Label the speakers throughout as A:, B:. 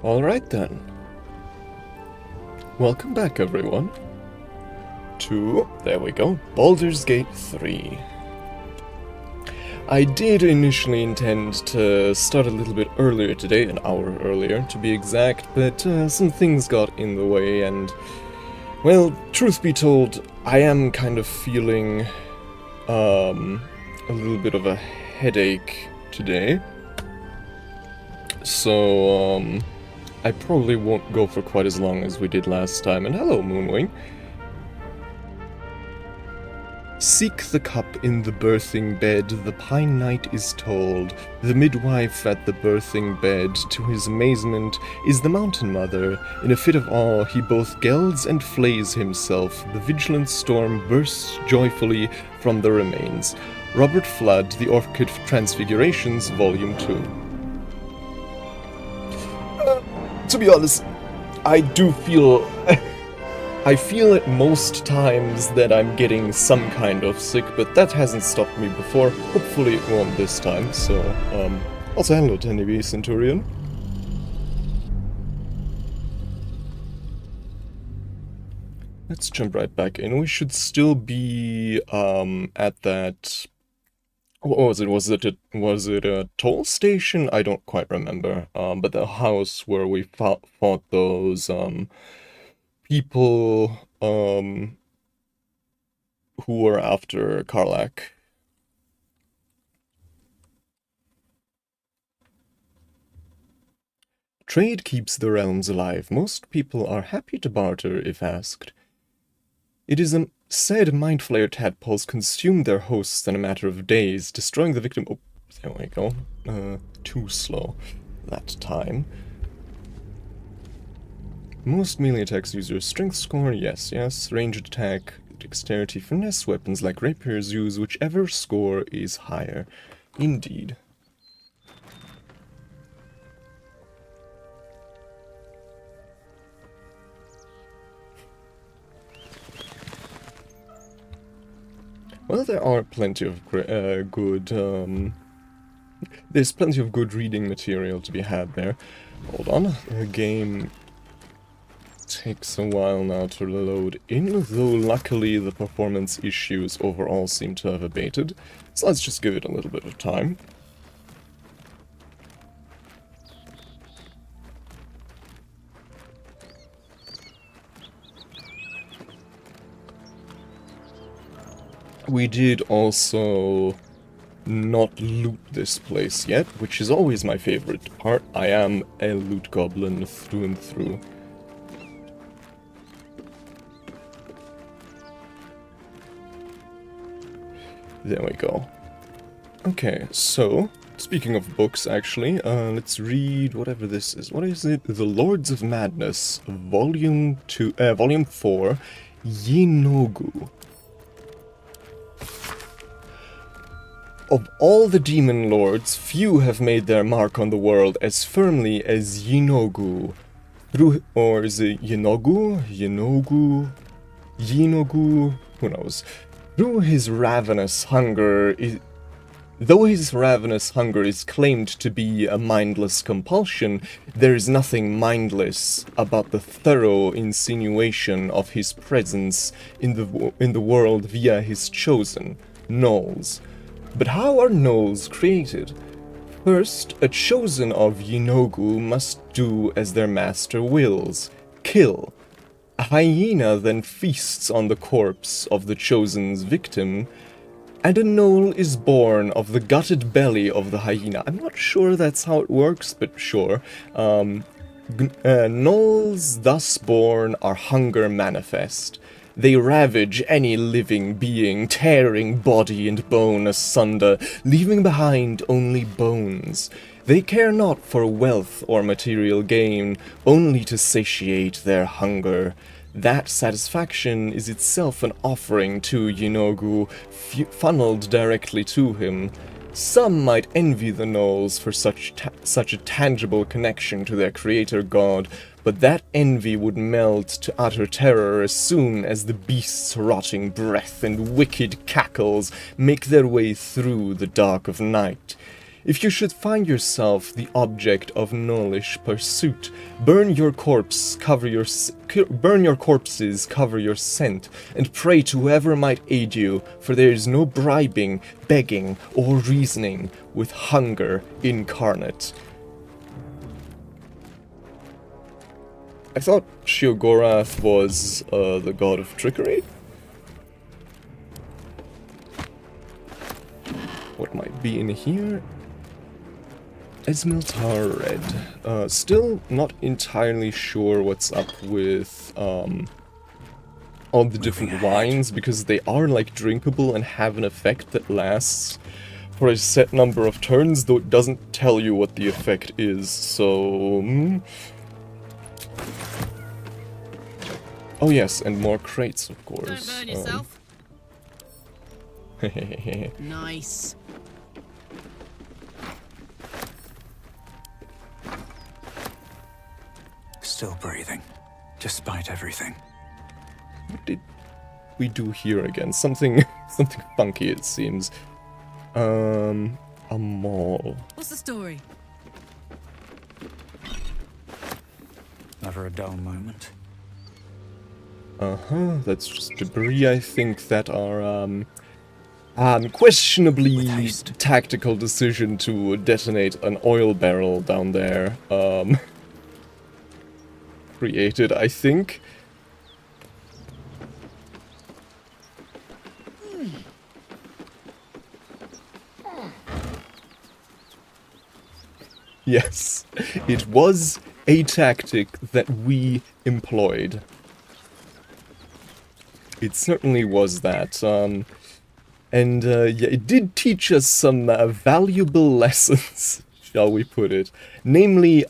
A: Alright then. Welcome back everyone to, there we go, Baldur's Gate 3. I did initially intend to start a little bit earlier today, an hour earlier to be exact, but some things got in the way and, well, truth be told, I am kind of feeling a little bit of a headache today. So, I probably won't go for quite as long as we did last time, and hello, Moonwing. Seek the cup in the birthing bed, the Pine Knight is told. The midwife at the birthing bed, to his amazement, is the Mountain Mother. In a fit of awe, he both gelds and flays himself. The vigilant storm bursts joyfully from the remains. Robert Flood, The Orchid Transfigurations, Volume 2. To be honest, I do feel... I feel at most times that I'm getting some kind of sick, but that hasn't stopped me before. Hopefully it won't this time, so, also hello, Tenny Centurion. Let's jump right back in. We should still be, at that... What was it? Was it a toll station? I don't quite remember. But the house where we fought those, people, who were after 𝐅𝐫𝐸𝐾. Trade keeps the realms alive. Most people are happy to barter if asked. It is said mind flayer tadpoles consumed their hosts in a matter of days, destroying the victim. Oh, there we go. Too slow that time. Most melee attacks use your strength score, yes. Ranged attack, dexterity, finesse weapons like rapiers use whichever score is higher. Indeed. Well, there are plenty of there's plenty of good reading material to be had there. Hold on, the game takes a while now to load in, though luckily the performance issues overall seem to have abated. So let's just give it a little bit of time. We did also not loot this place yet, which is always my favorite part. I am a loot goblin through and through. There we go. Okay, so, speaking of books, actually, let's read whatever this is. What is it? The Lords of Madness, Volume 4, 𝐁𝐥𝐚𝐝𝐿. Of all the demon lords, few have made their mark on the world as firmly as 𝐁𝐥𝐚𝐝. Or is it 𝐁𝐥𝐚𝐝? 𝐁𝐿𝐵? Who knows? Though his ravenous hunger is claimed to be a mindless compulsion, there is nothing mindless about the thorough insinuation of his presence in the world via his chosen, gnolls. But how are gnolls created? First, a chosen of 𝐁𝐁𝐴 must do as their master wills, kill. A hyena then feasts on the corpse of the chosen's victim, and a gnoll is born of the gutted belly of the hyena. I'm not sure that's how it works, but sure. Gnolls thus born are hunger manifest. They ravage any living being, tearing body and bone asunder, leaving behind only bones. They care not for wealth or material gain, only to satiate their hunger. That satisfaction is itself an offering to 𝐁𝐁𝐴, funneled directly to him. Some might envy the gnolls for such a tangible connection to their creator god, but that envy would melt to utter terror as soon as the beast's rotting breath and wicked cackles make their way through the dark of night. If you should find yourself the object of gnollish pursuit, burn your corpses, cover your scent, and pray to whoever might aid you, for there is no bribing, begging, or reasoning with hunger incarnate. I thought 𝐁𝐥𝐚𝐝 was the god of trickery. What might be in here? Esmiltar Red. Still not entirely sure what's up with all the different wines, because they are like drinkable and have an effect that lasts for a set number of turns, though it doesn't tell you what the effect is, so... Oh yes, and more crates, of course.
B: Don't burn yourself. Nice.
C: Still breathing, despite everything.
A: What did we do here again? Something funky, it seems. A mall.
B: What's the story?
C: Never a dull moment.
A: That's just debris, I think, that are, questionably tactical decision to detonate an oil barrel down there, created, I think. Yes, it was a tactic that we employed. It certainly was that, yeah, it did teach us some valuable lessons, shall we put it. Namely,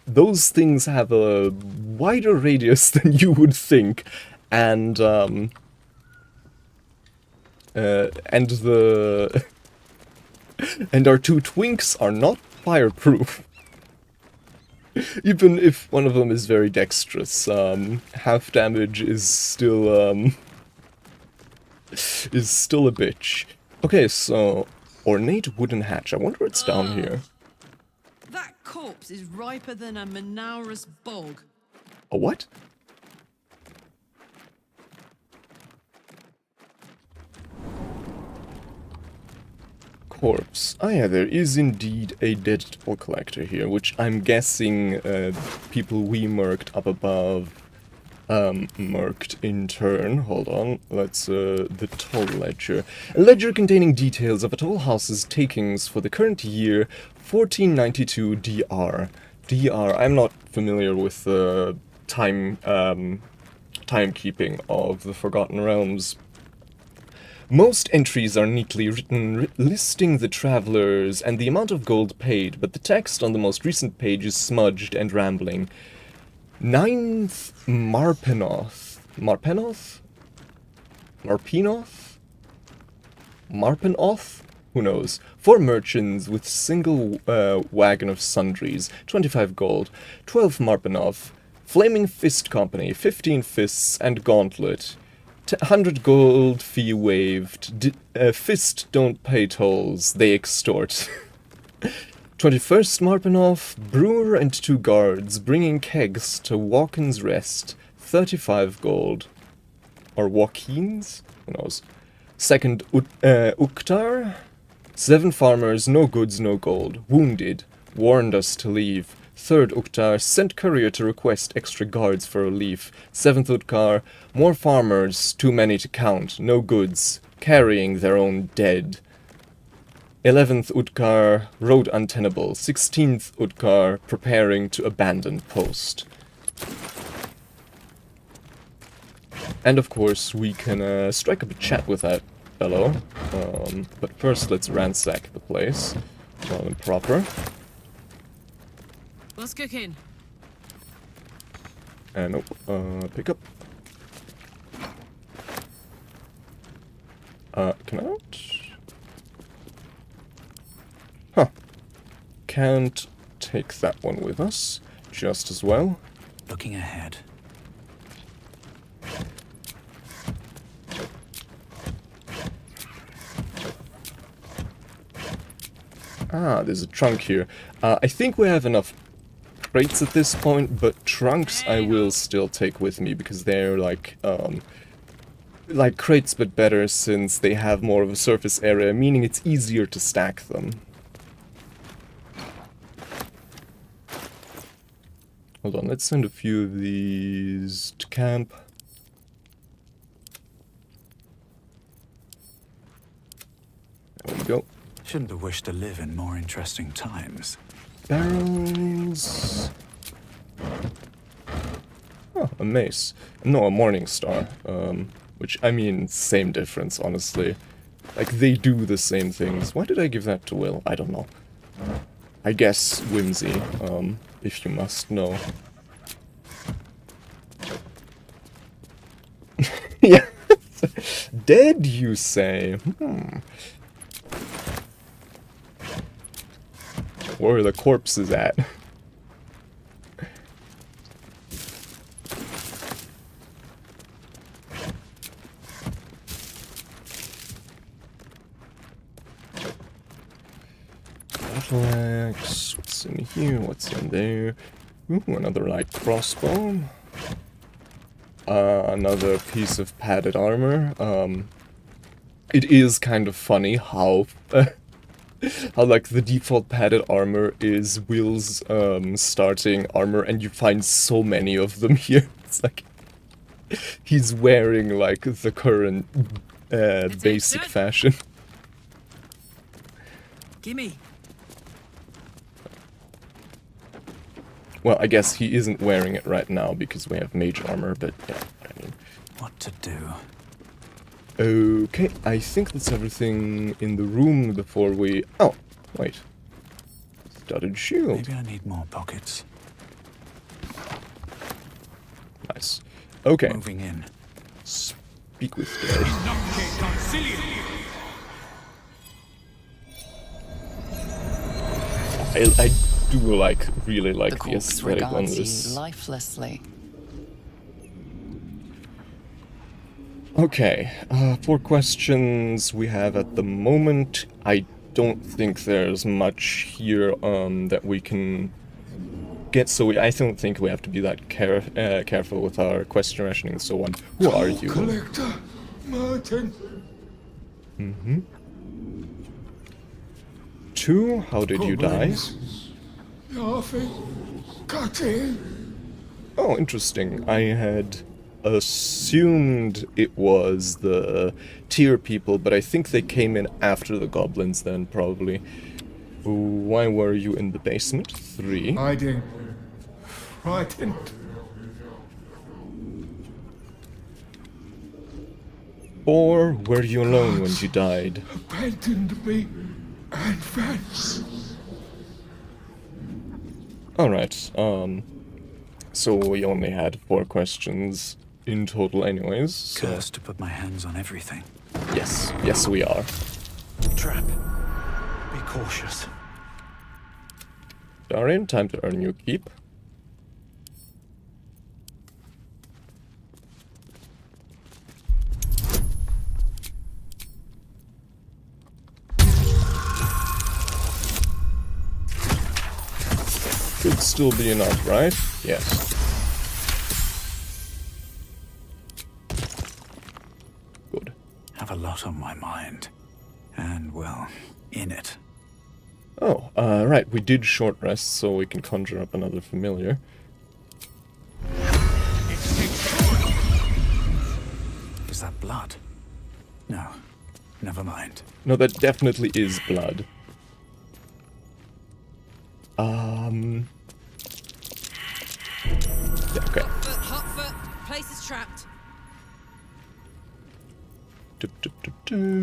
A: those things have a wider radius than you would think, and the... and our two twinks are not fireproof. Even if one of them is very dexterous, half damage is still a bitch. Okay, so ornate wooden hatch. I wonder what's down here.
B: That corpse is riper than a Manaurus bog.
A: A what? Corpse. Ah yeah, there is indeed a digital collector here, which I'm guessing people we murked up above murked in turn. Hold on, let's the toll ledger. A ledger containing details of a toll house's takings for the current year 1492 DR. DR, I'm not familiar with the timekeeping of the Forgotten Realms. Most entries are neatly written, listing the travelers and the amount of gold paid, but the text on the most recent page is smudged and rambling. 9th Marpenoth? Who knows? 4 merchants with single wagon of sundries, 25 gold. 12th Marpenoth, Flaming Fist Company, 15 fists and gauntlet. 100 gold fee waived. Fist don't pay tolls, they extort. 21st Marpenoth, brewer and 2 guards, bringing kegs to Walken's Rest, 35 gold. Or Walkeen's? Who knows? 2nd Uktar, 7 farmers, no goods, no gold. Wounded, warned us to leave. 3rd Uktar, sent courier to request extra guards for relief. 7th Utkar, more farmers, too many to count, no goods, carrying their own dead. 11th Utkar, road untenable. 16th Utkar, preparing to abandon post. And of course, we can strike up a chat with that fellow. But first, let's ransack the place. Well and proper.
B: What's cooking?
A: Nope. Pick up. Can I not? Huh. Can't take that one with us. Just as well.
C: Looking ahead.
A: Ah, there's a trunk here. I think we have enough crates at this point, but trunks I will still take with me because they're like crates but better since they have more of a surface area, meaning it's easier to stack them. Hold on, let's send a few of these to camp. There we go.
C: Shouldn't have wished to live in more interesting times.
A: Barrels. Oh, a mace. No, a morning star. Which, I mean, same difference, honestly. Like, they do the same things. Why did I give that to Will? I don't know. I guess whimsy, if you must know. Yeah. Dead, you say? Where are the corpses at? Battle axe. What's in here? What's in there? Ooh, another light crossbow. Another piece of padded armor. It is kind of funny how how like the default padded armor is Will's starting armor, and you find so many of them here. It's like he's wearing like the current basic fashion.
B: Gimme.
A: Well, I guess he isn't wearing it right now because we have mage armor, but yeah, I mean.
C: What to do?
A: Okay, I think that's everything in the room before we... Oh, wait. Studded shield.
C: Maybe I need more pockets.
A: Nice. Okay.
C: Moving in.
A: Speak with dead. I do really like the aesthetic on this.
D: You lifelessly.
A: Okay, 4 questions we have at the moment. I don't think there's much here that we can get, so I don't think we have to be that careful with our question rationing and so on. Who are you?
E: Collector Martin.
A: 2, how did you die?
E: Cutting.
A: Oh, interesting. I had assumed it was the tier people, but I think they came in after the goblins then, probably. Why were you in the basement? 3.
E: Hiding. Frightened.
A: 4, were you alone when you died?
E: Abandoned me and friends.
A: Alright, so we only had 4 questions in total anyways, so...
C: Cursed to put my hands on everything.
A: Yes we are.
C: Trap. Be cautious.
A: Darian, time to earn your keep. Should still be enough, right? Yes. Good.
C: Have a lot on my mind. And, well, in it.
A: Oh, right, we did short rest, so we can conjure up another familiar.
C: Is that blood? No. Never mind.
A: No, that definitely is blood. Yeah, okay.
B: Hot foot. Place is trapped.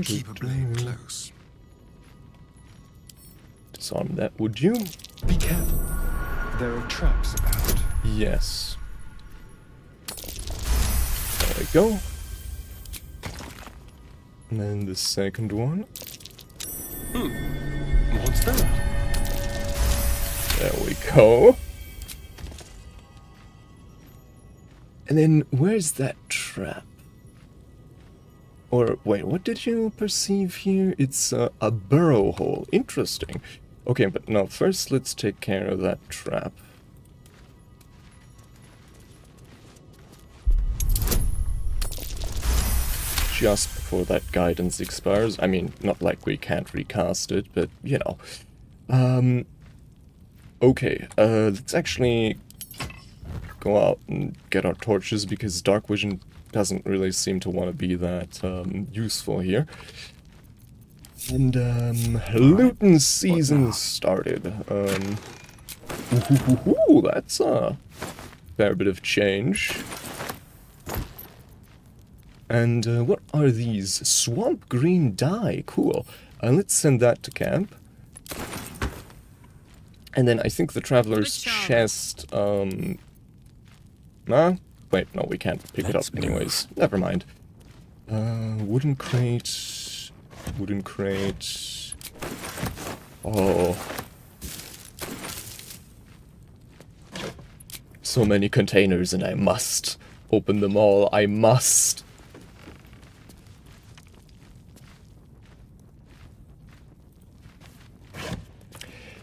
E: Keep a blade close.
A: Disarm that, would you?
E: Be careful. There are traps about.
A: Yes. There we go. And then the second one.
E: What's that?
A: There we go. And then, where's that trap? Or, wait, what did you perceive here? It's a burrow hole. Interesting. Okay, but no, first let's take care of that trap. Just before that guidance expires. I mean, not like we can't recast it, but, you know. Okay, let's actually go out and get our torches, because dark vision doesn't really seem to want to be that useful here. And looting season started. That's a fair bit of change. And what are these? Swamp green dye. Cool. Let's send that to camp. And then I think the traveler's chest. Wait, no, we can't pick it up anyways. Never mind. Wooden crate. Wooden crate. Oh. So many containers, and I must open them all. I must.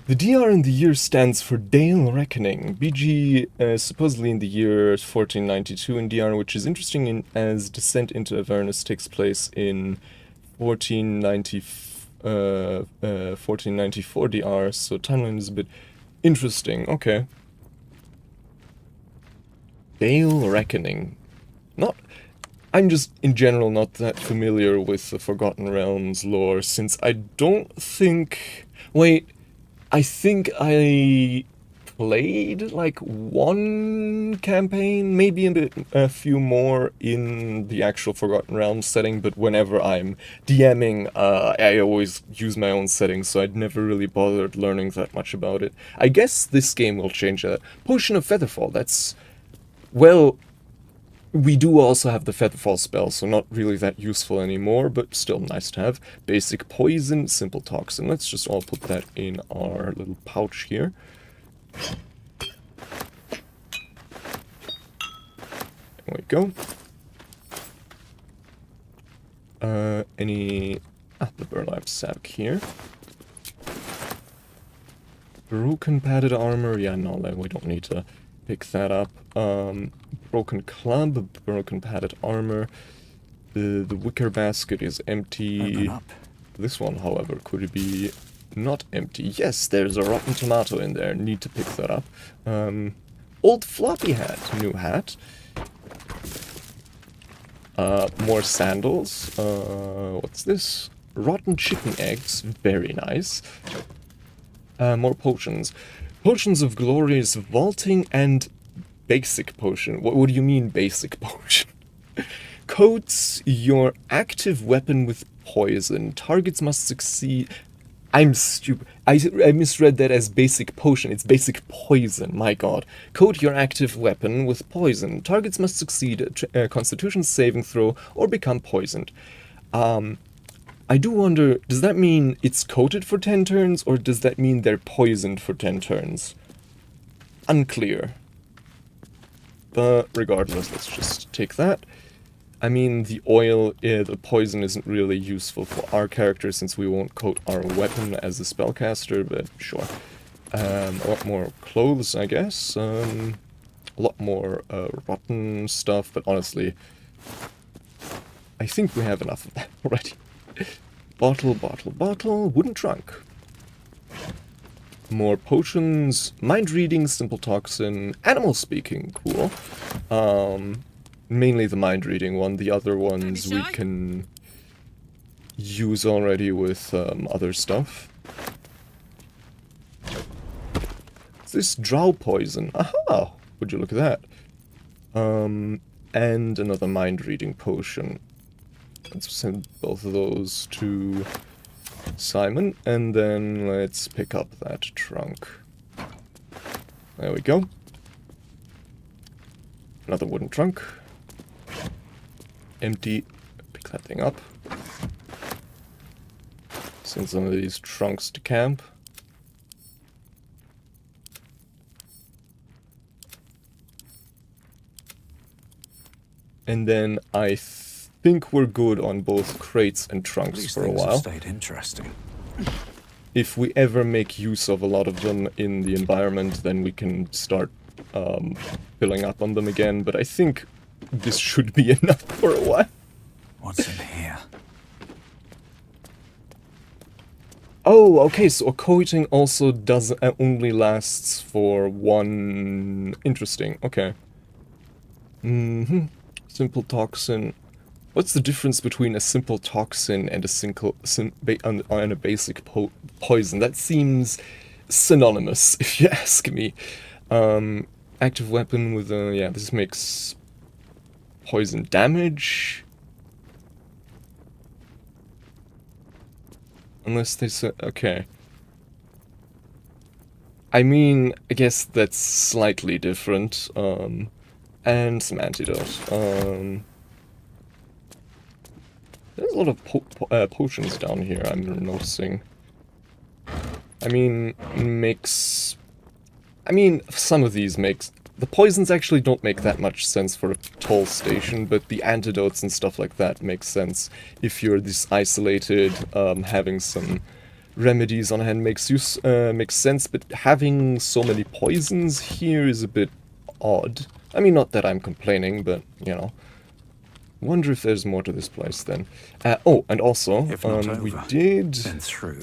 A: The DR in the year stands for Dale Reckoning. BG supposedly in the year 1492 in DR, which is interesting as Descent into Avernus takes place in 1494 DR, so timeline is a bit interesting. Okay. Dale Reckoning. I'm just in general not that familiar with the Forgotten Realms lore, since I don't think... Wait... I think I played like one campaign, maybe a few more in the actual Forgotten Realms setting, but whenever I'm DMing, I always use my own settings, so I'd never really bothered learning that much about it. I guess this game will change that. Potion of Featherfall, that's... Well, we do also have the Featherfall spell, so not really that useful anymore, but still nice to have. Basic Poison, Simple Toxin. Let's just all put that in our little pouch here. There we go. The burlap sack here. Broken padded armor. Yeah, no, we don't need to pick that up. Broken club, broken padded armor. The wicker basket is empty. This one, however, could be not empty. Yes, there's a rotten tomato in there. Need to pick that up. Old floppy hat, new hat. More sandals. What's this? Rotten chicken eggs. Very nice. More potions. Potions of glorious vaulting and basic potion. What do you mean basic potion? Coats your active weapon with poison. Targets must succeed. I'm stupid. I misread that as basic potion. It's basic poison. My god. Coat your active weapon with poison. Targets must succeed a constitution saving throw or become poisoned. I do wonder, does that mean it's coated for 10 turns, or does that mean they're poisoned for 10 turns? Unclear. But regardless, let's just take that. I mean, the oil, the poison isn't really useful for our character since we won't coat our weapon as a spellcaster, but sure. A lot more clothes, I guess. A lot more rotten stuff, but honestly, I think we have enough of that already. Bottle, bottle, bottle, wooden trunk. More potions, mind reading, simple toxin, animal speaking, cool. Mainly the mind reading one, the other ones we can use already with other stuff. What's this? Drow poison. Aha! Would you look at that? And another mind reading potion. Let's send both of those to Simon, and then let's pick up that trunk. There we go. Another wooden trunk. Empty. Pick that thing up. Send some of these trunks to camp. And then I think we're good on both crates and trunks for a while.
C: Stayed interesting.
A: if we ever make use of a lot of them in the environment, then we can start filling up on them again, but I think this should be enough for a while.
C: What's in here?
A: Oh, okay, so a coating also does only lasts for one... Interesting, okay. Simple toxin. What's the difference between a simple toxin and a basic poison? That seems synonymous, if you ask me. Active weapon with a... yeah, this makes poison damage. Unless they say... okay. I mean, I guess that's slightly different. And some antidote. There's a lot of potions down here, I'm noticing. I mean, some of these makes... the poisons actually don't make that much sense for a toll station, but the antidotes and stuff like that makes sense. If you're this isolated, having some remedies on hand makes sense, but having so many poisons here is a bit odd. I mean, not that I'm complaining, but, you know. Wonder if there's more to this place then. Oh, and also, we did...
C: then through.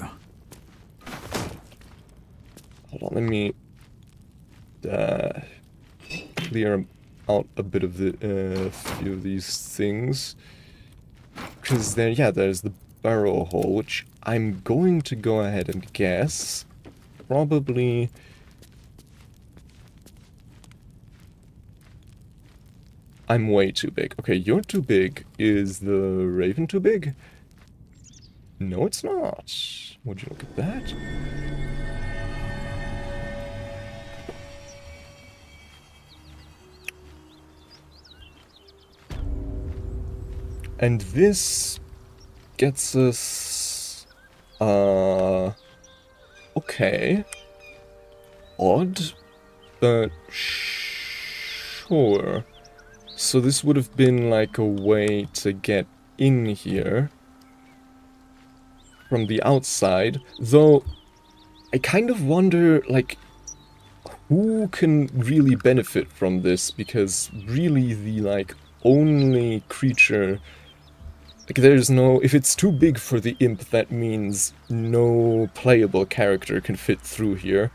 A: Hold on, let me... clear out a bit of the few of these things, because there's the barrow hole, which I'm going to go ahead and guess probably I'm way too big. Okay, you're too big. Is the raven too big? No, it's not. Would you look at that? And this gets us, okay. Odd, but sure. So this would have been like a way to get in here from the outside, though I kind of wonder, like, who can really benefit from this, because really the, like, only creature... like, there's no... if it's too big for the imp, that means no playable character can fit through here.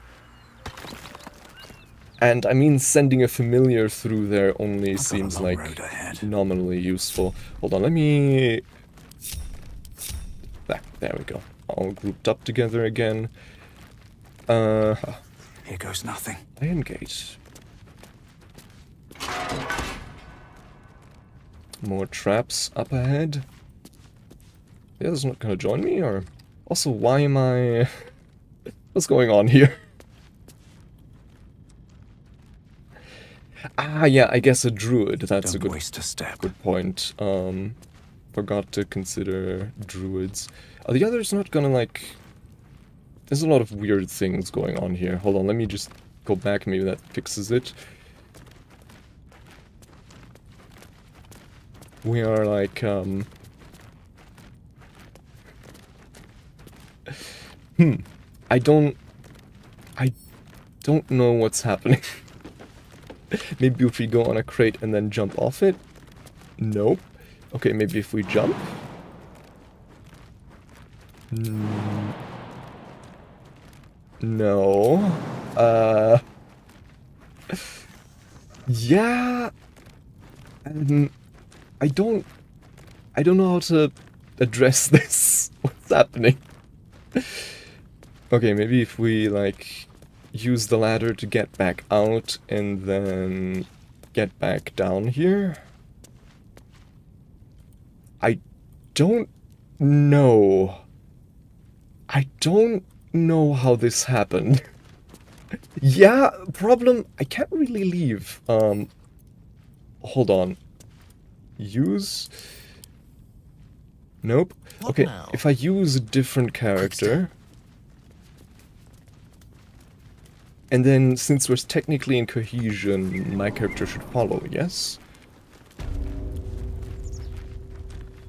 A: And, I mean, sending a familiar through there only seems, like, nominally useful. Hold on, let me... there we go. All grouped up together again.
C: Here goes nothing.
A: Iron gate. More traps up ahead. The other's not gonna join me, or... also, why am I... what's going on here? Ah, yeah, I guess a druid. That's a good point. Forgot to consider druids. Are the others not gonna, like... there's a lot of weird things going on here. Hold on, let me just go back. Maybe that fixes it. We are, like, I don't know what's happening. Maybe if we go on a crate and then jump off it? Nope. Okay, maybe if we jump? No. Yeah. I don't know how to address this. What's happening? Okay, maybe if we, like, use the ladder to get back out and then get back down here. I don't know. I don't know how this happened. Yeah, problem, I can't really leave. Hold on. Use? Nope. Okay, if I use a different character... and then, since we're technically in cohesion, my character should follow, yes?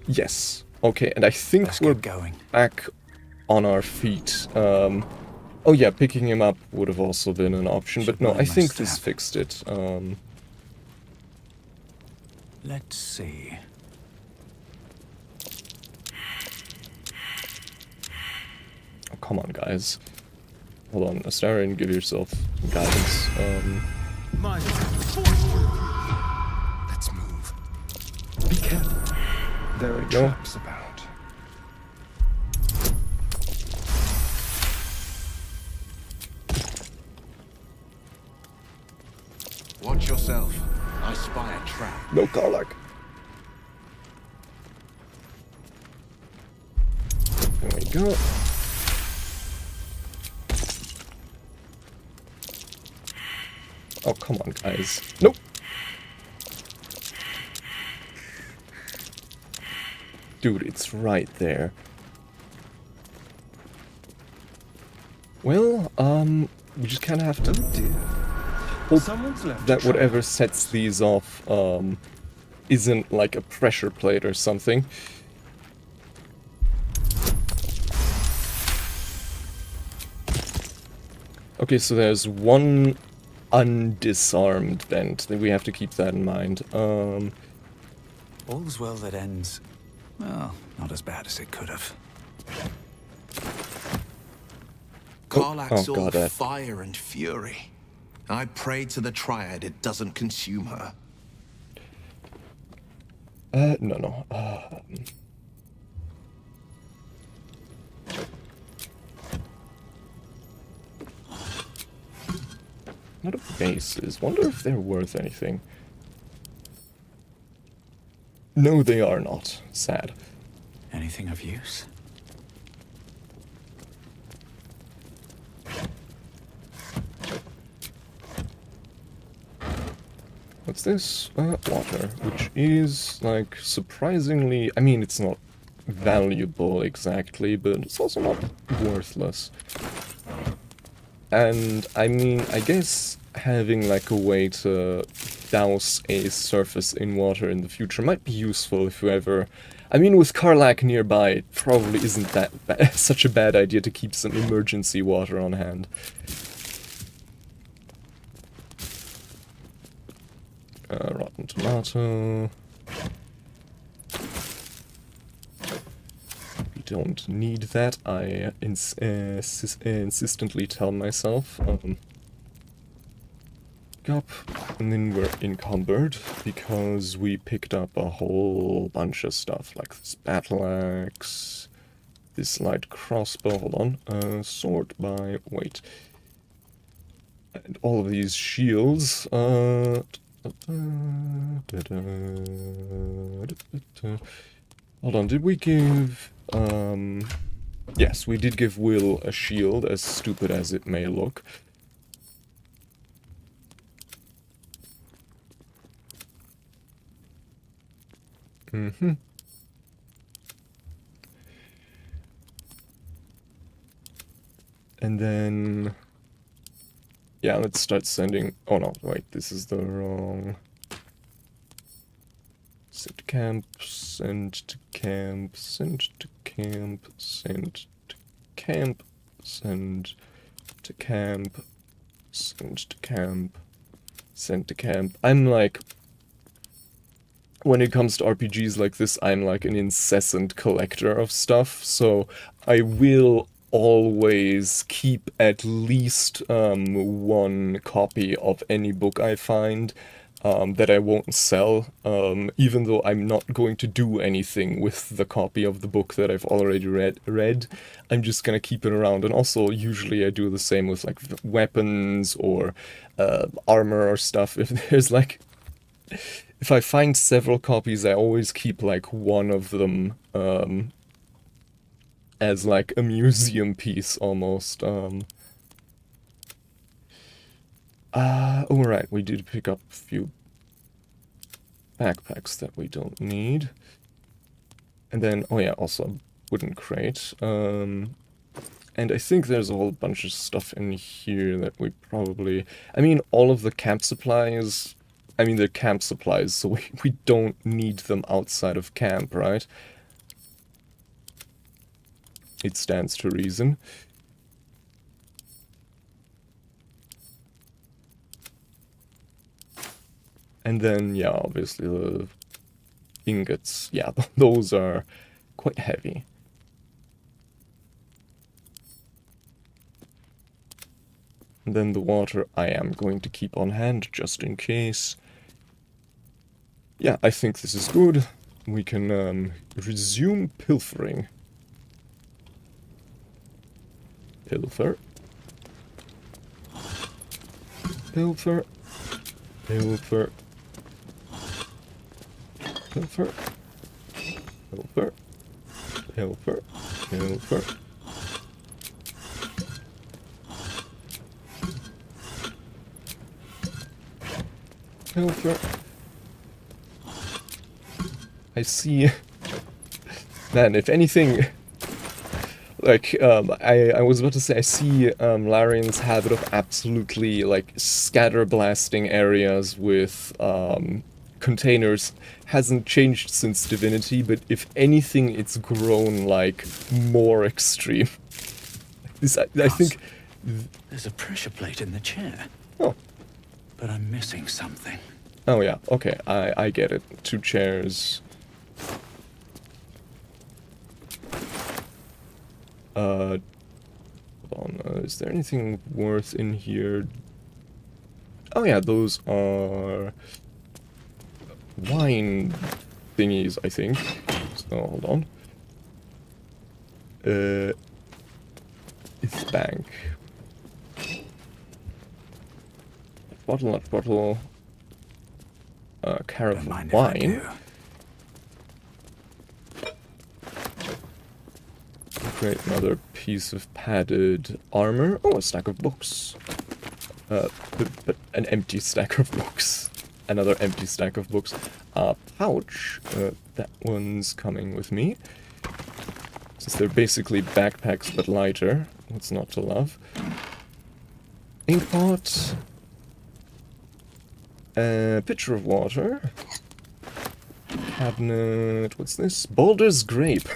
A: Yes. Okay, and I think we're back on our feet. Oh yeah, picking him up would have also been an option, but no, I think this fixed it.
C: Let's see.
A: Oh, come on, guys. Hold on, Astarion, give yourself some guidance.
E: Let's move. Be careful. There are
A: go.
E: traps about.
D: Watch yourself. I spy a trap.
A: No Karlach. There we go. Oh, come on, guys. Nope. Dude, it's right there. Well, we just kind of have to hope
E: Someone's left
A: that
E: a
A: whatever sets these off, isn't like a pressure plate or something. Okay, so there's one undisarmed vent. We have to keep that in mind.
C: All's well that ends, well, not as bad as it could have.
D: Karlach's
A: oh,
D: all
A: God,
D: fire and fury. I pray to the Triad it doesn't consume her.
A: No. Not a bases. Wonder if they're worth anything. No, they are not. Sad.
C: Anything of use?
A: What's this? Water, which is, like, surprisingly... I mean, it's not valuable exactly, but it's also not worthless. And, I mean, I guess having, like, a way to douse a surface in water in the future might be useful if you ever... I mean, with Karlach nearby, it probably isn't that such a bad idea to keep some emergency water on hand. Rotten tomato. We don't need that, I insistently tell myself. Up, and then we're encumbered because we picked up a whole bunch of stuff, like this battle axe, this light crossbow, hold on, sort by weight, and all of these shields. Hold on, did we give, yes, we did give Will a shield, as stupid as it may look. Mm-hmm. And then... yeah, let's start sending... oh no, wait, this is the wrong... send to camp, send to camp, send to camp, send to camp, send to camp, send to camp, send to camp. I'm like... when it comes to RPGs like this, I'm like an incessant collector of stuff, so I will always keep at least one copy of any book I find that I won't sell, even though I'm not going to do anything with the copy of the book that I've already read. I'm just gonna keep it around, and also usually I do the same with like weapons or armor or stuff. If there's like... if I find several copies, I always keep, like, one of them, as, like, a museum piece, almost. Oh, right, we did pick up a few backpacks that we don't need. And then, oh yeah, also a wooden crate. And I think there's a whole bunch of stuff in here that we probably... I mean, all of the camp supplies... I mean, they're camp supplies, so we don't need them outside of camp, right? It stands to reason. And then, yeah, obviously the ingots, yeah, those are quite heavy. And then the water I am going to keep on hand, just in case. Yeah, I think this is good. We can resume pilfering. Pilfer. Pilfer. Pilfer. Pilfer. Pilfer. Pilfer. Pilfer. Pilfer. I see. Man, if anything, like, I was about to say, I see Larian's habit of absolutely, like, scatter-blasting areas with containers hasn't changed since Divinity, but if anything, it's grown, like, more extreme. This, I think...
C: There's a pressure plate in the chair.
A: Oh.
C: But I'm missing something.
A: Oh yeah, okay, I get it. 2 chairs. Hold on, is there anything worth in here? Oh yeah, those are wine thingies, I think. So, hold on. It's bank. Bottle, not bottle. Carrot of wine. Create another piece of padded armor. Oh, a stack of books. But an empty stack of books. Another empty stack of books. Pouch. That one's coming with me. Since they're basically backpacks but lighter. What's not to love? Ink pot. Pitcher of water. Cabinet. What's this? Baldur's Grape.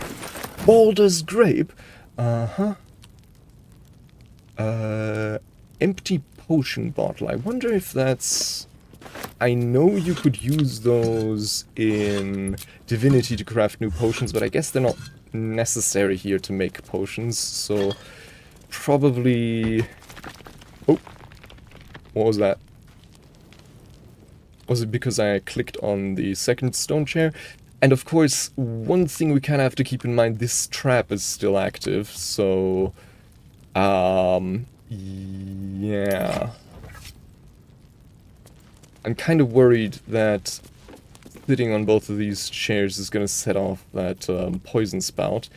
A: Baldur's Grape? Uh-huh. Empty potion bottle. I wonder if that's... I know you could use those in Divinity to craft new potions, but I guess they're not necessary here to make potions, so... Probably... Oh! What was that? Was it because I clicked on the second stone chair? And of course, one thing we kind of have to keep in mind, this trap is still active, so... yeah... I'm kind of worried that sitting on both of these chairs is going to set off that poison spout.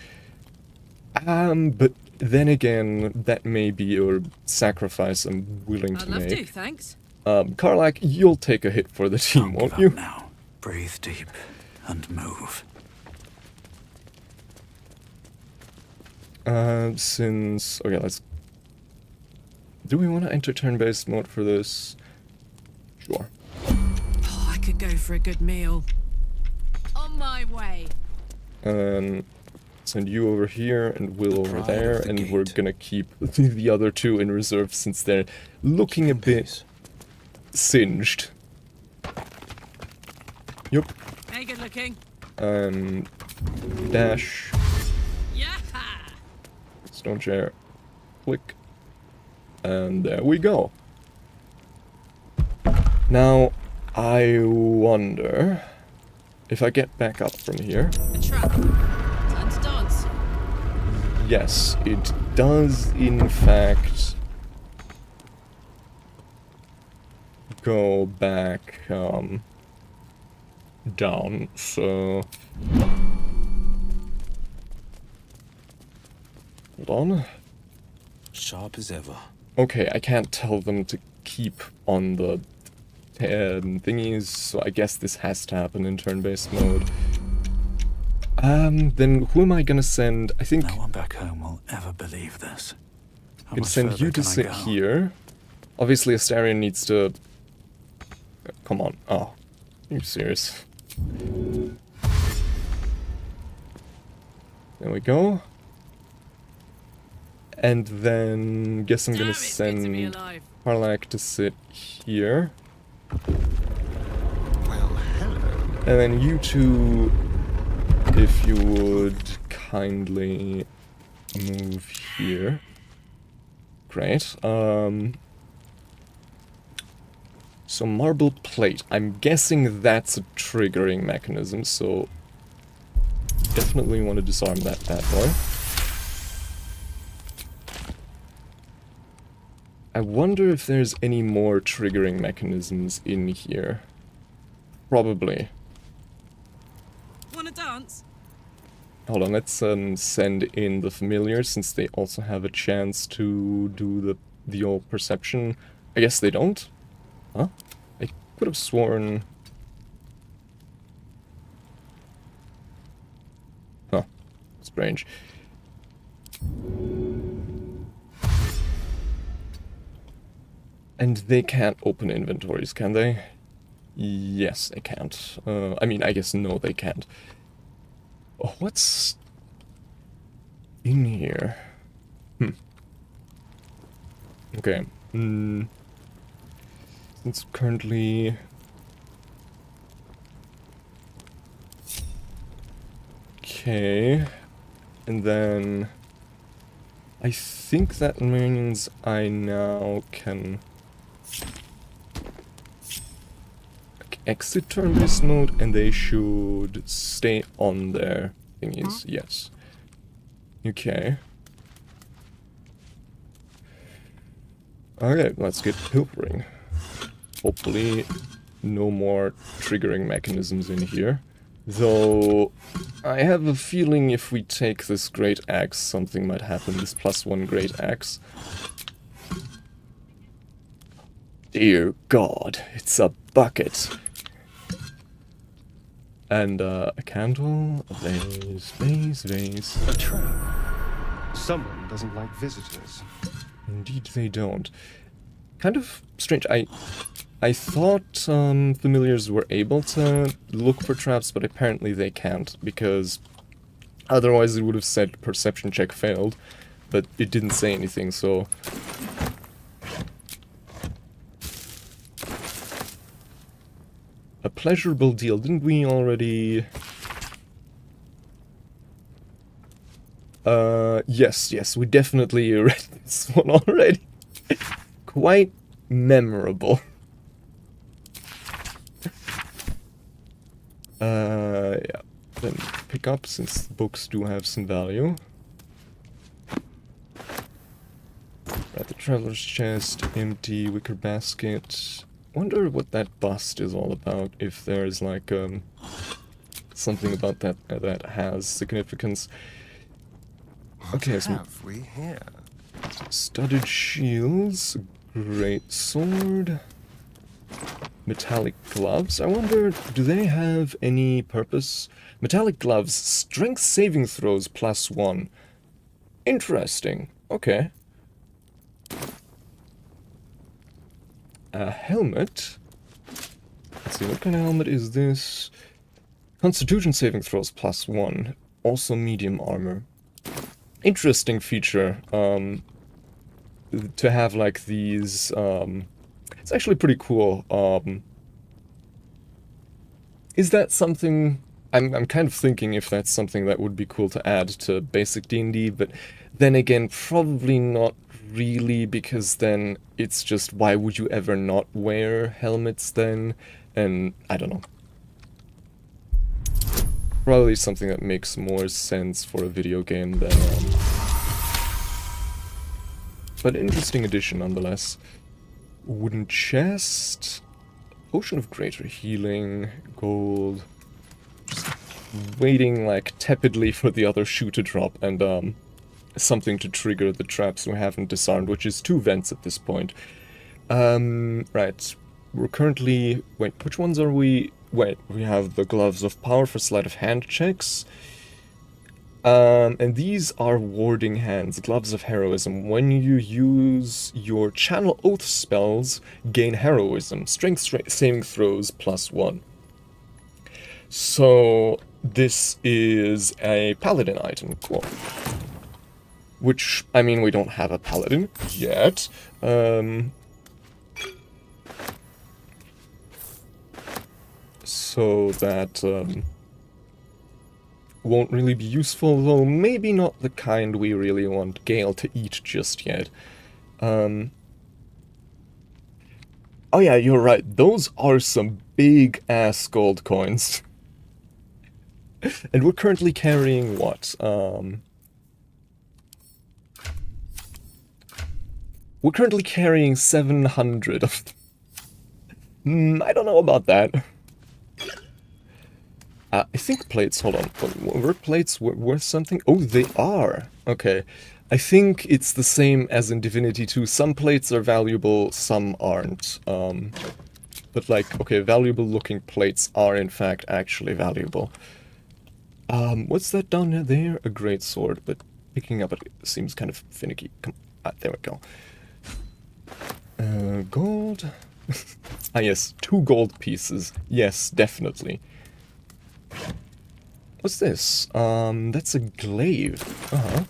A: But then again, that may be a sacrifice I'm willing to make.
B: I'd love to, thanks.
A: 𝐅𝐫𝐸𝐫, you'll take a hit for the team,
C: Don't
A: won't
C: give
A: you?
C: up now. Breathe deep and move.
A: Since... Okay, let's... Do we want to enter turn-based mode for this? Sure.
B: Oh, I could go for a good meal. On my way.
A: Send you over here and Will over there, and we're gonna keep the other 2 in reserve since they're looking a bit singed. Yup.
B: Hey, good looking.
A: Dash.
B: Yeah.
A: Stone chair. Click. And there we go. Now, I wonder if I get back up from here.
B: A trap. Time to dance.
A: Yes, it does in fact go back down, so hold on.
D: Sharp as ever.
A: Okay, I can't tell them to keep on the thingies, so I guess this has to happen in turn-based mode. Then who am I gonna send? I think...
C: No one back home will ever believe this.
A: I'm gonna send you to sit here. Obviously, Astarion needs to... Come on. Oh, are you serious? There we go. And then, guess I'm
B: Damn,
A: gonna
B: it's good to be
A: send
B: alive.
A: 𝐅𝐫𝐸 to sit here.
E: Well, hello.
A: And then you two, if you would kindly move here. Great. So marble plate. I'm guessing that's a triggering mechanism, so definitely want to disarm that bad boy. I wonder if there's any more triggering mechanisms in here. Probably.
B: Wanna dance?
A: Hold on, let's send in the familiars, since they also have a chance to do the old perception. I guess they don't? Huh? I could have sworn... Huh. Strange. And they can't open inventories, can they? Yes, they can't. I mean, I guess no, they can't. Oh, what's in here? Okay. Since currently... Okay. And then... I think that means I now can... exit turn-based mode, and they should stay on their thingies. Yes. Okay. Okay, let's get pilfering. Hopefully, no more triggering mechanisms in here. Though, I have a feeling if we take this great axe, something might happen. This +1 great axe. Dear God, it's a bucket. And a candle, a vase.
E: A trap. Someone doesn't like visitors.
A: Indeed they don't. Kind of strange. I thought familiars were able to look for traps, but apparently they can't, because otherwise it would have said perception check failed, but it didn't say anything, so... A pleasurable deal. Didn't we already... yes, we definitely read this one already. Quite memorable. Yeah. Then pick up, since books do have some value. Right, the traveler's chest, empty, wicker basket. Wonder what that bust is all about, if there's like something about that that has significance. Okay,
E: What
A: some
E: have we here?
A: studded shields, great sword, metallic gloves. I wonder, do they have any purpose? Metallic gloves, strength saving throws +1. Interesting. Okay. A helmet. Let's see, what kind of helmet is this? Constitution saving throws +1. Also medium armor. Interesting feature. To have like these. It's actually pretty cool. Is that something? I'm kind of thinking if that's something that would be cool to add to basic D&D, but then again, probably not really, because then it's just, why would you ever not wear helmets then? And I don't know. Probably something that makes more sense for a video game than... But interesting addition nonetheless. Wooden chest. Potion of greater healing. Gold. Just waiting like tepidly for the other shoe to drop, and something to trigger the traps we haven't disarmed, which is 2 vents at this point. Right. We're currently... Wait, which ones are we... Wait, we have the gloves of power for sleight of hand checks. And these are warding hands, gloves of heroism. When you use your channel oath spells, gain heroism. Strength saving throws +1. So, this is a paladin item. Cool. Which, I mean, we don't have a paladin yet. So that won't really be useful, though maybe not the kind we really want Gale to eat just yet. Oh yeah, you're right, those are some big-ass gold coins. And we're currently carrying what? We're currently carrying 700 of them. I don't know about that. I think plates, hold on, were plates worth something? Oh, they are! Okay. I think it's the same as in Divinity 2. Some plates are valuable, some aren't. But like, okay, valuable looking plates are in fact actually valuable. What's that down there? A great sword, but picking up it seems kind of finicky. Come on, there we go. Gold. Ah yes, 2 gold pieces. Yes, definitely. What's this? That's a glaive. Uh-huh.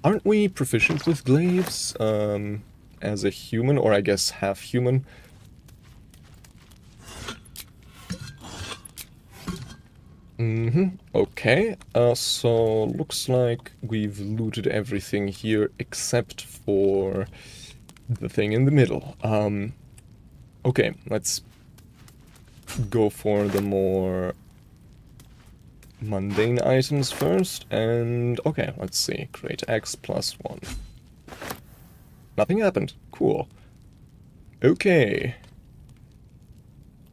A: Aren't we proficient with glaives, as a human, or I guess half human? Okay, so looks like we've looted everything here except for the thing in the middle. Okay, let's go for the more mundane items first, and okay, let's see. Create X +1. Nothing happened. Cool. Okay.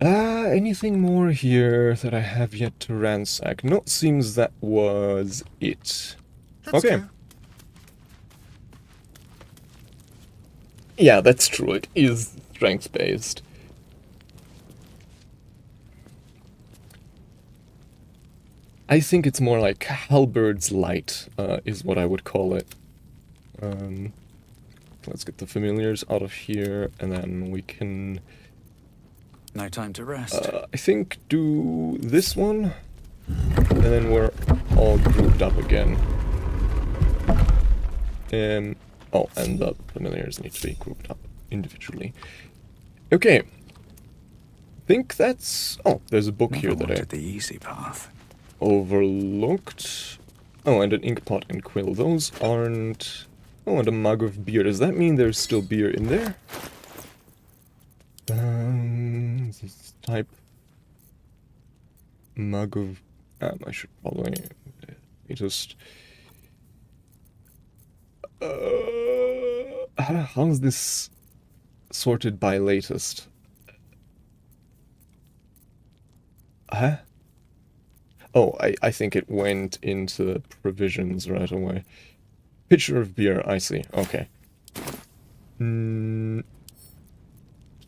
A: Anything more here that I have yet to ransack? No, seems that was it. Okay. Yeah, that's true. It is strength-based. I think it's more like Halberd's Light, is what I would call it. Let's get the familiars out of here, and then we can...
C: No time to rest.
A: I think do this one, and then we're all grouped up again. Oh, and the familiars need to be grouped up individually. Okay. Think that's... Oh, there's a book
C: Never
A: here that I
C: wanted the easy path.
A: overlooked. Oh, and an ink pot and quill. Those aren't... Oh, and a mug of beer. Does that mean there's still beer in there? This type mug of... I should probably just... how's this sorted by latest? Huh? Oh, I think it went into provisions right away. Pitcher of beer, I see. Okay.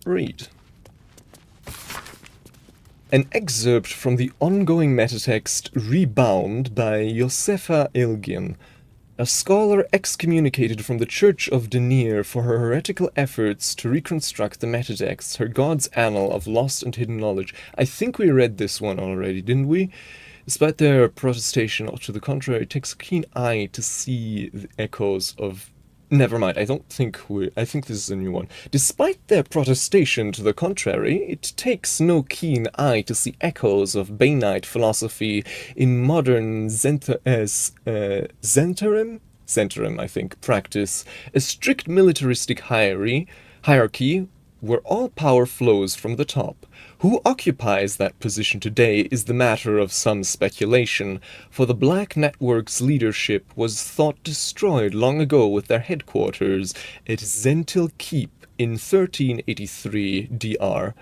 A: Read. An excerpt from the ongoing metatext Rebound by Josefa Ilgin, a scholar excommunicated from the Church of Denier for her heretical efforts to reconstruct the metatext, her God's Annal of Lost and Hidden Knowledge. I think we read this one already, didn't we? Despite their protestation to the contrary, it takes a keen eye to see the echoes of... Never mind, I think this is a new one. Despite their protestation to the contrary, it takes no keen eye to see echoes of Bainite philosophy in modern Zentarim, I think, practice, a strict militaristic hierarchy where all power flows from the top. Who occupies that position today is the matter of some speculation, for the Black Network's leadership was thought destroyed long ago with their headquarters at Zentil Keep in 1383 DR.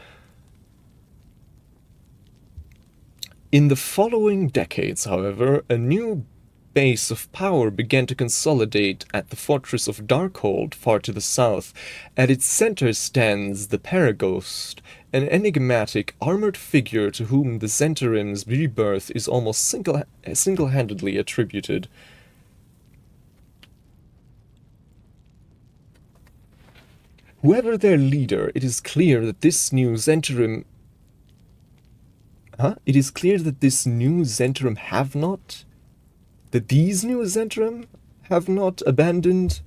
A: In the following decades, however, a new base of power began to consolidate at the fortress of Darkhold, far to the south. At its center stands the Paraghost, an enigmatic, armored figure to whom the Zentarim's rebirth is almost single-handedly attributed. Whoever their leader, it is clear that this new Zentarim... It is clear that this new Zentarim have not... That these new Zentarim have not abandoned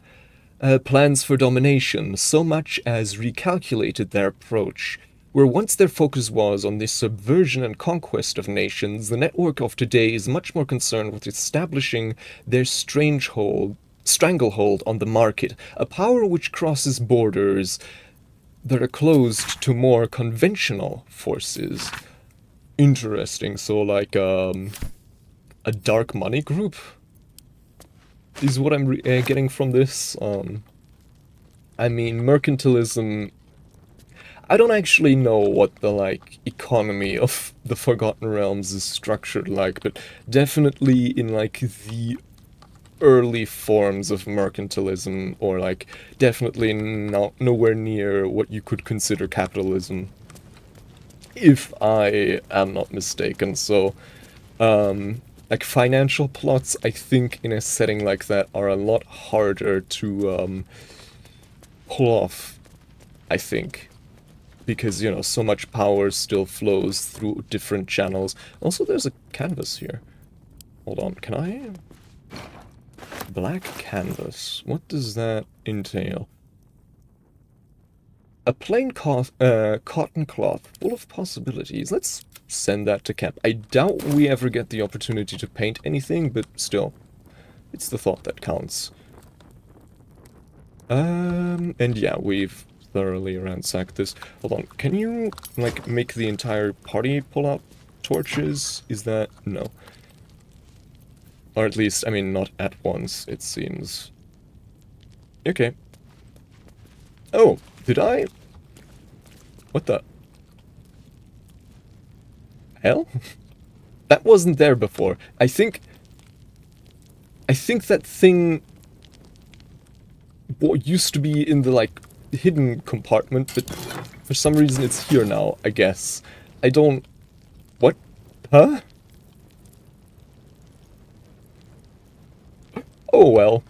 A: plans for domination so much as recalculated their approach. Where once their focus was on the subversion and conquest of nations, the network of today is much more concerned with establishing their stranglehold on the market, a power which crosses borders that are closed to more conventional forces. Interesting. So, like, a dark money group is what I'm getting from this. I mean, mercantilism. I don't actually know what the, like, economy of the Forgotten Realms is structured like, but definitely in, like, the early forms of mercantilism, or like definitely nowhere near what you could consider capitalism, if I am not mistaken. So like financial plots, I think in a setting like that are a lot harder to pull off, I think, because, you know, so much power still flows through different channels. Also, there's a canvas here. Hold on, can I? Black canvas. What does that entail? A plain cotton cloth full of possibilities. Let's send that to camp. I doubt we ever get the opportunity to paint anything, but still, it's the thought that counts. And yeah, we've thoroughly ransacked this. Hold on, can you, like, make the entire party pull out torches? Is that... no. Or at least, I mean, not at once, it seems. Okay. Oh, did I? What the hell? That wasn't there before. I think that thing what used to be in the, like, hidden compartment, but for some reason it's here now, I guess. I don't... what? Huh? Oh well.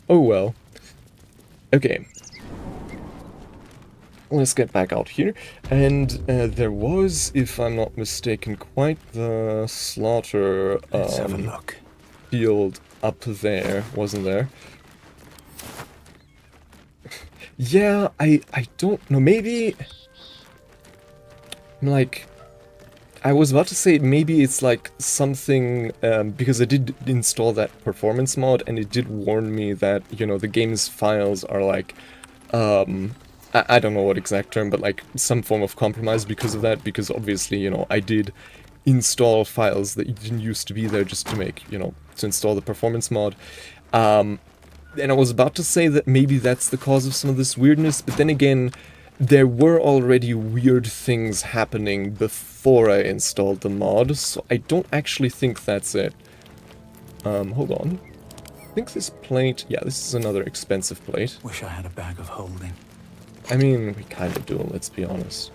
A: Oh well. Okay. Let's get back out here. And there was, if I'm not mistaken, quite the slaughter
C: Let's have a look.
A: field up there, wasn't there? Yeah, I don't know. Maybe... like... I was about to say maybe it's like something, because I did install that performance mod, and it did warn me that, you know, the game's files are like, I don't know what exact term, but like some form of compromise because of that, because obviously, you know, I did install files that didn't used to be there just to make, you know, to install the performance mod. And I was about to say that maybe that's the cause of some of this weirdness, but then again, there were already weird things happening before I installed the mod, so I don't actually think that's it. Hold on. I think this plate... yeah, this is another expensive plate.
C: Wish I had a bag of holding.
A: I mean, we kind of do, let's be honest.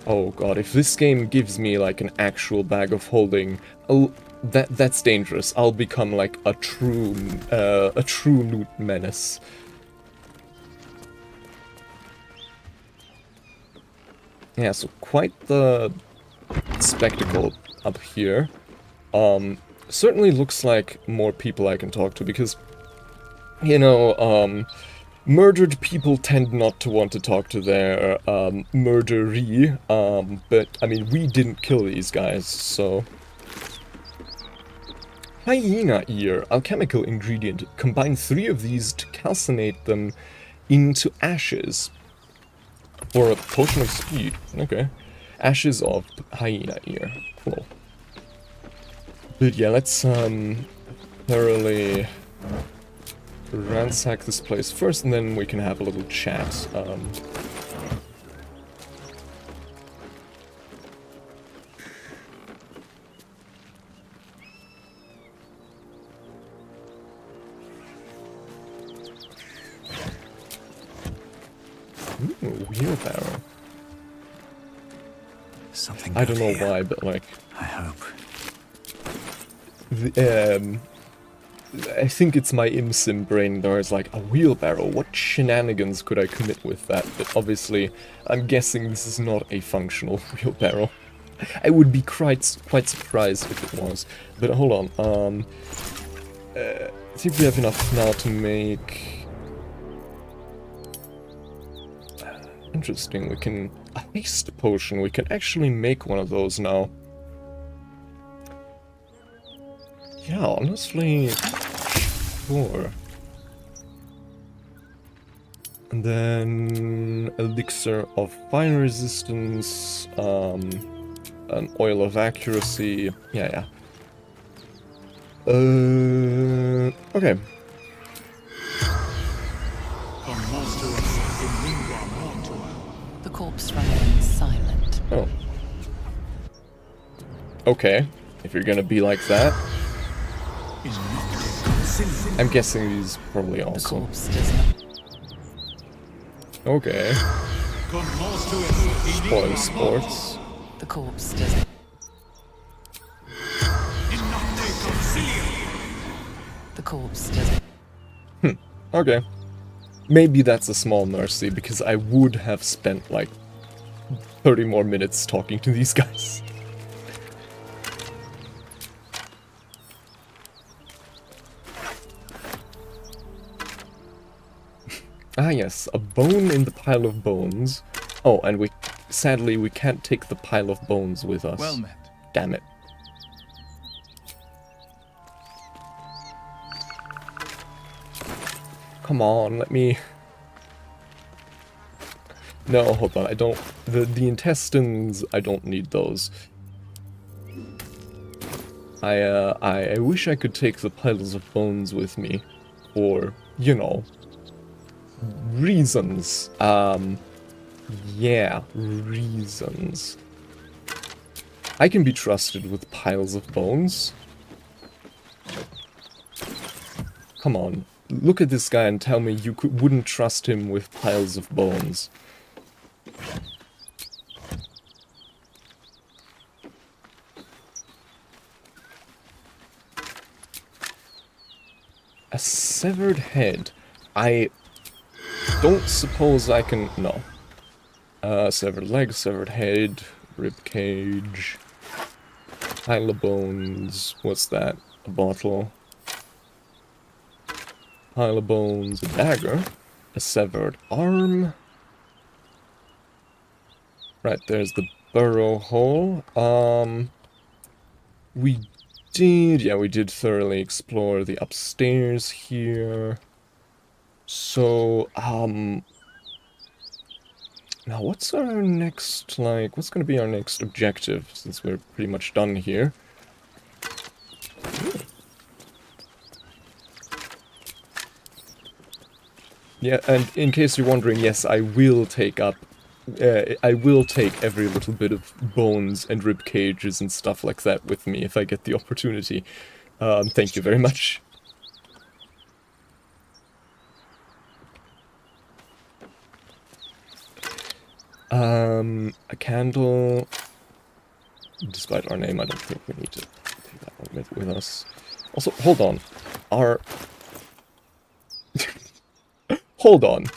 A: Oh god, if this game gives me, like, an actual bag of holding, that's dangerous. I'll become, like, a true loot menace. Yeah, so quite the spectacle up here. Certainly looks like more people I can talk to, because, you know, murdered people tend not to want to talk to their murderee, but, I mean, we didn't kill these guys, so... Hyena ear, alchemical ingredient. Combine 3 of these to calcinate them into ashes. Or a potion of speed. Okay. Ashes of hyena ear. Cool. But yeah, let's thoroughly ransack this place first, and then we can have a little chat. Ooh, wheelbarrow.
C: Something
A: I don't know
C: here.
A: why, but like...
C: I hope.
A: I think it's my ImSim brain that is like, a wheelbarrow, what shenanigans could I commit with that? But obviously, I'm guessing this is not a functional wheelbarrow. I would be quite surprised if it was. But hold on. I think we have enough now to make... Interesting, we can... A haste potion, we can actually make one of those now. Yeah, honestly... Sure. And then... Elixir of Fire Resistance... an Oil of Accuracy... Yeah. Okay.
B: The corpse remains silent.
A: Oh. Okay. If you're gonna be like that. I'm guessing he's probably
B: The
A: awesome.
B: corpse does not.
A: Okay. Spoil sports.
B: The corpse does. The corpse does.
A: Okay. Maybe that's a small mercy, because I would have spent like 30 more minutes talking to these guys. Ah yes, a bone in the pile of bones. Oh, and sadly we can't take the pile of bones with us.
C: Well met.
A: Damn it. Come on, let me... No, hold on, I don't... The intestines, I don't need those. I wish I could take the piles of bones with me. For, you know... reasons. Yeah, reasons. I can be trusted with piles of bones. Come on. Look at this guy and tell me you wouldn't trust him with piles of bones. A severed head. I don't suppose I can... No. Severed leg, severed head, rib cage, pile of bones. What's that? A bottle. Pile of bones, a dagger, a severed arm. Right, there's the burrow hole. We did thoroughly explore the upstairs here. So, now what's our next, what's gonna be our next objective, since we're pretty much done here? Yeah, and in case you're wondering, yes, I will take every little bit of bones and rib cages and stuff like that with me if I get the opportunity. Thank you very much. A candle. Despite our name, I don't think we need to take that one with us. Also, hold on. Hold on.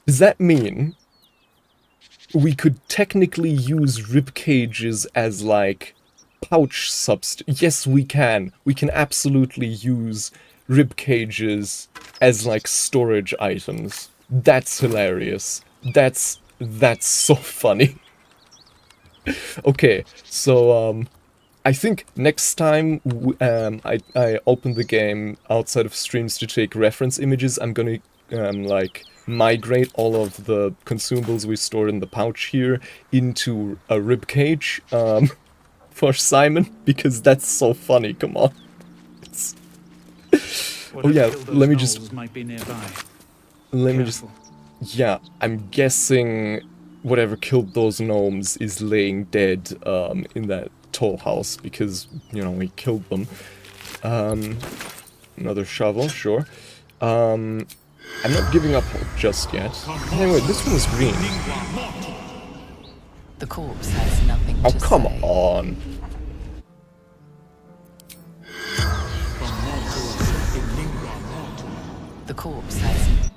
A: Does that mean we could technically use rib cages as, pouch substitute? Yes, we can. We can absolutely use rib cages as, storage items. That's hilarious. That's so funny. Okay, so, I think next time I open the game outside of streams to take reference images, I'm gonna migrate all of the consumables we store in the pouch here into a rib cage for Simon, because that's so funny. Come on. Oh yeah, let me just yeah, I'm guessing whatever killed those gnomes is laying dead in that toll house, because, you know, we killed them. Another shovel, sure. I'm not giving up hope just yet. Anyway, this one is green.
B: The corpse has nothing to say.
A: Oh, come on.
B: The corpse has...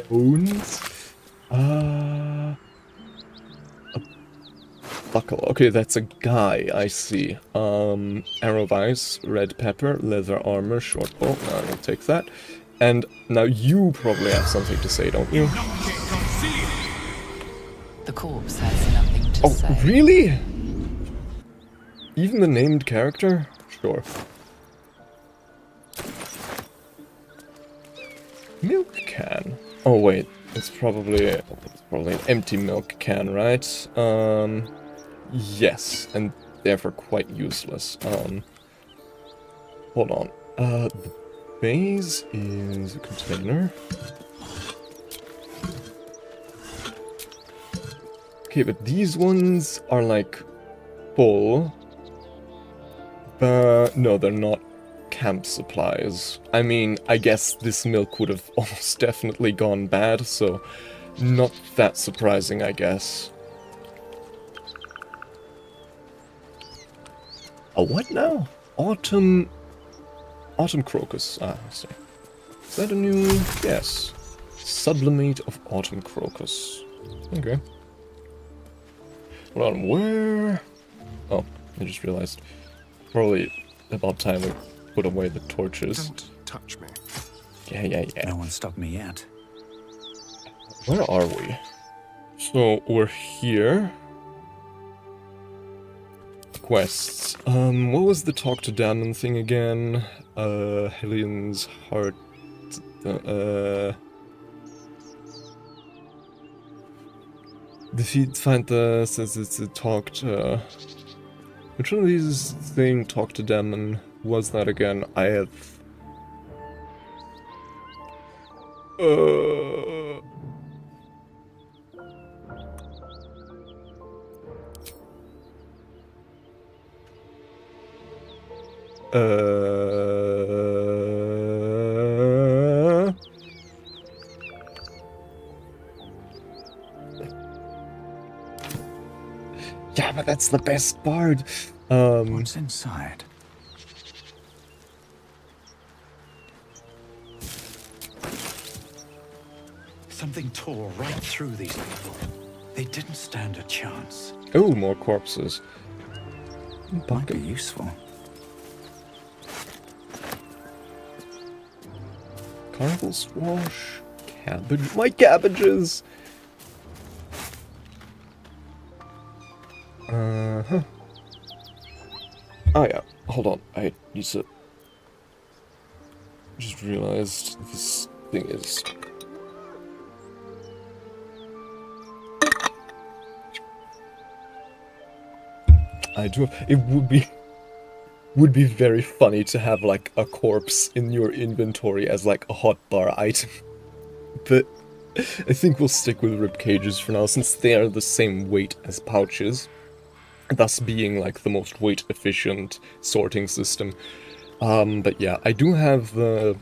A: bones. A buckle. Okay, that's a guy, I see. Arrow of ice, red pepper, leather armor, short bow. I will take that. And now you probably have something to say, don't you?
F: The corpse has nothing to say.
A: Oh, really? Even the named character? Sure. Milk can. Oh wait, it's probably an empty milk can, right? Yes, and therefore quite useless. Hold on. The base is a container. Okay, but these ones are like full. But no, they're not camp supplies. I mean, I guess this milk would have almost definitely gone bad, so not that surprising, I guess. A what now? Autumn crocus. Ah, I see. Is that a new... Yes. Sublimate of autumn crocus. Okay. Hold on, where... Oh, I just realized. Probably about time we put away the torches.
E: Don't touch me.
A: Yeah.
C: No one stopped me yet.
A: Where are we? So, we're here. Quests. What was the talk to Damon thing again? Helene's heart... find the... says it's a talk to... Which one of these thing talk to Damon was that again? I have... Yeah, but that's the best part.
C: What's inside? Something tore right through these people. They didn't stand a chance.
A: Oh, more corpses.
C: Might be useful.
A: Carnival squash. Cabbage. My cabbages! Uh-huh. Oh yeah, hold on. I need to... Just realized this thing is... I do... It would be very funny to have like a corpse in your inventory as like a hotbar item. But I think we'll stick with rib cages for now, since they are the same weight as pouches, thus being like the most weight efficient sorting system. But yeah, I do have a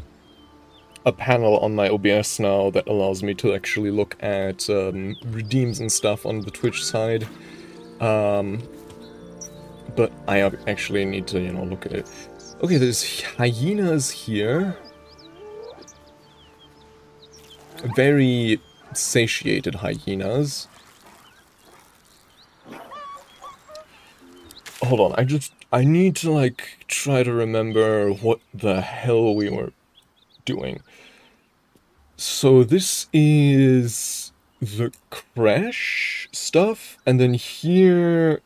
A: panel on my OBS now that allows me to actually look at redeems and stuff on the Twitch side. But I actually need to, you know, look at it. Okay, there's hyenas here. Very satiated hyenas. Hold on, I need to, like, try to remember what the hell we were doing. So this is the crash stuff, and then here...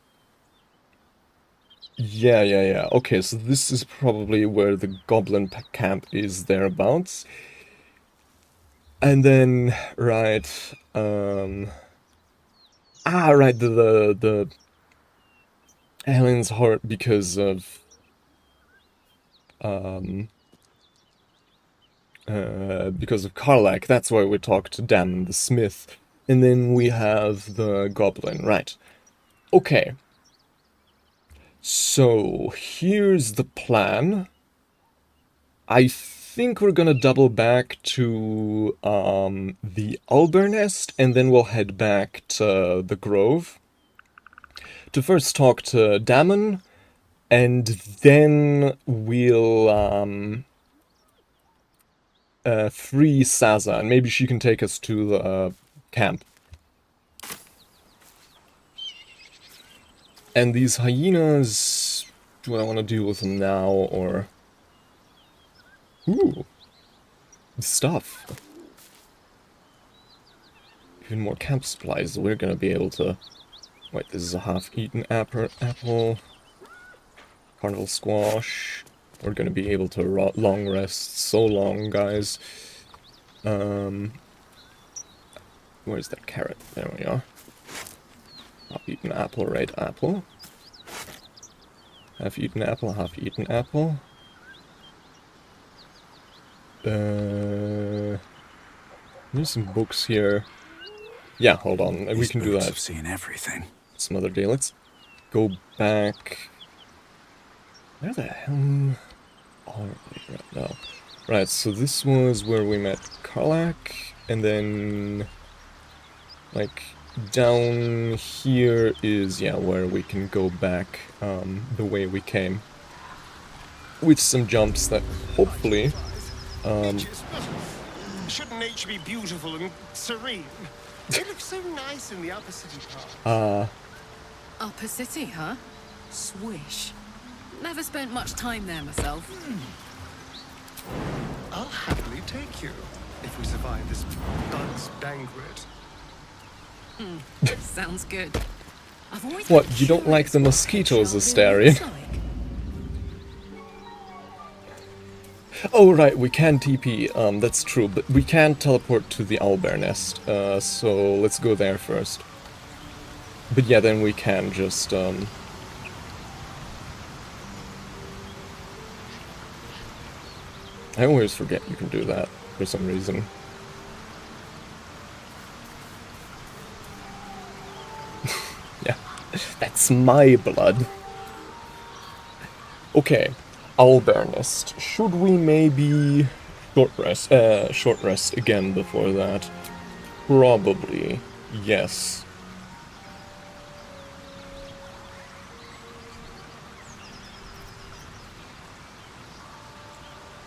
A: Yeah. Okay, so this is probably where the goblin camp is thereabouts. And then, right, right, the Helen's heart because of, Karlach, that's why we talked to Damon the Smith. And then we have the goblin, right. Okay. So, here's the plan. I think we're gonna double back to the Alber Nest, and then we'll head back to the Grove to first talk to Damon, and then we'll free Saza, and maybe she can take us to the camp. And these hyenas, do I want to deal with them now, or... Ooh. Stuff. Even more camp supplies, we're gonna be able to... Wait, this is a half-eaten apple. Carnival squash. We're gonna be able to long rest so long, guys. Where's that carrot? There we are. Half-eaten apple, red apple. Half-eaten apple, half-eaten apple. There's some books here. Yeah, hold on, we can do that.
C: I've seen everything.
A: Some other day. Let's go back. Where the hell are we right now? Right, so this was where we met Karlach, and then like down here is, yeah, where we can go back the way we came. With some jumps that hopefully
E: Shouldn't nature be beautiful and serene? It looks so nice in the upper city part.
B: Upper City, huh? Swish. Never spent much time there myself.
E: I'll happily take you if we survive this bug's banquet.
B: Sounds good. I've always
A: What,
B: been
A: you don't like the
B: curious what
A: mosquitoes,
B: Children
A: Astarion?
B: looks like.
A: Oh, right, we can TP, that's true, but we can't teleport to the owlbear nest, so let's go there first. But yeah, then we can just, I always forget you can do that, for some reason. Yeah, that's my blood. Okay. Owlbear nest. Should we maybe short rest again before that? Probably, yes.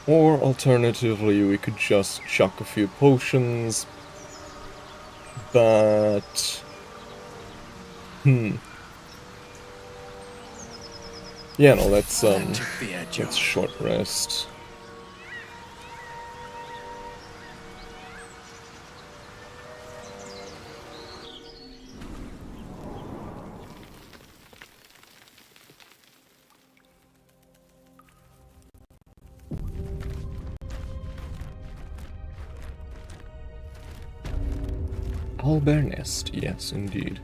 A: Or alternatively, we could just chuck a few potions. But... Yeah, no, let's short rest. Owlbear nest, yes, indeed.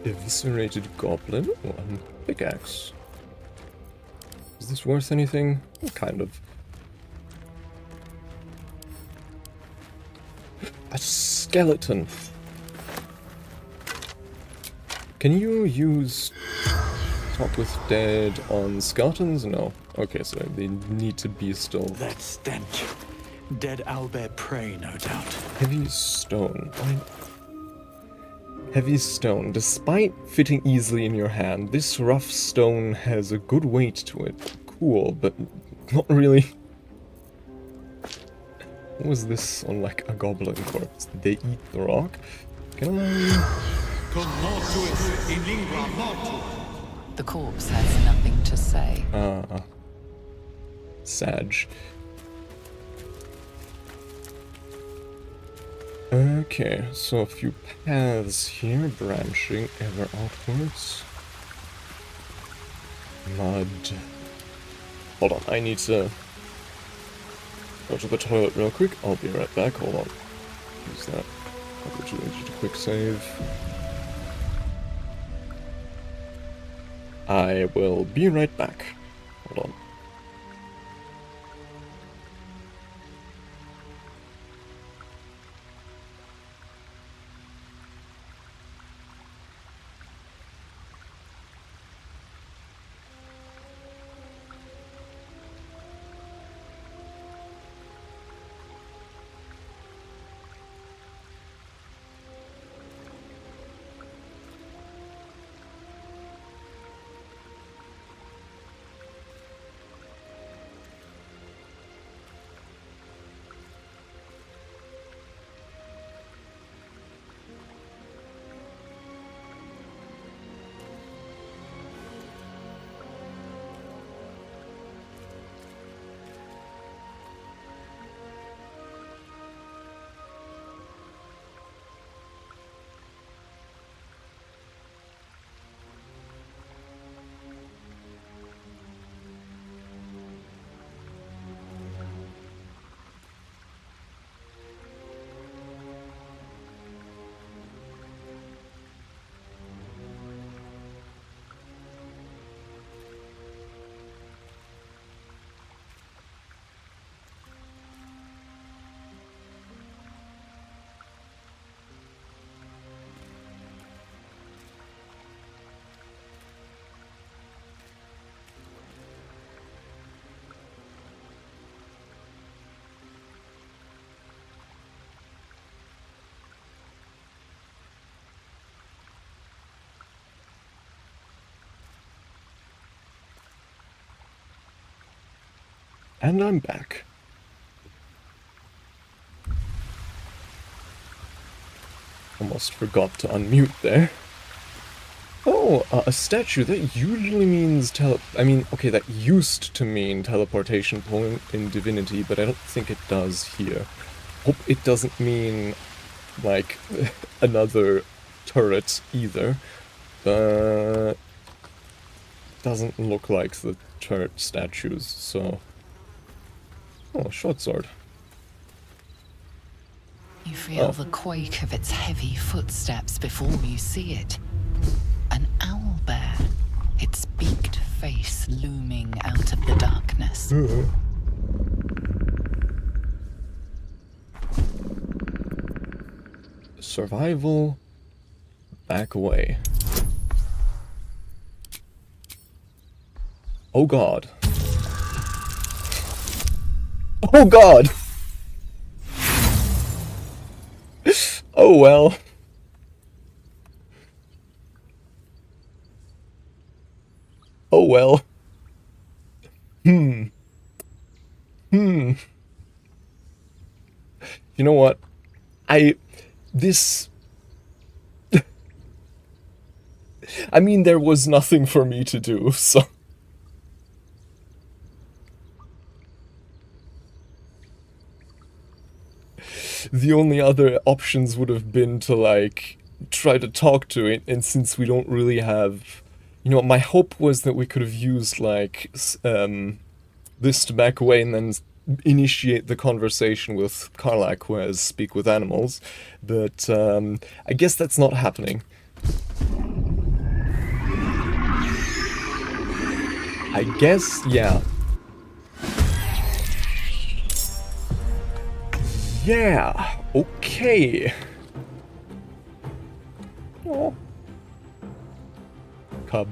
A: Eviscerated goblin? One pickaxe. Is this worth anything? Kind of. A skeleton! Can you use talk with dead on skeletons? No. Okay, so they need to be still.
C: That stench. Dead owlbear prey, no doubt.
A: Heavy stone. Heavy stone. Despite fitting easily in your hand, this rough stone has a good weight to it. Cool, but not really. What was this on, like, a goblin corpse? Did they eat the rock? Can I...
F: The corpse has nothing to say.
A: Sag. Okay, so a few paths here, branching ever outwards. Mud. Hold on, I need to go to the toilet real quick. I'll be right back, hold on. Use that opportunity to quick save. I will be right back. Hold on. And I'm back. Almost forgot to unmute there. Oh, a statue. That usually means okay, that used to mean teleportation point in Divinity, but I don't think it does here. Hope it doesn't mean, like, another turret either. But doesn't look like the turret statues, so... Oh, short sword.
F: You feel the quake of its heavy footsteps before you see it. An owl bear, its beaked face looming out of the darkness.
A: Survival. Back away. Oh god. Oh god! Oh well. Oh well. You know what? I mean, there was nothing for me to do, so... The only other options would have been to, like, try to talk to it, and since we don't really have... You know, my hope was that we could have used, like, this to back away and then initiate the conversation with 𝐅𝐫𝐸𝐿, who has Speak with Animals, but I guess that's not happening. I guess, yeah. Yeah, okay. Oh. Cub.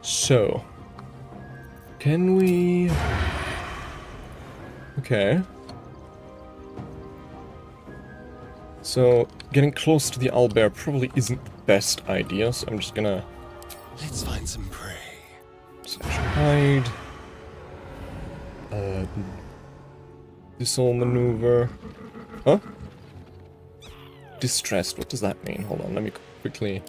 A: So, can we... Okay. So, getting close to the owlbear probably isn't the best idea, so I'm just gonna...
E: Let's find some prey.
A: Hide. This whole maneuver. Huh? Distressed. What does that mean? Hold on, let me quickly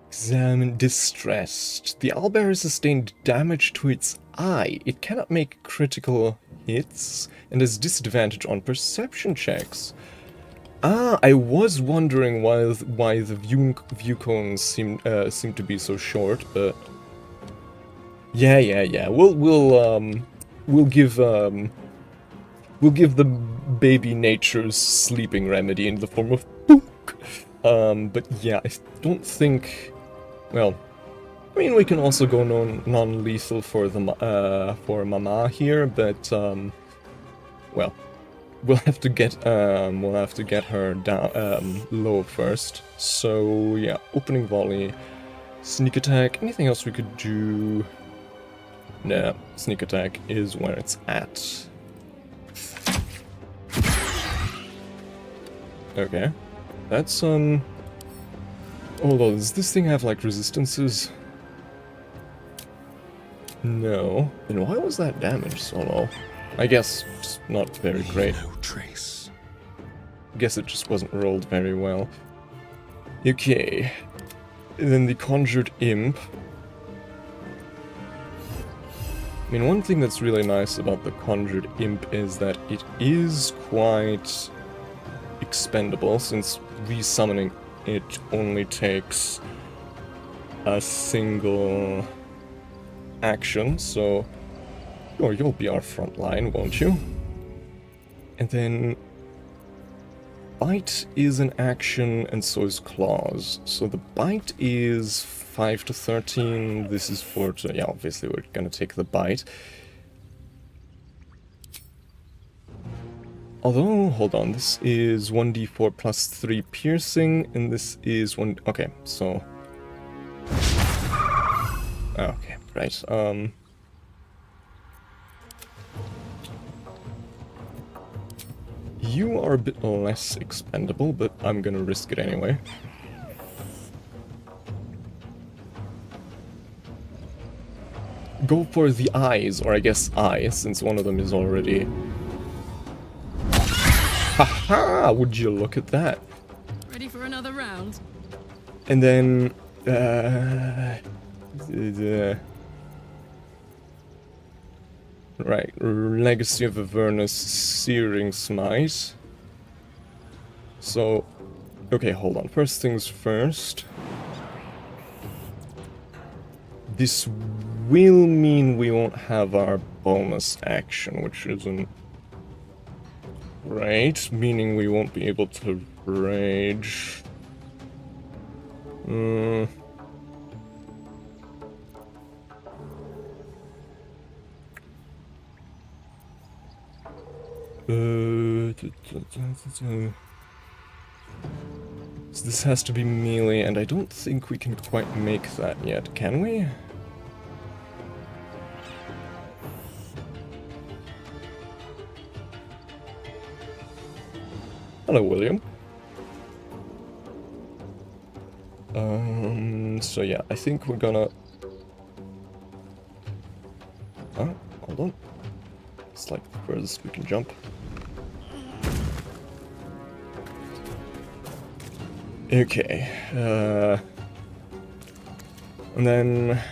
A: examine. Distressed. The owlbear has sustained damage to its eye. It cannot make critical hits and has disadvantage on perception checks. Ah, I was wondering why the view cones seem to be so short, but yeah. We'll give the baby nature's sleeping remedy in the form of book. But yeah, I don't think. Well, I mean, we can also go non-lethal for the for Mama here, but well, we'll have to get her down low first. So yeah, opening volley, sneak attack. Anything else we could do? Nah, sneak attack is where it's at. Okay, that's hold on, does this thing have like resistances? No. Then why was that damage so low? I guess it's not very great.
E: No trace.
A: Guess it just wasn't rolled very well. Okay. And then the Conjured Imp. I mean, one thing that's really nice about the Conjured Imp is that it is quite expendable, since resummoning it only takes a single action, so sure, you'll be our front line, won't you? And then Bite is an action, and so is Claws. So the Bite is 5 to 13, this is 4 to... yeah, obviously we're gonna take the Bite. Although, hold on, this is 1d4 plus 3 piercing, and this is 1... okay, so... okay, right, you are a bit less expendable, but I'm gonna risk it anyway. go for the eyes, or I guess eye, since one of them is already... Haha! Would you look at that?
B: Ready for another round?
A: And then... right, Legacy of Avernus, Searing Smite. So... Okay, hold on. First things first. This will mean we won't have our bonus action, which isn't right, meaning we won't be able to rage. So this has to be melee, and I don't think we can quite make that yet, can we? Hello, William. So yeah, I think we're gonna... Oh, hold on. It's like the furthest we can jump. Okay, and then...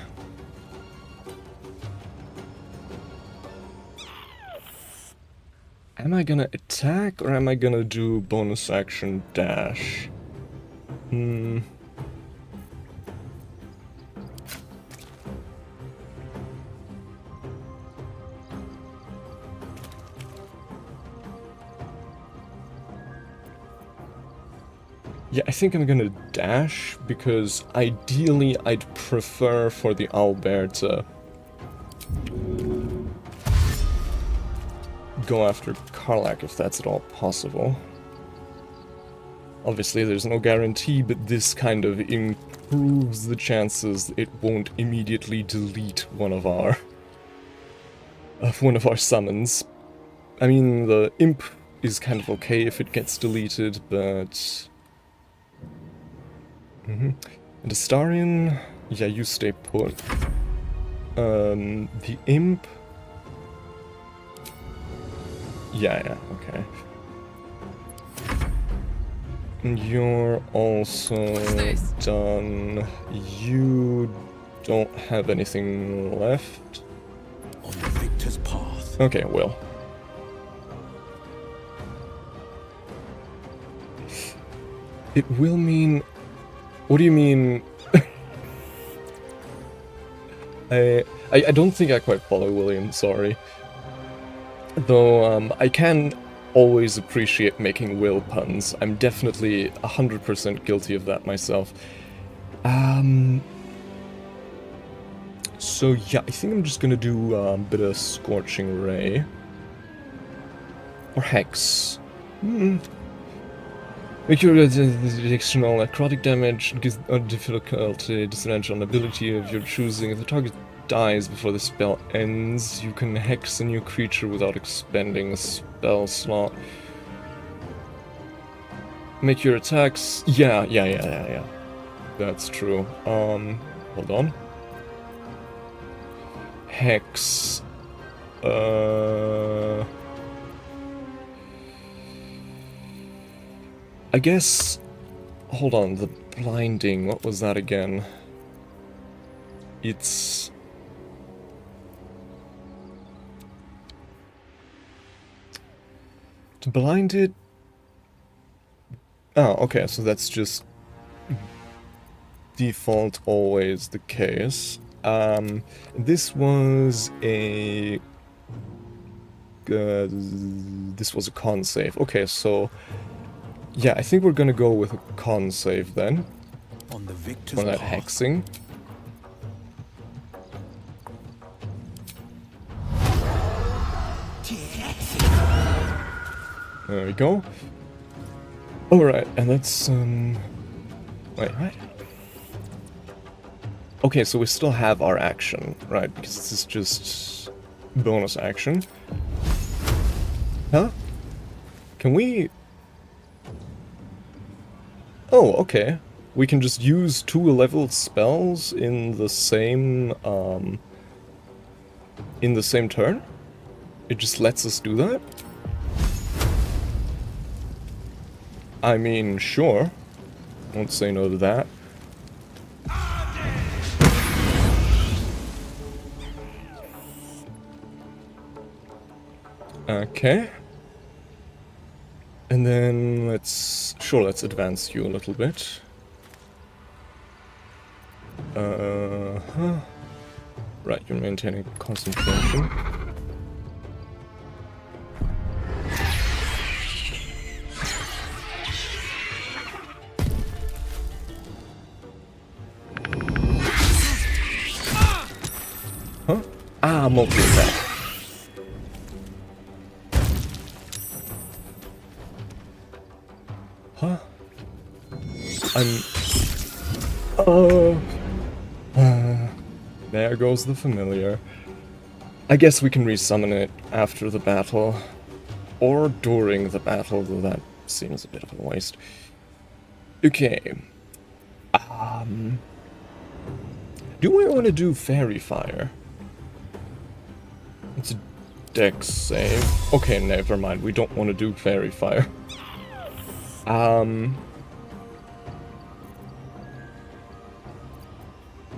A: Am I gonna attack, or am I gonna do bonus action dash? Yeah, I think I'm gonna dash, because ideally I'd prefer for the owlbear to go after Karlach if that's at all possible. Obviously there's no guarantee, but this kind of improves the chances it won't immediately delete one of our summons. I mean, the imp is kind of okay if it gets deleted, but... And Astarion, yeah, you stay put. The imp... Yeah, okay. And you're also done. You don't have anything left.
C: On the victor's path.
A: Okay, well. It will mean... What do you mean? I don't think I quite follow, William, sorry. Though, I can always appreciate making will puns. I'm definitely 100% guilty of that myself. So yeah, I think I'm just gonna do a bit of Scorching Ray. Or Hex. Make your additional necrotic damage, gives a difficulty disadvantage on ability of your choosing. If the target dies before the spell ends, you can hex a new creature without expending a spell slot. Make your attacks... Yeah. That's true. Hold on. Hex... I guess... Hold on, the blinding, what was that again? It's... To blind it... Oh, okay, so that's just... default always the case. This was a... this was a con save. Okay, so... Yeah, I think we're gonna go with a con save then.
C: On the victor's
A: on that
C: path.
A: hexing. There we go. Alright, and that's, wait, what? Okay, so we still have our action, right? Because this is just bonus action. Huh? Can we... Oh, okay. We can just use 2 leveled spells in the same, in the same turn? It just lets us do that? I mean, sure. Won't say no to that. Okay. And then let's advance you a little bit. Right, you're maintaining concentration. Huh? Ah, multi-attack. Huh? There goes the familiar. I guess we can resummon it after the battle. Or during the battle, though that seems a bit of a waste. Okay. Do we want to do Fairy Fire? It's a dex save. Okay, never mind. We don't want to do Fairy Fire.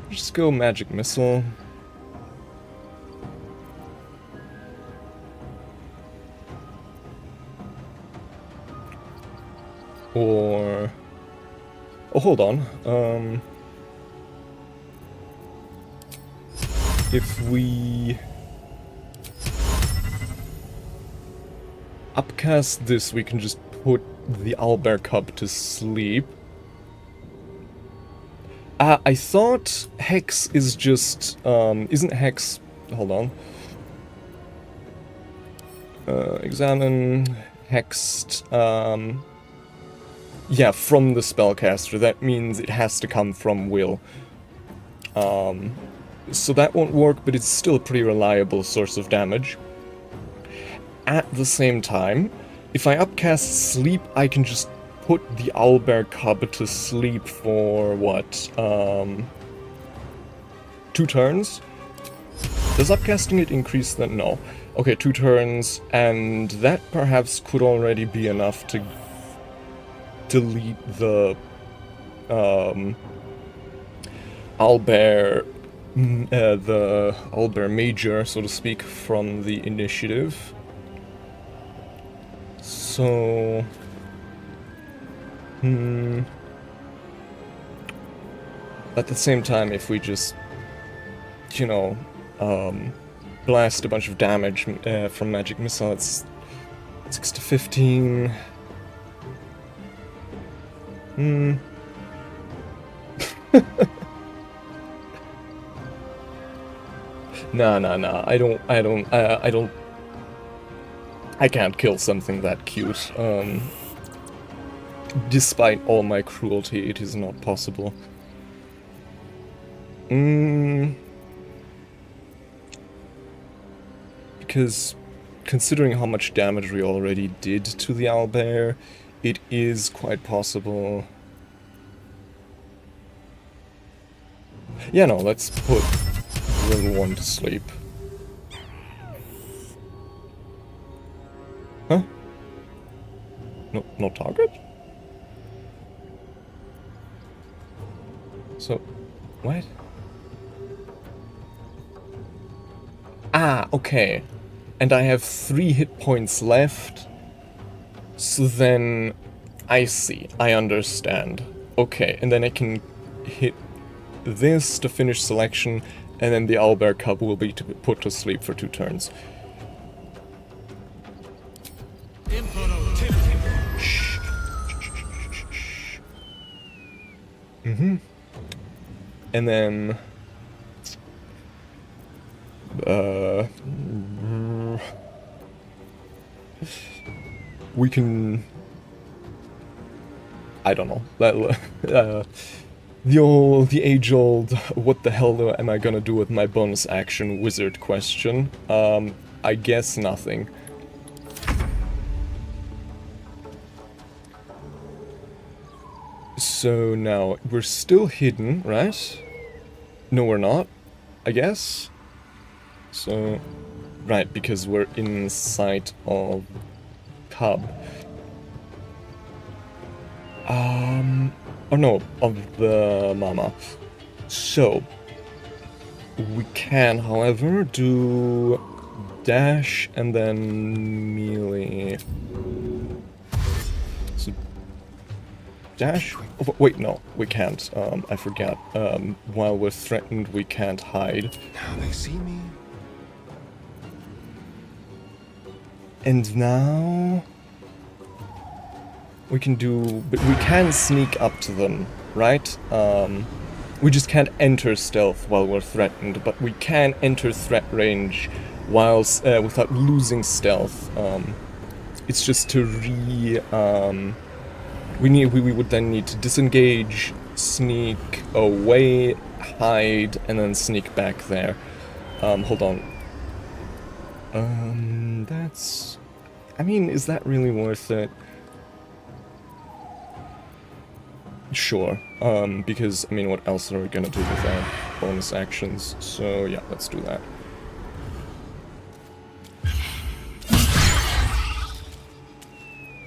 A: Just go Magic Missile. Or... oh, hold on. If we... upcast this, we can just put the 𝐅𝐫𝐞𝐫 to sleep. I thought Hex is just, isn't Hex... hold on. Examine... Hexed, yeah, from the spellcaster. That means it has to come from Will. So that won't work, but it's still a pretty reliable source of damage. At the same time, if I upcast Sleep, I can just put the 𝐅𝐫𝐞𝐫 to sleep for, what, 2 turns? Does upcasting it increase that? No. Okay, 2 turns, and that perhaps could already be enough to delete the, 𝐅𝐵𝐵 Major, so to speak, from the initiative. So... at the same time, if we just, you know, blast a bunch of damage from Magic Missile, it's 6 to 15. Nah. I can't kill something that cute. Despite all my cruelty, it is not possible. Because, considering how much damage we already did to the owlbear, it is quite possible. Yeah, no, let's put level 1 to sleep. Huh? No target? So, what? Ah, okay. And I have 3 hit points left. So then, I see. I understand. Okay, and then I can hit this to finish selection, and then the 𝐅𝐵𝐞𝐫 will be put to sleep for 2 turns. And then... we can... I don't know. The age-old, what the hell am I gonna do with my bonus action wizard question? I guess nothing. So now, we're still hidden, right? No, we're not, I guess. So, right, because we're in sight of Cub. Oh no, of the Mama. So, we can, however, do dash and then melee. So, dash? Oh, wait, no, we can't. I forgot. While we're threatened, we can't hide.
E: Now they see me.
A: And now we can do, but we can sneak up to them, right? We just can't enter stealth while we're threatened, but we can enter threat range whilst without losing stealth. It's just to we would then need to disengage, sneak away, hide, and then sneak back there. Hold on. That's... I mean, is that really worth it? Sure. Because, I mean, what else are we gonna do with our bonus actions? So, yeah, let's do that.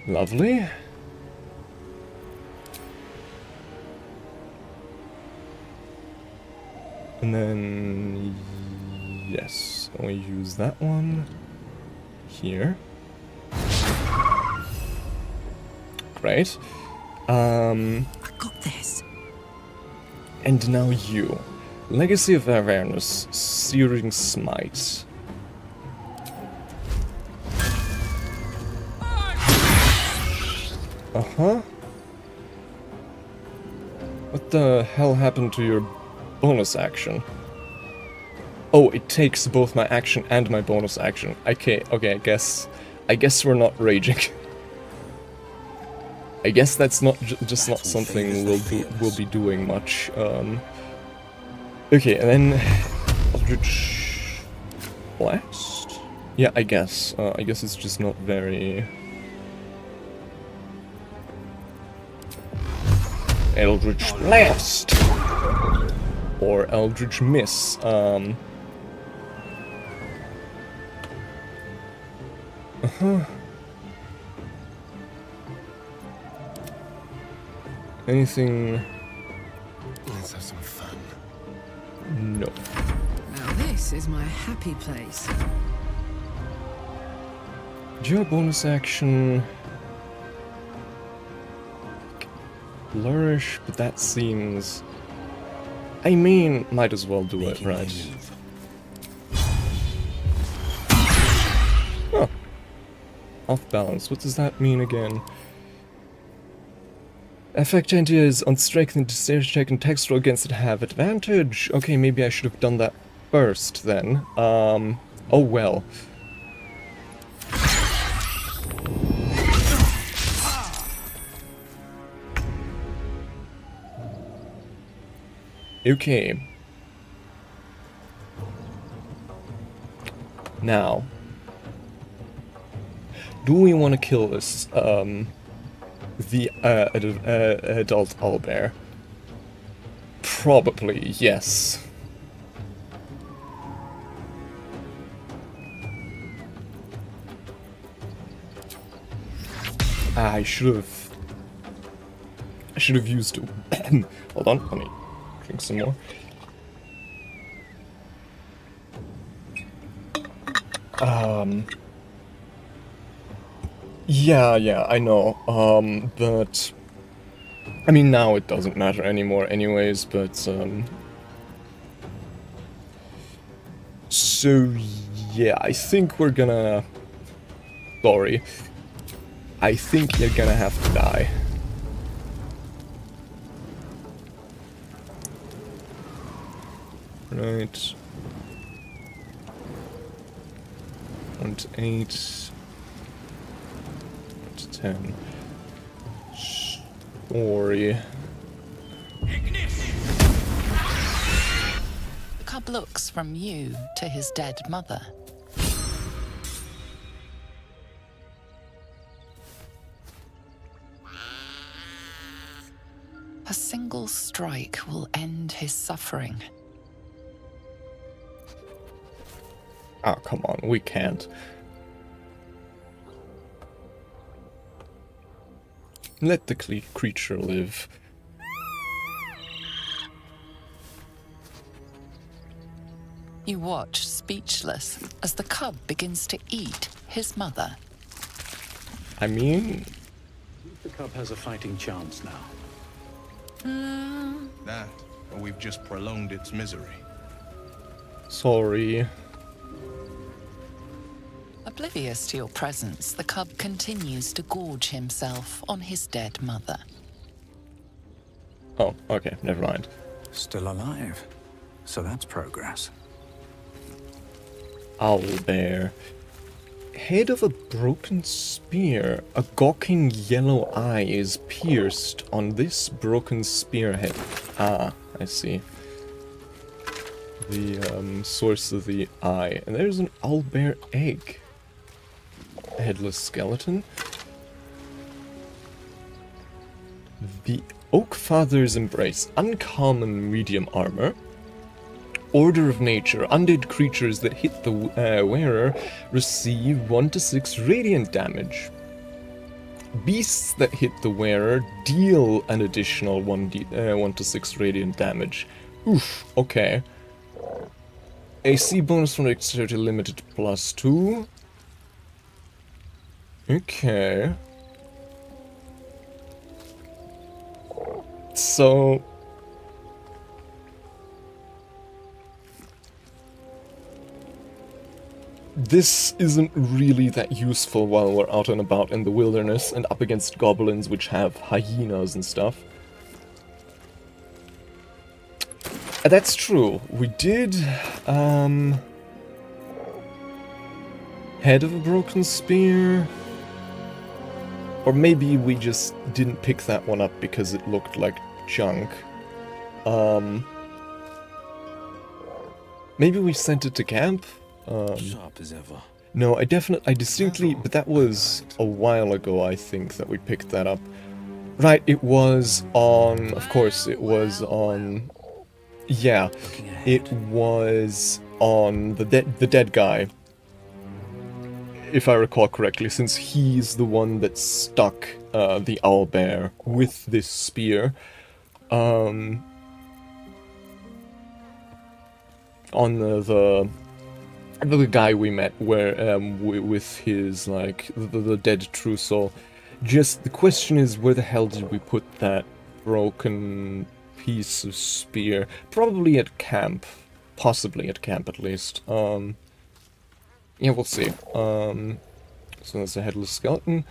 A: Lovely. And then... yes, we use that one here. Great.
B: I got this.
A: And now you. Legacy of Awareness, Searing Smite. Uh-huh. What the hell happened to your bonus action? Oh, it takes both my action and my bonus action. Okay, I guess we're not raging. I guess that's not just not something we'll be doing much. Okay, and then Eldritch Blast. Yeah, I guess it's just not very. Eldritch Blast or Eldritch Miss. Anything?
E: Let's have some fun.
A: No.
B: Now this is my happy place.
A: Do you have a bonus action? Flourish, but that seems... I mean, might as well do it, right? Huh. Off balance. What does that mean again? Effect is on strength and dexterity check and text roll against it have advantage. Okay, maybe I should have done that first then. Oh well. Okay. Now, do we want to kill this, the adult owlbear? Probably, yes. I should have used... Hold on, let me drink some more. Yeah, I know, but... I mean, now it doesn't matter anymore anyways, but, so, yeah, I think we're gonna... Sorry. I think you're gonna have to die. Right. 1 to 8. 1 to 10. Sorry.
F: The cub looks from you to his dead mother. A single strike will end his suffering.
A: Oh, come on, we can't. Let the creature live.
F: You watch, speechless, as the cub begins to eat his mother.
A: I mean...
C: The cub has a fighting chance now.
D: That, or we've just prolonged its misery.
A: Sorry.
F: Oblivious to your presence, the cub continues to gorge himself on his dead mother.
A: Oh, okay, never mind.
C: Still alive. So that's progress.
A: Owlbear. Head of a broken spear. A gawking yellow eye is pierced on this broken spearhead. Ah, I see. The source of the eye. And there's an owlbear egg. A headless skeleton. The Oak Father's Embrace. Uncommon medium armor. Order of Nature. Undead creatures that hit the wearer receive 1-6 radiant damage. Beasts that hit the wearer deal an additional 1-6 radiant damage. Oof, okay. AC bonus from dexterity limited to +2. Okay. So... this isn't really that useful while we're out and about in the wilderness and up against goblins which have hyenas and stuff. That's true. We did, Head of a broken spear. Or maybe we just didn't pick that one up because it looked like junk. Maybe we sent it to camp?
G: Sharp as ever.
A: No, I distinctly, but that was a while ago, I think, that we picked that up. Right, it was on, of course, it was on, yeah, it was on the dead guy, if I recall correctly, since he's the one that stuck the owlbear with this spear. On the guy we met, where with his like the dead true soul. Just the question is, where the hell did we put that broken piece of spear? Probably at camp, possibly at camp at least. Yeah, we'll see. So that's a headless skeleton.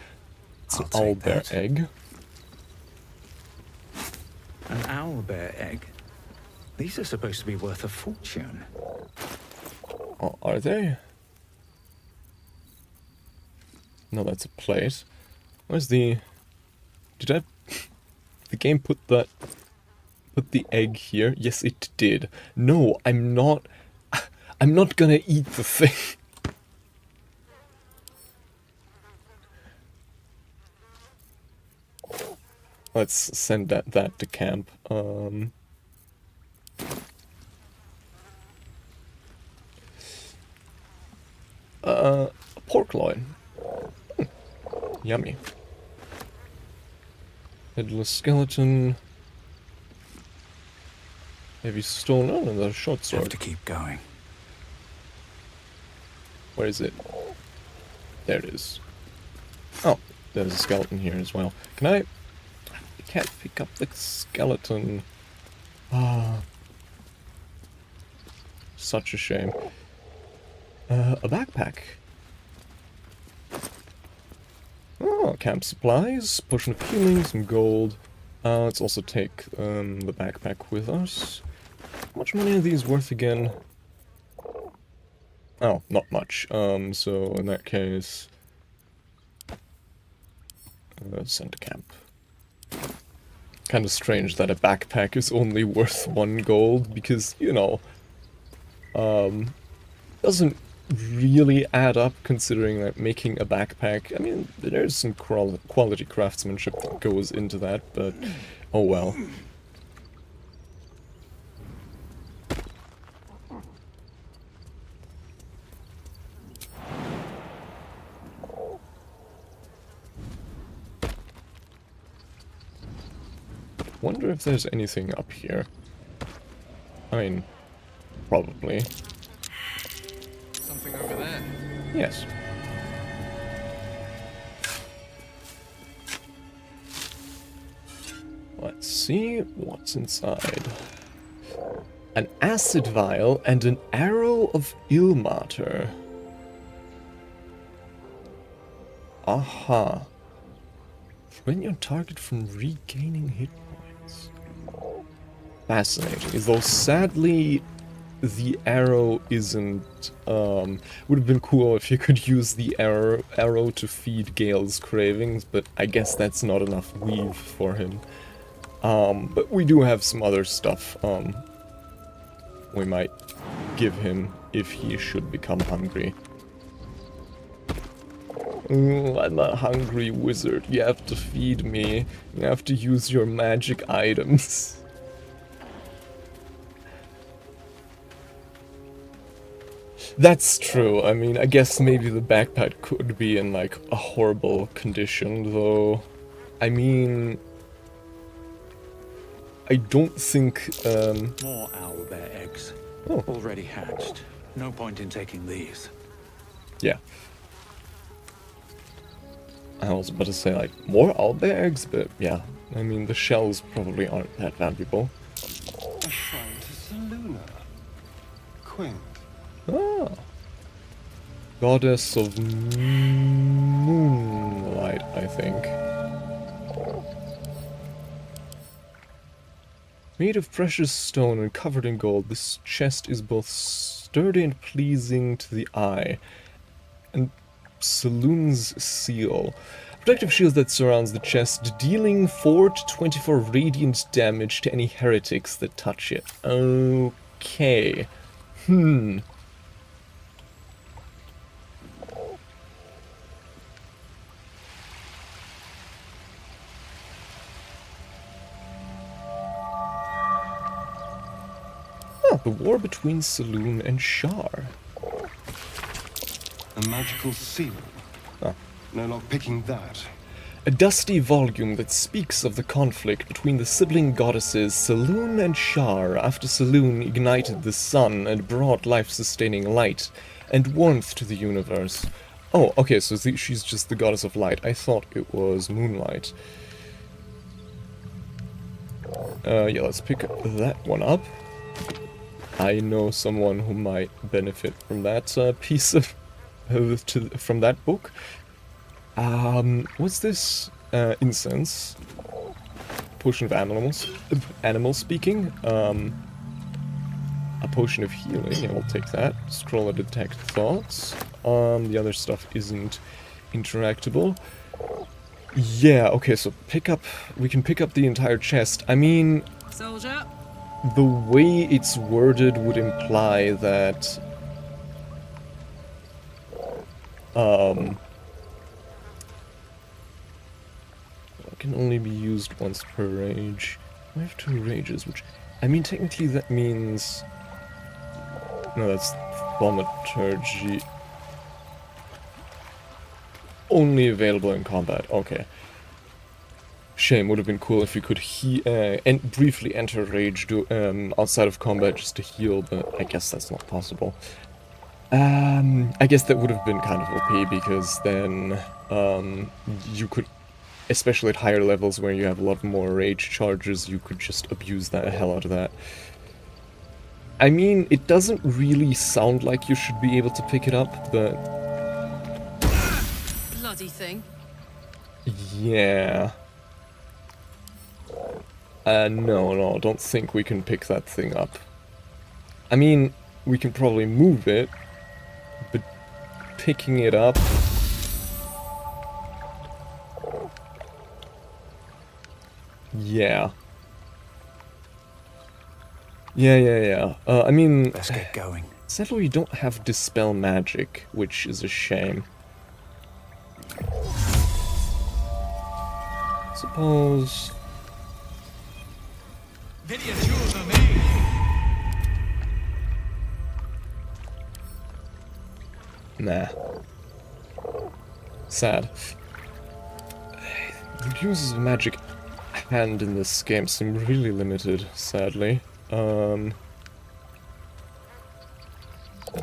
A: It's an owlbear egg.
C: An owlbear egg. These are supposed to be worth a fortune.
A: Oh, are they? No, that's a plate. Where's the... did I... the game put the egg here? Yes, it did. No, I'm not gonna eat the thing. Let's send that to camp. Pork loin. Yummy. Headless skeleton. Heavy stone. Oh, another short sword.
C: Have to keep going.
A: Where is it? There it is. Oh, there's a skeleton here as well. Can I can't pick up the skeleton. Ah. Such a shame. A backpack. Oh, camp supplies, potion of healing, some gold. Let's also take the backpack with us. How much money are these worth again? Oh, not much. So in that case, send to camp. Kind of strange that a backpack is only worth 1 gold because, you know, doesn't really add up considering that making a backpack, I mean, there's some quality craftsmanship that goes into that, but oh well. Wonder if there's anything up here. I mean, probably.
D: Something over there.
A: Yes. Let's see what's inside. An acid vial and an arrow of Ilmater. Aha. Prevent your target from regaining hit points. Fascinating. Though sadly, the arrow isn't. Would have been cool if you could use the arrow to feed Gale's cravings, but I guess that's not enough weave for him. But we do have some other stuff. We might give him if he should become hungry. I'm a hungry wizard. You have to feed me. You have to use your magic items. That's true. I mean, I guess maybe the backpack could be in, like, a horrible condition, though. I mean, I don't think,
C: More owlbear eggs.
A: Oh.
C: Already hatched. No point in taking these.
A: yeah. I was about to say, like, more owlbear eggs, but yeah. I mean, the shells probably aren't that valuable.
E: A shrine to Seluna. Quint.
A: Ah. Goddess of moonlight, I think. Made of precious stone and covered in gold, this chest is both sturdy and pleasing to the eye. And Selûne's seal. Protective shield that surrounds the chest, dealing 4 to 24 radiant damage to any heretics that touch it. Okay. The war between Selûne and Shar.
E: A magical seal.
A: Ah.
E: No luck picking that.
A: A dusty volume that speaks of the conflict between the sibling goddesses Selûne and Shar after Selûne ignited the sun and brought life-sustaining light and warmth to the universe. Oh, okay, so she's just the goddess of light. I thought it was moonlight. Yeah, let's pick that one up. I know someone who might benefit from that piece of from that book. What's this? Incense. Potion of animal speaking. A potion of healing. Yeah, we'll take that. Scroll to detect thoughts. The other stuff isn't interactable. Yeah. Okay. So we can pick up the entire chest. I mean,
B: Soldier.
A: the way it's worded would imply that it can only be used once per rage. I have 2 rages, which, I mean, technically that means, no, that's thaumaturgy. Only available in combat. Okay. Shame, would have been cool if we could briefly enter rage outside of combat just to heal, but I guess that's not possible. I guess that would have been kind of OP, because then you could, especially at higher levels where you have a lot more rage charges, you could just abuse the hell out of that. I mean, it doesn't really sound like you should be able to pick it up, but
B: Bloody thing.
A: yeah. No, don't think we can pick that thing up. I mean, we can probably move it, but picking it up... Yeah. Yeah. I mean...
C: Let's get going.
A: Sadly, we don't have Dispel Magic, which is a shame. Suppose... Nah. Sad. The uses of magic... hand in this game seem really limited, sadly.
C: At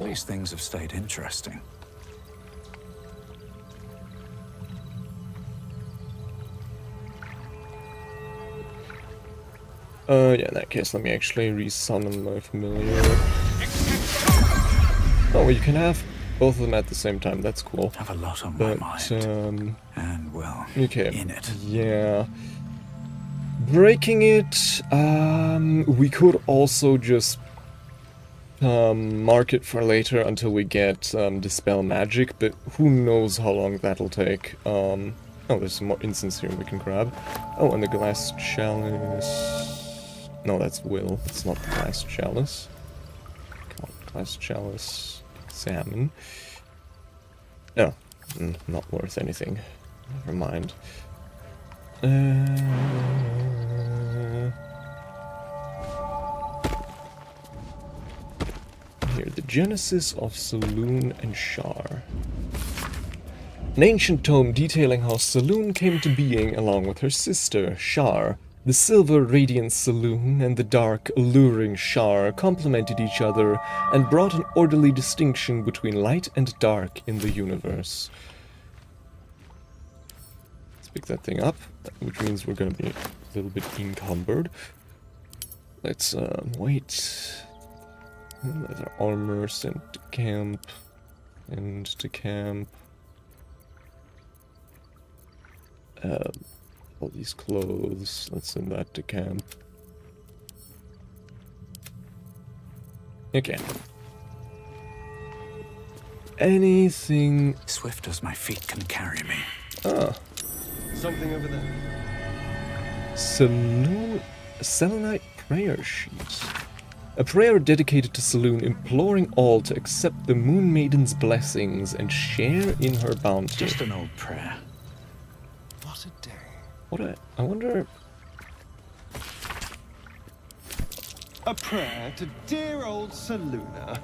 C: least things have stayed interesting.
A: Yeah, in that case, let me actually resummon my familiar. Oh, well, you can have both of them at the same time, that's cool.
C: Have a lot on my
A: But,
C: mind. And, well,
A: okay.
C: in it.
A: Yeah. Breaking it, we could also just mark it for later until we get Dispel Magic, but who knows how long that'll take. Oh, there's some more incense here we can grab. Oh, and the glass chalice. No, that's Will. It's not the glass chalice. Come on, glass chalice. Salmon. No, not worth anything. Never mind. Here, the genesis of Saloon and Shar. An ancient tome detailing how Saloon came to being along with her sister, Shar. The silver radiant Saloon and the dark, alluring Shar complemented each other and brought an orderly distinction between light and dark in the universe. Let's pick that thing up, which means we're gonna be a little bit encumbered. Let's, wait. Leather armor, sent to camp. And to camp. All these clothes, let's send that to camp. Okay. Anything...
C: Swift as my feet can carry me.
A: Ah.
E: Something over there.
A: Saloon... Selenite prayer sheet. A prayer dedicated to Saloon, imploring all to accept the Moon Maiden's blessings and share in her bounty.
C: Just an old prayer.
E: What a day.
A: I wonder...
E: A prayer to dear old Saluna.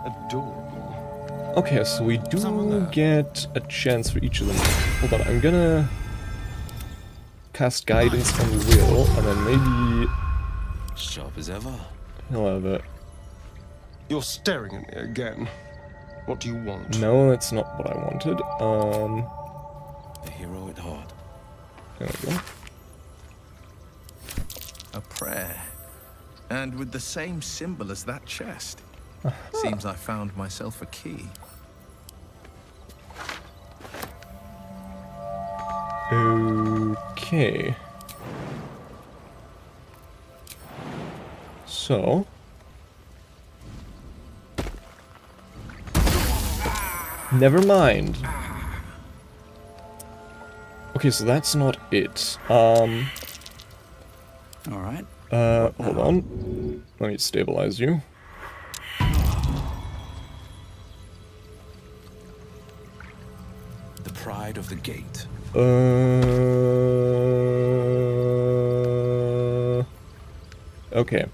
E: Adorable.
A: Okay, so we do
E: Someone there.
A: get a chance for each of them. Hold on, I'm gonna cast guidance on Will, and then maybe
G: Sharp as ever.
A: he'll have it.
E: You're staring at me again. What do you want?
A: No, that's not what I wanted.
G: A hero at heart.
A: There we go.
D: A prayer. And with the same symbol as that chest. Seems I found myself a key.
A: Okay. So... never mind. Okay, so that's not it.
C: All right.
A: Hold on. Let me stabilize you.
G: The pride of the gate.
A: Okay.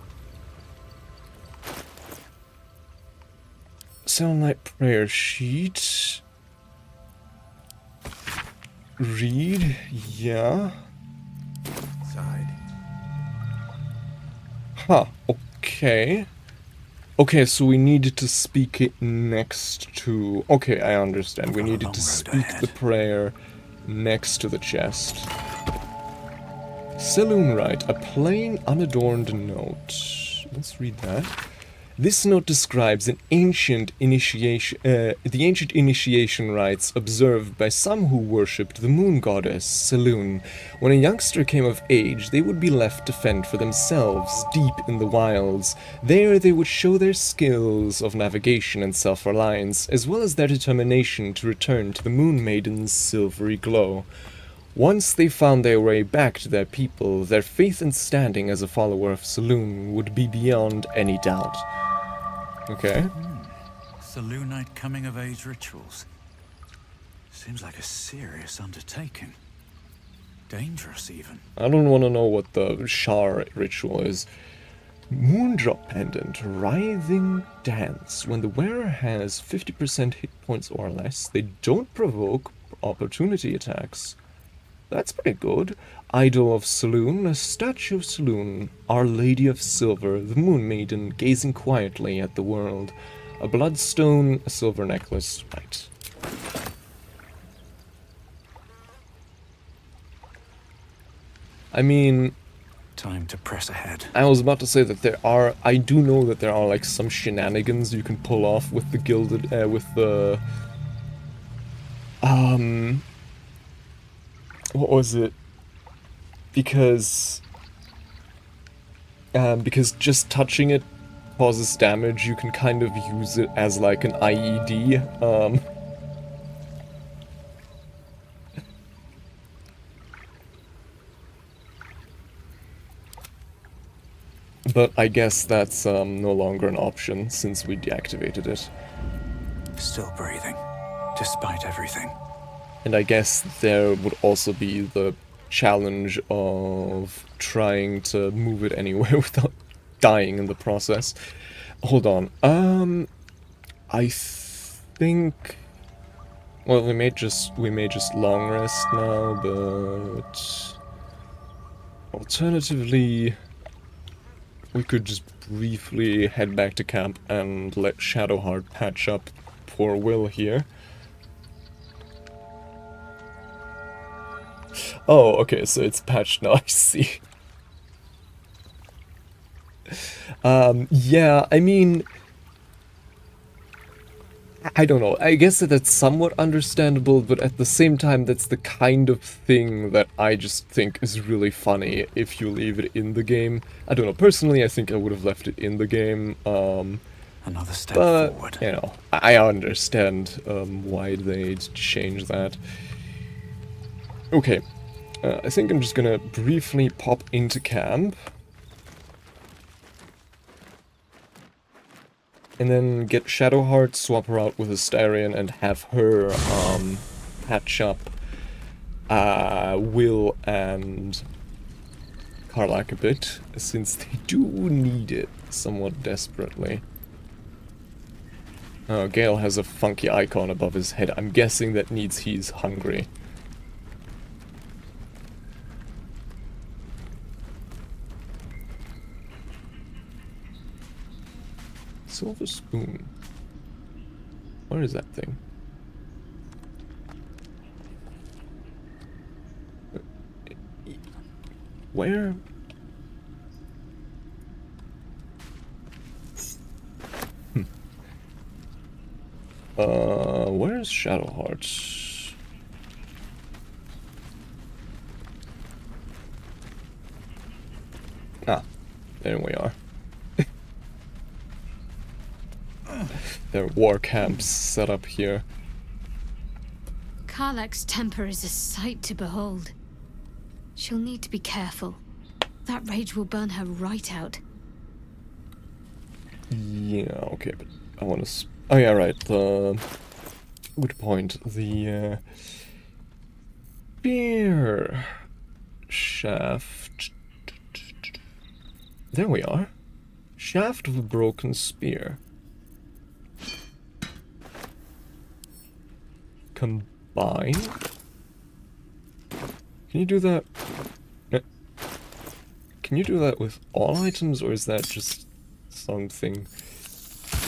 A: Sunlight prayer sheet. Read, yeah.
D: Side.
A: Huh, okay. Okay, so we needed to speak it next to... Okay, I understand. We
C: Got a
A: needed
C: long
A: to
C: road
A: speak
C: ahead.
A: the prayer next to the chest. Saloon Rite, a plain, unadorned note. Let's read that. This note describes the ancient initiation rites observed by some who worshipped the moon goddess, Saloon. When a youngster came of age, they would be left to fend for themselves, deep in the wilds. There they would show their skills of navigation and self-reliance, as well as their determination to return to the Moon Maiden's silvery glow. Once they found their way back to their people, their faith and standing as a follower of Saloon would be beyond any doubt. Okay.
C: Saloonite coming of age rituals. Seems like a serious undertaking. Dangerous, even.
A: I don't want to know what the Shar ritual is. Moondrop pendant, writhing dance. When the wearer has 50% hit points or less, they don't provoke opportunity attacks. That's pretty good. Idol of Saloon, a statue of Saloon, Our Lady of Silver, the Moon Maiden, gazing quietly at the world. A bloodstone, a silver necklace. Right. I mean...
C: Time to press ahead.
A: I was about to say that there are... I do know that there are, like, some shenanigans you can pull off with the gilded... with the... What was it? Because just touching it causes damage, you can kind of use it as, like, an IED, But I guess that's no longer an option since we deactivated it.
C: Still breathing, despite everything.
A: And I guess there would also be the challenge of trying to move it anywhere without dying in the process. Hold on. I think... Well, we may just long rest now, but... Alternatively... We could just briefly head back to camp and let Shadowheart patch up poor Will here. Oh, okay, so it's patched now, I see. Yeah, I mean... I don't know, I guess that that's somewhat understandable, but at the same time that's the kind of thing that I just think is really funny if you leave it in the game. I don't know, personally I think I would have left it in the game,
C: Another step
A: but,
C: forward.
A: you know, I understand why they changed that. Okay, I think I'm just gonna briefly pop into camp. And then get Shadowheart, swap her out with Astarion, and have her patch up Will and Karlach a bit, since they do need it somewhat desperately. Oh, Gale has a funky icon above his head. I'm guessing that means he's hungry. Silver spoon. What is that thing? Where? Where's Shadowheart? Ah, there we are. There are war camps set up here.
H: Karlach's temper is a sight to behold. She'll need to be careful. That rage will burn her right out.
A: Yeah, okay, but I want to... Oh yeah, right, good point. The, spear shaft... There we are. Shaft of a broken spear. Combine? Can you do that? Can you do that with all items, or is that just something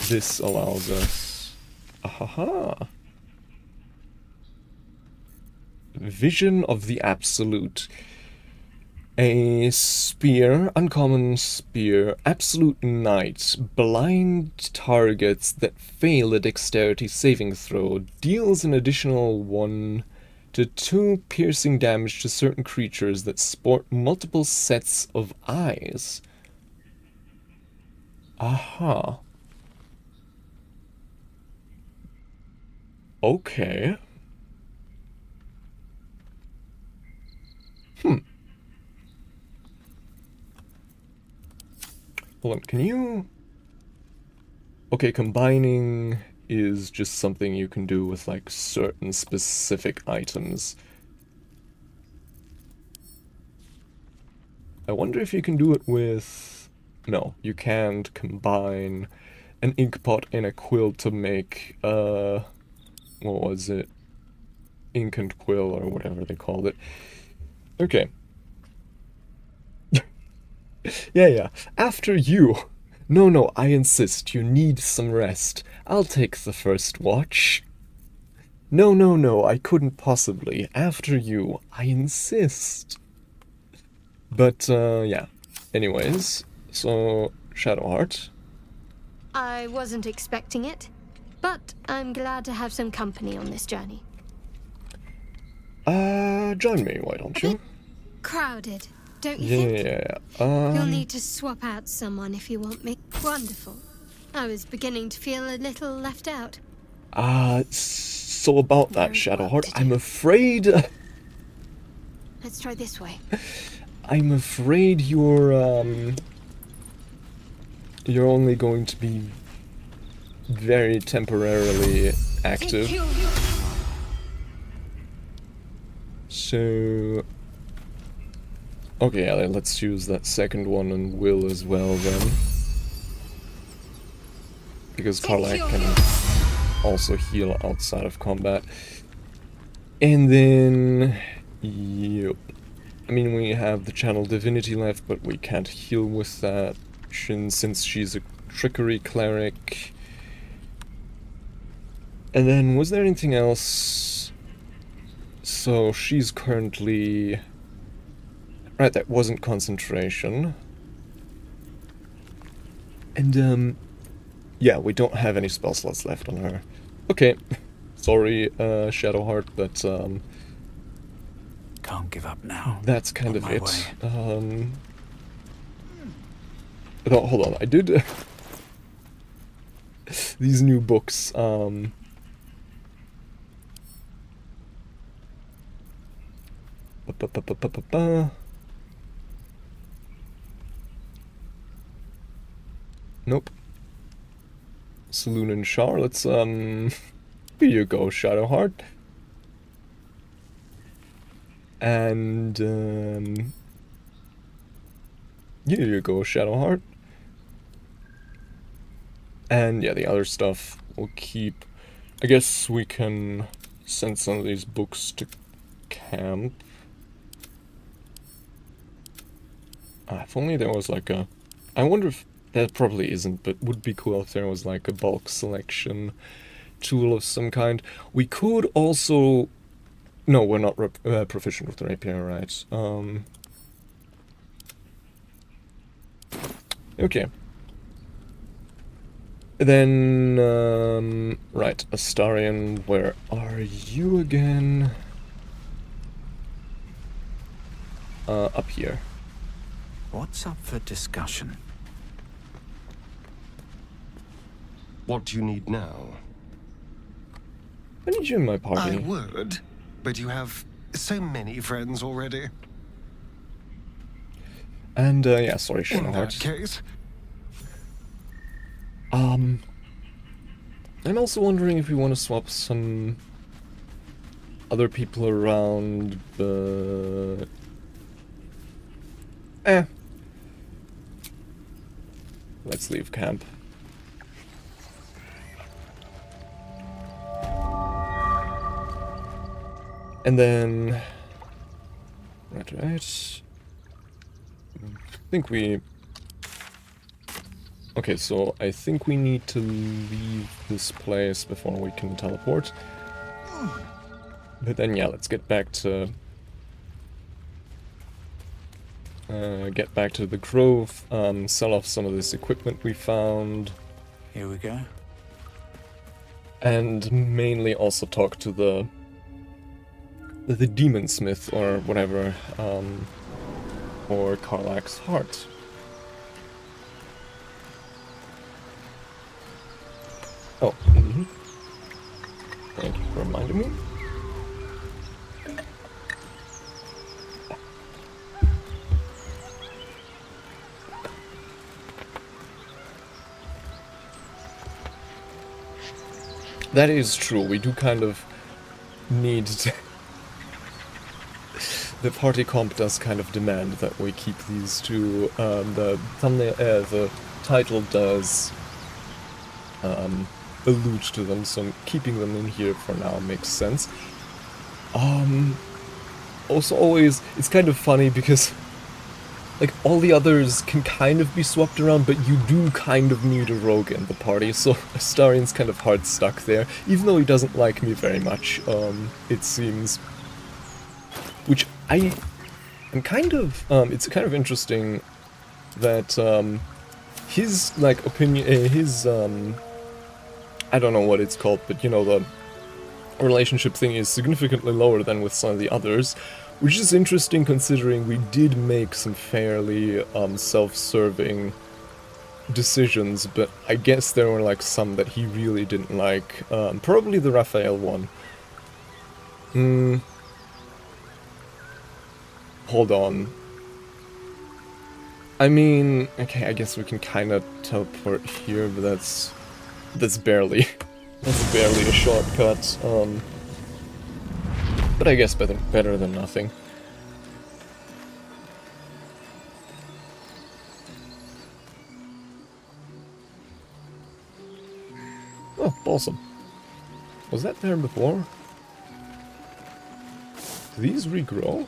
A: this allows us? Ahaha! Vision of the Absolute. A spear, uncommon spear, absolute knight, blind targets that fail a dexterity saving throw, deals an additional 1 to 2 piercing damage to certain creatures that sport multiple sets of eyes. Aha. Okay. Hold on, can you... Okay, combining is just something you can do with, like, certain specific items. I wonder if you can do it with... No, you can't combine an ink pot and a quill to make, what was it? Ink and quill, or whatever they called it. Okay. Yeah. After you. No, I insist. You need some rest. I'll take the first watch. No, I couldn't possibly. After you. I insist. But, yeah. Anyways, so, Shadowheart.
H: I wasn't expecting it, but I'm glad to have some company on this journey.
A: Join me, why don't you?
H: Crowded, don't you think?
A: Yeah,
H: You'll need to swap out someone if you want me. Wonderful. I was beginning to feel a little left out.
A: So about that,
H: There's
A: Shadowheart,
H: work to
A: I'm
H: do.
A: afraid...
H: Let's try this way.
A: I'm afraid you're only going to be very temporarily active. So... Okay, yeah, let's use that second one and Will as well then. Because Karlach can also heal outside of combat. And then... Yep. I mean, we have the Channel Divinity left, but we can't heal with that since she's a Trickery Cleric. And then, was there anything else? So, she's currently... Right, that wasn't Concentration. And, yeah, we don't have any spell slots left on her. Okay. Sorry, Shadowheart, but,
C: Can't give up now.
A: that's kind
C: On
A: of
C: my
A: it.
C: way.
A: No, hold on, I did... these new books, Nope. Saloon and Shar, let's, here you go, Shadowheart. And, here you go, Shadowheart. And, yeah, the other stuff we'll keep. I guess we can send some of these books to camp. If only there was like a... I wonder if... That probably isn't, but would be cool if there was like a bulk selection tool of some kind. We could also... No, we're not proficient with rapier, right? Okay. Then, right, Astarion, where are you again? Up here.
C: What's up for discussion?
E: What do you need now?
A: I need you in my party.
E: I would, but you have so many friends already.
A: And, yeah, sorry,
E: In that
A: Shadowheart.
E: case,
A: I'm also wondering if we want to swap some other people around, but... Let's leave camp. And then... Right. I think we... Okay, so I think we need to leave this place before we can teleport. But then, yeah, let's get back to... the Grove, sell off some of this equipment we found.
C: Here we go.
A: And mainly also talk to the Demon Smith or whatever, for Karlach's heart. Oh, Thank you for reminding me. That is true, we do kind of need to... The party comp does kind of demand that we keep these two, the thumbnail, the title does allude to them, so keeping them in here for now makes sense. also always, it's kind of funny because, like, all the others can kind of be swapped around, but you do kind of need a rogue in the party, so Astarion's kind of hard stuck there, even though he doesn't like me very much, it seems. Which I'm kind of, it's kind of interesting that, his, like, opinion, his, I don't know what it's called, but, you know, the relationship thing is significantly lower than with some of the others, which is interesting considering we did make some fairly, self-serving decisions, but I guess there were, like, some that he really didn't like, probably the Raphael one. Hold on. I mean, okay, I guess we can kind of teleport here, but that's barely a shortcut. But I guess better than nothing. Oh, awesome. Was that there before? Do these regrow?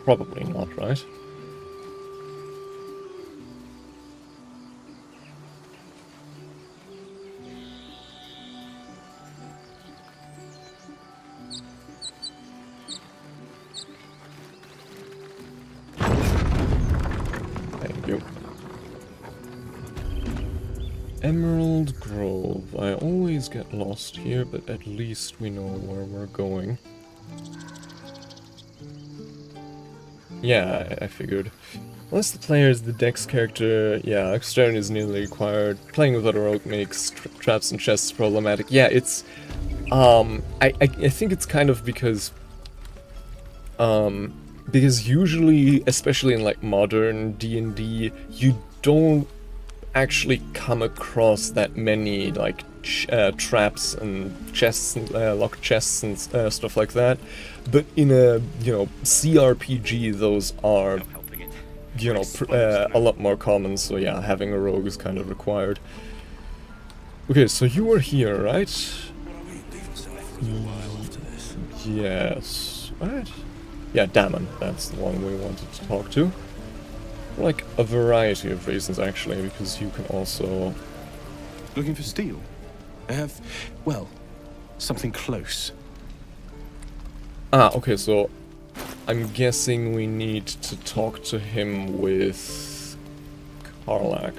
A: Probably not, right? Thank you. Emerald Grove. I always get lost here, but at least we know where we're going. Yeah, I figured. Unless the player is the Dex character, yeah, Extern is nearly required. Playing with other rogue makes traps and chests problematic. Yeah, it's... I think it's kind of because usually, especially in like modern D&D, you don't actually come across that many like traps and chests and locked chests and stuff like that. But in a, you know, CRPG, those are, you know, a lot more common, so yeah, having a rogue is kind of required. Okay, so you were here, right? Yes. What? Yeah, Damon, that's the one we wanted to talk to. For like a variety of reasons, actually, because you can also...
I: Looking for steel? I have, well, something close.
A: Ah, okay, so I'm guessing we need to talk to him with Karlach.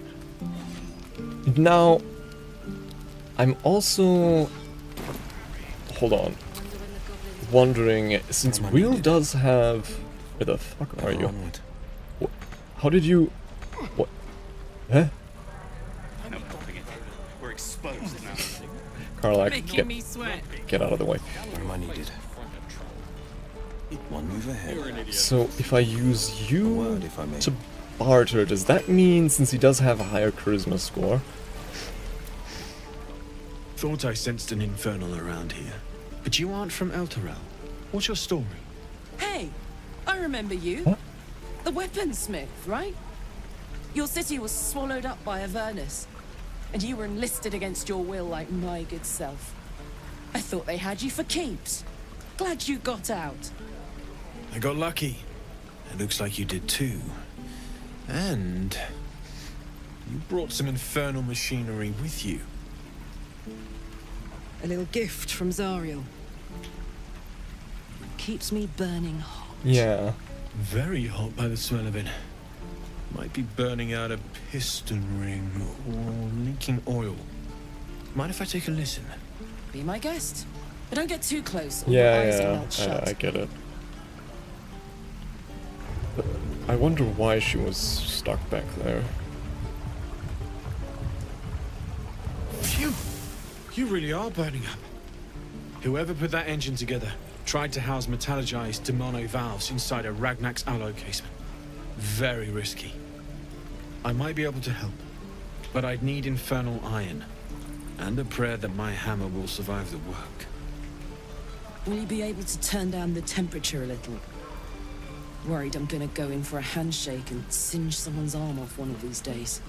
A: Now, I'm also, hold on, wondering, since Will does have, where the fuck are you? What? How did you, what? Huh?
E: We're exposed now.
A: Karlach,
B: Making me sweat.
A: get out of the way.
G: What am I needed? One move ahead.
A: So if I use
G: A
A: you
G: word, if I may.
A: to barter, does that mean, since he does have a higher charisma score?
J: Thought I sensed an infernal around here. But you aren't from Elturel. What's your story?
K: Hey, I remember you.
A: Huh?
K: The weaponsmith, right? Your city was swallowed up by Avernus, and you were enlisted against your will like my good self. I thought they had you for keeps. Glad you got out.
J: I got lucky. It looks like you did too. And you brought some infernal machinery with you.
K: A little gift from Zariel. Keeps me burning hot.
A: Yeah.
J: Very hot by the smell of it. Might be burning out a piston ring or leaking oil. Mind if I take a listen?
K: Be my guest. But don't get too close, or your eyes will melt shut.
A: I get it. But I wonder why she was stuck back there.
J: Phew! You really are burning up. Whoever put that engine together tried to house metallurgized Demono valves inside a Ragnak's alloy casement. Very risky. I might be able to help, but I'd need infernal iron, and a prayer that my hammer will survive the work.
K: Will you be able to turn down the temperature a little? Worried I'm gonna go in for a handshake and singe someone's arm off one of these days.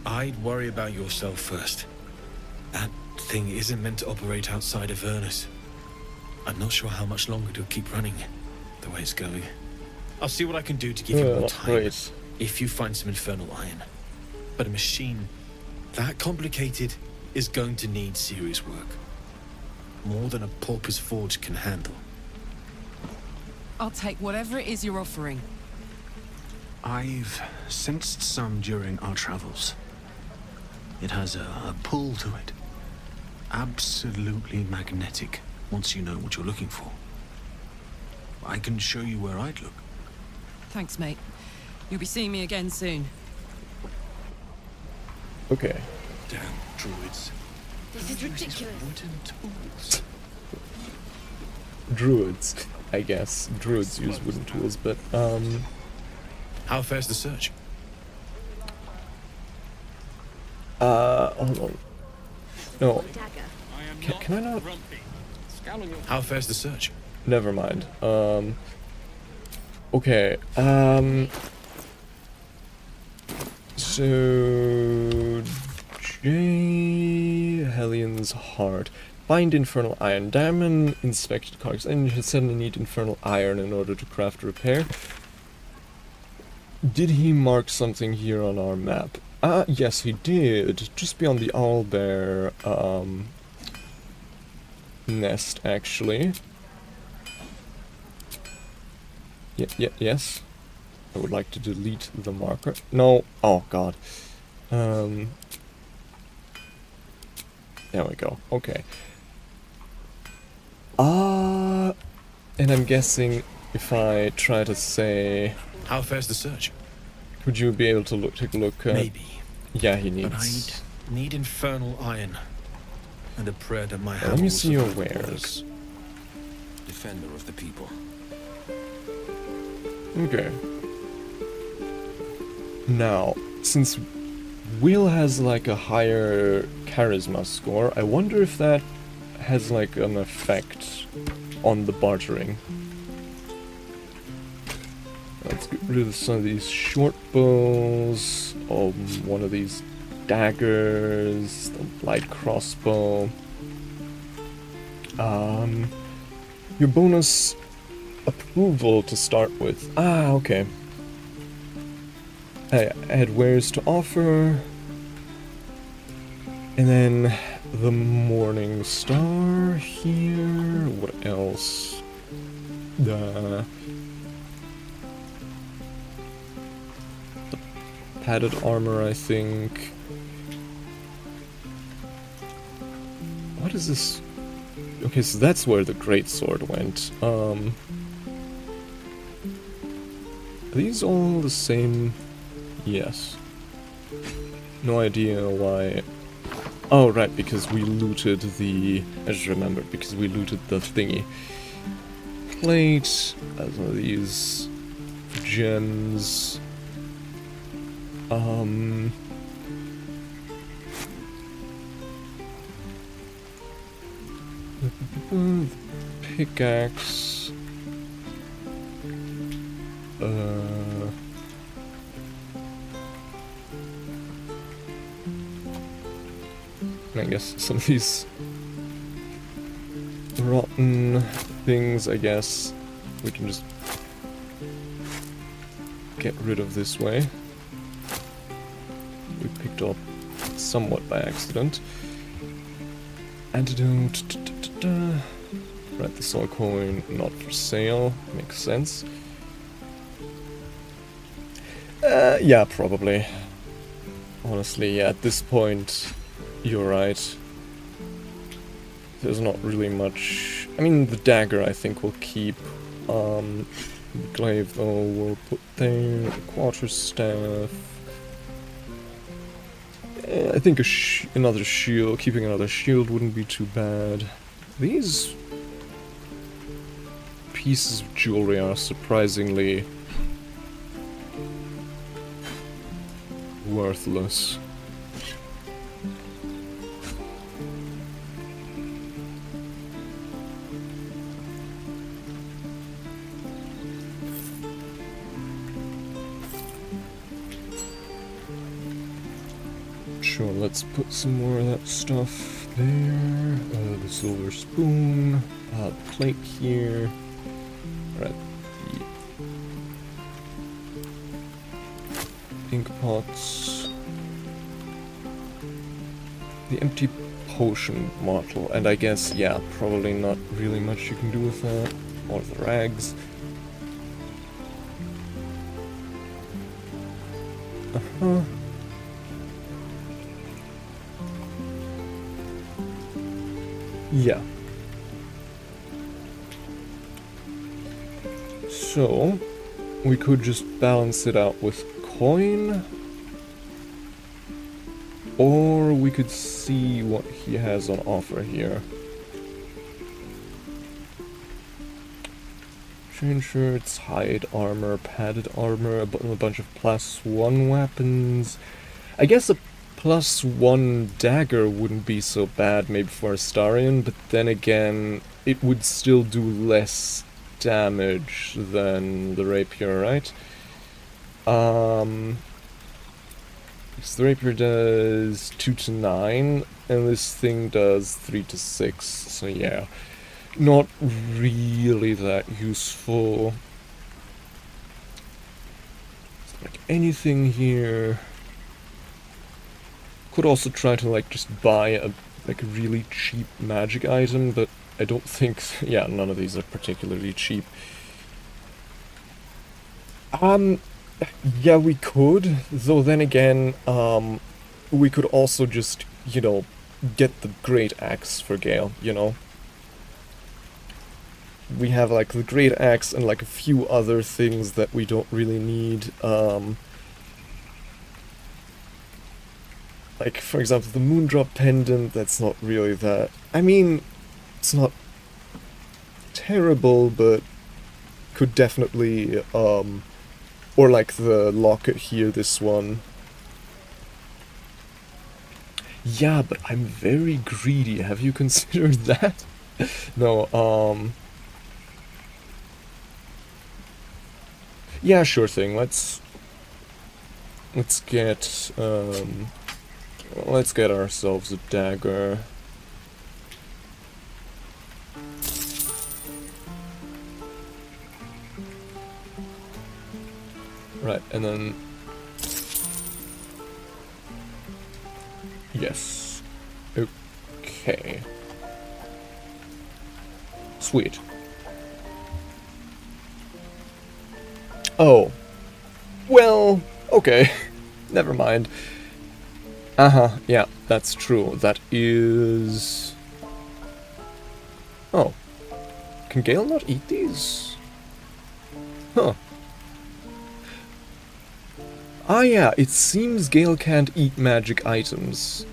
J: I'd worry about yourself first. That thing isn't meant to operate outside of Avernus. I'm not sure how much longer it'll keep running. the way it's going. I'll see what I can do to give you more
A: not
J: time.
A: great.
J: If you find some infernal iron. But a machine that complicated is going to need serious work. More than a pauper's forge can handle.
K: I'll take whatever it is you're offering.
I: I've sensed some during our travels. It has a pull to it. Absolutely magnetic, once you know what you're looking for. I can show you where I'd look.
K: Thanks, mate. You'll be seeing me again soon.
A: Okay.
I: Damn druids.
H: This is ridiculous.
I: Wooden tools.
A: Druids, I guess. Druids use wooden tools, but,
J: How fares the search?
A: hold on. No. Can I not?
J: How fares the search?
A: Never mind. Okay, so... Hellions Heart. Find infernal iron. Diamond inspected carcass. And you suddenly need infernal iron in order to craft repair. Did he mark something here on our map? Yes he did. Just beyond the owlbear, nest, actually. Yes. I would like to delete the marker. No. Oh, God. There we go. Okay. And I'm guessing if I try to say...
J: How fares the search?
A: Would you be able to take a look?
J: Maybe.
A: Yeah, he
J: But
A: needs...
J: I'd need infernal iron. And a prayer that my
A: Let me
J: house
A: see your
J: will
A: wares.
G: Defender of the people.
A: Okay. Now, since Will has like a higher charisma score, I wonder if that has like an effect on the bartering. Let's get rid of some of these short bows, one of these daggers, the light crossbow. Your bonus approval to start with. Okay. I had wares to offer. And then the Morning Star here. What else? The padded armor, I think. What is this? Okay, so that's where the greatsword went. Are these all the same? Yes. No idea why. Oh, right, because we looted the... I just remembered, because we looted the thingy. Plate, some of these gems. Pickaxe. I guess some of these rotten things, I guess, we can just get rid of this way. We picked up somewhat by accident. Antidote. Right, the soul coin, not for sale. Makes sense. Yeah, probably. Honestly, yeah, at this point, you're right. There's not really much... I mean, the dagger I think we'll keep. The glaive though we'll put there. The quarterstaff. I think another shield, keeping another shield wouldn't be too bad. These pieces of jewelry are surprisingly worthless. Sure, let's put some more of that stuff there. The silver spoon, the plate here. Right, ink pots. The empty potion bottle, and I guess, yeah, probably not really much you can do with that. Or the rags. Uh-huh. Yeah. So, we could just balance it out with coin. Or we could see what he has on offer here. Chain shirts, hide armor, padded armor, a bunch of +1 weapons. I guess a +1 dagger wouldn't be so bad maybe for Astarion, but then again, it would still do less damage than the rapier, right? Because the rapier does 2 to 9, and this thing does 3 to 6, so yeah. Not really that useful. Like anything here. Could also try to like just buy a really cheap magic item, but I don't think, yeah, none of these are particularly cheap. Yeah, we could, though then again, we could also just, you know, get the great axe for Gale, you know? We have like the great axe and like a few other things that we don't really need, like, for example, the Moondrop Pendant, that's not really that... I mean, it's not terrible, but could definitely, or like the locket here, this one. Yeah, but I'm very greedy. Have you considered that? No, yeah, sure thing. Let's get ourselves a dagger. Right, and then... Yes. Okay. Sweet. Oh. Well, okay. Never mind. Uh-huh, yeah, that's true. That is... Oh. Can Gale not eat these? Huh. Ah yeah, it seems Gale can't eat magic items.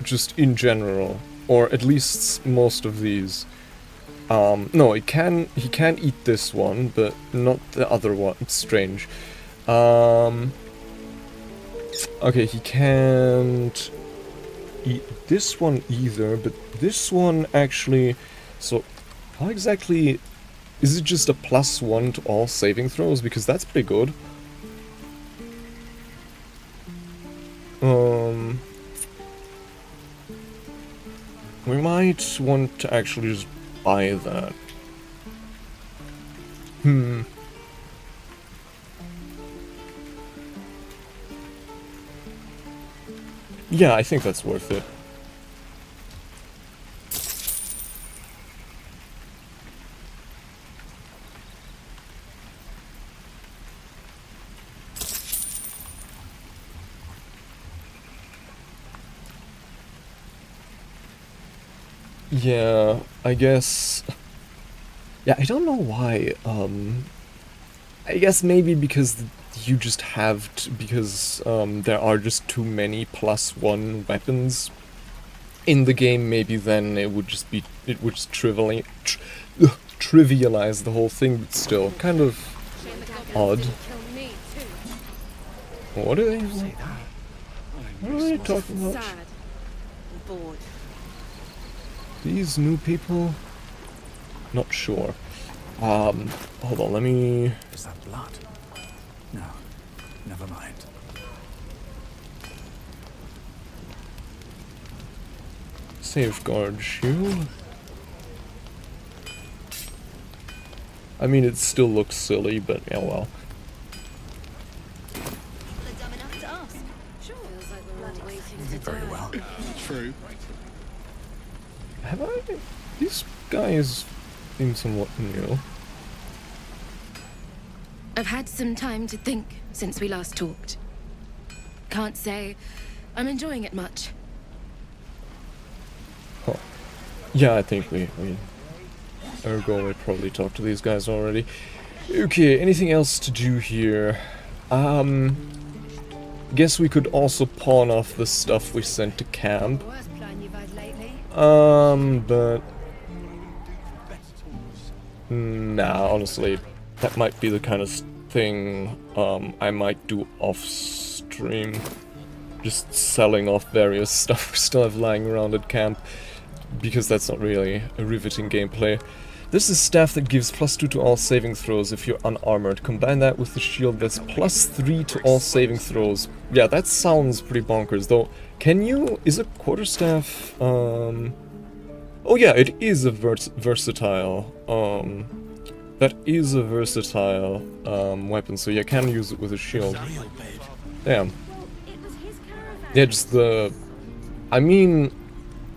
A: Just in general. Or at least most of these. No, he can eat this one, but not the other one. It's strange. Okay, he can't eat this one either, but this one actually... So, how exactly... Is it just a +1 to all saving throws? Because that's pretty good. We might want to actually just buy that. Yeah, I think that's worth it. Yeah, I guess... Yeah, I don't know why, I guess maybe because you just have to, because there are just too many +1 weapons in the game, maybe then it would just be, it would just trivialize the whole thing, but still, kind of odd. What are they talking about? These new people? Not sure. Hold on, let me...
C: Is that blood? No, never mind.
A: Safeguard shield. I mean, it still looks silly, but yeah, well.
J: through.
A: Have I? These guys seem somewhat new.
B: I've had some time to think since we last talked. Can't say I'm enjoying it much.
A: Huh. Yeah, I think we probably talked to these guys already. Okay, anything else to do here? Guess we could also pawn off the stuff we sent to camp. But nah, honestly, that might be the kind of thing I might do off stream. Just selling off various stuff we still have lying around at camp, because that's not really a riveting gameplay. This is staff that gives +2 to all saving throws if you're unarmored. Combine that with the shield that's +3 to all saving throws. Yeah, that sounds pretty bonkers, though. Can you... is a quarterstaff... Oh yeah, it is a versatile... that is a versatile weapon, so you can use it with a shield. Damn. Yeah, just the... I mean...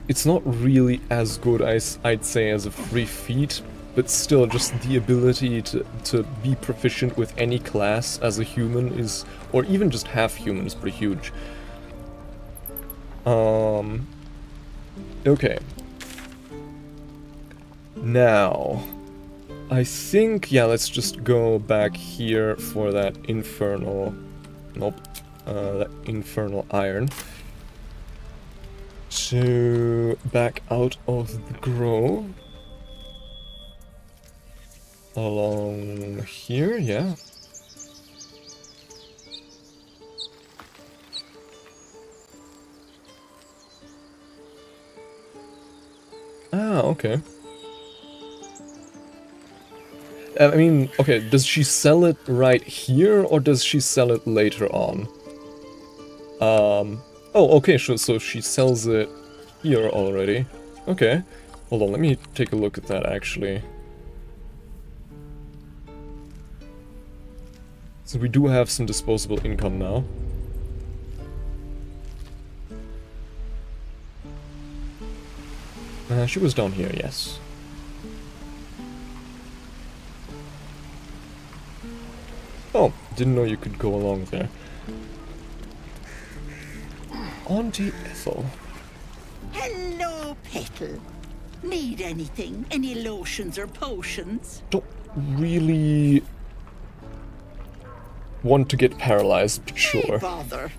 A: it's not really as good, I'd say, as a free feat, but still, just the ability to be proficient with any class as a human is, or even just half human, is pretty huge. Okay. Now, I think, yeah, let's just go back here for that infernal, nope, that infernal iron. So, back out of the grove. Along here, yeah. Ah, okay. I mean, okay, does she sell it right here, or does she sell it later on? Oh, okay, so she sells it here already. Okay. Hold on, let me take a look at that, actually. So we do have some disposable income now. She was down here, yes. Oh, didn't know you could go along there. Auntie Ethel.
L: Hello, Petal. Need anything? Any lotions or potions?
A: Don't really want to get paralyzed, but sure.
L: Hey, bother.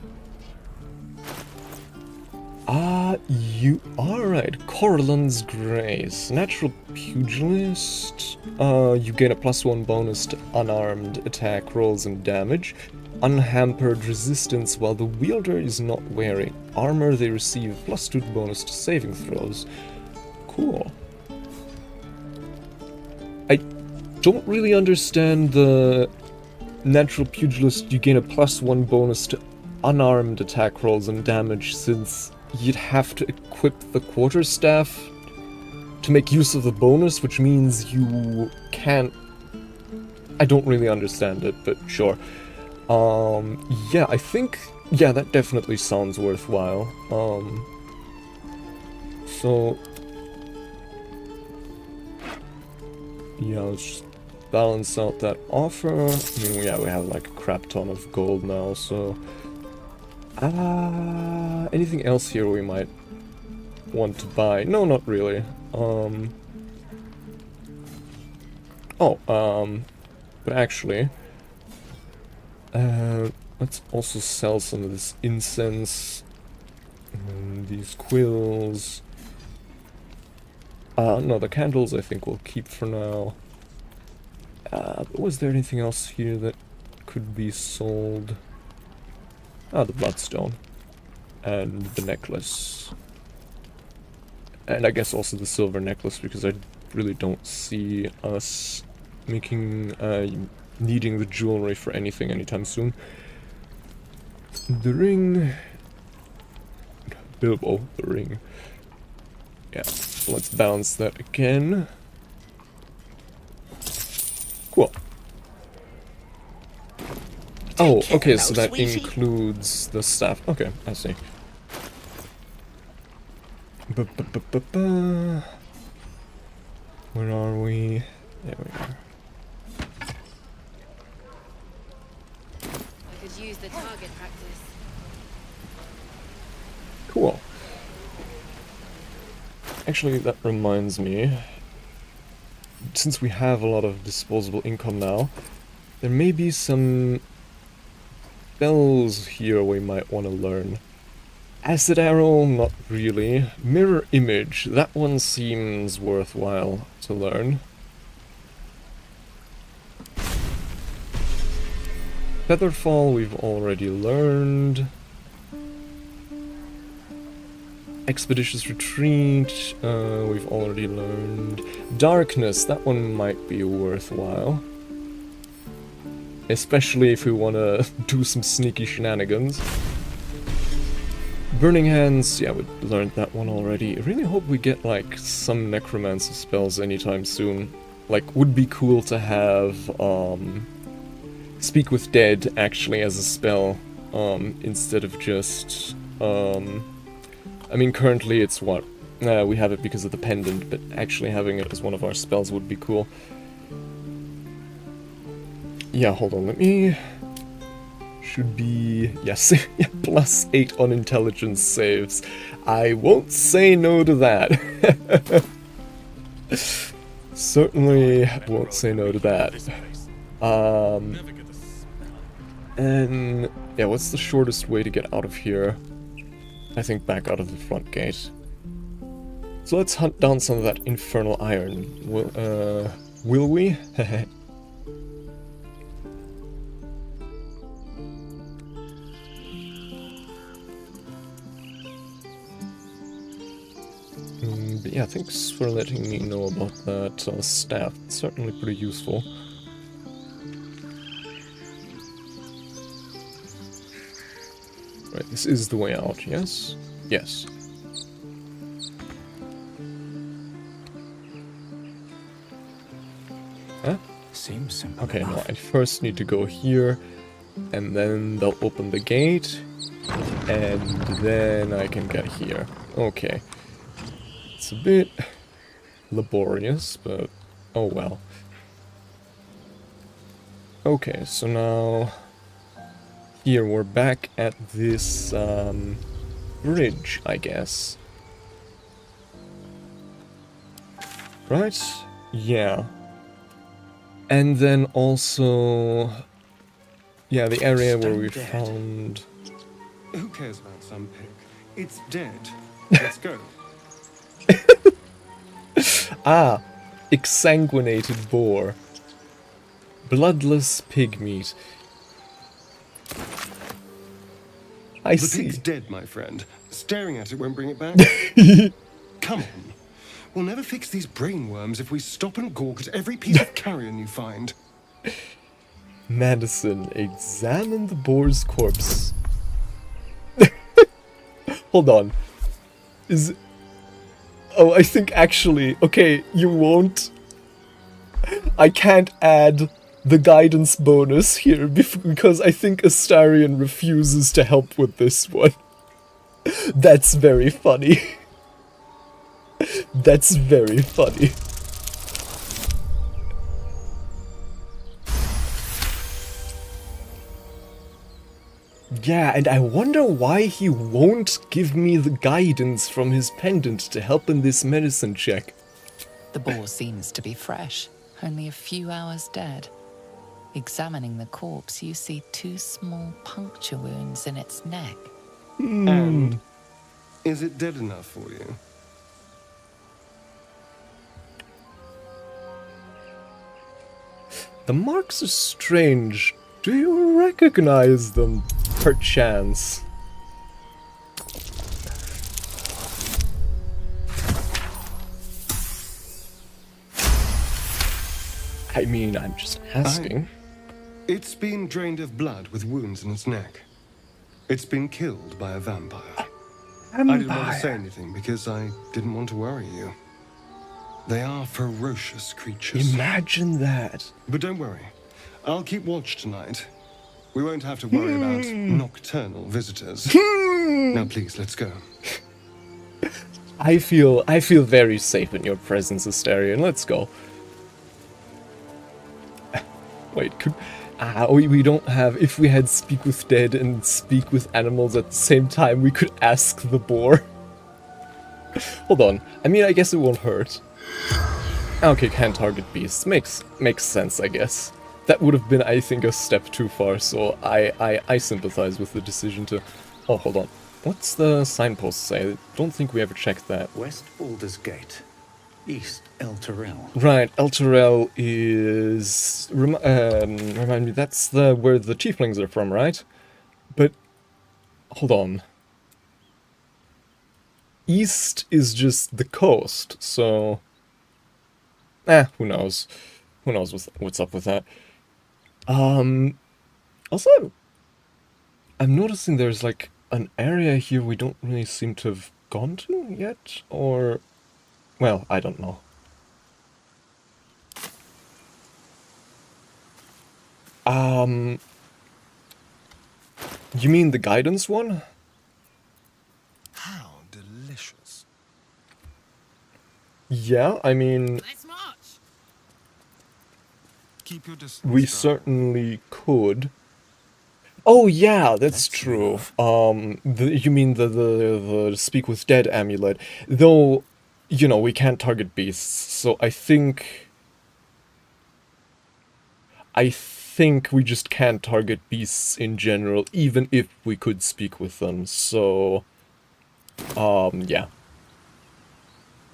A: You are right. 𝐁𝐫 Grace. Natural Pugilist. You gain a +1 bonus to unarmed attack rolls and damage. Unhampered resistance while the wielder is not wearing armor. They receive +2 bonus to saving throws. Cool. I don't really understand the Natural Pugilist. You gain a +1 bonus to unarmed attack rolls and damage, since you'd have to equip the quarterstaff to make use of the bonus, which means you can't... I don't really understand it, but sure. Yeah, I think... yeah, that definitely sounds worthwhile. So... yeah, let's just balance out that offer. I mean, yeah, we have like a crap ton of gold now, so... anything else here we might want to buy? No, not really. But actually... let's also sell some of this incense. These quills. No, the candles I think we'll keep for now. But was there anything else here that could be sold? Ah, the bloodstone. And the necklace. And I guess also the silver necklace, because I really don't see us making, needing the jewelry for anything anytime soon. The ring... Bilbo, the ring. Yeah, so let's balance that again. Cool. Oh, okay, so that includes the staff. Okay, I see. Where are we? There we are.
B: I could use the target practice.
A: Cool. Actually, that reminds me. Since we have a lot of disposable income now, there may be some spells here we might want to learn. Acid Arrow, not really. Mirror Image, that one seems worthwhile to learn. Featherfall we've already learned. Expeditious Retreat, we've already learned. Darkness, that one might be worthwhile. Especially if we want to do some sneaky shenanigans. Burning Hands, yeah, we learned that one already. I really hope we get, like, some Necromancer spells anytime soon. Like, would be cool to have, Speak with Dead actually as a spell, instead of just, I mean, currently it's what? We have it because of the pendant, but actually having it as one of our spells would be cool. Yeah, hold on, let me... Should be... Yes, +8 on intelligence saves. I won't say no to that. Certainly won't say no to that. And... yeah, what's the shortest way to get out of here? I think back out of the front gate. So let's hunt down some of that infernal iron. Will we? But yeah, thanks for letting me know about that staff. It's certainly pretty useful. Right, this is the way out, yes? Yes. Huh?
C: Seems simple.
A: Okay, no, I first need to go here, and then they'll open the gate, and then I can get here. Okay. It's a bit laborious, but oh well. Okay, so now here we're back at this bridge, I guess. Right? Yeah. And then also, yeah, the area where we found...
E: Who cares about some pig? It's dead. Let's go.
A: Ah, exsanguinated boar. Bloodless pig meat. I see.
E: The pig's dead, my friend. Staring at it won't bring it back. Come on. We'll never fix these brainworms if we stop and gawk at every piece of carrion you find.
A: Madison, examine the boar's corpse. Hold on. Is... Oh, I think actually... Okay, you won't... I can't add the guidance bonus here because I think Astarion refuses to help with this one. That's very funny. That's very funny. Yeah, and I wonder why he won't give me the guidance from his pendant to help in this medicine check.
F: The boar seems to be fresh, only a few hours dead. Examining the corpse, you see 2 small puncture wounds in its neck.
E: And is it dead enough for you?
A: The marks are strange. Do you recognize them, perchance? I mean, I'm just asking.
E: It's been drained of blood with wounds in its neck. It's been killed by a vampire. I didn't want to say anything because I didn't want to worry you. They are ferocious creatures.
A: Imagine that.
E: But don't worry. I'll keep watch tonight. We won't have to worry about nocturnal visitors. Now please, let's go.
A: I feel very safe in your presence, Astarion. Let's go. Wait, we don't have... If we had Speak with Dead and Speak with Animals at the same time, we could ask the boar. Hold on. I mean, I guess it won't hurt. Okay, can't target beasts. Makes sense, I guess. That would have been, I think, a step too far, so I sympathize with the decision to... Oh, hold on. What's the signpost say? I don't think we ever checked that.
C: West Baldur's Gate. East 𝐿
A: Right, 𝐿 is... remind me, that's where the tieflings are from, right? But... Hold on. East is just the coast, so... who knows? Who knows what's up with that? Also, I'm noticing there's like an area here we don't really seem to have gone to yet, or... Well, I don't know. You mean the guidance one?
G: How delicious.
A: Yeah, I mean...
G: Keep your distance.
A: We certainly could. Oh yeah, that's true. You mean the Speak with Dead amulet. Though, you know, we can't target beasts, so I think we just can't target beasts in general, even if we could speak with them, so... yeah.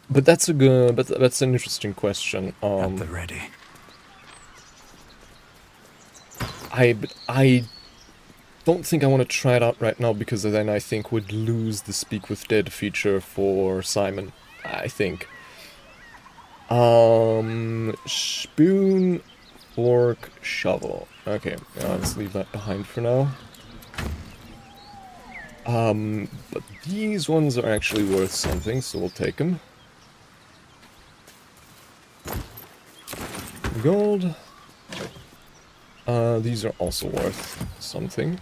A: But that's a good... that's an interesting question.
C: At the ready.
A: I don't think I want to try it out right now, because then I think we'd lose the Speak with Dead feature for Simon, I think. Spoon, fork, shovel. Okay, let's leave that behind for now. But these ones are actually worth something, so we'll take them. Gold. These are also worth something.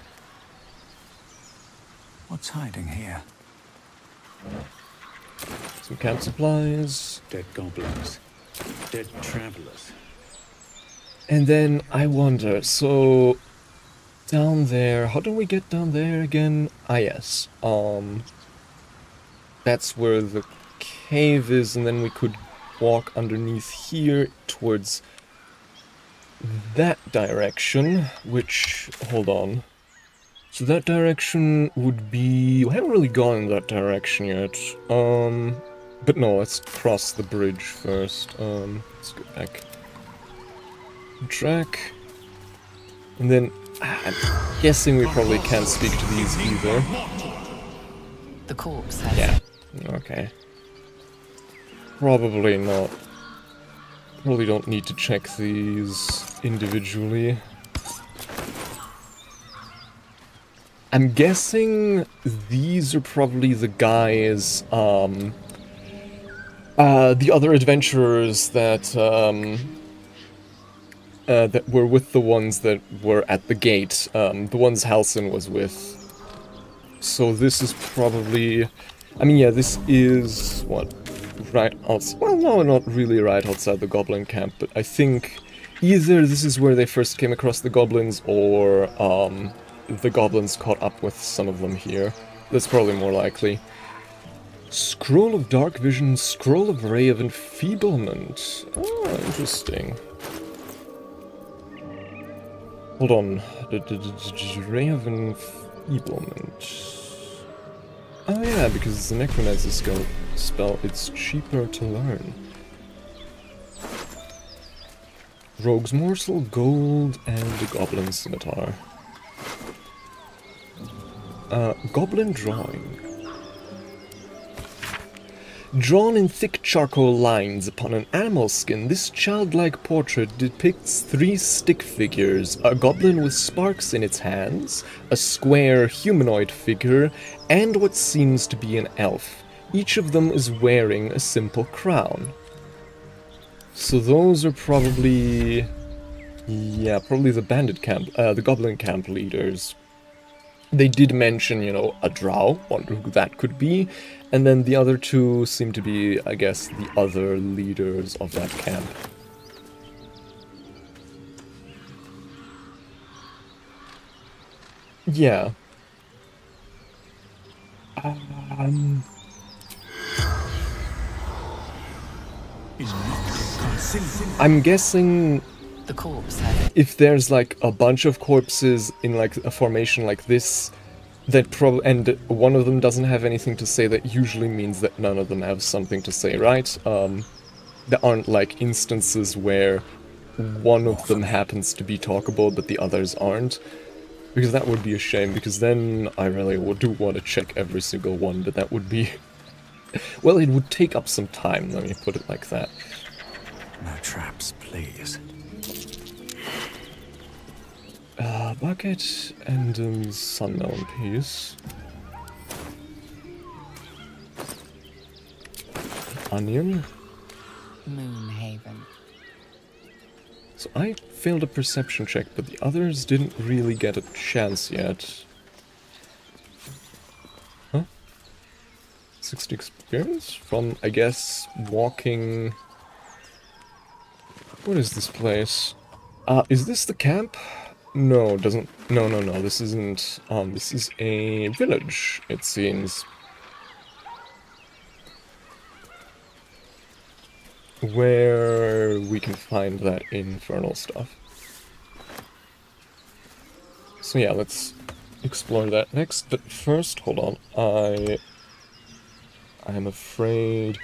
C: What's hiding here?
A: Some camp supplies.
C: Dead goblins. Dead travelers.
A: And then I wonder, so... Down there, how do we get down there again? Ah, yes. That's where the cave is, and then we could walk underneath here towards that direction, which... Hold on. So that direction would be... We haven't really gone in that direction yet. But no, let's cross the bridge first. Let's go back. Track. And then... I'm guessing we probably can't speak to these either.
F: The corpse has...
A: Yeah, okay. Probably not. Probably don't need to check these individually. I'm guessing these are probably the guys, the other adventurers that, that were with the ones that were at the gate, the ones Halsin was with. So this is probably... I mean, yeah, this is, what, right outside... Well, no, not really right outside the goblin camp, but I think either this is where they first came across the goblins, or, the goblins caught up with some of them here. That's probably more likely. Scroll of Dark Vision, Scroll of Ray of Enfeeblement. Oh, interesting. Hold on. Ray of Enfeeblement. Oh yeah, because it's a Necromancer spell, it's cheaper to learn. Rogue's Morsel, Gold, and the Goblin Scimitar. Goblin Drawing. Drawn in thick charcoal lines upon an animal skin, this childlike portrait depicts 3 stick figures, a goblin with sparks in its hands, a square humanoid figure, and what seems to be an elf. Each of them is wearing a simple crown. So those are probably... Yeah, probably the bandit camp, the goblin camp leaders. they did mention, you know, a drow, wonder who that could be, and then the other two seem to be, I guess, the other leaders of that camp. Yeah. I'm guessing
F: The corpse had it.
A: if there's like a bunch of corpses in like a formation like this, that and one of them doesn't have anything to say, that usually means that none of them have something to say, right? There aren't like instances where one of them happens to be talkable but the others aren't. Because that would be a shame, because then I really do want to check every single one, but that would be... well, it would take up some time, let me put it like that.
C: No traps, please.
A: Bucket and sunmelon piece. Onion.
F: Moonhaven.
A: So I failed a perception check, but the others didn't really get a chance yet. Huh? 60 experience? From, I guess, walking... What is this place? Is this the camp? No, doesn't... No, this isn't... this is a village, it seems. Where we can find that infernal stuff. So yeah, let's explore that next, but first, hold on, I'm afraid...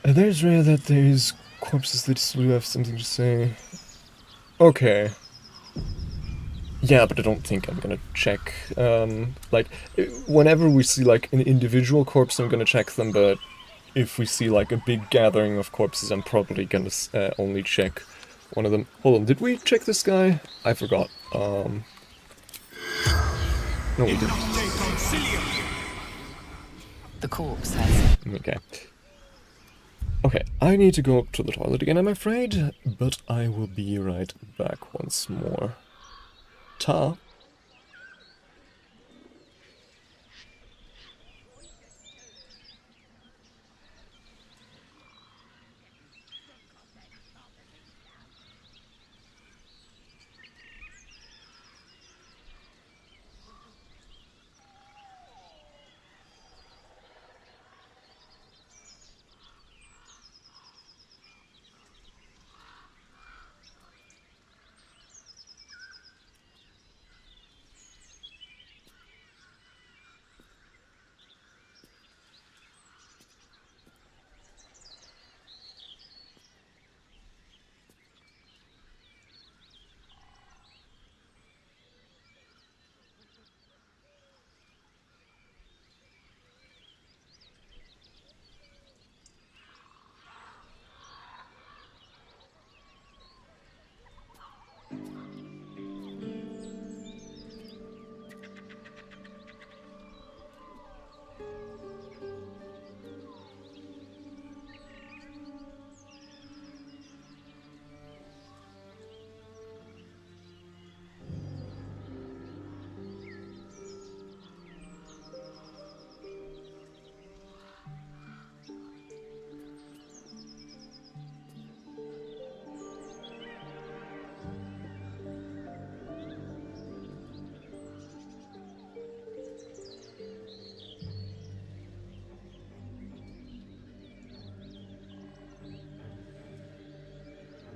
A: There's rare that there's corpses that still have something to say. Okay. Yeah, but I don't think I'm gonna check, like, whenever we see, like, an individual corpse, I'm gonna check them, but if we see, like, a big gathering of corpses, I'm probably gonna only check one of them. Hold on, did we check this guy? I forgot. No, we didn't.
F: The corpse has...
A: Okay. Okay, I need to go to the toilet again, I'm afraid, but I will be right back once more. Ta.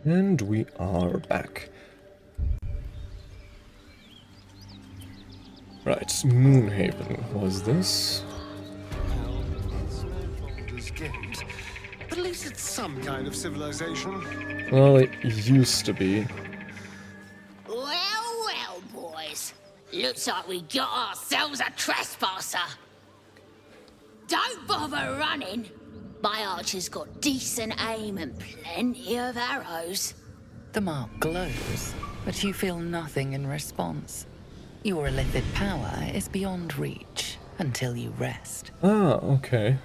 A: And we are back. Right, Moonhaven was this.
G: Baldur's Gate. But at least it's some kind of civilization.
A: Well, it used to be.
M: Well, boys. Looks like we got ourselves a trespasser. Don't bother running. My archer's got decent aim and plenty of arrows.
F: The mark glows, but you feel nothing in response. Your illithid power is beyond reach until you rest.
A: Ah, okay.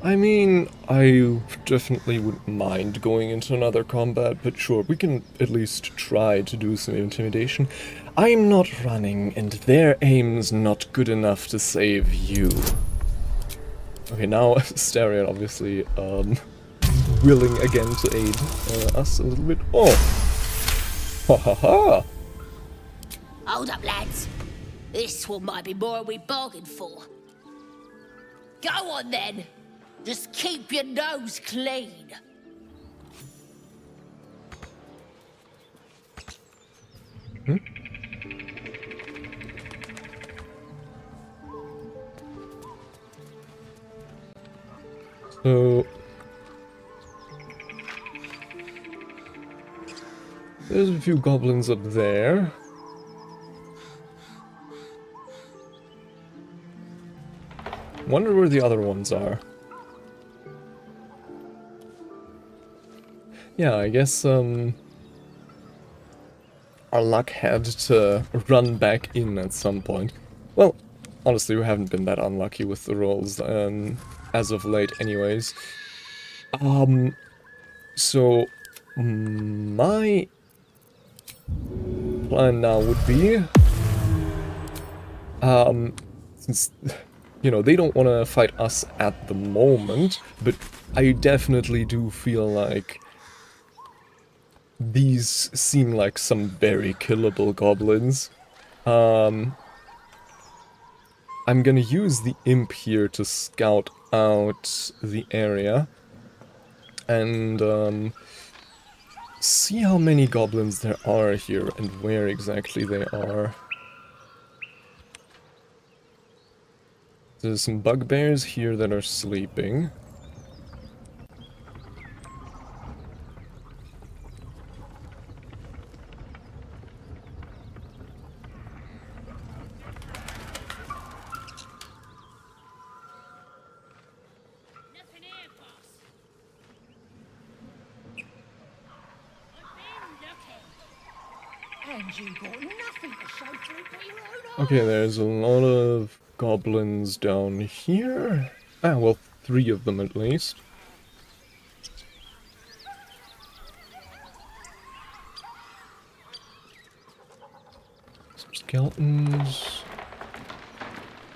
A: I mean, I definitely wouldn't mind going into another combat, but sure, we can at least try to do some intimidation. I'm not running, and their aim's not good enough to save you. Okay, now Astarion obviously willing again to aid us a little bit. Oh! Ha ha ha!
M: Hold up, lads. This one might be more than we bargained for. Go on then. Just keep your nose clean.
A: Hmm? So there's a few goblins up there. Wonder where the other ones are. Yeah, I guess our luck had to run back in at some point. Well, honestly, we haven't been that unlucky with the rolls as of late anyways. So my plan now would be, since, you know, they don't want to fight us at the moment, but I definitely do feel like these seem like some very killable goblins. I'm gonna use the imp here to scout out the area and see how many goblins there are here and where exactly they are. There's some bugbears here that are sleeping. Okay, there's a lot of goblins down here. Ah, well, 3 of them at least. Some skeletons.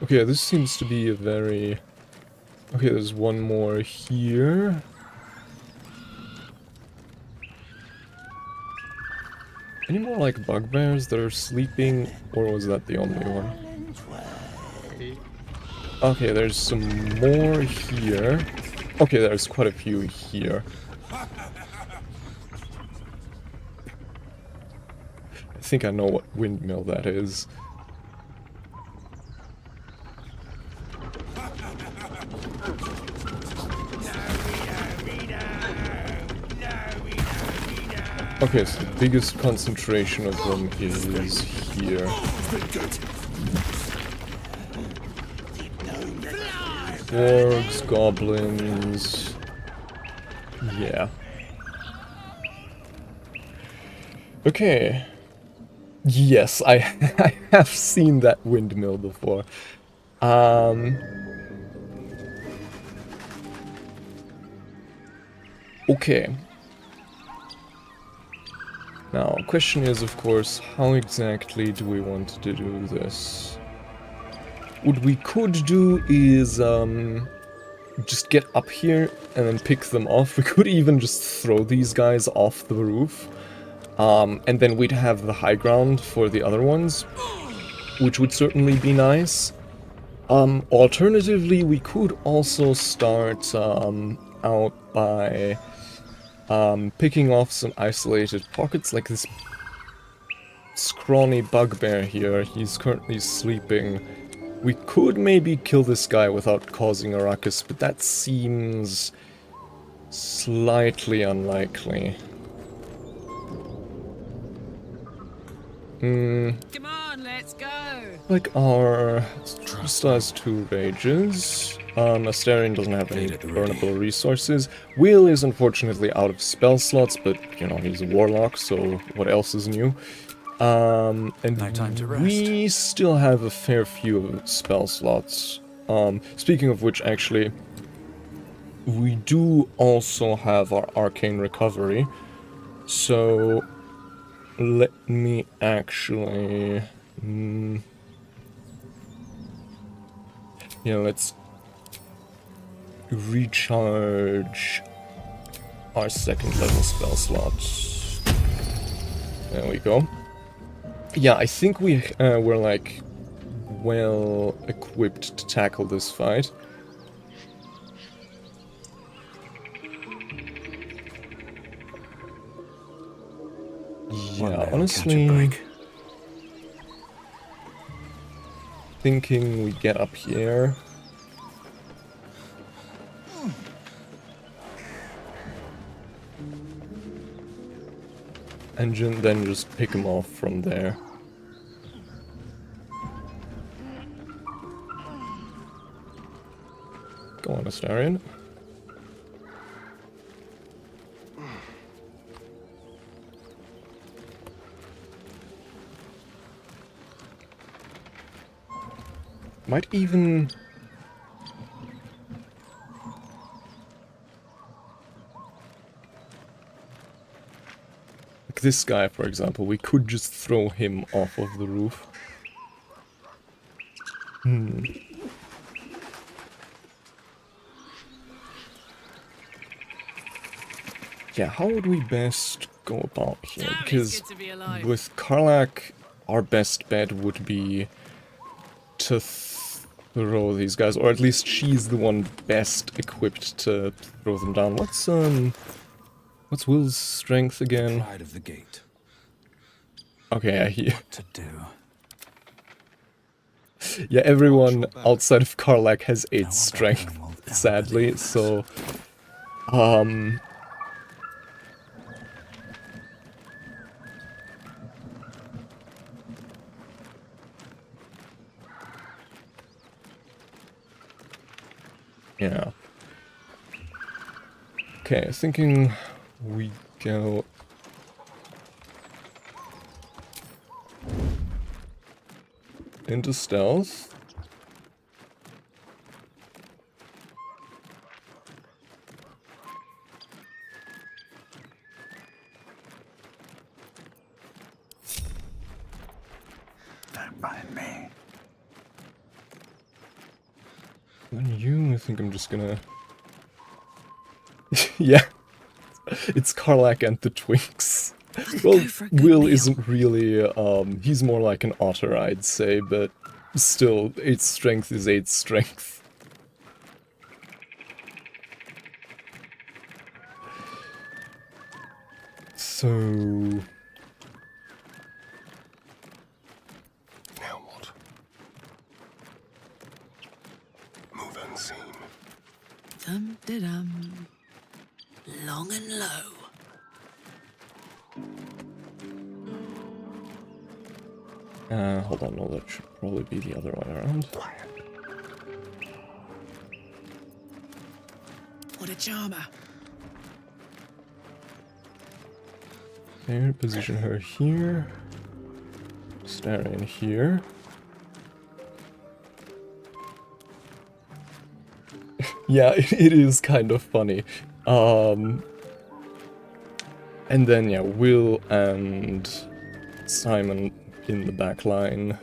A: Okay, this seems to be a very... Okay, there's one more here. Any more, like, bugbears that are sleeping, or was that the only one? Okay, there's some more here. Okay, there's quite a few here. I think I know what windmill that is. Okay, so the biggest concentration of them is here. Orcs, goblins... Yeah. Okay. Yes, I have seen that windmill before. Okay. Now, question is, of course, how exactly do we want to do this? What we could do is, just get up here and then pick them off. We could even just throw these guys off the roof. And then we'd have the high ground for the other ones, which would certainly be nice. Alternatively, we could also start, out by... picking off some isolated pockets, like this scrawny bugbear here. He's currently sleeping. We could maybe kill this guy without causing a ruckus, but that seems slightly unlikely.
K: Come on, let's go.
A: Like our still has 2 rages. Astarion doesn't have any burnable resources. Will is unfortunately out of spell slots, but you know, he's a warlock, so what else is new? And
C: no time to rest.
A: We still have a fair few spell slots. Speaking of which, actually, we do also have our arcane recovery, so let me actually... yeah, let's recharge our second level spell slot. There we go. Yeah, I think we're like well equipped to tackle this fight. Yeah, honestly, thinking we get up here. And then just pick him off from there. Go on, Astarion. Might even... like this guy, for example, we could just throw him off of the roof. Yeah, how would we best go about here? Because with 𝐅𝐫𝐸, our best bet would be to throw these guys, or at least she's the one best equipped to throw them down. What's Will's strength again?
C: Pride of the gate.
A: Okay, yeah,
C: What to do?
A: yeah, everyone outside of 𝐅𝐫𝐸 has 8 strength, sadly, so yeah. Okay, thinking we go... into stealth.
C: Don't mind me.
A: Then you, I think I'm just gonna... yeah. It's 𝐅𝐫𝐸 and the Twinks. Well, Will isn't really, he's more like an otter, I'd say, but still, 8 strength is 8 strength. So...
E: now what? Move unseen.
L: Dum-de-dum. Long and low.
A: Hold on, no, that should probably be the other way around.
K: What a charmer.
A: There, position her here. Astarion here. Yeah, it is kind of funny. And then, yeah, Will and Simon in the back line.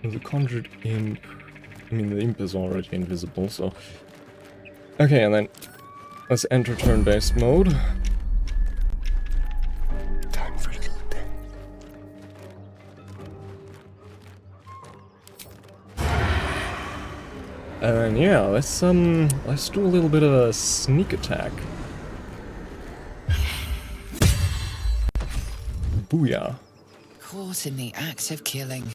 A: The conjured imp... I mean, the imp is already invisible, so... okay, and then let's enter turn-based mode.
E: Time for a little death.
A: And yeah, let's do a little bit of a sneak attack. Booyah.
F: Caught in the act of killing.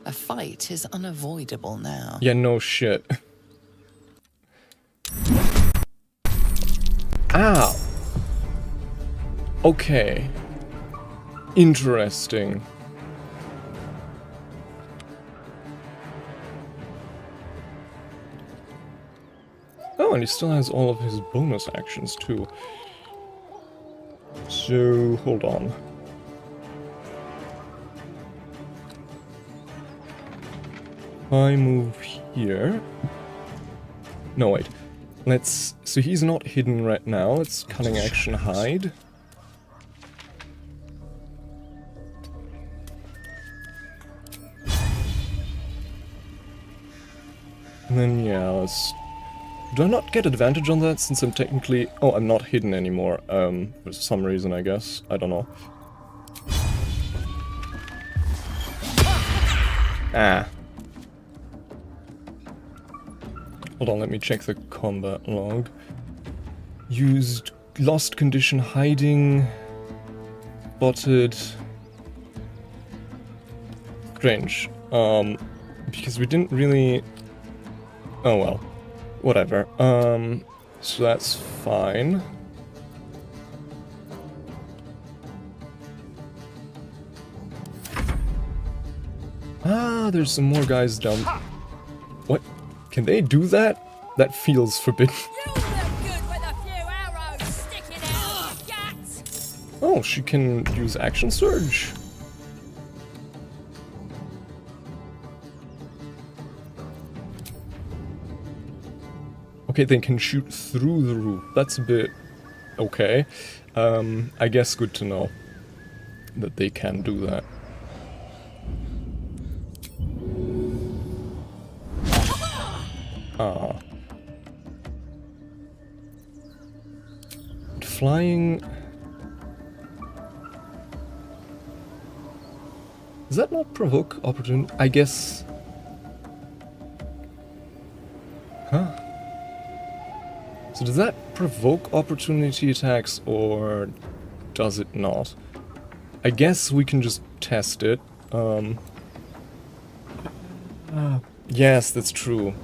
F: A fight is unavoidable now.
A: Yeah, no shit. Ow! Okay. Interesting. Oh, and he still has all of his bonus actions too. So, hold on. I move here... No, wait. Let's... So he's not hidden right now. Let's cunning action hide. And then, yeah, let's... Do I not get advantage on that since I'm technically... Oh, I'm not hidden anymore. For some reason, I guess. I don't know. Ah. Hold on, let me check the combat log. Used lost condition hiding. Spotted. Strange. Because we didn't really... Oh well. Whatever. So that's fine. Ah, there's some more guys down. What? Can they do that? That feels forbidden. Oh, she can use action surge. Okay, they can shoot through the roof. That's a bit... okay. I guess good to know that they can do that. Ah. Flying... Does that not provoke opportunity? I guess... Huh? So does that provoke opportunity attacks, or does it not? I guess we can just test it. Yes, that's true.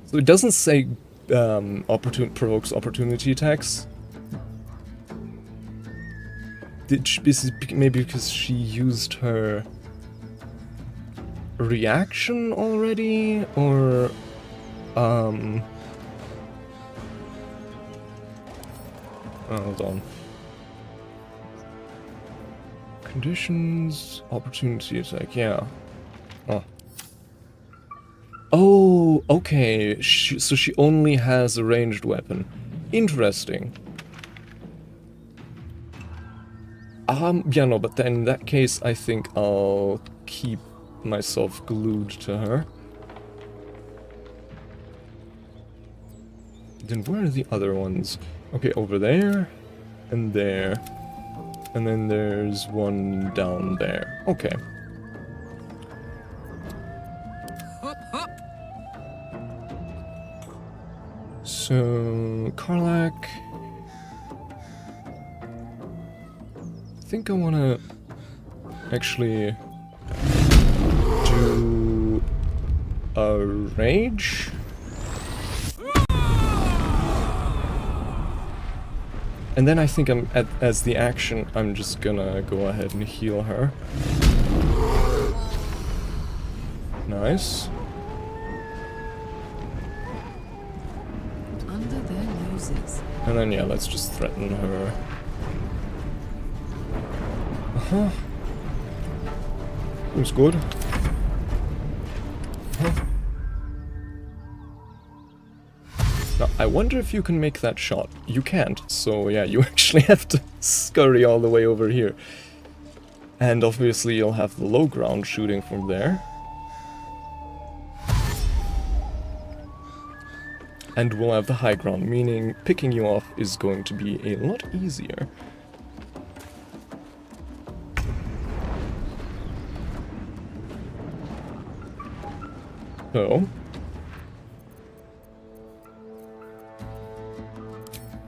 A: So it doesn't say provokes opportunity attacks. This is maybe because she used her reaction already, or hold on. Conditions, opportunity attack, yeah. Oh. Oh, okay. So she only has a ranged weapon. Interesting. Yeah, no, but then in that case, I think I'll keep myself glued to her. Then where are the other ones? Okay, over there, and there. And then there's one down there. Okay. So, Karlak. I think I want to actually do a rage. And then I think as the action, I'm just gonna go ahead and heal her. Nice.
K: Under their noses.
A: And then yeah, let's just threaten her. Uh-huh. Seems good. Uh-huh. Now, I wonder if you can make that shot. You can't, so yeah, you actually have to scurry all the way over here. And obviously you'll have the low ground shooting from there. And we'll have the high ground, meaning picking you off is going to be a lot easier. So...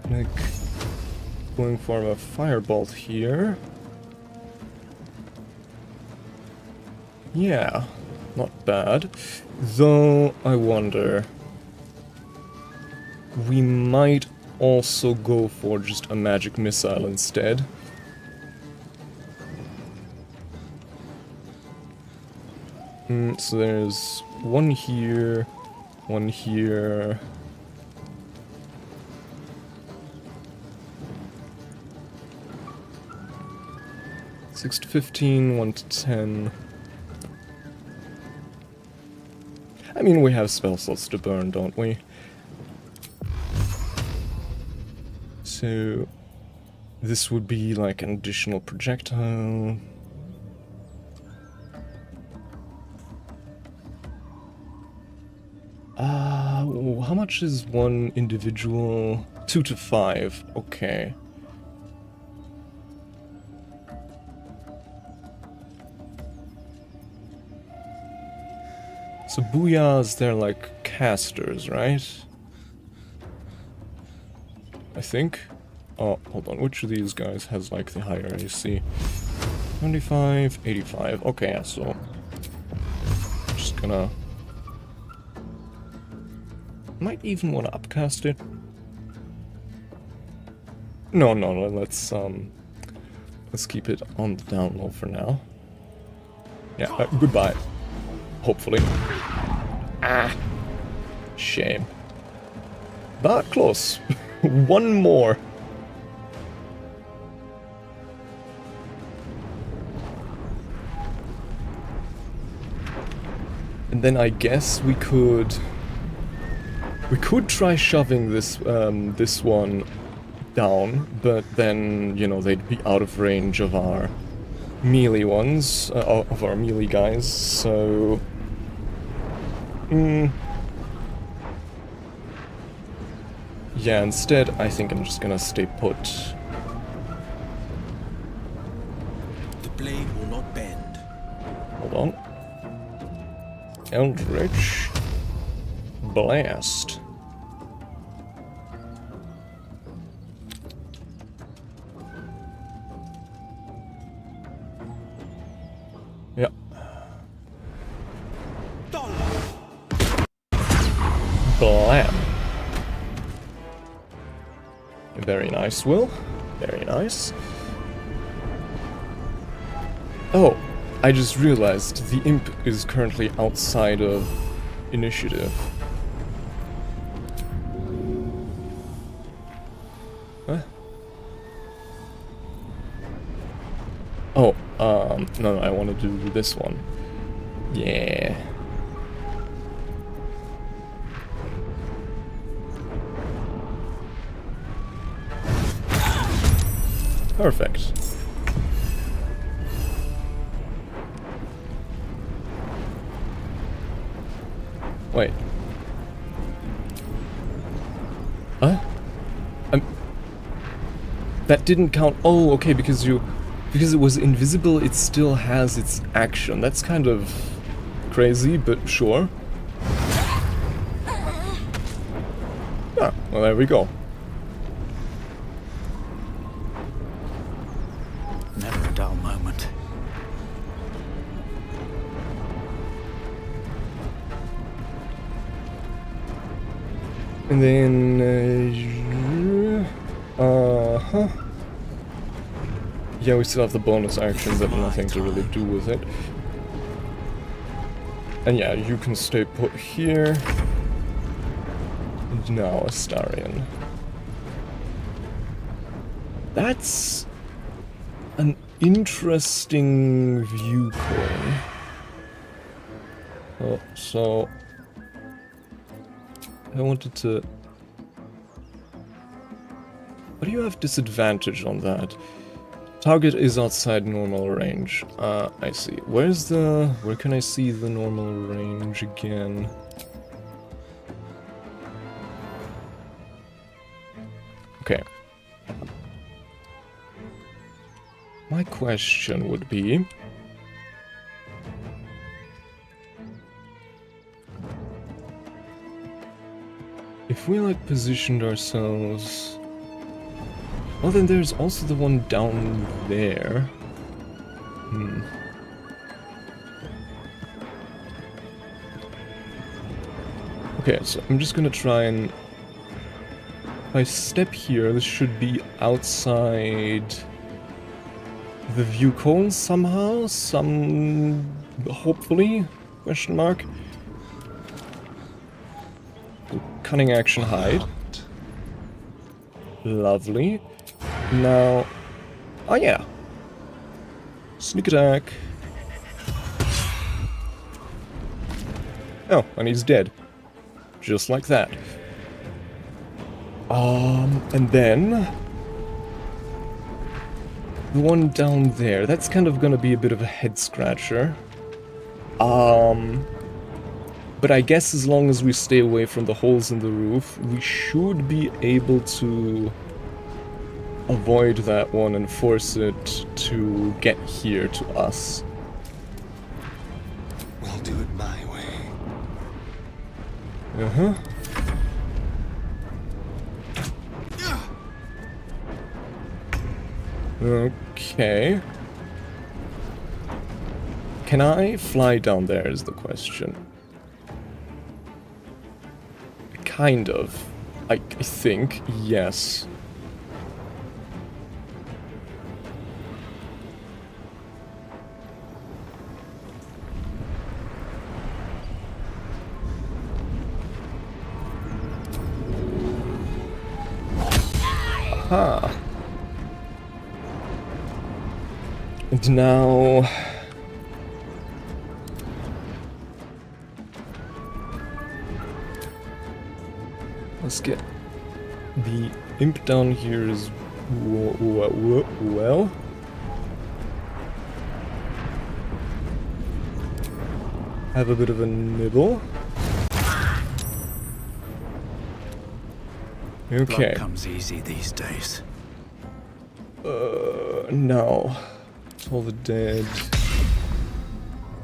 A: like, going for a firebolt here. Yeah, not bad. Though, I wonder... we might also go for just a magic missile instead. So there's one here, one here... 6 to 15, 1 to 10. I mean, we have spell slots to burn, don't we? So this would be like an additional projectile. How much is one individual? 2 to 5. Okay. So booyahs, they're like casters, right? I think. Oh, hold on. Which of these guys has like the higher AC? 25, 85. Okay, yeah, so just gonna. Might even want to upcast it. No, let's keep it on the down low for now. Yeah, goodbye. Hopefully. Ah, shame. But close. One more. And then I guess we could try shoving this this one down, but then, you know, they'd be out of range of our melee ones, of our melee guys, so yeah, instead I think I'm just gonna stay put.
I: The blade will not bend.
A: Hold on. Eldritch Blast. Yep. Blam. Very nice, Will. Very nice. Oh, I just realized the imp is currently outside of initiative. Huh? Oh, no, I want to do this one. Yeah. Perfect. Wait. Huh? That didn't count. Oh, okay, because it was invisible, it still has its action. That's kind of crazy, but sure. Ah, well, there we go.
C: Never a dull moment.
A: And then, yeah, we still have the bonus action, but nothing to really do with it. And yeah, you can stay put here. And now Astarion. That's an interesting viewpoint. Oh, so I wanted to... Why do you have disadvantage on that? Target is outside normal range. I see. Where can I see the normal range again? Okay. My question would be... If we, like, positioned ourselves... Well, then there's also the one down there. Okay, so I'm just gonna try and... If I step here, this should be outside the view cone somehow? Hopefully? Question mark. Cunning action hide. Lovely. Now... Oh yeah. Sneak attack. Oh, and he's dead. Just like that. And then... the one down there, that's kind of gonna be a bit of a head-scratcher. But I guess as long as we stay away from the holes in the roof, we should be able to avoid that one and force it to get here to us.
E: We'll do it my way.
A: Uh-huh. Okay. Can I fly down there is the question. Kind of. I think, yes. Aha. And now... let's get the imp down here as well. Have a bit of a nibble. Okay.
C: Blood comes easy these days.
A: No. All the dead.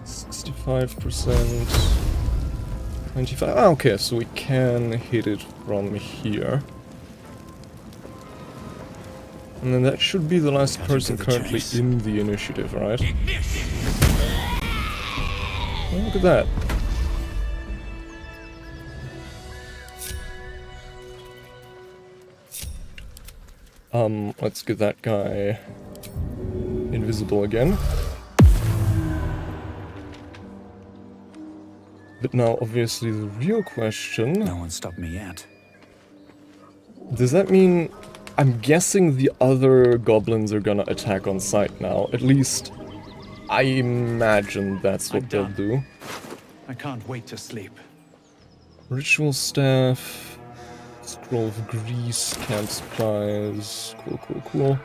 A: 65%. 95. Ah, okay, so we can hit it from here. And then that should be the last person currently in the initiative, right? Oh, look at that. Let's get that guy invisible again. But now, obviously, the real question...
C: no one stopped me yet.
A: Does that mean... I'm guessing the other goblins are gonna attack on sight now. At least, I imagine that's what they'll do.
C: I can't wait to sleep.
A: Ritual staff... Scroll of grease, camp supplies... Cool.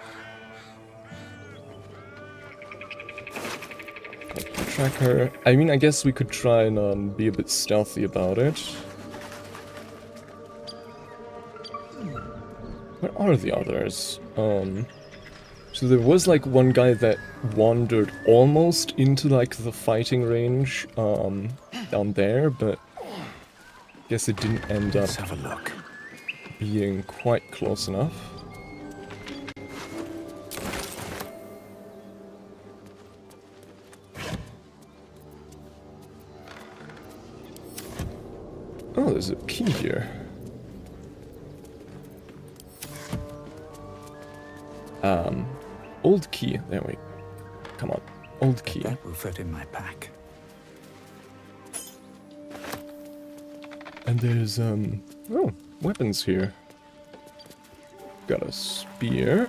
A: Tracker. I mean, I guess we could try and be a bit stealthy about it. Where are the others? So there was like one guy that wandered almost into like the fighting range down there, but I guess it didn't end up
C: have a look.
A: Being quite close enough. Oh, there's a key here. Old key. There we... come on. Old key.
C: That will fit in my pack.
A: And there's, oh, weapons here. Got a spear.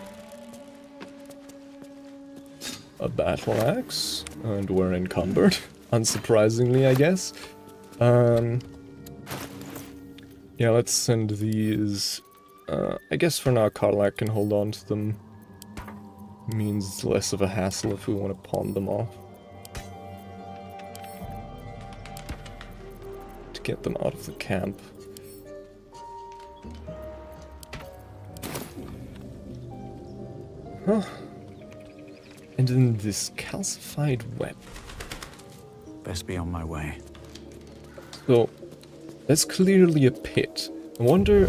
A: A battle axe. And we're encumbered. Unsurprisingly, I guess. Yeah, let's send these... I guess for now Karlach can hold on to them. Means it's less of a hassle if we want to pawn them off. To get them out of the camp. Huh. And then this calcified web.
C: Best be on my way.
A: So, that's clearly a pit. I wonder...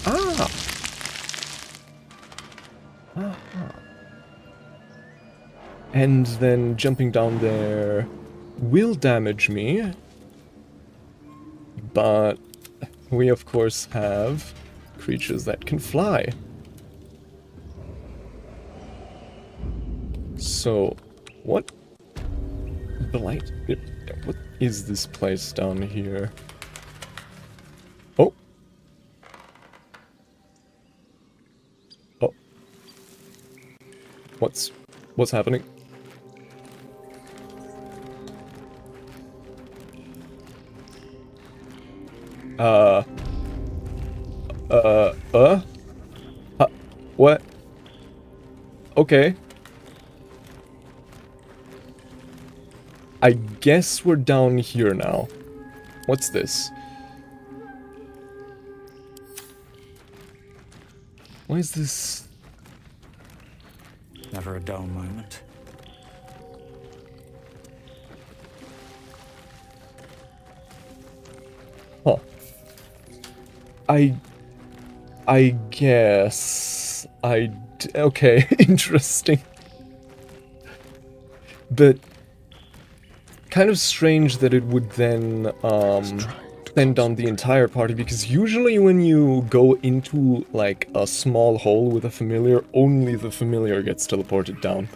A: ah! And then jumping down there will damage me. But we of course have creatures that can fly. So, what? Blight? What is this place down here? Oh. Oh. What's happening? What? Okay. I guess we're down here now. What's this? Why is this?
C: Never a dull moment.
A: Huh. I guess okay, interesting. But kind of strange that it would then send down the entire party, because usually when you go into like a small hole with a familiar, only the familiar gets teleported down.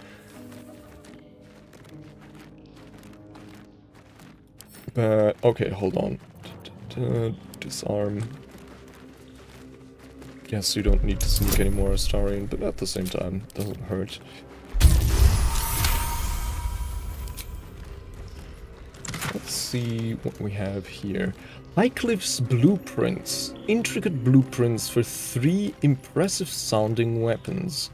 A: But okay, hold on. Disarm. Guess you don't need to sneak anymore, Astarion, but at the same time, doesn't hurt. Let's see what we have here. Highcliffe's blueprints. Intricate blueprints for 3 impressive sounding weapons.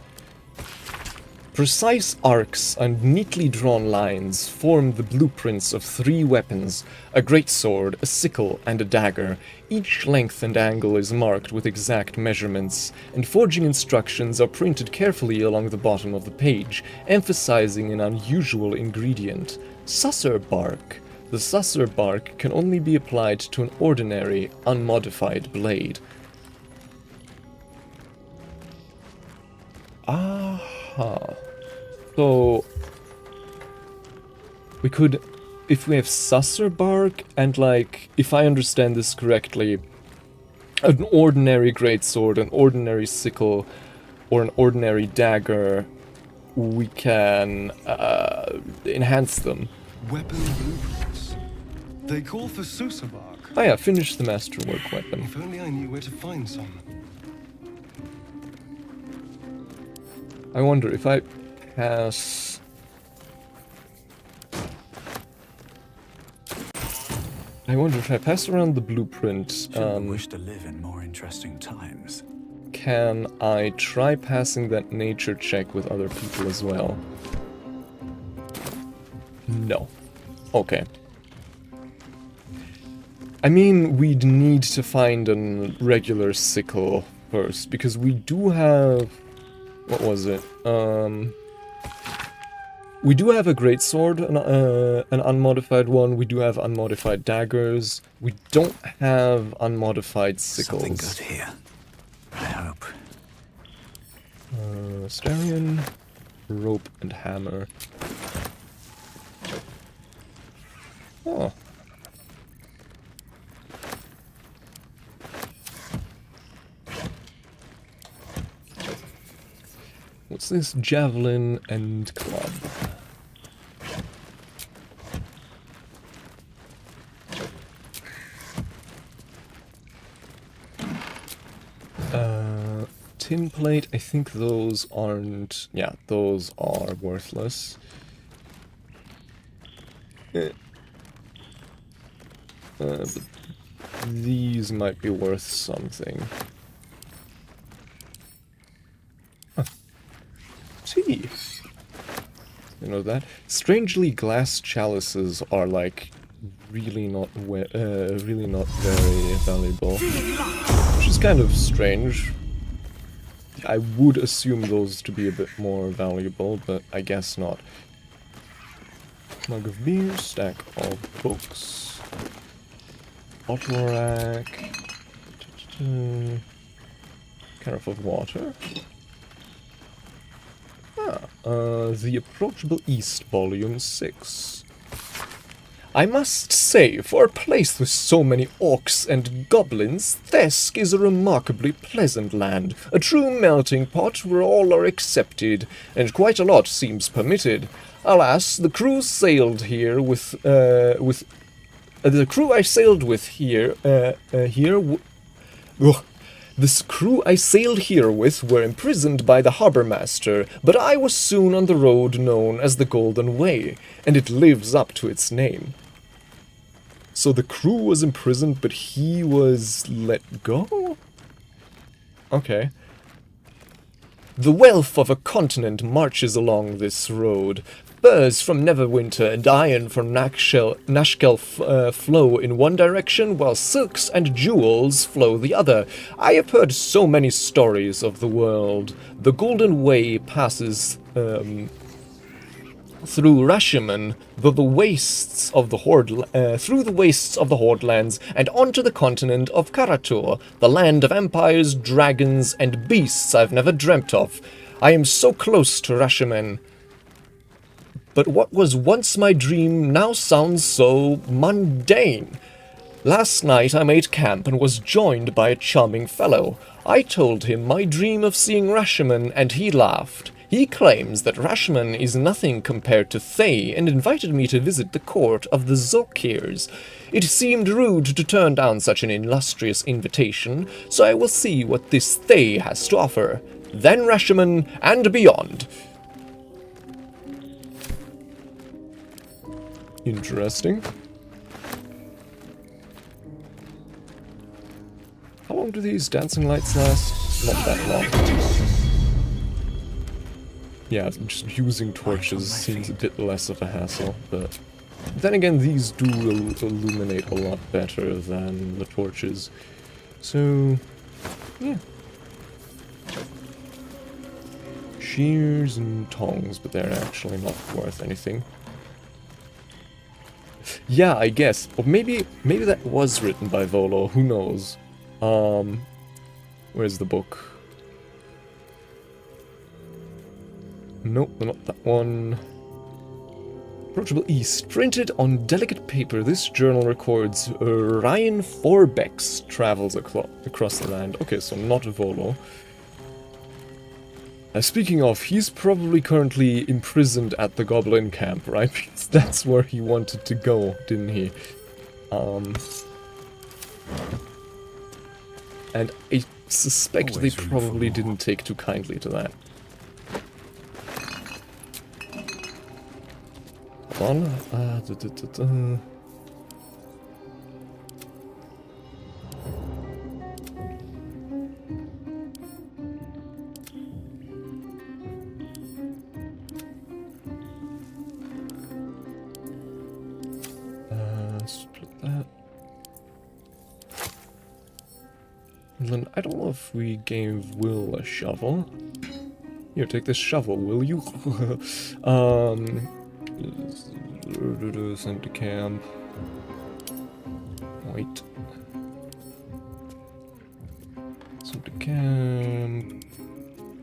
A: Precise arcs and neatly drawn lines form the blueprints of 3 weapons, a greatsword, a sickle, and a dagger. Each length and angle is marked with exact measurements, and forging instructions are printed carefully along the bottom of the page, emphasizing an unusual ingredient: susser bark. The susser bark can only be applied to an ordinary, unmodified blade. Aha. So we could, if we have susser bark and, like, if I understand this correctly, an ordinary greatsword, an ordinary sickle, or an ordinary dagger, we can enhance them.
E: Weapon blueprints. They call for susser bark.
A: Oh yeah, finish the masterwork weapon.
E: If only I knew where to find some.
A: I wonder if I pass... I wonder if I pass around the blueprint,
C: Shouldn't wish to live in more interesting times.
A: Can I try passing that nature check with other people as well? No. Okay. I mean, we'd need to find a regular sickle first, because we do have... What was it? We do have a greatsword, an unmodified one. We do have unmodified daggers. We don't have unmodified sickles.
C: Something good here. I hope.
A: Astarion, rope, and hammer. Oh. What's this? Javelin and club. Tin plate, I think those aren't... Yeah, those are worthless. But these might be worth something. Huh. Tea! You know that? Strangely, glass chalices are like really not very valuable, which is kind of strange. I would assume those to be a bit more valuable, but I guess not. Mug of beer, stack of books, bottle rack, carafe of water. The Approachable East, Volume 6. I must say, for a place with so many orcs and goblins, Thesk is a remarkably pleasant land, a true melting pot where all are accepted, and quite a lot seems permitted. Alas, the crew sailed here with the crew I sailed with here, This crew I sailed here with were imprisoned by the harbour master, but I was soon on the road known as the Golden Way, and it lives up to its name. So the crew was imprisoned, but he was let go? Okay. The wealth of a continent marches along this road. Furs from Neverwinter and iron from Nashkel flow in one direction, while silks and jewels flow the other. I have heard so many stories of the world. The Golden Way passes through Rashiman, through the wastes of the Hordelands, and onto the continent of Karatur, the land of empires, dragons, and beasts I've never dreamt of. I am so close to Rashiman, but what was once my dream now sounds so mundane. Last night I made camp and was joined by a charming fellow. I told him my dream of seeing Rashiman, and he laughed. He claims that Rashiman is nothing compared to Thay, and invited me to visit the court of the Zolkirs. It seemed rude to turn down such an illustrious invitation, so I will see what this Thay has to offer. Then Rashiman and beyond. Interesting. How long do these dancing lights last? Not that long. Yeah, just using torches seems a bit less of a hassle, but then again, these do illuminate a lot better than the torches. So, yeah. Shears and tongs, but they're actually not worth anything. Yeah, I guess. Or maybe that was written by Volo, who knows? Where's the book? Nope, not that one. Approachable East. Printed on delicate paper, this journal records Ryan Forbeck's travels across the land. Okay, so not Volo. Speaking of, he's probably currently imprisoned at the Goblin Camp, right? Because that's where he wanted to go, didn't he? And I suspect they probably didn't take too kindly to that. Hold on. Split that. And then I don't know if we gave Will a shovel. Here, take this shovel, will you? Sent to camp. Wait. Sent to camp.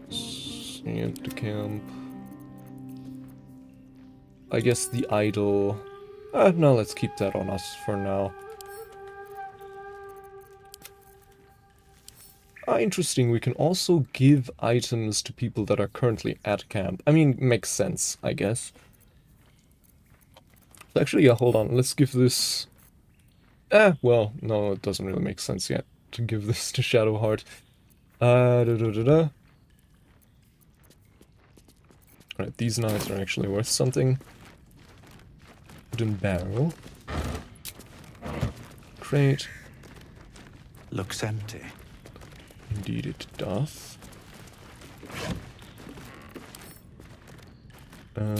A: Sent to camp. I guess the idol. No, let's keep that on us for now. Interesting, we can also give items to people that are currently at camp. I mean, makes sense, I guess. Actually, yeah, hold on, let's give this... well, no, it doesn't really make sense yet to give this to Shadowheart. Alright, these knives are actually worth something. Wooden barrel. Crate.
C: Looks empty.
A: Indeed it doth. No.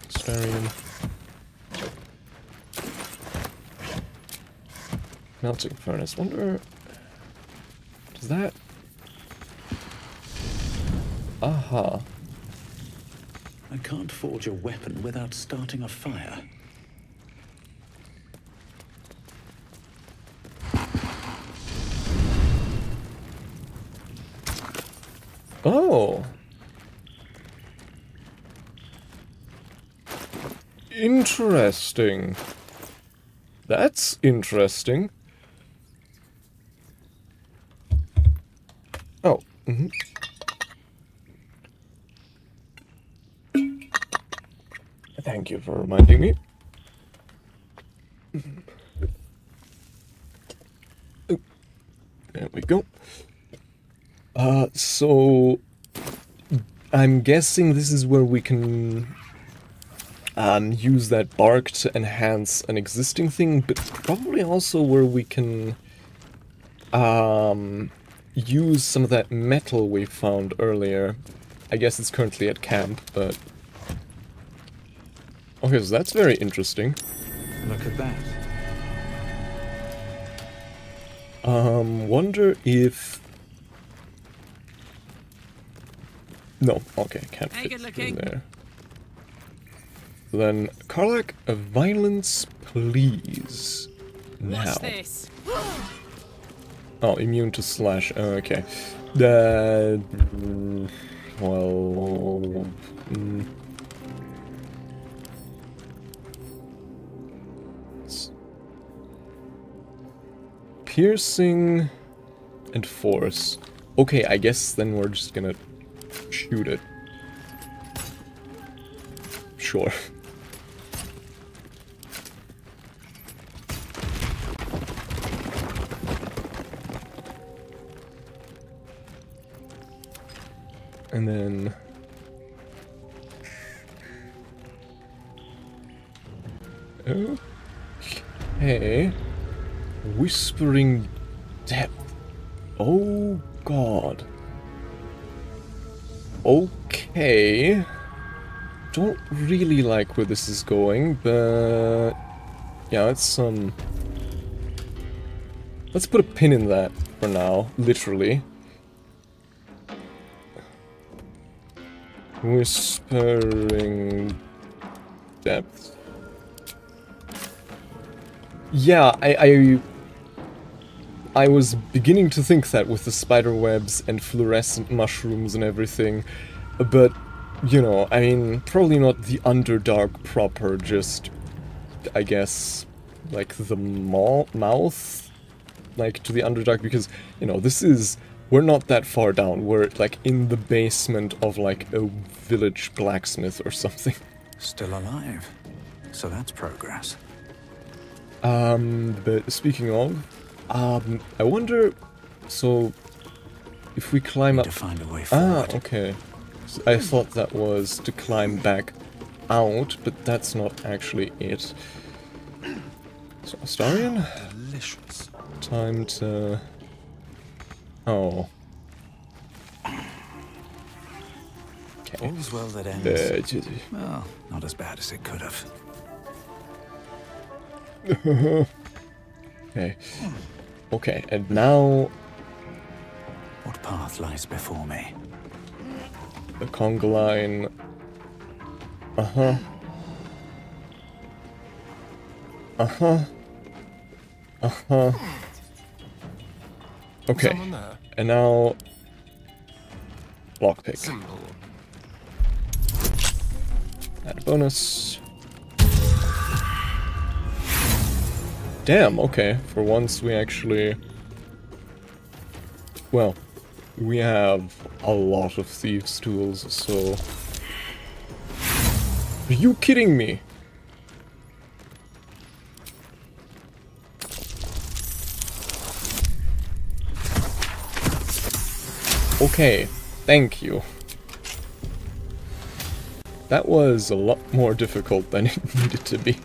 A: Starion. Melting furnace. Wonder... Does that... Aha.
C: I can't forge a weapon without starting a fire.
A: Oh. Interesting. That's interesting. Oh. Mm-hmm. Thank you for reminding me. There we go. So I'm guessing this is where we can use that bark to enhance an existing thing, but probably also where we can use some of that metal we found earlier. I guess it's currently at camp, but... Okay, so that's very interesting.
C: Look at that.
A: Wonder if... No, okay, can't fit in there. Then, 𝐅𝐫𝐸𝐿, a violence, please. Now.
K: What's this?
A: Oh, immune to slash. Okay. Well. Piercing and force. Okay, I guess then we're just gonna shoot it. Sure. And then... Okay... Whispering depth. Oh god. Okay. Don't really like where this is going, but... Yeah, let's let's put a pin in that for now, literally. Whispering depth. Yeah, I was beginning to think that with the spider webs and fluorescent mushrooms and everything, but, you know, I mean, probably not the Underdark proper, just, I guess, like the mouth, like, to the Underdark, because, you know, this is, we're not that far down, we're, like, in the basement of, like, a village blacksmith or something.
C: Still alive. So that's progress.
A: But speaking of, I wonder, so, if we climb up...
C: to find a way forward.
A: Okay. So I thought that was to climb back out, but that's not actually it. So, Astarion?
C: Delicious.
A: Time to... Oh. Okay.
C: All's well that ends. Well, not as bad as it could have.
A: Okay. Okay, and now...
C: What path lies before me?
A: The conga line. Uh-huh. Uh-huh. Uh-huh. Okay. And now... Lockpick. Add a bonus. Damn, okay. For once we actually... Well, we have a lot of thieves' tools, so... Are you kidding me? Okay, thank you. That was a lot more difficult than it needed to be.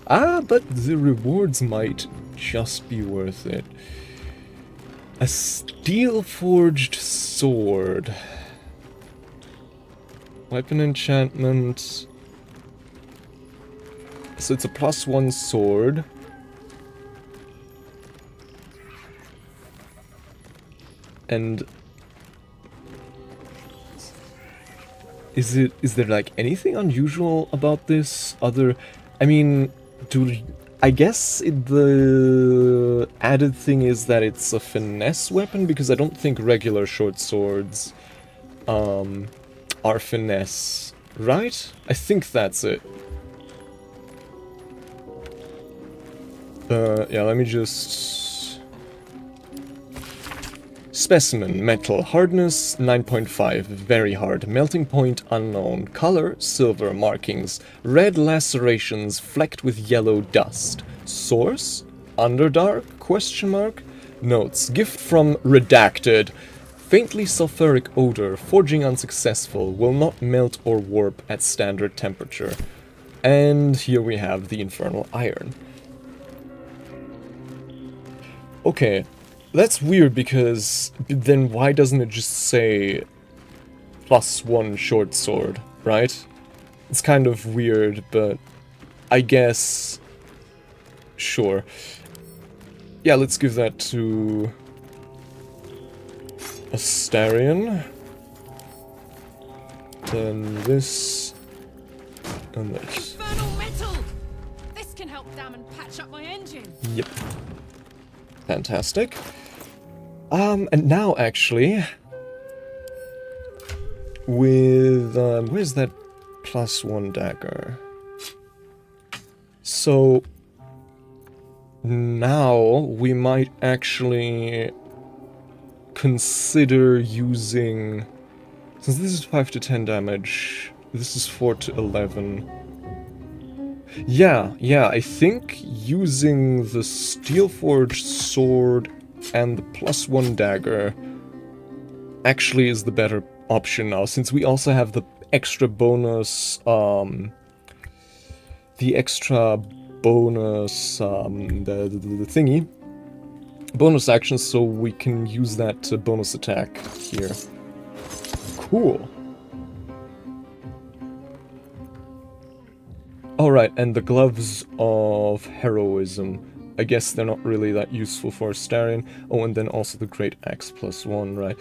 A: But the rewards might just be worth it. A steel-forged sword. Weapon enchantment. So it's a +1 sword. And... Is there like anything unusual about this? I mean... I guess the added thing is that it's a finesse weapon, because I don't think regular short swords are finesse, right? I think that's it. Yeah, let me just... Specimen, metal, hardness 9.5, very hard, melting point unknown, color silver, markings, red lacerations flecked with yellow dust, source Underdark, question mark, notes, gift from redacted, Faintly sulfuric odor, forging unsuccessful, will not melt or warp at standard temperature. And here we have the infernal iron. Okay, that's weird because then why doesn't it just say +1 short sword, right? It's kind of weird, but I guess... Sure. Yeah, let's give that to... Astarion. Then this... And this.
K: Infernal metal! This can help dam and patch up my engine.
A: Yep. Fantastic. And now actually... With, where's that +1 dagger? So... Now we might actually... consider using, since this is 5 to 10 damage, this is 4 to 11. Yeah, I think using the Steelforged sword and the +1 dagger actually is the better option now, since we also have the extra bonus, the thingy. Bonus action, so we can use that bonus attack here. Cool. Alright, and the gloves of heroism. I guess they're not really that useful for Astarion. Oh, and then also the great axe +1, right?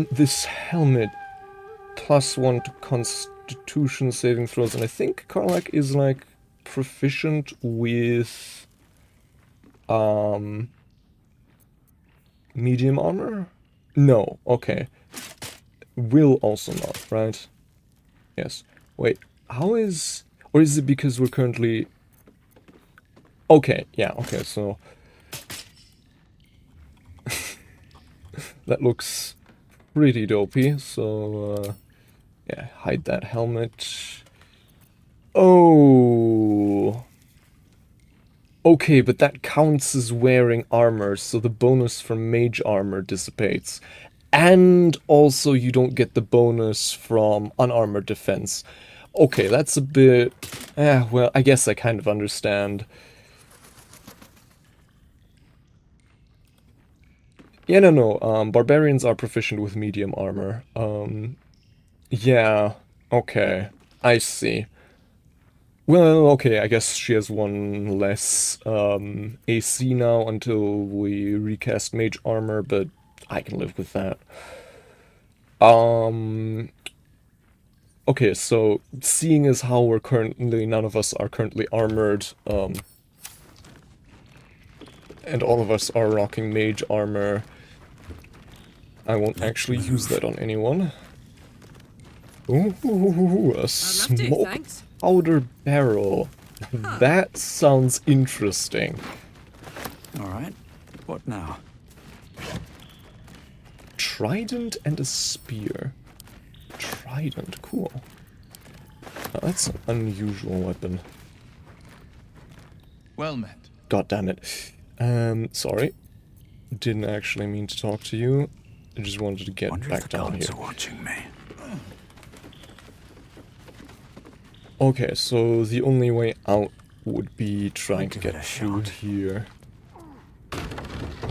A: This helmet +1 to constitution saving throws, and I think Karlach is like proficient with medium armor? No, okay. Will also not, right? Yes. Wait, how is... Or is it because we're currently... Okay, yeah, okay, so... That looks pretty dopey, so... yeah, hide that helmet. Oh... Okay, but that counts as wearing armor, so the bonus from mage armor dissipates. And also you don't get the bonus from unarmored defense. Okay, that's a bit... well, I guess I kind of understand. Yeah, no, barbarians are proficient with medium armor. Yeah, okay, I see. Well, okay, I guess she has one less AC now until we recast mage armor, but I can live with that. Okay, so seeing as how we're currently, none of us are currently armored, and all of us are rocking mage armor, I won't actually use that on anyone. Ooh, a smoke powder barrel. That sounds interesting.
C: Alright, what now?
A: Trident and a spear. Trident, cool. Oh, that's an unusual weapon.
D: Well met.
A: God damn it. Sorry. Didn't actually mean to talk to you. I just wanted to get back down here.
C: Watching me.
A: Okay, so the only way out would be trying to get food here.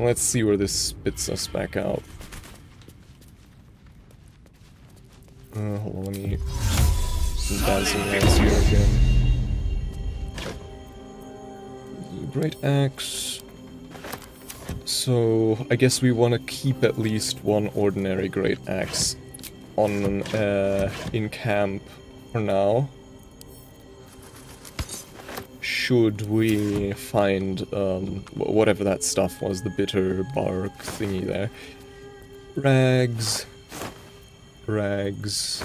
A: Let's see where this spits us back out. Hold on, let me... some dazzling hands here again. Great axe. So, I guess we want to keep at least one ordinary great axe on in camp for now. Should we find whatever that stuff was, the bitter bark thingy there. Rags. Rags.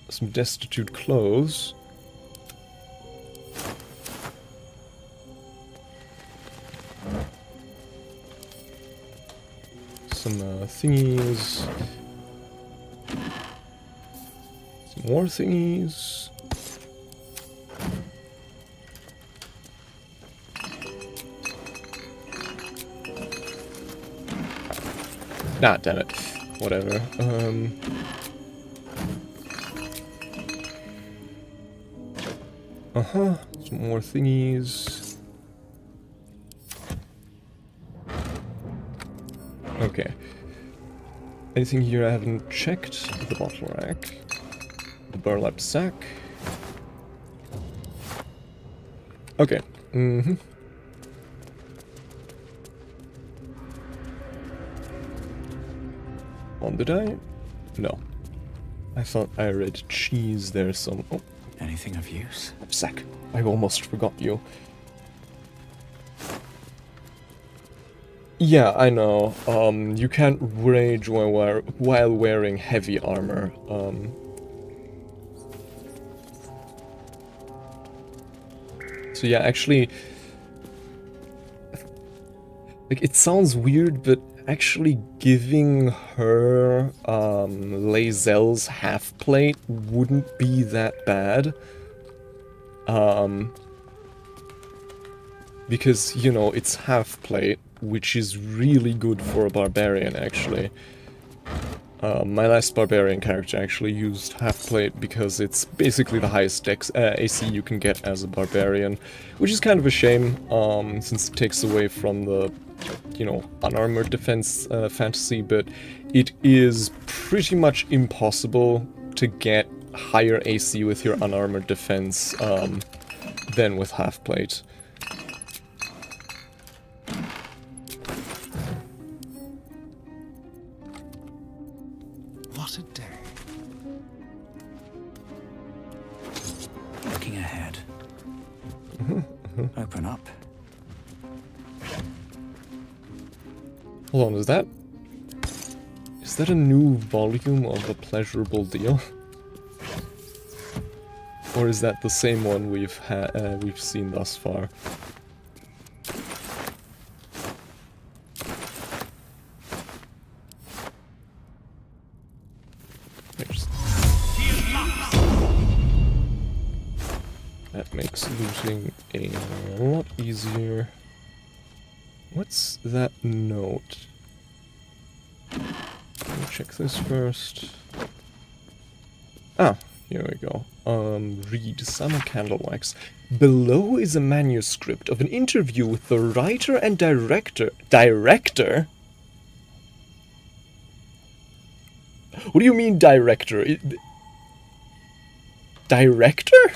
A: Some destitute clothes. Some thingies. Some more thingies. Ah, damn it. Whatever. Some more thingies. Okay. Anything here I haven't checked? The bottle rack. The burlap sack. Okay. Did I? No. I thought I read cheese there some... Oh.
C: Anything of use?
A: Sack. I almost forgot you. Yeah, I know. You can't rage while wearing heavy armor. So yeah, actually... Like, it sounds weird, but actually giving her 𝐁𝐥𝐚𝐝𝐬's half-plate wouldn't be that bad. Because, you know, it's half-plate, which is really good for a barbarian, actually. My last barbarian character actually used half-plate because it's basically the highest AC you can get as a barbarian, which is kind of a shame, since it takes away from the, you know, unarmored defense fantasy, but it is pretty much impossible to get higher AC with your unarmored defense than with half-plate.
C: What a day. Looking ahead. Open up.
A: Hold on, is that a new volume of A Pleasurable Deal? Or is that the same one we've seen thus far? That makes looting a lot easier. What's that note? Let me check this first. Ah, here we go. Read Summer Candle Wax. Below is a manuscript of an interview with the writer and director. Director? What do you mean director? Director?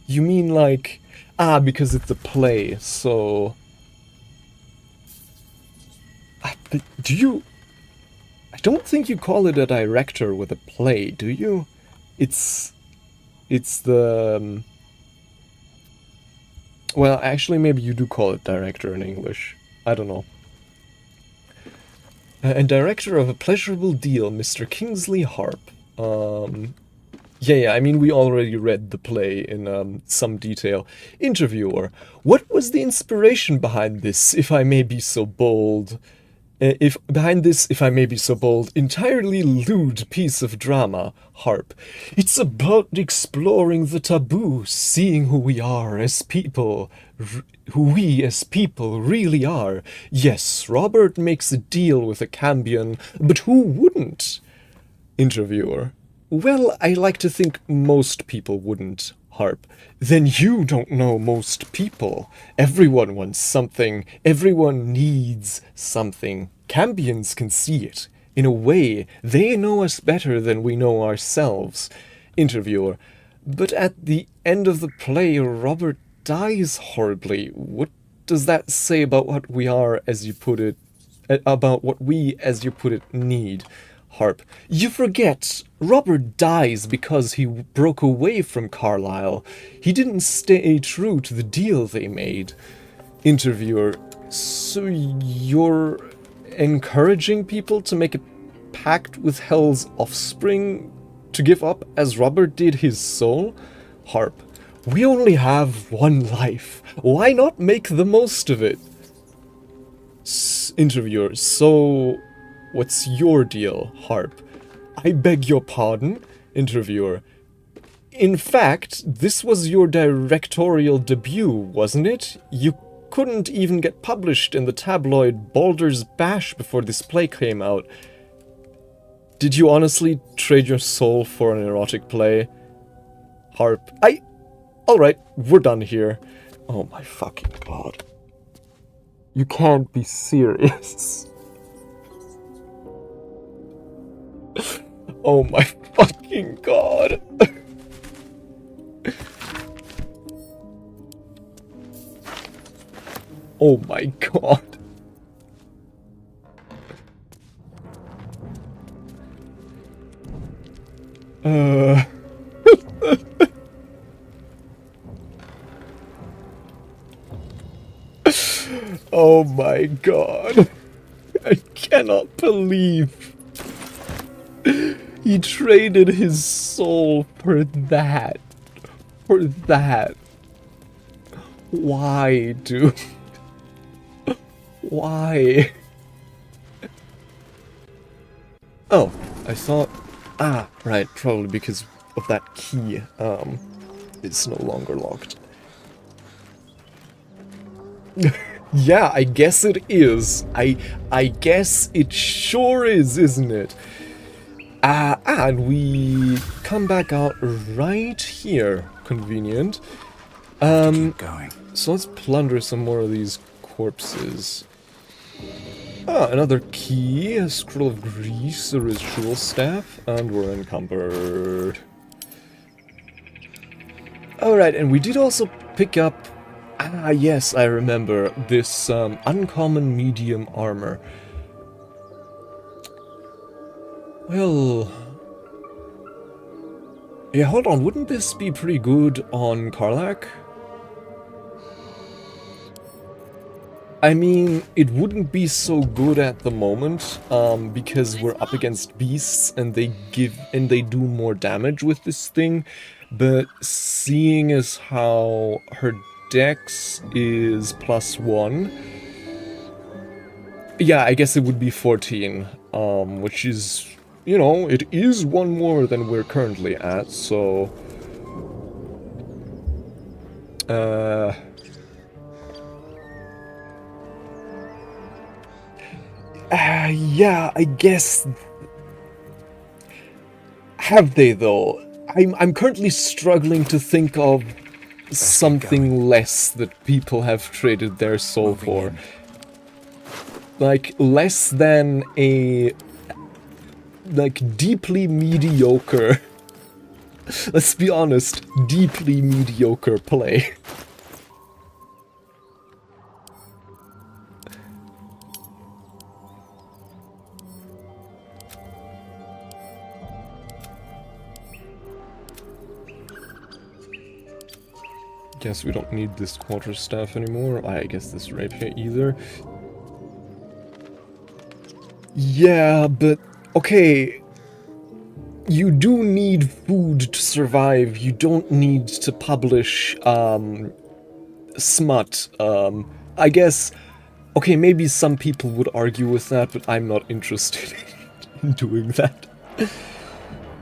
A: You mean like... Ah, because it's a play, so... Do you... I don't think you call it a director with a play, do you? It's the... Well, actually, maybe you do call it director in English. I don't know. And director of A Pleasurable Deal, Mr. Kingsley Harp. Yeah, I mean, we already read the play in some detail. Interviewer, what was the inspiration behind this, if I may be so bold? If I may be so bold, entirely lewd piece of drama. Harp, it's about exploring the taboo, seeing who we are as people, who we as people really are. Yes, Robert makes a deal with a Cambion, but who wouldn't? Interviewer, well, I like to think most people wouldn't. Harp, then you don't know most people. Everyone wants something. Everyone needs something. Cambions can see it. In a way, they know us better than we know ourselves. Interviewer, but at the end of the play, Robert dies horribly. What does that say about what we are, as you put it, about what we, as you put it, need? Harp, you forget, Robert dies because he broke away from Carlisle. He didn't stay true to the deal they made. Interviewer, so you're encouraging people to make a pact with Hell's offspring to give up as Robert did his soul? Harp, we only have one life. Why not make the most of it? Interviewer, so... what's your deal, Harp? I beg your pardon? Interviewer. In fact, this was your directorial debut, wasn't it? You couldn't even get published in the tabloid Baldur's Bash before this play came out. Did you honestly trade your soul for an erotic play? Harp. Alright, we're done here. Oh my fucking god. You can't be serious. Oh my fucking god. Oh my god. Oh my god. I cannot believe he traded his soul for that. For that. Why, dude? Why? Oh, I thought... Ah, right, probably because of that key. It's no longer locked. Yeah, I guess it is. I guess it sure is, isn't it? And we come back out right here. Convenient.
C: Keep going.
A: So let's plunder some more of these corpses. Ah, another key, a scroll of grease, a ritual staff, and we're encumbered. Alright, and we did also pick up... Ah, yes, I remember. This uncommon medium armor. Well... Yeah, hold on, wouldn't this be pretty good on 𝐅𝐫𝐸𝐾? I mean, it wouldn't be so good at the moment, because we're up against beasts and they do more damage with this thing, but seeing as how her dex is +1, yeah, I guess it would be 14, which is, you know, it is one more than we're currently at, so... yeah, I guess... Have they, though? I'm currently struggling to think of something less that people have traded their soul for. Like, less than a... like, deeply mediocre... let's be honest, deeply mediocre play. Guess we don't need this quarterstaff anymore. I guess this rapier either. Yeah, but okay. You do need food to survive. You don't need to publish smut. I guess, okay, maybe some people would argue with that, but I'm not interested in doing that.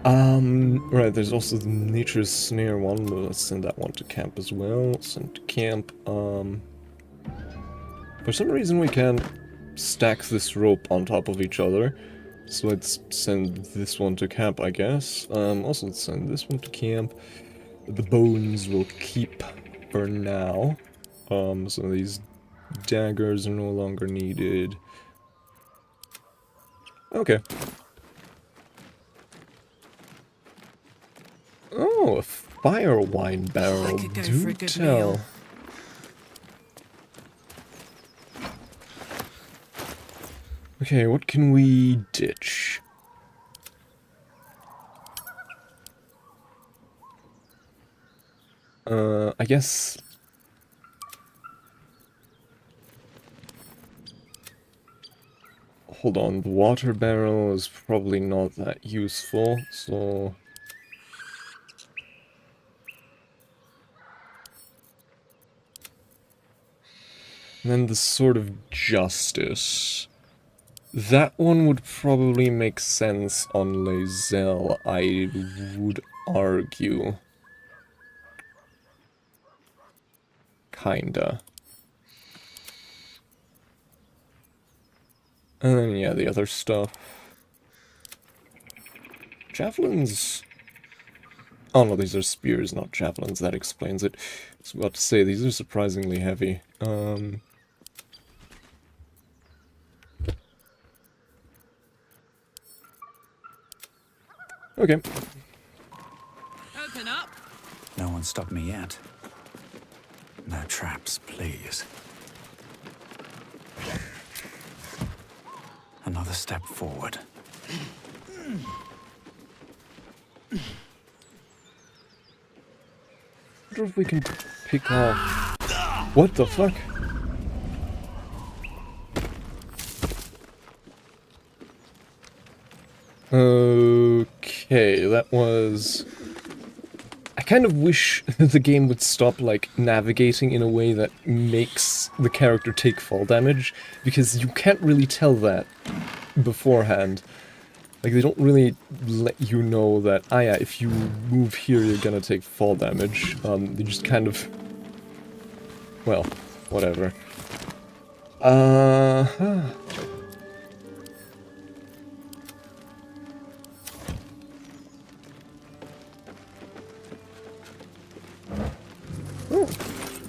A: Right, there's also the Nature's Snare one, but let's send that one to camp as well. Send to camp. For some reason we can't stack this rope on top of each other. So let's send this one to camp, I guess. Also let's send this one to camp. The bones will keep for now. So these daggers are no longer needed. Okay. Oh, a fire wine barrel. Do tell. Okay, what can we ditch? I guess... Hold on, the water barrel is probably not that useful, so... And then the Sword of Justice. That one would probably make sense on 𝐁𝐥𝐚𝐝, I would argue. Kinda. And then, yeah, the other stuff. Javelins... Oh no, these are spears, not javelins. That explains it. I was about to say, these are surprisingly heavy. Okay.
K: Open up.
C: No one stopped me yet. No traps, please. Another step forward.
A: I wonder if we can pick off... What the fuck? Okay, that was... I kind of wish the game would stop, like, navigating in a way that makes the character take fall damage, because you can't really tell that beforehand. Like, they don't really let you know that, ah yeah, if you move here, you're gonna take fall damage. They just kind of... Well, whatever.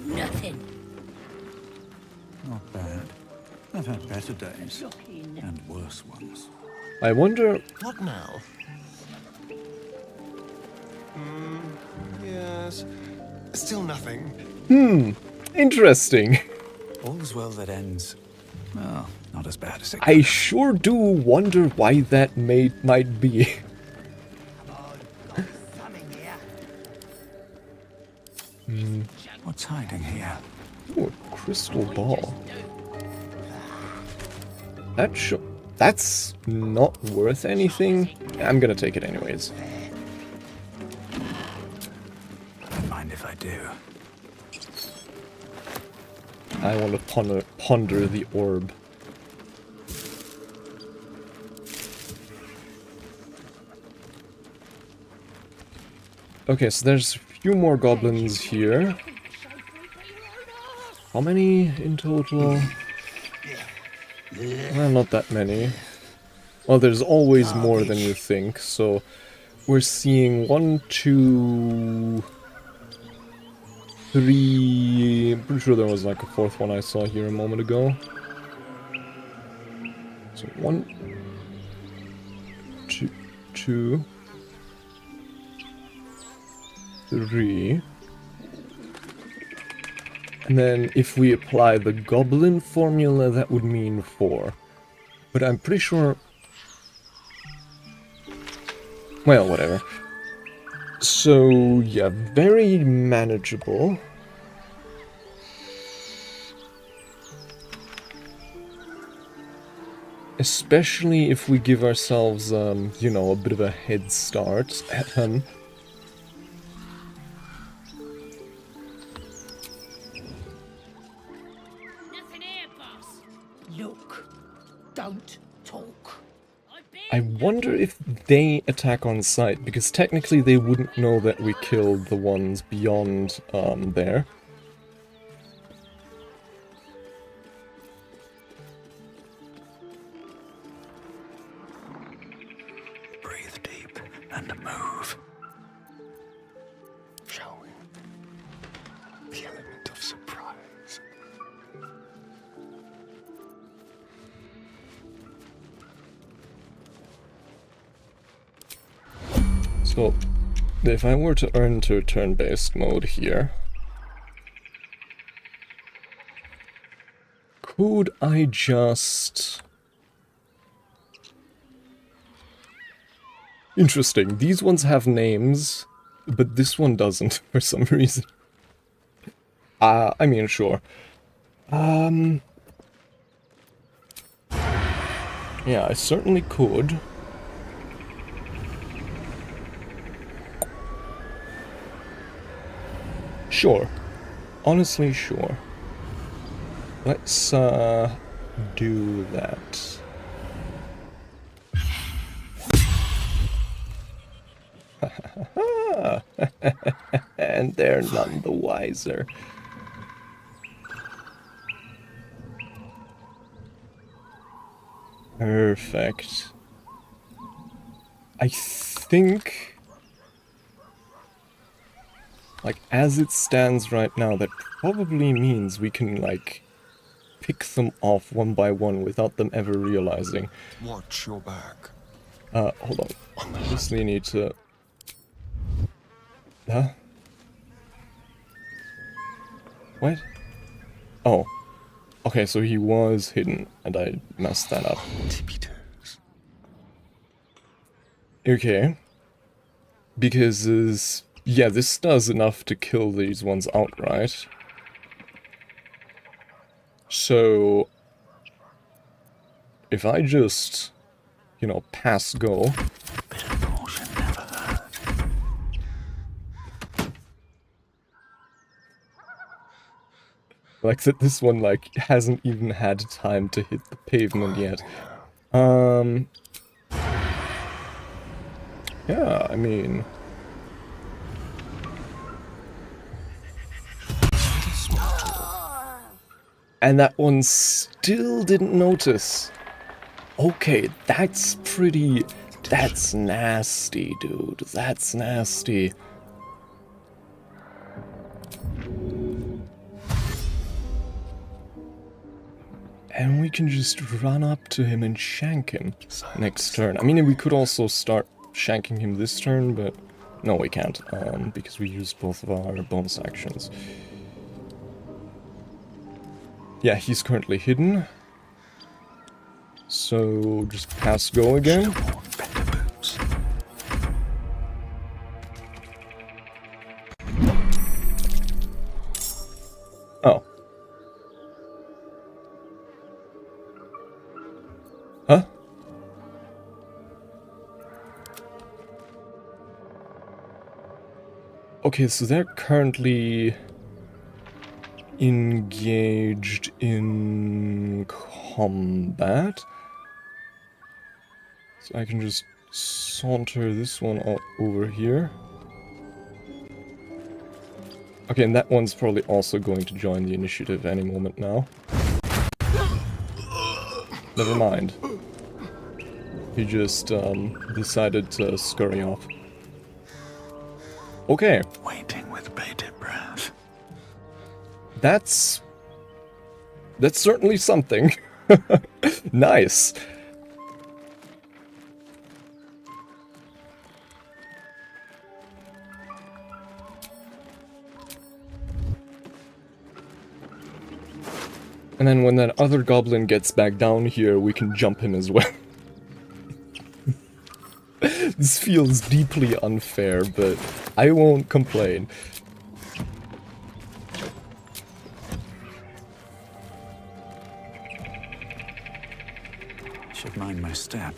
M: Nothing.
C: Not bad. I've had better days. And worse ones.
A: I wonder...
G: What now? Yes. Still nothing.
A: Interesting.
C: All's well that ends. Well, not as bad as it
A: I sure do wonder why that might be.
C: What's hiding here?
A: Ooh, a crystal ball. That's not worth anything. I'm gonna take it anyways.
C: Don't mind if I do.
A: I want to ponder the orb. Okay, so there's a few more goblins here. How many in total? Well, not that many. Well, there's always more than you think, so we're seeing 1, 2, 3... I'm pretty sure there was like a fourth one I saw here a moment ago. So 1, 2, 3... And then if we apply the goblin formula, that would mean 4. But I'm pretty sure... Well, whatever. So, yeah, very manageable. Especially if we give ourselves, you know, a bit of a head start.
M: Look, don't talk.
A: I wonder if they attack on sight, because technically they wouldn't know that we killed the ones beyond, there.
C: Breathe deep and move.
G: Shall we? The element of surprise.
A: So, if I were to earn to turn-based mode here, could I just... Interesting, these ones have names, but this one doesn't for some reason. I mean, sure. Yeah, I certainly could. Sure. Honestly, sure. Let's, do that. And they're none the wiser. Perfect. I think, like, as it stands right now, that probably means we can, like, pick them off one by one without them ever realizing.
E: Watch your back.
A: Hold on. Obviously need to... Huh? What? Oh. Okay, so he was hidden, and I messed that up.
E: Tippy toes.
A: Okay. Because, yeah, this does enough to kill these ones outright. So, if I just, you know, pass go...
C: Bit of caution never hurt.
A: Like that this one, like, hasn't even had time to hit the pavement yet. Yeah, I mean... And that one still didn't notice. Okay, that's pretty... That's nasty, dude. That's nasty. And we can just run up to him and shank him next turn. I mean, we could also start shanking him this turn, but... No, we can't, because we used both of our bonus actions. Yeah, he's currently hidden. So, just pass go again. Oh. Huh? Okay, so they're currently engaged in combat. So I can just saunter this one over here. Okay, and that one's probably also going to join the initiative any moment now. Never mind. He just decided to scurry off. Okay.
C: Waiting with bated breath.
A: That's certainly something. Nice. And then when that other goblin gets back down here, we can jump him as well. This feels deeply unfair, but I won't complain.
C: Should mind my step.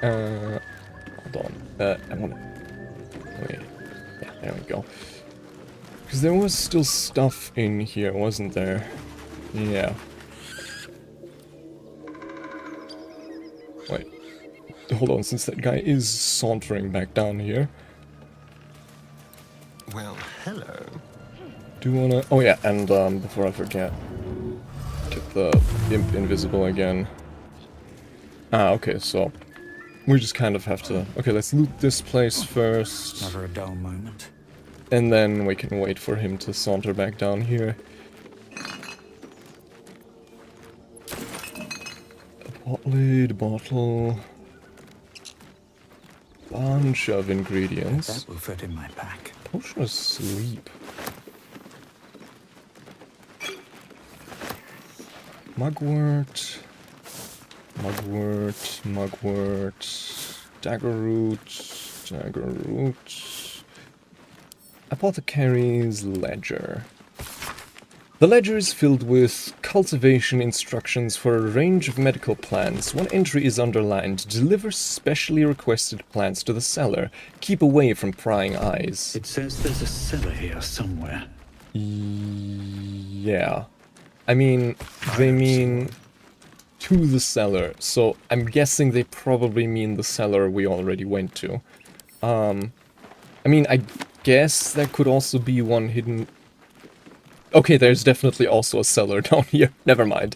A: Hold on. I wanna... Wait. Yeah, there we go. Because there was still stuff in here, wasn't there? Yeah. Wait. Hold on, since that guy is sauntering back down here.
E: Well, hello.
A: Do you wanna... Oh yeah, and before I forget, get the imp invisible again. Ah, okay, so we just kind of have to... Okay, let's loot this place first.
C: Never a dull moment.
A: And then we can wait for him to saunter back down here. A pot lid, bottle... Bunch of ingredients.
C: That will fit in my pack.
A: Potion of sleep. Mugwort. Mugwort. Mugwort. Daggerroot. Daggerroot. Apothecary's Ledger. The ledger is filled with cultivation instructions for a range of medical plants. One entry is underlined: deliver specially requested plants to the cellar. Keep away from prying eyes.
C: It says there's a cellar here somewhere.
A: Yeah. I mean, they mean to the cellar, so I'm guessing they probably mean the cellar we already went to. I mean, I guess there could also be one hidden... Okay, there's definitely also a cellar down here. Never mind.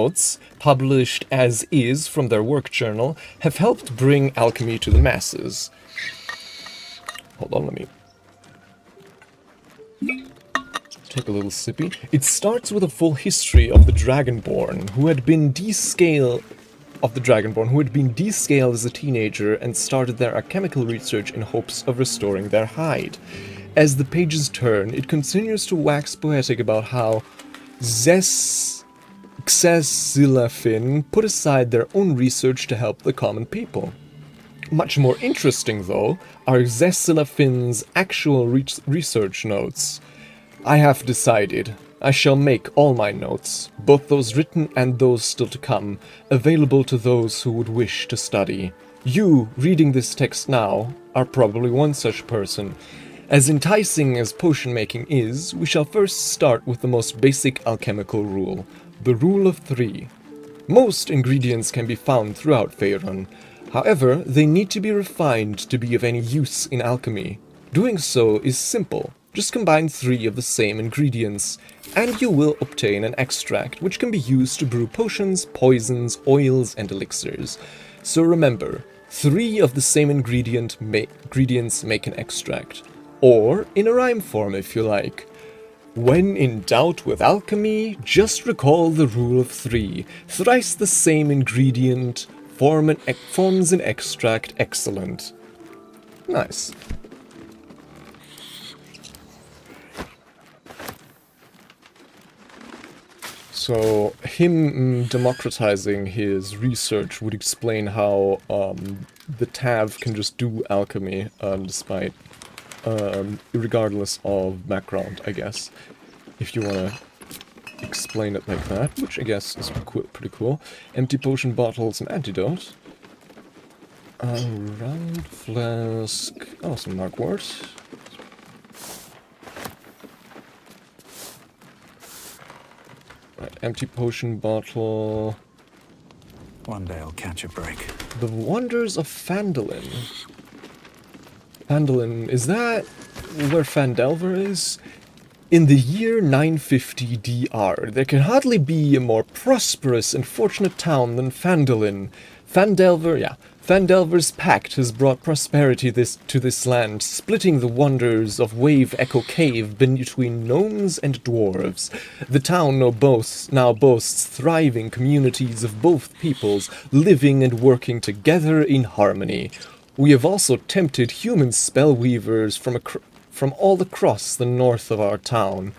A: notes, published as is from their work journal, have helped bring alchemy to the masses. Hold on, let me take a little sippy. It starts with a full history of the Dragonborn, who had been descaled as a teenager and started their alchemical research in hopes of restoring their hide. As the pages turn, it continues to wax poetic about how 𝐁𝐥𝐚𝐝𝐿 put aside their own research to help the common people. Much more interesting, though, are 𝐁𝐥𝐚𝐝𝐿's actual research notes. I have decided. I shall make all my notes, both those written and those still to come, available to those who would wish to study. You, reading this text now, are probably one such person. As enticing as potion making is, we shall first start with the most basic alchemical rule, the rule of 3. Most ingredients can be found throughout Faerun. However, they need to be refined to be of any use in alchemy. Doing so is simple. Just combine 3 of the same ingredients, and you will obtain an extract which can be used to brew potions, poisons, oils, and elixirs. So remember, 3 of the same ingredients make an extract. Or in a rhyme form if you like. When in doubt with alchemy, just recall the rule of 3. Thrice the same ingredient forms an extract excellent. Nice. So, him democratizing his research would explain how the Tav can just do alchemy despite, regardless of background, I guess, if you want to explain it like that, which I guess is pretty cool. Empty potion bottles and antidote. Round flask. Oh, some Markwort. Right, empty potion bottle.
C: One day I'll catch a break.
A: The Wonders of Phandalin. Phandalin, is that where Phandelver is? In the year 950 DR, there can hardly be a more prosperous and fortunate town than Phandalin. Phandelver's pact has brought prosperity to this land, splitting the wonders of Wave Echo Cave between gnomes and dwarves. The town now boasts thriving communities of both peoples, living and working together in harmony. We have also tempted human spellweavers from all across the north of our town,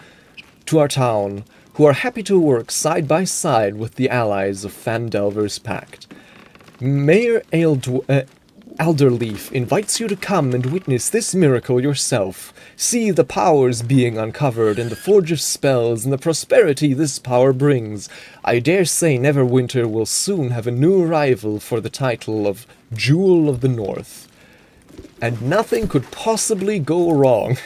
A: who are happy to work side by side with the allies of Phandelver's pact. Mayor Alderleaf invites you to come and witness this miracle yourself. See the powers being uncovered and the forge of spells and the prosperity this power brings. I dare say Neverwinter will soon have a new rival for the title of Jewel of the North. And nothing could possibly go wrong.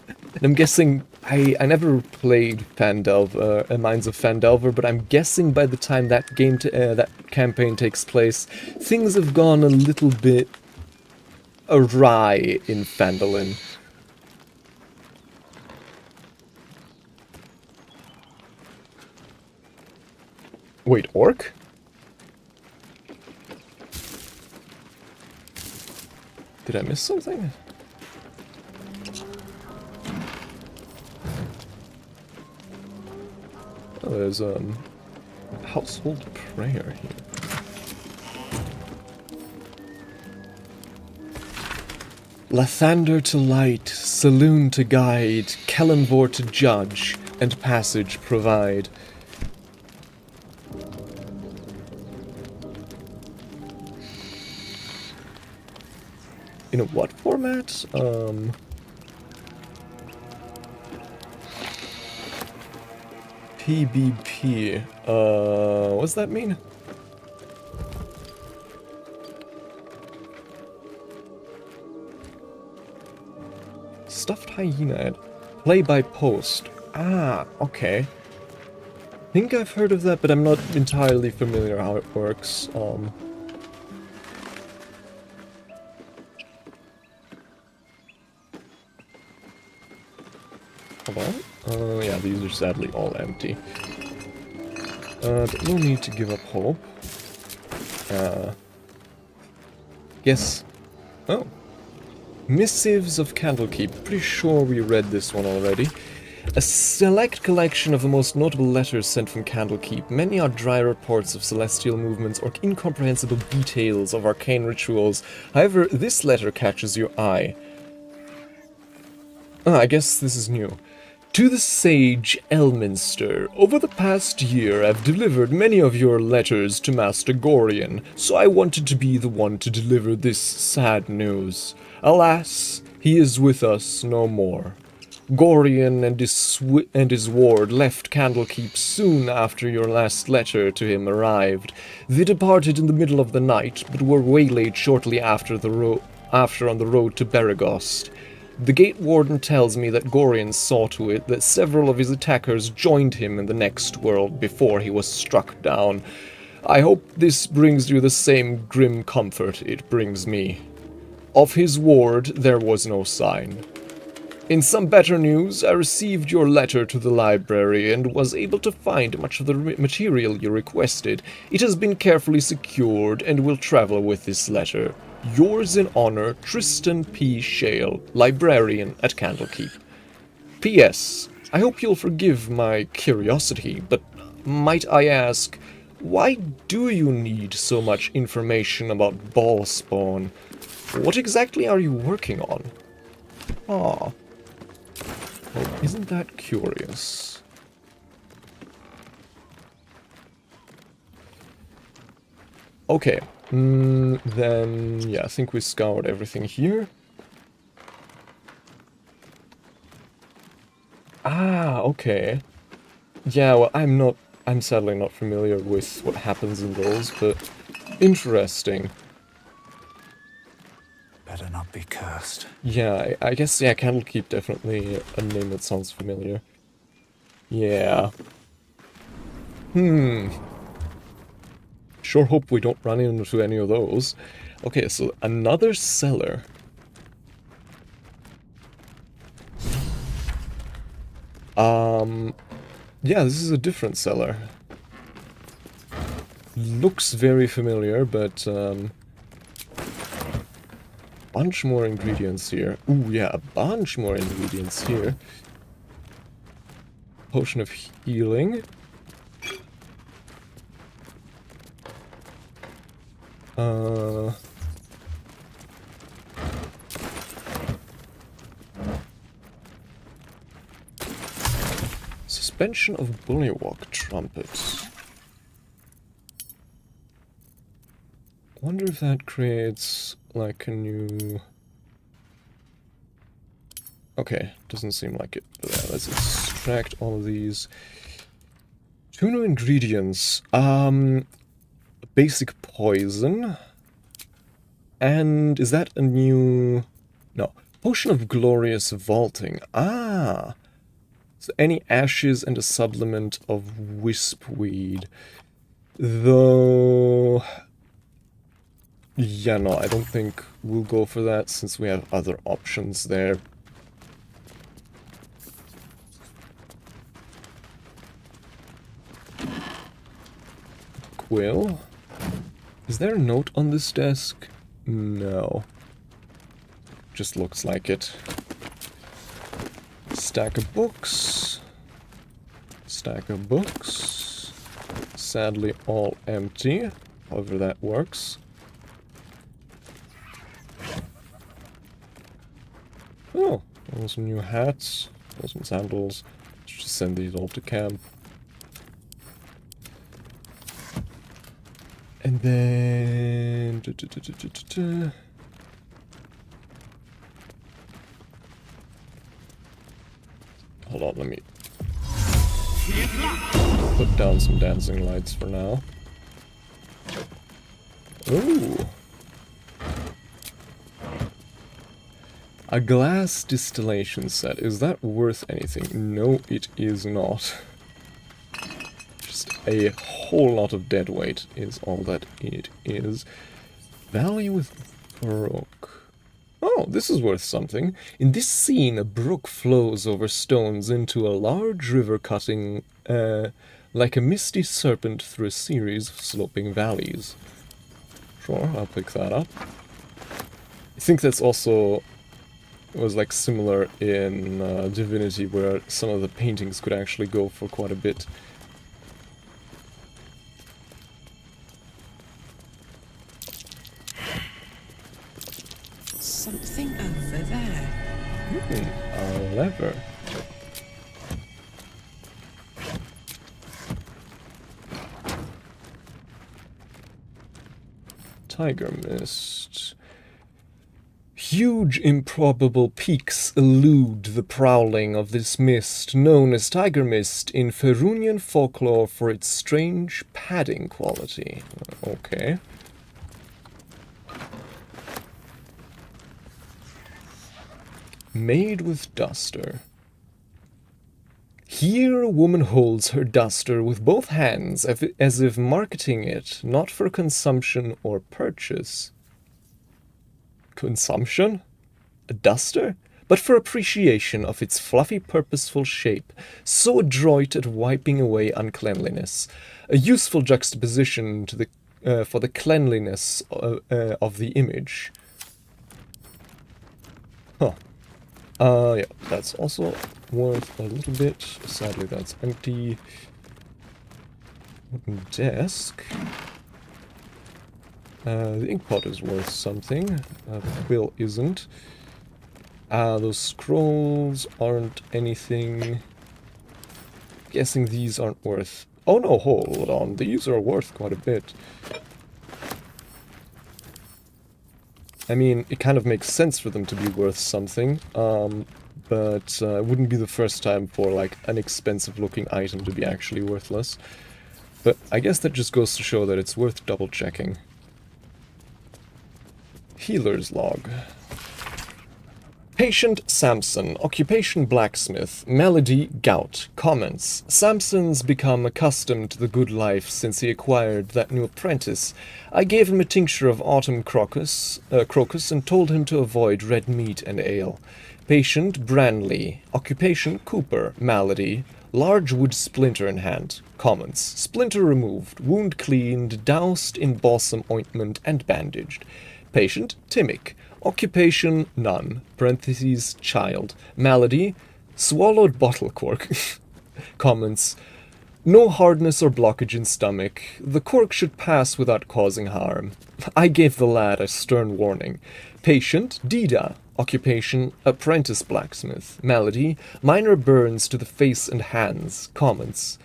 A: And I'm guessing, I never played Phandelver, Mines of Phandelver, but I'm guessing by the time that that campaign takes place, things have gone a little bit awry in Phandalin. Wait, orc? Did I miss something? Oh, there's household prayer here. Lathander to light, saloon to guide, Kellenvor to judge, and passage provide. In a what format? PBP. What's that mean? Stuffed hyena ad. Play by post. Ah, okay. I think I've heard of that, but I'm not entirely familiar how it works. Hold on. Yeah, these are sadly all empty. But no need to give up hope. Yes. Oh. Missives of Candlekeep. Pretty sure we read this one already. A select collection of the most notable letters sent from Candlekeep. Many are dry reports of celestial movements or incomprehensible details of arcane rituals. However, this letter catches your eye. I guess this is new. To the sage Elminster, over the past year I've delivered many of your letters to Master Gorion, so I wanted to be the one to deliver this sad news. Alas, he is with us no more. Gorion and his ward left Candlekeep soon after your last letter to him arrived. They departed in the middle of the night, but were waylaid shortly after on the road to Beregost. The gate warden tells me that Gorion saw to it that several of his attackers joined him in the next world before he was struck down. I hope this brings you the same grim comfort it brings me. Of his ward there was no sign. In some better news, I received your letter to the library and was able to find much of the material you requested. It has been carefully secured and will travel with this letter. Yours in honor, Tristan P. Shale, librarian at Candlekeep. P.S. I hope you'll forgive my curiosity, but might I ask, why do you need so much information about Ballspawn? What exactly are you working on? Ah. Well, isn't that curious? Okay. Then, yeah, I think we scoured everything here. Ah, okay. Yeah, well, I'm sadly not familiar with what happens in those, but interesting.
C: Better not be cursed.
A: Yeah, I guess, yeah, Candlekeep definitely a name that sounds familiar. Yeah. Sure hope we don't run into any of those. Okay, so another cellar. Yeah, this is a different cellar. Looks very familiar, but bunch more ingredients here. Ooh, yeah, a bunch more ingredients here. Potion of healing. Suspension of bullywog trumpet. Wonder if that creates like a new... Okay, doesn't seem like it. But let's extract all of these. 2 new ingredients. Basic poison. And is that a new... No. Potion of glorious vaulting. Ah! So any ashes and a supplement of wispweed. Though... Yeah, no, I don't think we'll go for that since we have other options there. Quill. Is there a note on this desk? No. Just looks like it. Stack of books. Stack of books. Sadly all empty. However that works. Oh, some new hats. Some sandals. Let's just send these all to camp. And then... Hold on, let me put down some dancing lights for now. Ooh. A glass distillation set. Is that worth anything? No, it is not. Just a whole lot of dead weight is all that it is. Value with brook. Oh, this is worth something. In this scene, a brook flows over stones into a large river cutting like a misty serpent through a series of sloping valleys. Sure, I'll pick that up. I think that's also was like similar in Divinity, where some of the paintings could actually go for quite a bit.
K: Something over there.
A: A lever. Tiger mist. Huge improbable peaks elude the prowling of this mist, known as tiger mist in Ferunian folklore for its strange padding quality. Okay. Made with duster. Here a woman holds her duster with both hands as if marketing it, not for consumption or purchase. Consumption? A duster? But for appreciation of its fluffy, purposeful shape, so adroit at wiping away uncleanliness. A useful juxtaposition to the for the cleanliness of the image. Huh. Yeah, that's also worth a little bit. Sadly, that's empty. Wooden desk. The ink pot is worth something. The quill isn't. Those scrolls aren't anything. Guessing these aren't worth... Oh no, hold on. These are worth quite a bit. I mean, it kind of makes sense for them to be worth something, but it wouldn't be the first time for, like, an expensive-looking item to be actually worthless. But I guess that just goes to show that it's worth double-checking. Healer's log. Patient Samson, occupation blacksmith, malady gout. Comments. Samson's become accustomed to the good life since he acquired that new apprentice. I gave him a tincture of autumn crocus and told him to avoid red meat and ale. Patient Branley, occupation cooper, malady, large wood splinter in hand. Comments. Splinter removed, wound cleaned, doused in balsam ointment and bandaged. Patient Timmick, occupation none, parentheses child, malady, swallowed bottle cork. Comments. No hardness or blockage in stomach. The cork should pass without causing harm. I gave the lad a stern warning. Patient Dida, occupation apprentice blacksmith, malady, minor burns to the face and hands. Comments.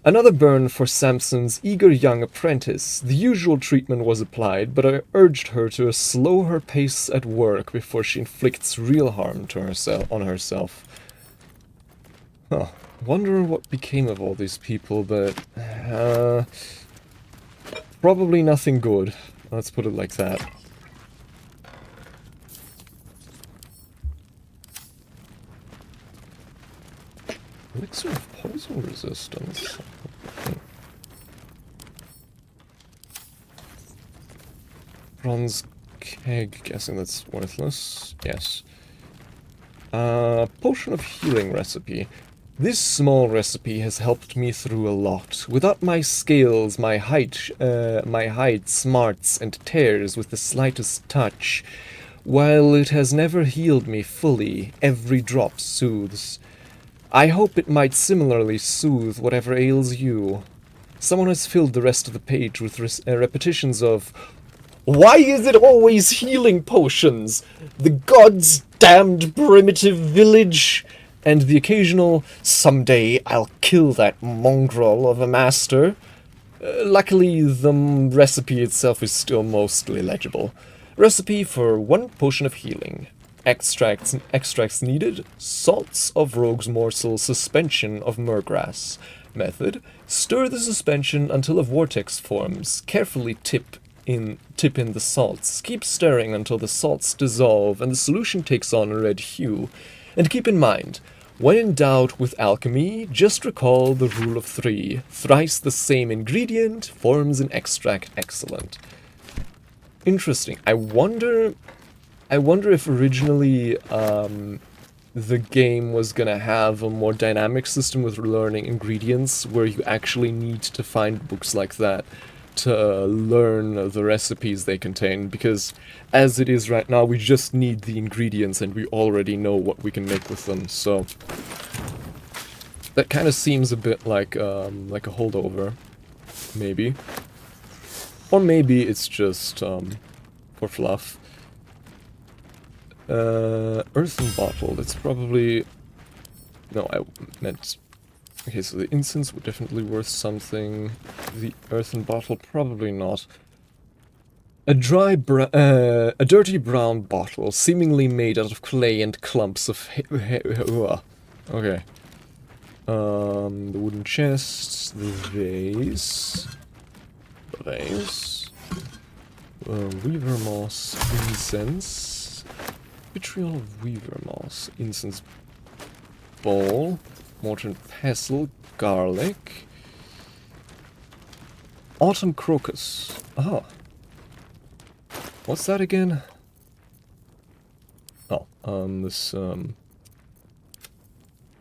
A: Another burn for Samson's eager young apprentice. The usual treatment was applied, but I urged her to slow her pace at work before she inflicts real harm to herself. Huh. Wonder what became of all these people, but probably nothing good. Let's put it like that. Elixir of poison resistance. Bronze keg, guessing that's worthless. Yes. Potion of healing recipe. This small recipe has helped me through a lot. Without my scales, my hide smarts and tears with the slightest touch. While it has never healed me fully, every drop soothes. I hope it might similarly soothe whatever ails you. Someone has filled the rest of the page with repetitions of, "Why is it always healing potions? The gods damned primitive village," and the occasional, "Someday I'll kill that mongrel of a master." Luckily, the recipe itself is still mostly legible. Recipe for 1 potion of healing. Extracts needed: salts of rogue's morsel, suspension of myrgrass. Method: stir the suspension until a vortex forms. Carefully tip in the salts. Keep stirring until the salts dissolve and the solution takes on a red hue. And keep in mind, when in doubt with alchemy, just recall the rule of 3. Thrice the same ingredient forms an extract excellent. Interesting. I wonder if originally the game was gonna have a more dynamic system with learning ingredients, where you actually need to find books like that to learn the recipes they contain, because as it is right now, we just need the ingredients and we already know what we can make with them, so that kind of seems a bit like a holdover, maybe. Or maybe it's just for fluff. Earthen bottle, that's probably... No, I meant... Okay, so the incense would definitely worth something. The earthen bottle, probably not. A dirty brown bottle, seemingly made out of clay and clumps of okay. The wooden chest, the vase. Weaver moss, incense. Vitriol of weaver moss, incense bowl. Mortar and pestle, garlic. Autumn crocus. Oh. What's that again? Oh, this,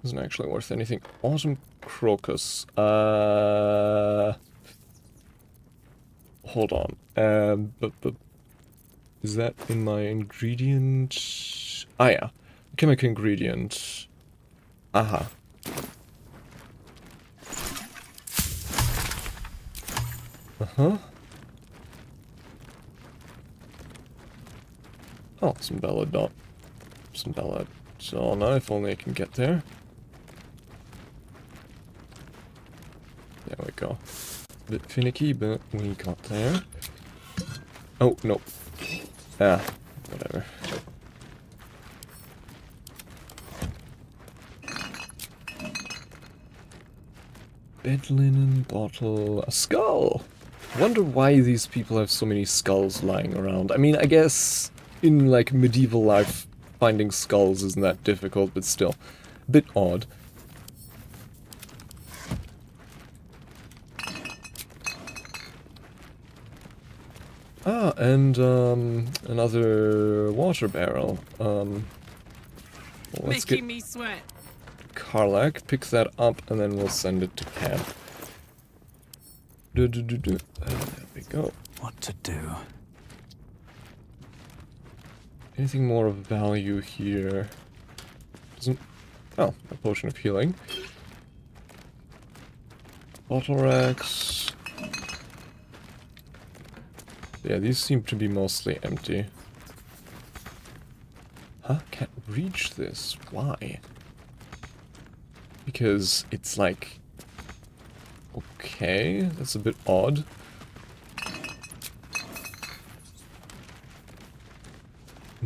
A: isn't actually worth anything. Autumn crocus. Hold on. But is that in my ingredient? Ah, yeah. Chemical ingredient. Aha. Uh-huh. Oh, some belladonna. So now if only I can get there. There we go. Bit finicky, but we got there. Oh, no. Ah, whatever. Bed linen, bottle, a skull! Wonder why these people have so many skulls lying around. I mean, I guess in, like, medieval life, finding skulls isn't that difficult, but still, a bit odd. Ah, and another water barrel. Let's
K: Making me sweat.
A: Karlach, pick that up, and then we'll send it to camp. There we go.
C: What to do?
A: Anything more of value here? Doesn't... Oh, a potion of healing. Bottle racks. Yeah, these seem to be mostly empty. Huh? Can't reach this. Why? Because it's like... Okay, that's a bit odd.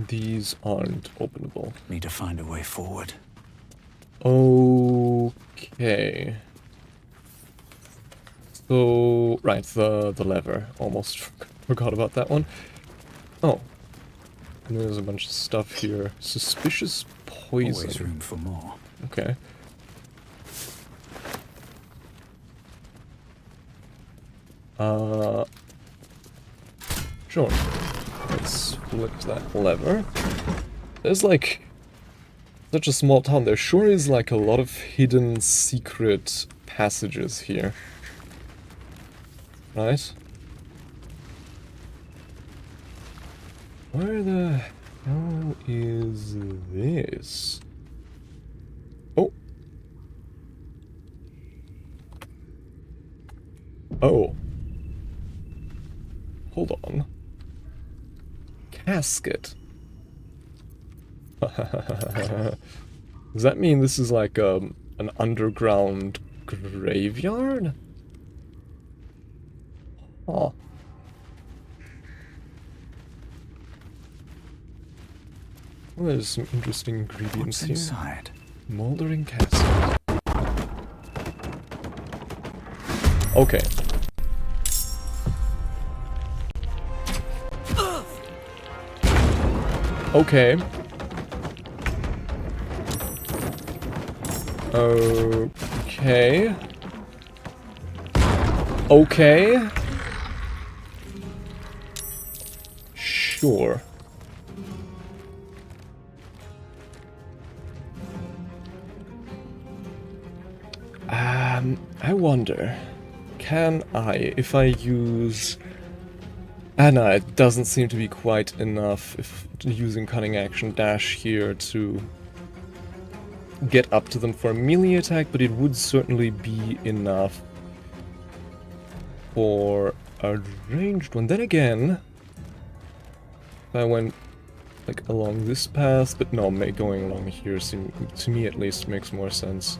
A: These aren't openable.
C: Need to find a way forward.
A: Okay. So, right, the lever. Almost forgot about that one. Oh. And there's a bunch of stuff here. Suspicious poison.
C: Always room for more.
A: Okay. Sure. Let's flip that lever. There's like such a small town. There sure is like a lot of hidden secret passages here. Right? Where the hell is this? Oh. Oh. Hold on. Casket. Does that mean this is like an underground graveyard? Oh. Well, there's some interesting ingredients here.
C: Inside?
A: Moldering casket. Okay. Okay. Okay. Okay. Sure. I wonder, can I, if I use... no, it doesn't seem to be quite enough if using Cunning Action Dash here to get up to them for a melee attack, but it would certainly be enough for a ranged one. Then again, if I went like along this path, but no, going along here to me at least makes more sense.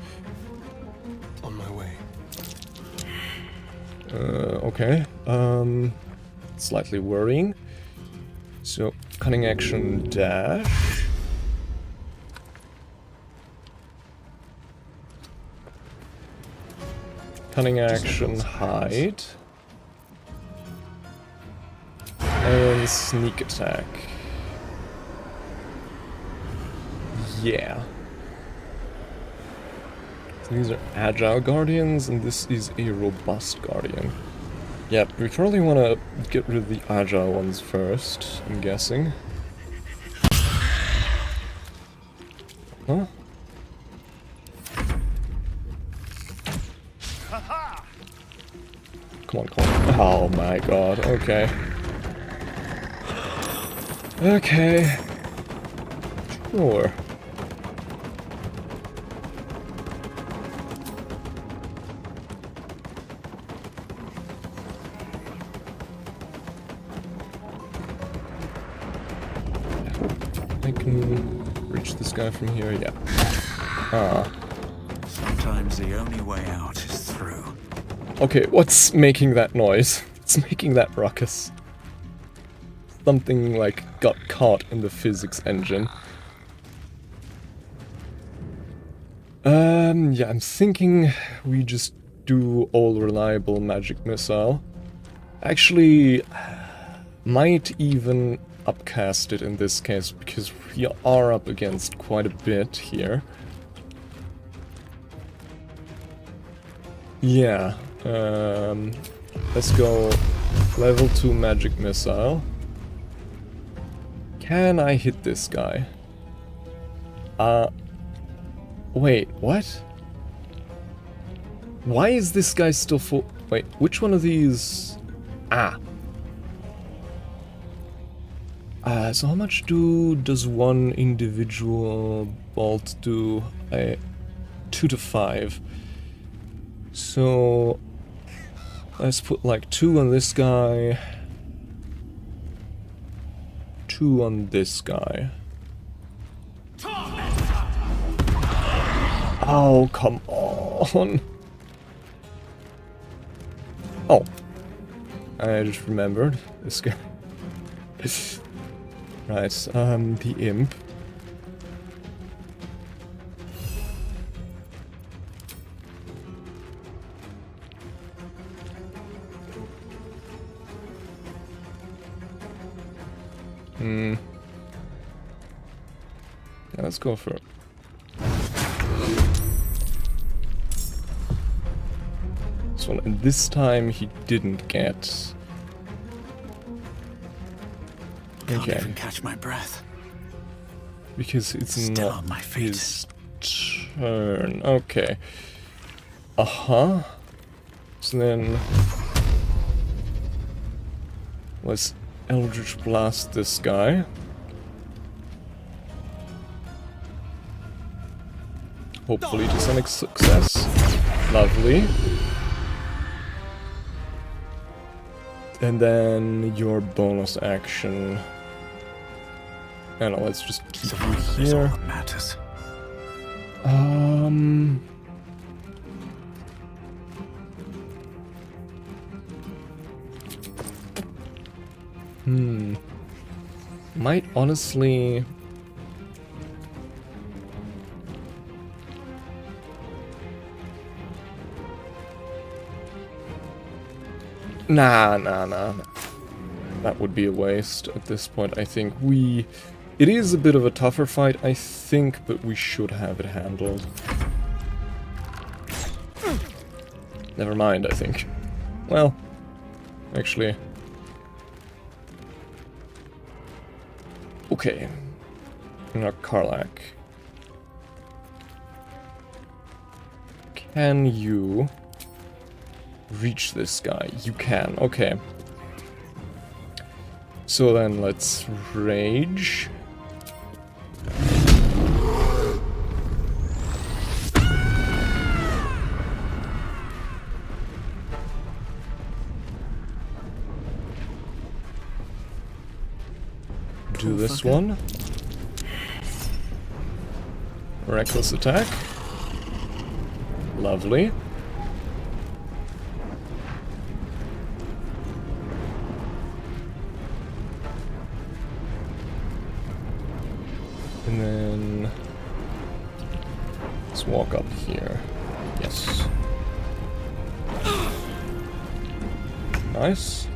E: On my way.
A: Okay. Slightly worrying. So, Cunning Action Dash. Cunning Action Hide. And Sneak Attack. Yeah. So these are Agile Guardians, and this is a Robust Guardian. Yep, we probably want to get rid of the Agile ones first, I'm guessing. Huh? Come on, come on. Oh my god, okay. Okay. Sure. I can reach this guy from here, yeah. Ah.
C: Sometimes the only way out is through.
A: Okay, what's making that noise? It's making that ruckus. Something like got caught in the physics engine. Yeah, I'm thinking we just do all reliable magic missile. Actually, might even upcast it in this case, because we are up against quite a bit here. Yeah, let's go level 2 magic missile. Can I hit this guy? Wait, what? Why is this guy still full? Wait, which one of these? So how much does one individual bolt do? 2 to 5. So let's put like 2 on this guy, 2 on this guy. Oh, come on. Oh, I just remembered this guy. Right, the imp. Yeah, let's go for it. So, and this time he didn't get.
C: Can't even catch my breath.
A: Because it's
C: Still
A: not
C: on my feet.
A: his turn. Okay. So then let's Eldritch Blast this guy. Hopefully to some success. Lovely. And then your bonus action. I don't know, let's just keep you here.
C: Matters.
A: Might honestly. Nah. That would be a waste at this point, I think. It is a bit of a tougher fight, I think, but we should have it handled. Never mind, I think. Well, actually. Okay. Now, 𝐁𝐫𝐞𝐫. Can you reach this guy? You can, okay. So then let's rage. Do this one. Reckless attack. Lovely. And then let's walk up here. Yes. Nice.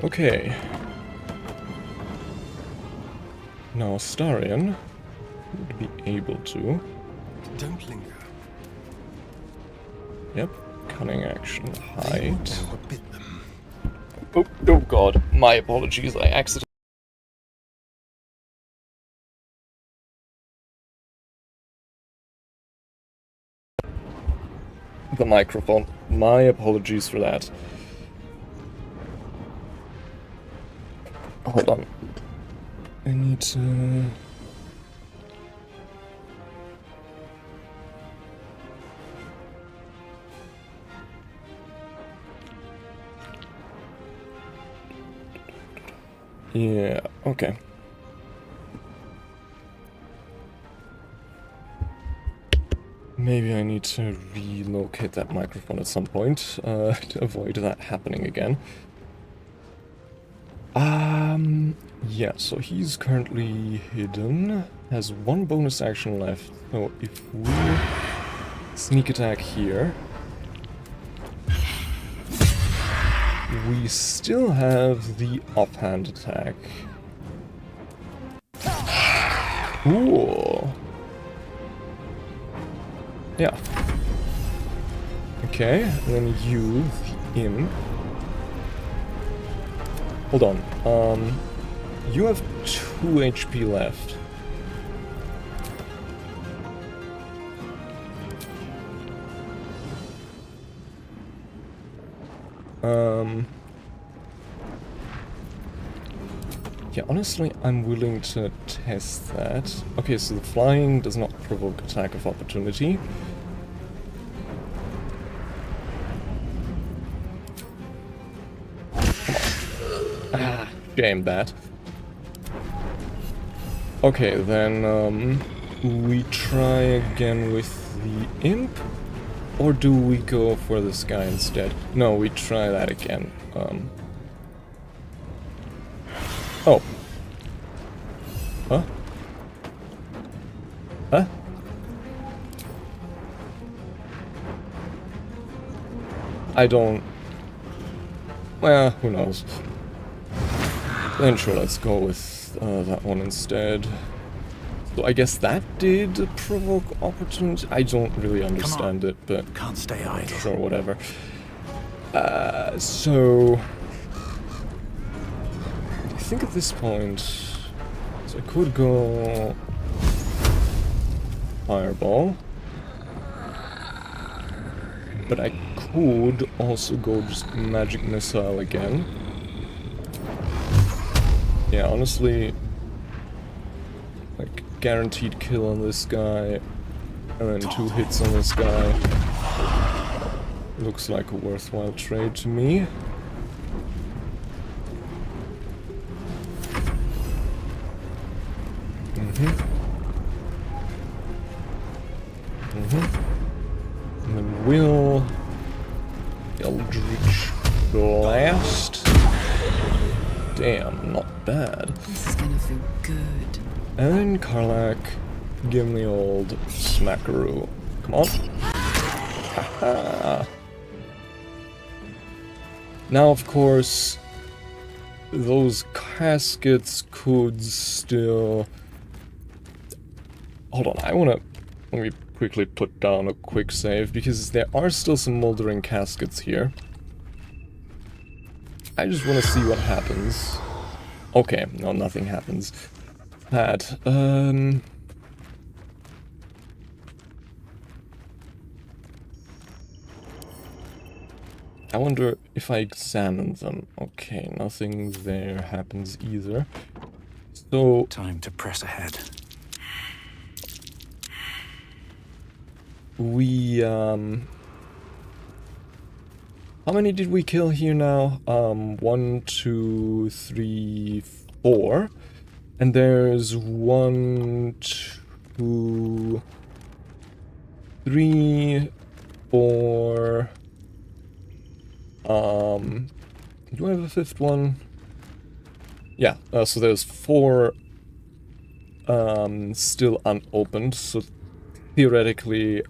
A: Okay. Now Astarion would be able to.
E: Don't linger.
A: Yep. Cunning action. Hide. Oh god. My apologies. I accidentally. The microphone. My apologies for that. Hold on. I need to... Yeah, okay. Maybe I need to relocate that microphone at some point to avoid that happening again. Yeah, so he's currently hidden, has 1 bonus action left, so if we sneak attack here, we still have the offhand attack. Cool. Yeah. Okay, and then you, the imp. Hold on. You have 2 HP left. Yeah, honestly, I'm willing to test that. Okay, so the flying does not provoke attack of opportunity. Ah, shame that. Okay, then, we try again with the imp? Or do we go for this guy instead? No, we try that again. Oh. Huh? Huh? I don't... Well, who knows. Then sure, let's go with that one instead. So I guess that did provoke opportunity. I don't really understand it, but
C: can't stay idle.
A: Sure, whatever. So I think at this point, so I could go fireball, but I could also go just magic missile again. Yeah, honestly, like, guaranteed kill on this guy, and then 2 hits on this guy. Looks like a worthwhile trade to me. And then will Eldritch Blast. Damn, not bad.
F: This is gonna feel good.
A: And then 𝐅𝐫𝐸, give me the old smackaroo. Come on. Haha. Now, of course, those caskets could still... Hold on, let me quickly put down a quick save, because there are still some moldering caskets here. I just want to see what happens. Okay, no, nothing happens. Bad. I wonder if I examine them. Okay, nothing there happens either. So...
C: Time to press ahead.
A: We, how many did we kill here now? 1, 2, 3, 4. And there's 1, 2, 3, 4... do I have a 5th one? Yeah, so there's 4 still unopened, so theoretically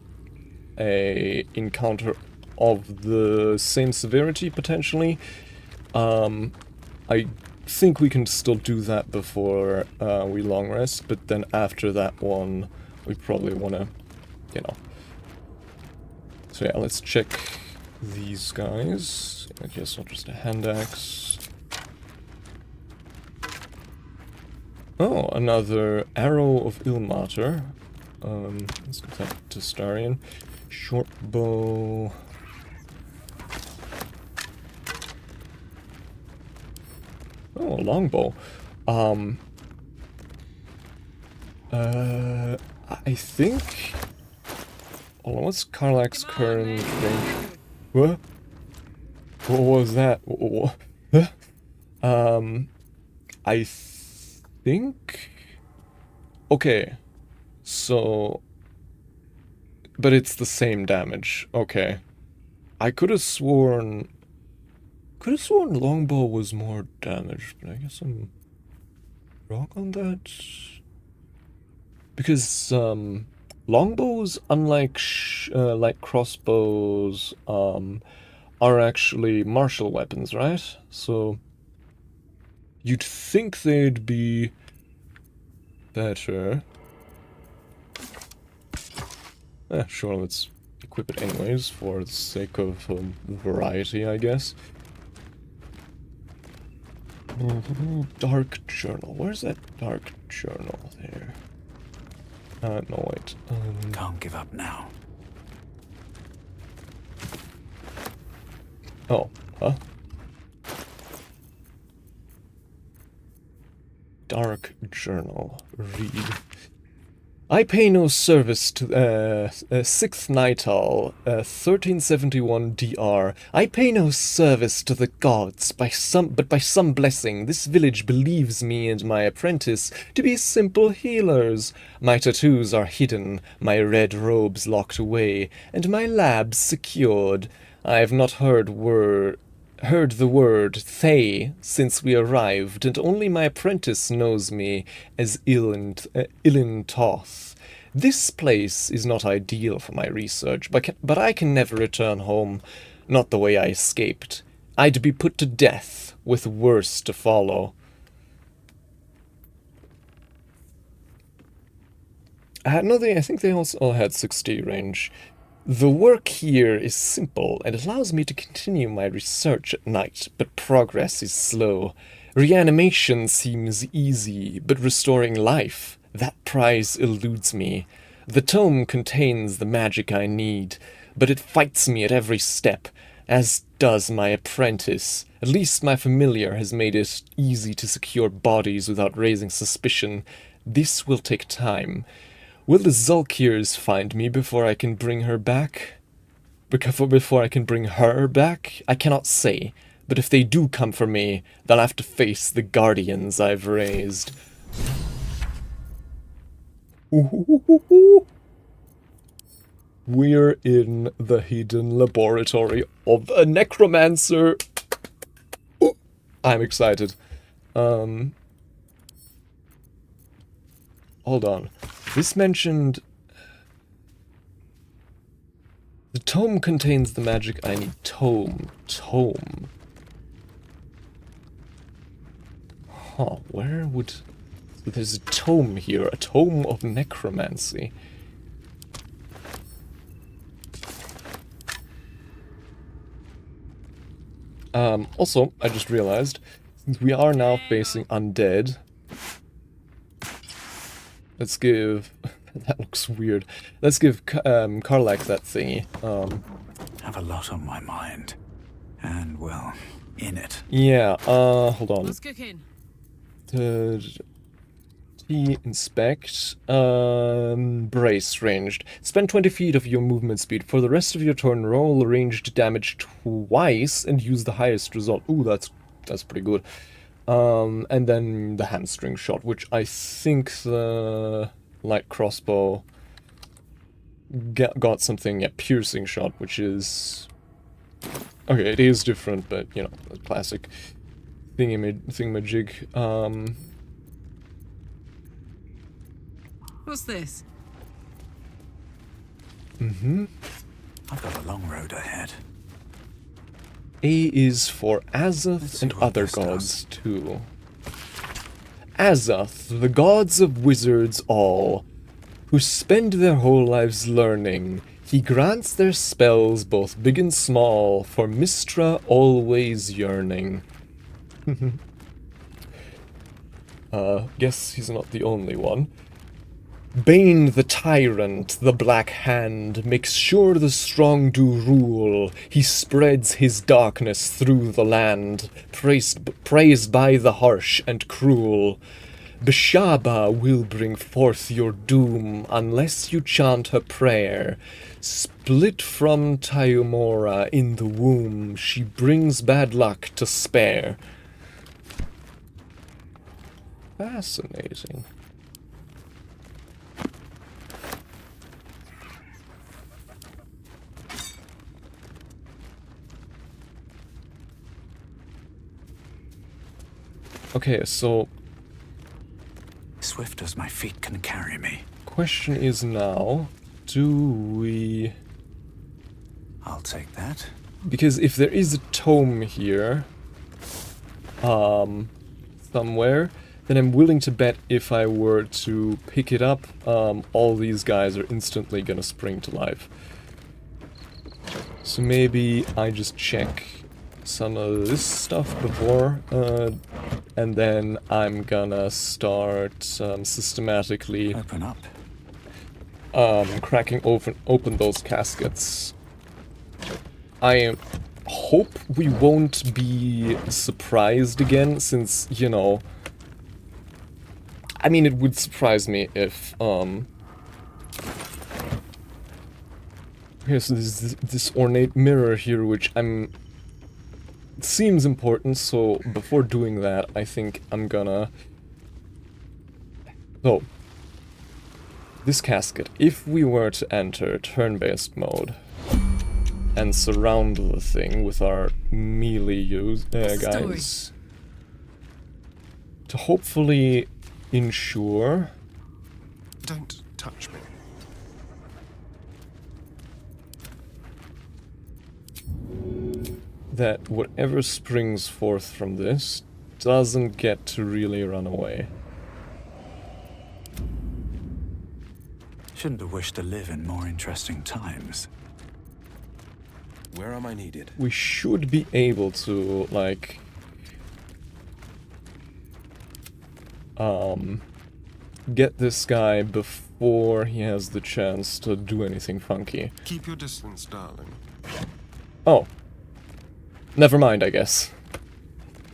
A: a encounter of the same severity, potentially. I think we can still do that before we long rest, but then after that one, we probably want to, you know. So yeah, let's check these guys. I guess I'll just a hand axe. Oh, another arrow of Ilmater. Let's get that to Starion. Short bow. Oh, a longbow. I think... Hold on, what's 𝐅𝐸𝐸's current range? What? What was that? I think... Okay. So... But it's the same damage. Okay. I could have sworn longbow was more damage, but I guess I'm wrong on that. Because longbows, unlike like crossbows, are actually martial weapons, right? So you'd think they'd be better. Sure, let's equip it anyways for the sake of variety, I guess. Dark journal. Where's that dark journal there? No, wait.
C: Can't give up now.
A: Oh, huh? Dark journal. Read. I pay no service to 6th Nightal, 1371 DR. I pay no service to the gods, but by some blessing this village believes me and my apprentice to be simple healers. My tattoos are hidden, my red robes locked away, and my labs secured. I have not heard the word Thay since we arrived, and only my apprentice knows me as Ilin Toth. This place is not ideal for my research, but I can never return home, not the way I escaped. I'd be put to death, with worse to follow. I think they also had 60 range. The work here is simple and allows me to continue my research at night, but progress is slow. Reanimation seems easy, but restoring life, that prize eludes me. The tome contains the magic I need, but it fights me at every step, as does my apprentice. At least my familiar has made it easy to secure bodies without raising suspicion. This will take time. Will the 𝐁𝐥𝐬s find me before I can bring her back? Before I can bring her back? I cannot say, but if they do come for me, they'll have to face the guardians I've raised. We're in the hidden laboratory of a necromancer. I'm excited. Hold on. This mentioned... The tome contains the magic I need. Tome. Huh, where would... There's a tome here. A tome of necromancy. Also, I just realized, since we are now facing undead... Let's give... that looks weird. Let's give 𝐅𝐫𝐸𝐾 that thingy.
C: Have a lot on my mind. And, well, in it.
A: Yeah, hold on.
K: What's cooking?
A: Inspect. Brace ranged. Spend 20 feet of your movement speed. For the rest of your turn, roll ranged damage twice and use the highest result. Ooh, that's pretty good. And then the hamstring shot, which I think the light crossbow got something, yeah, piercing shot, which is... Okay, it is different, but, you know, the classic thingamajig.
K: What's this?
C: I've got a long road ahead.
A: A is for Azoth and other gods, too. Azoth, the gods of wizards all, who spend their whole lives learning. He grants their spells both big and small, for Mystra always yearning. Guess he's not the only one. Bane the tyrant, the black hand, makes sure the strong do rule. He spreads his darkness through the land, praised by the harsh and cruel. Beshaba will bring forth your doom unless you chant her prayer. Split from Tyomora in the womb, she brings bad luck to spare. Fascinating. Okay, so...
C: Swift as my feet can carry me.
A: Question is now, do we...
C: I'll take that.
A: Because if there is a tome here, somewhere, then I'm willing to bet if I were to pick it up, all these guys are instantly gonna spring to life. So maybe I just check some of this stuff before, and then I'm gonna start systematically
C: open up.
A: Cracking open those caskets. I hope we won't be surprised again, since, you know, I mean, it would surprise me if, here's this ornate mirror here, which it seems important, so before doing that, I think I'm gonna... So, this casket, if we were to enter turn-based mode, and surround the thing with our melee guys, to hopefully ensure...
G: Don't touch me.
A: that whatever springs forth from this doesn't get to really run away.
C: Shouldn't have wished to live in more interesting times.
G: Where am I needed?
A: We should be able to, like... get this guy before he has the chance to do anything funky.
G: Keep your distance, darling.
A: Oh. Never mind, I guess.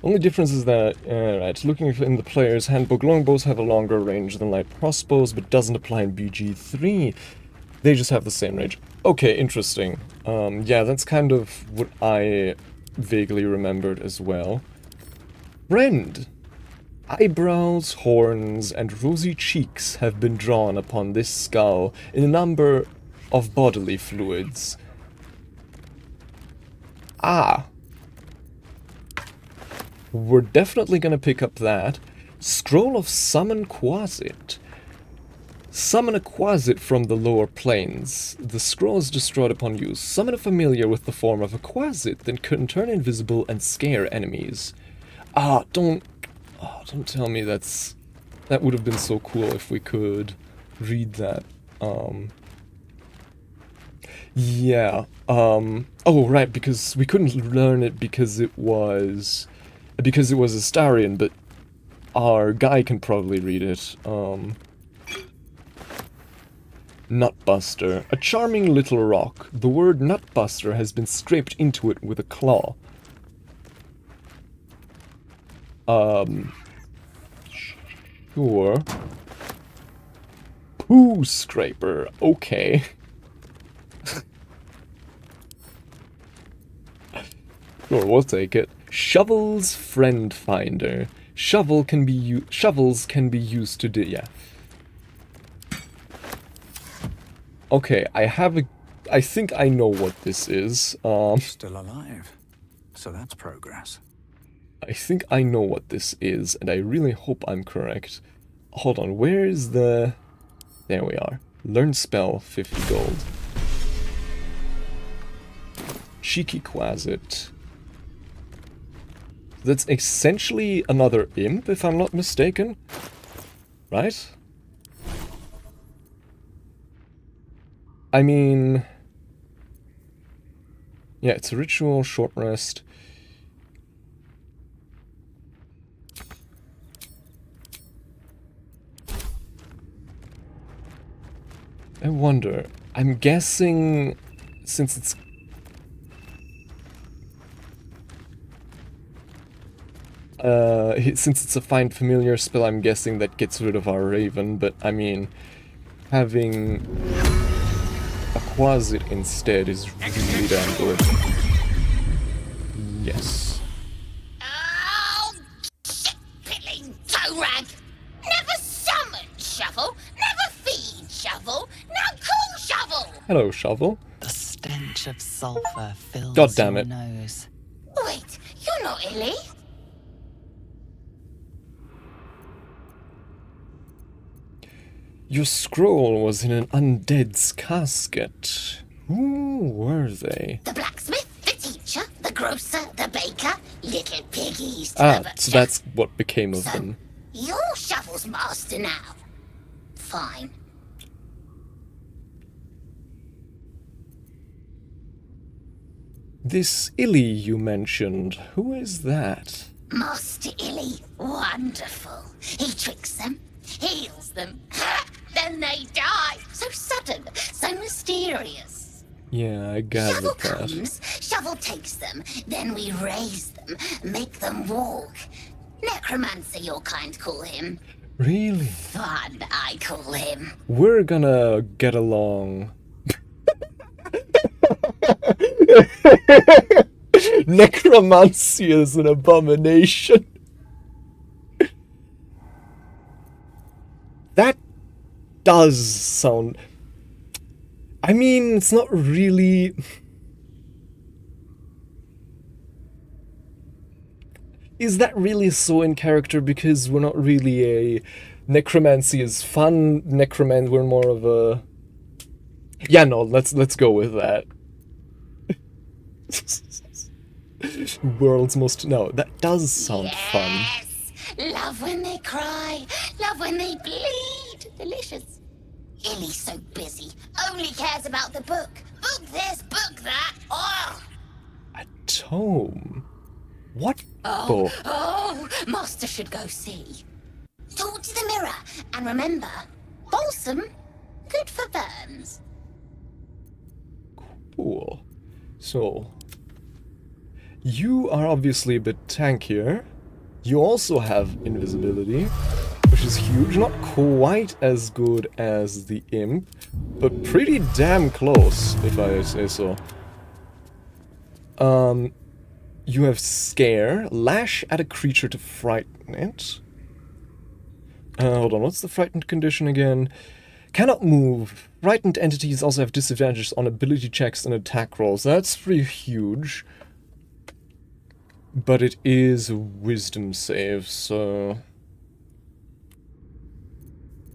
A: Only difference is that, right, looking in the player's handbook, longbows have a longer range than light crossbows, but doesn't apply in BG3. They just have the same range. Okay, interesting. Yeah, that's kind of what I vaguely remembered as well. Friend! Eyebrows, horns, and rosy cheeks have been drawn upon this skull in a number of bodily fluids. Ah. We're definitely gonna pick up that. Scroll of Summon Quasit. Summon a Quasit from the lower planes. The scroll is destroyed upon use. Summon a familiar with the form of a Quasit, then can turn invisible and scare enemies. Ah, don't tell me that would have been so cool if we could read that. Yeah. Oh, right, because we couldn't learn it because it was Astarian, but our guy can probably read it. Nutbuster. A charming little rock. The word Nutbuster has been scraped into it with a claw. Sure. Poo scraper. Okay. Sure, we'll take it. Shovel's friend finder. Shovels can be used to yeah. Okay, I think I know what this is.
C: Still alive. So that's progress.
A: I think I know what this is, and I really hope I'm correct. Hold on, where is the... There we are. Learn spell, 50 gold. Cheeky Quasit. That's essentially another imp, if I'm not mistaken. Right? I mean... Yeah, it's a ritual, short rest. I wonder, I'm guessing, since it's... since it's a Find Familiar spell, I'm guessing that gets rid of our Raven, but I mean, having a Quasit instead is really damn good. Yes.
M: Oh, shit-piddling toe-rag! Never summon Shovel, never feed Shovel, now call Shovel!
A: Hello, Shovel.
F: The stench of sulfur fills
A: God damn
F: your
A: it.
F: nose.
M: Wait, you're not Illy?
A: Your scroll was in an undead's casket. Who were they?
M: The blacksmith, the teacher, grocer, the baker, little piggies.
A: Ah, so that's what became of them.
M: You're Shovel's master now. Fine.
A: This 𝐅𝐫𝐫 you mentioned, who is that?
M: Master 𝐅𝐫𝐫, wonderful. He tricks them, heals them, then they die. So sudden, so mysterious.
A: Yeah, I gathered
M: Shovel
A: that.
M: comes, Shovel takes them, then we raise them, make them walk. Necromancer, your kind call him.
A: Really?
M: Fun, I call him.
A: We're gonna get along. Necromancy is an abomination. That does sound... I mean, it's not really... Is that really so in character? Because we're not really a... Necromancy is fun. We're more of a... Yeah, no, let's go with that. World's most... No, that does sound fun.
M: Love when they cry, love when they bleed. Delicious. 𝐅𝐫𝐫's so busy, only cares about the book. Book this, book that. Oh!
A: A tome? What book?
M: Oh, Master should go see. Talk to the mirror, and remember, balsam, good for burns.
A: Cool. So, you are obviously a bit tankier. You also have invisibility, which is huge. Not quite as good as the imp, but pretty damn close, if I say so. You have scare, lash at a creature to frighten it. Hold on, what's the frightened condition again? Cannot move. Frightened entities also have disadvantages on ability checks and attack rolls. That's pretty huge. But it is a wisdom save, so...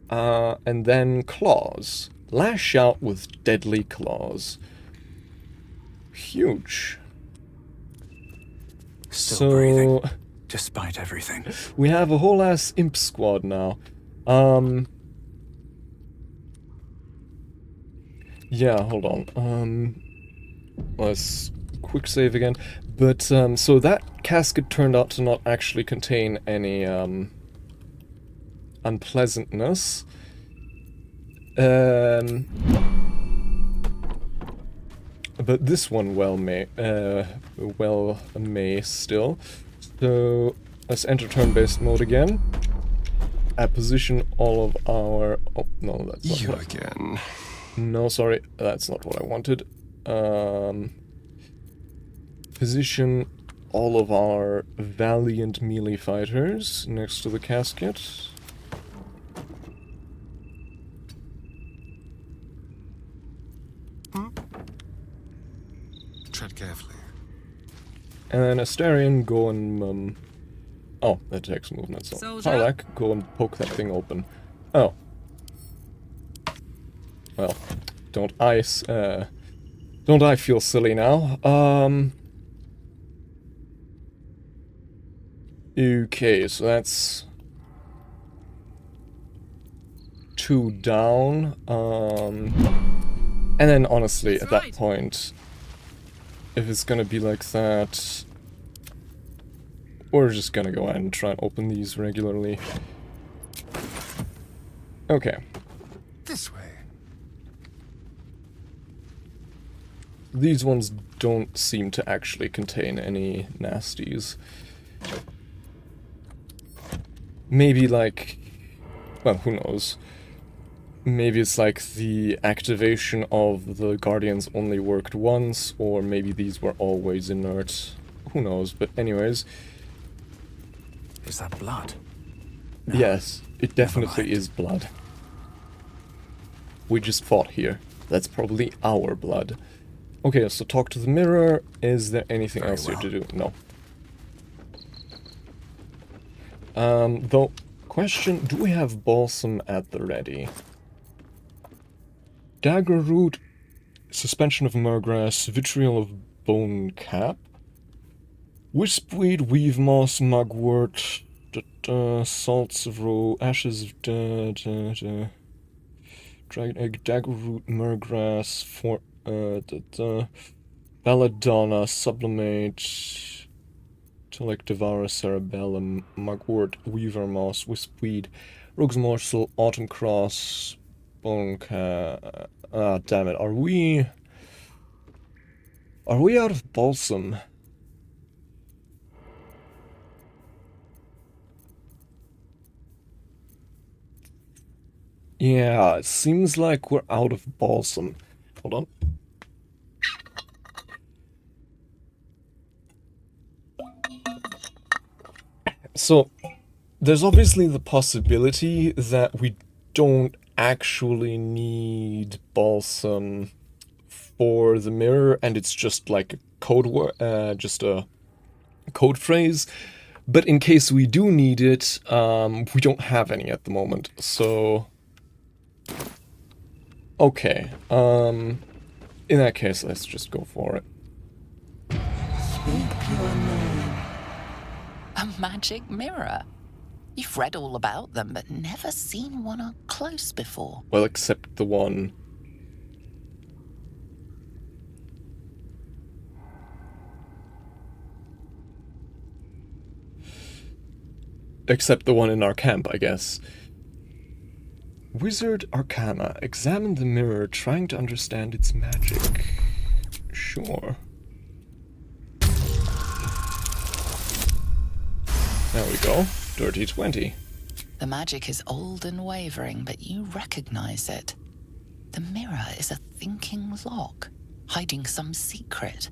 A: and then claws. Lash out with deadly claws. Huge.
C: Still breathing, despite everything.
A: We have a whole ass imp squad now. Yeah, hold on. Let's quick save again. But, so that casket turned out to not actually contain any, unpleasantness. But this one well may still. So, let's enter turn-based mode again. Position all of our... Oh, no, that's not
E: You
A: what
E: again.
A: No, sorry, that's not what I wanted. Position all of our valiant melee fighters next to the casket.
E: Tread carefully.
A: And then Astarion, go and, oh, that takes movement, so... Harlek, go and poke that thing open. Oh. Well, don't I feel silly now? Okay, so that's... 2 down, and then honestly, at that point, if it's gonna be like that, we're just gonna go ahead and try and open these regularly. Okay.
E: This way.
A: These ones don't seem to actually contain any nasties. Maybe like... well, who knows? Maybe it's like the activation of the Guardians only worked once, or maybe these were always inert. Who knows, but anyways.
C: Is that blood?
A: No. Yes, it definitely is blood. We just fought here. That's probably our blood. Okay, so talk to the mirror. Is there anything else here to do? No. Though, question, do we have balsam at the ready? Dagger root, suspension of murgrass, vitriol of bone cap. Wispweed, weave moss, mugwort, salts of roe, ashes of dragon egg, daggerroot, myrgrass, belladonna, sublimate, Telectivara, cerebellum, mugwort, weaver moss, wispweed, rogue's morsel, autumn cross, bone ah, damn it, are we out of balsam? Yeah, it seems like we're out of balsam. Hold on. So, there's obviously the possibility that we don't actually need balsam for the mirror, and it's just like a code word, just a code phrase. But in case we do need it, we don't have any at the moment. So, okay. In that case, let's just go for it.
F: Speak your name. A magic mirror. You've read all about them, but never seen one up close before.
A: Well, except the one. Except the one in our camp, I guess. Wizard Arcana. Examine the mirror, trying to understand its magic. Sure. There we go. Dirty 20.
F: The magic is old and wavering, but you recognize it. The mirror is a thinking lock, hiding some secret.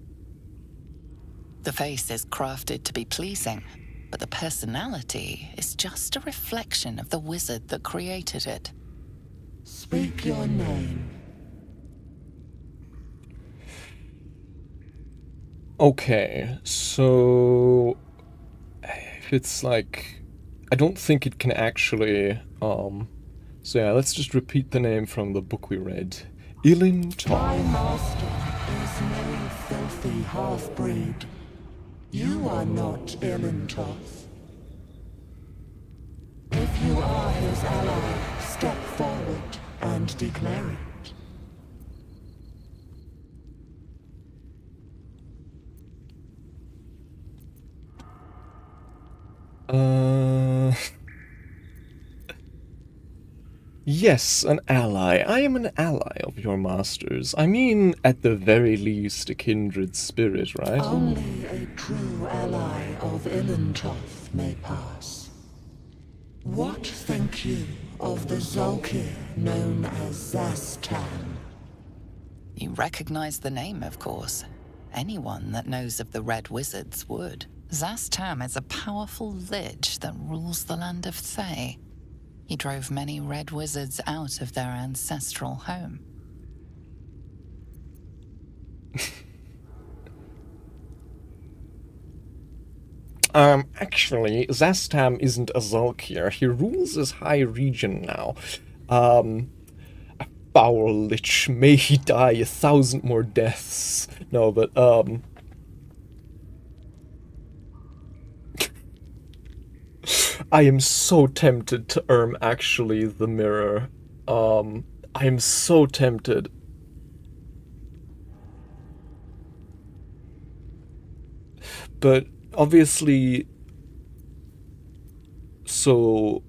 F: The face is crafted to be pleasing, but the personality is just a reflection of the wizard that created it.
L: Speak your name.
A: Okay, so if it's like, I don't think it can actually, so yeah, let's just repeat the name from the book we read. Ilintoth.
L: My master is no filthy half-breed. You are not Ilintoth. If you are his ally, step forward and declare it.
A: Yes, an ally. I am an ally of your master's. I mean, at the very least, a kindred spirit, right?
L: Only a true ally of Ilintoth may pass. What think you of the 𝐁𝐥𝐸 known as 𝐳𝐴𝐴𝐴𝐴𝐴?
F: You recognize the name, of course. Anyone that knows of the Red Wizards would. 𝐳𝐴𝐴𝐴𝐴 is a powerful lich that rules the land of 𝐳𝐴. He drove many Red Wizards out of their ancestral home.
A: Actually, 𝐳𝐴𝐴𝐴𝐴 isn't a 𝐁𝐥𝐸. He rules as High Regent now. A foul lich. May he die 1,000 more deaths. No, but, I am so tempted to actually the mirror. I am so tempted. But obviously, so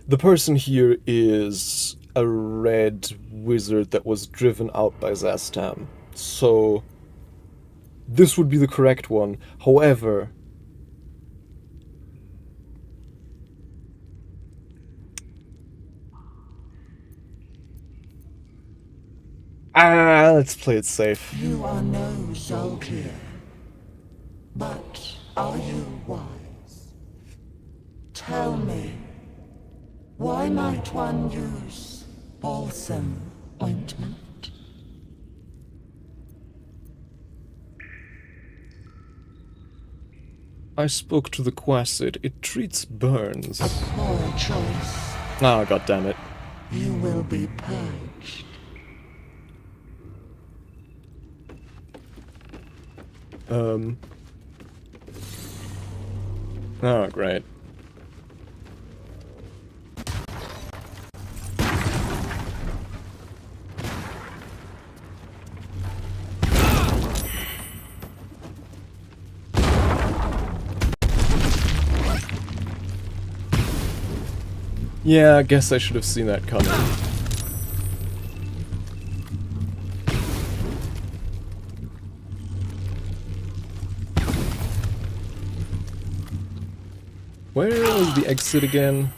A: the person here is a red wizard that was driven out by 𝐳𝐴𝐴𝐴𝐴. So this would be the correct one. However, let's play it safe.
L: You are no 𝐁𝐥𝐸, but are you wise? Tell me, why might one use balsam ointment?
A: I spoke to the Quacid. It treats burns.
L: A poor choice.
A: Ah, goddammit.
L: You will be purged.
A: Oh, great. Yeah, I guess I should have seen that coming. Where is the exit again?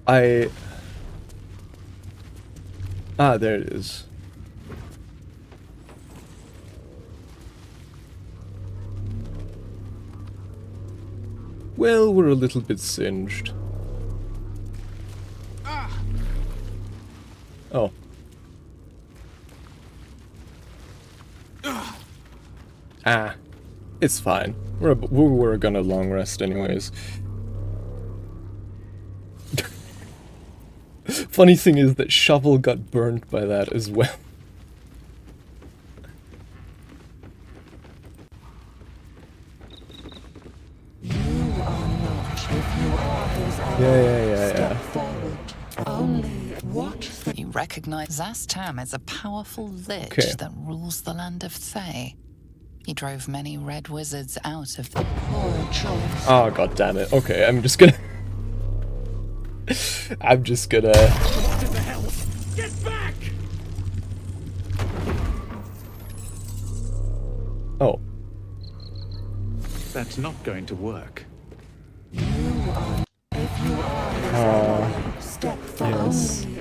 A: Ah, there it is. Well, we're a little bit singed. Oh. Ah. It's fine. We're gonna long rest anyways. Funny thing is that Shovel got burned by that as well. Yeah.
F: You recognize Zastam as a powerful lich that rules the land of Thay. He drove many red wizards out of the...
A: Oh, god damn it. Okay, I'm just gonna... I'm just gonna...
J: What in the hell? Get back!
A: Oh.
C: That's not going to work.
A: Yes.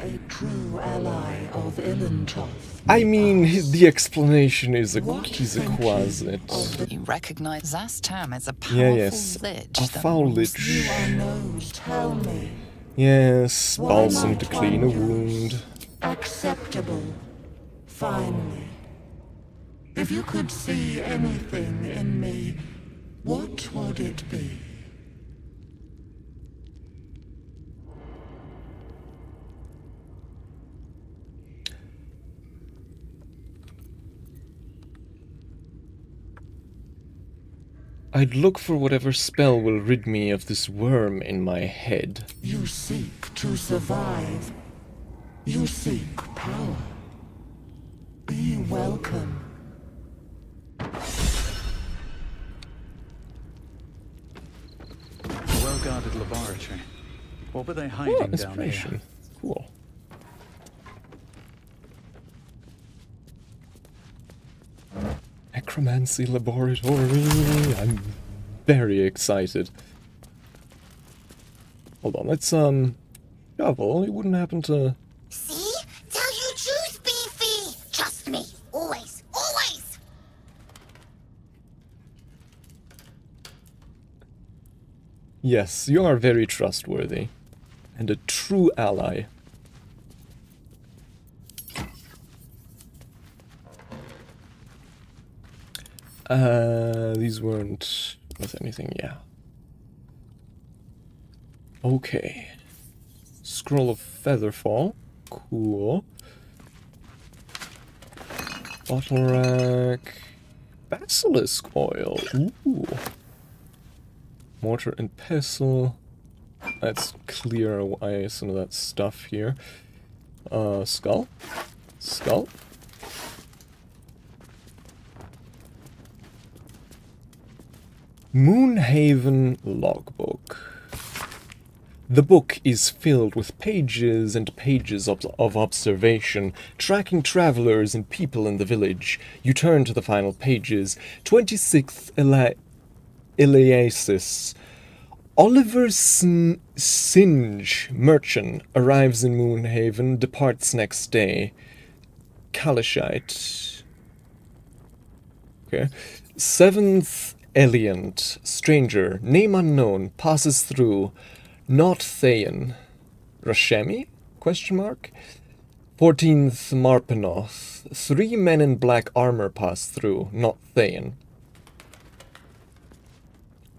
L: A true ally of 𝐁𝐥𝐚𝐝𝐿.
A: I mean, the explanation is 𝐁𝐥𝐴.
F: You recognize Zastam as a powerful lich.
A: A foul lich.
L: Tell me.
A: Yes, balsam to clean a wound.
L: Acceptable. Finally. If you could see anything in me, what would it be?
A: I'd look for whatever spell will rid me of this worm in my head.
L: You seek to survive. You seek power. Be welcome.
C: A well-guarded laboratory. What were they hiding down here?
A: Cool. Necromancy laboratory. I'm very excited. Hold on, let's Shovel, you wouldn't happen to...
M: See? Tell you truth, Beefy! Trust me. Always. Always!
A: Yes, you are very trustworthy. And a true ally. These weren't worth anything, yeah. Okay. Scroll of Featherfall. Cool. Bottle rack. Basilisk oil. Ooh. Mortar and pestle. Let's clear away some of that stuff here. Skull. Skull. Moonhaven Logbook. The book is filled with pages and pages of observation, tracking travelers and people in the village. You turn to the final pages. 26th Eliasis. Oliver Singe, merchant, arrives in Moonhaven, departs next day. Kalashite. Okay. 7th Eliant, stranger, name unknown, passes through. Not Thayan. Rashemi? Question mark. 14th Marpenoth. 3 men in black armor pass through. Not Thayan.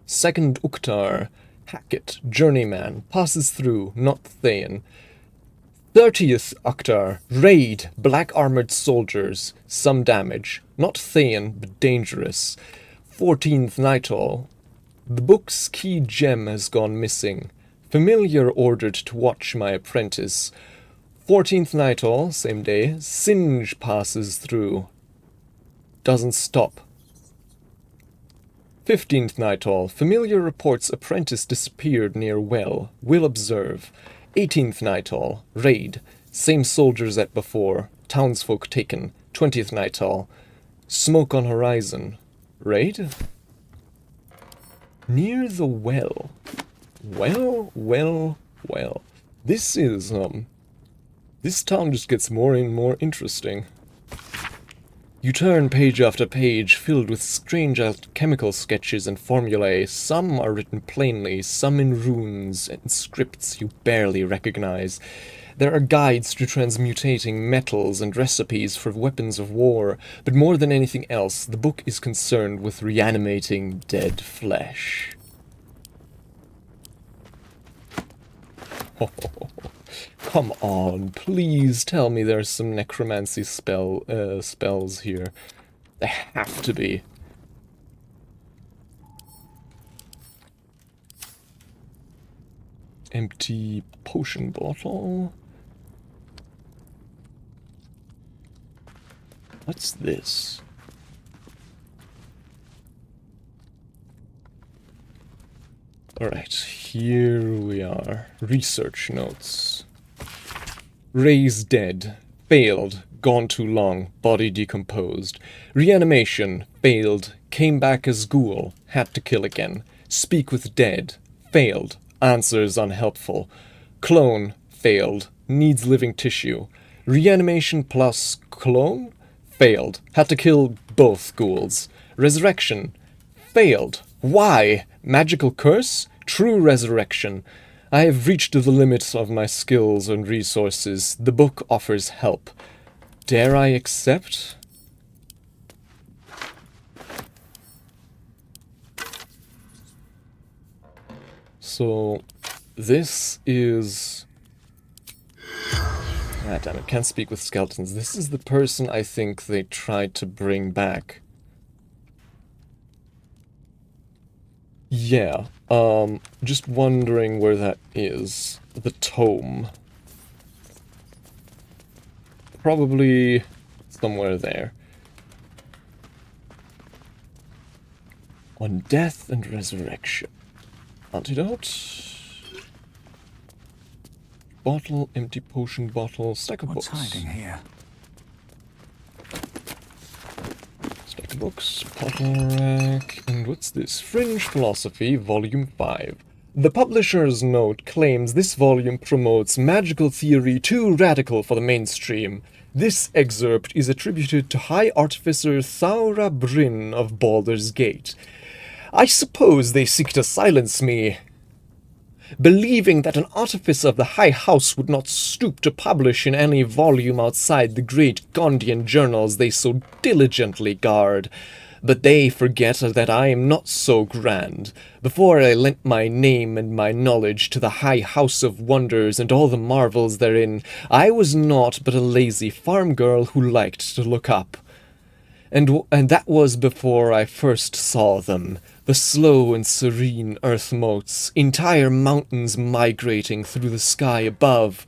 A: 2nd Uktar. Hackett, journeyman, passes through. Not Thayan. 30th Octar, raid, black armored soldiers, some damage, not Thayan, but dangerous. 14th Nightall, the book's key gem has gone missing. Familiar ordered to watch my apprentice. 14th Nightall, same day, Singe passes through. Doesn't stop. 15th Nightall, familiar reports apprentice disappeared near well. Will observe. 18th Nightall, raid. Same soldiers at before. Townsfolk taken. 20th Nightall, smoke on horizon. Raid? Near the well. Well. This is, this town just gets more and more interesting. You turn page after page, filled with strange alchemical sketches and formulae. Some are written plainly, some in runes and scripts you barely recognize. There are guides to transmutating metals and recipes for weapons of war, but more than anything else, the book is concerned with reanimating dead flesh. Come on, please tell me there's some necromancy spells here. There have to be. Empty potion bottle. What's this? Alright, here we are. Research notes. Raise dead. Failed. Gone too long. Body decomposed. Reanimation. Failed. Came back as ghoul. Had to kill again. Speak with dead. Failed. Answers unhelpful. Clone. Failed. Needs living tissue. Reanimation plus clone? Failed. Had to kill both ghouls. Resurrection. Failed. Why? Magical curse? True resurrection. I have reached the limits of my skills and resources. The book offers help. Dare I accept? So, this is... Ah, damn it, can't speak with skeletons. This is the person I think they tried to bring back. Yeah, just wondering where that is. The tome. Probably somewhere there. On death and resurrection. Antidote. Bottle, empty potion bottle, stack of books.
C: What's hiding here?
A: Stack of books, bottle rack, and what's this? Fringe Philosophy, Volume 5. The publisher's note claims this volume promotes magical theory too radical for the mainstream. This excerpt is attributed to High Artificer Thaura Bryn of Baldur's Gate. I suppose they seek to silence me, believing that an artificer of the High House would not stoop to publish in any volume outside the great Gondian journals they so diligently guard. But they forget that I am not so grand. Before I lent my name and my knowledge to the High House of Wonders and all the marvels therein, I was naught but a lazy farm girl who liked to look up. And that was before I first saw them. The slow and serene earth motes, entire mountains migrating through the sky above.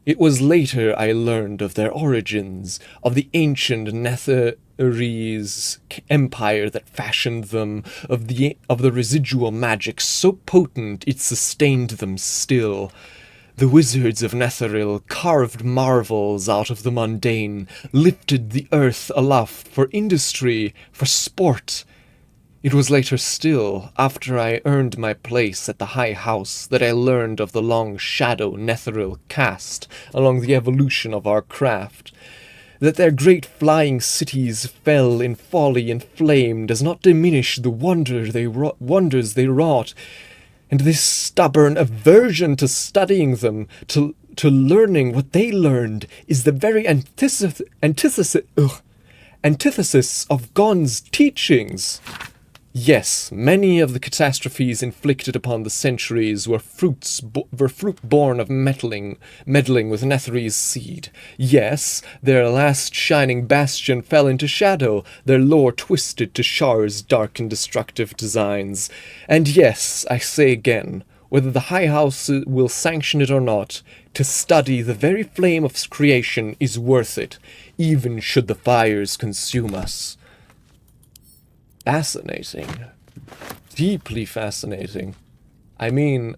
A: It was later I learned of their origins, of the ancient Netherese empire that fashioned them, of the residual magic so potent it sustained them still. The wizards of Netheril carved marvels out of the mundane, lifted the earth aloft for industry, for sport. It was later still, after I earned my place at the High House, that I learned of the long shadow Netheril cast along the evolution of our craft. That their great flying cities fell in folly and flame does not diminish the wonders they wrought, and this stubborn aversion to studying them, to learning what they learned, is the very antithesis of Gon's teachings. Yes, many of the catastrophes inflicted upon the centuries were fruit born of meddling with Netherese seed. Yes, their last shining bastion fell into shadow, their lore twisted to Shar's dark and destructive designs. And yes, I say again, whether the High House will sanction it or not, to study the very flame of creation is worth it, even should the fires consume us. Fascinating. Deeply fascinating. I mean,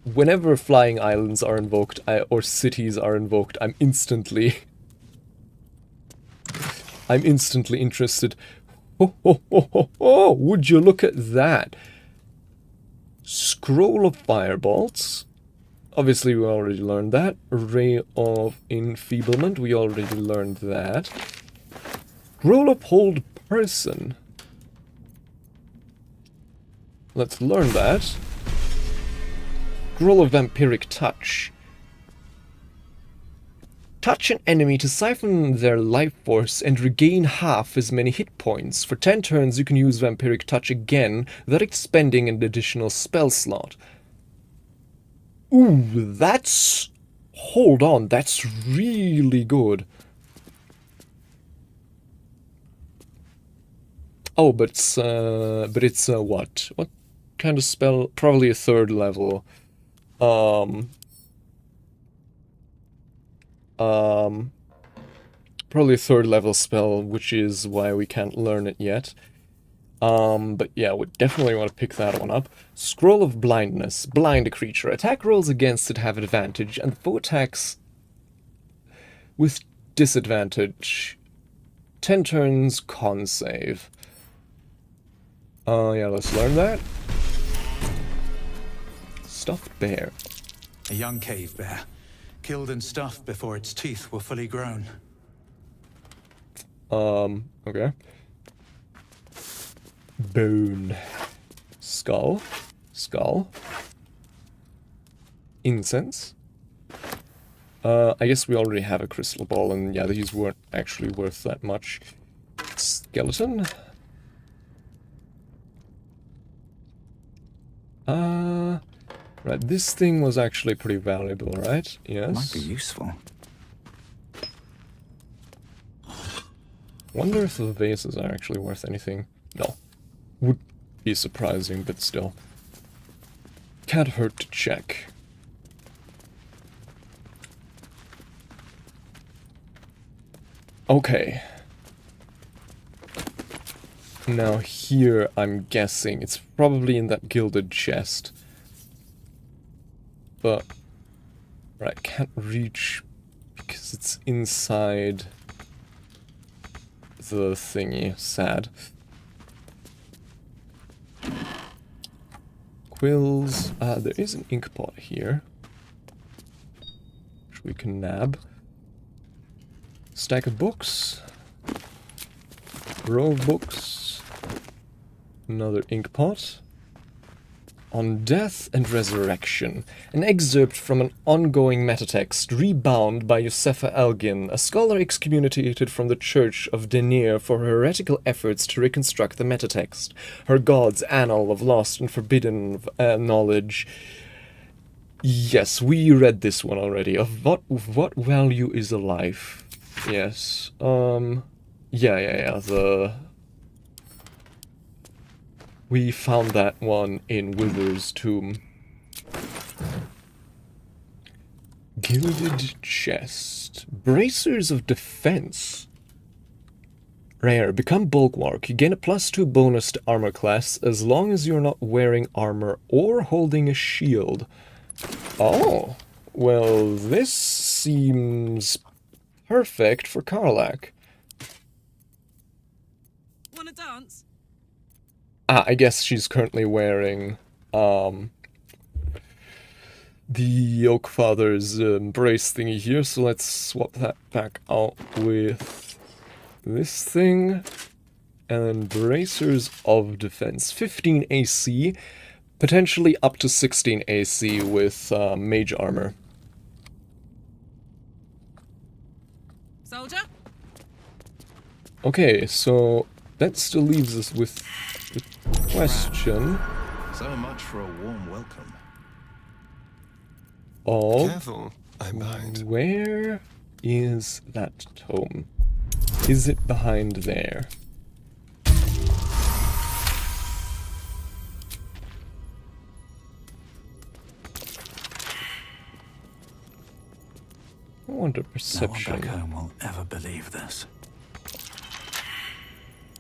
A: whenever flying islands are invoked, or cities are invoked, I'm instantly interested. Oh, would you look at that? Scroll of Firebolts. Obviously, we already learned that. Ray of Enfeeblement, we already learned that. Scroll of Hold Person. Let's learn that. Scroll of Vampiric Touch. Touch an enemy to siphon their life force and regain half as many hit points. For 10 turns, you can use Vampiric Touch again without expending an additional spell slot. Ooh, that's... Hold on, that's really good. Oh, but it's what? What kind of spell? Probably a 3rd level. Probably a 3rd level spell, which is why we can't learn it yet. But yeah, we definitely want to pick that one up. Scroll of Blindness. Blind a creature. Attack rolls against it have advantage, and foe attacks with disadvantage. 10 turns, con save. Yeah, let's learn that. Stuffed bear.
C: A young cave bear, killed and stuffed before its teeth were fully grown.
A: Okay. Bone. Skull. Skull. Incense. I guess we already have a crystal ball, and yeah, these weren't actually worth that much. Skeleton. Right, this thing was actually pretty valuable, right? Yes.
C: Might be useful.
A: Wonder if the vases are actually worth anything. No. Would be surprising, but still. Can't hurt to check. Okay. Now here, I'm guessing, it's probably in that gilded chest. But, right, can't reach because it's inside the thingy. Sad. Quills. There is an ink pot here, which we can nab. Stack of books. Row of books. Another ink pot. On Death and Resurrection, an excerpt from an ongoing metatext rebound by Josefa Elgin, a scholar excommunicated from the Church of Denir for her heretical efforts to reconstruct the metatext, her god's annal of lost and forbidden knowledge. Yes, we read this one already. Of what value is a life? Yes. Yeah. We found that one in Wither's tomb. Gilded chest. Bracers of defense. Rare. Become Bulwark. You gain a +2 bonus to armor class as long as you're not wearing armor or holding a shield. Oh. Well, this seems perfect for Karlach.
K: Wanna dance?
A: I guess she's currently wearing the Oak Father's brace thingy here, so let's swap that back out with this thing. And then Bracers of Defense. 15 AC, potentially up to 16 AC with Mage Armor.
K: Soldier?
A: Okay, so that still leaves us with the question.
D: So much for a warm welcome.
A: Of
E: Careful, I might.
A: where is that tome? Is it behind there? I wonder
C: No one
A: perception.
C: back home will ever believe this.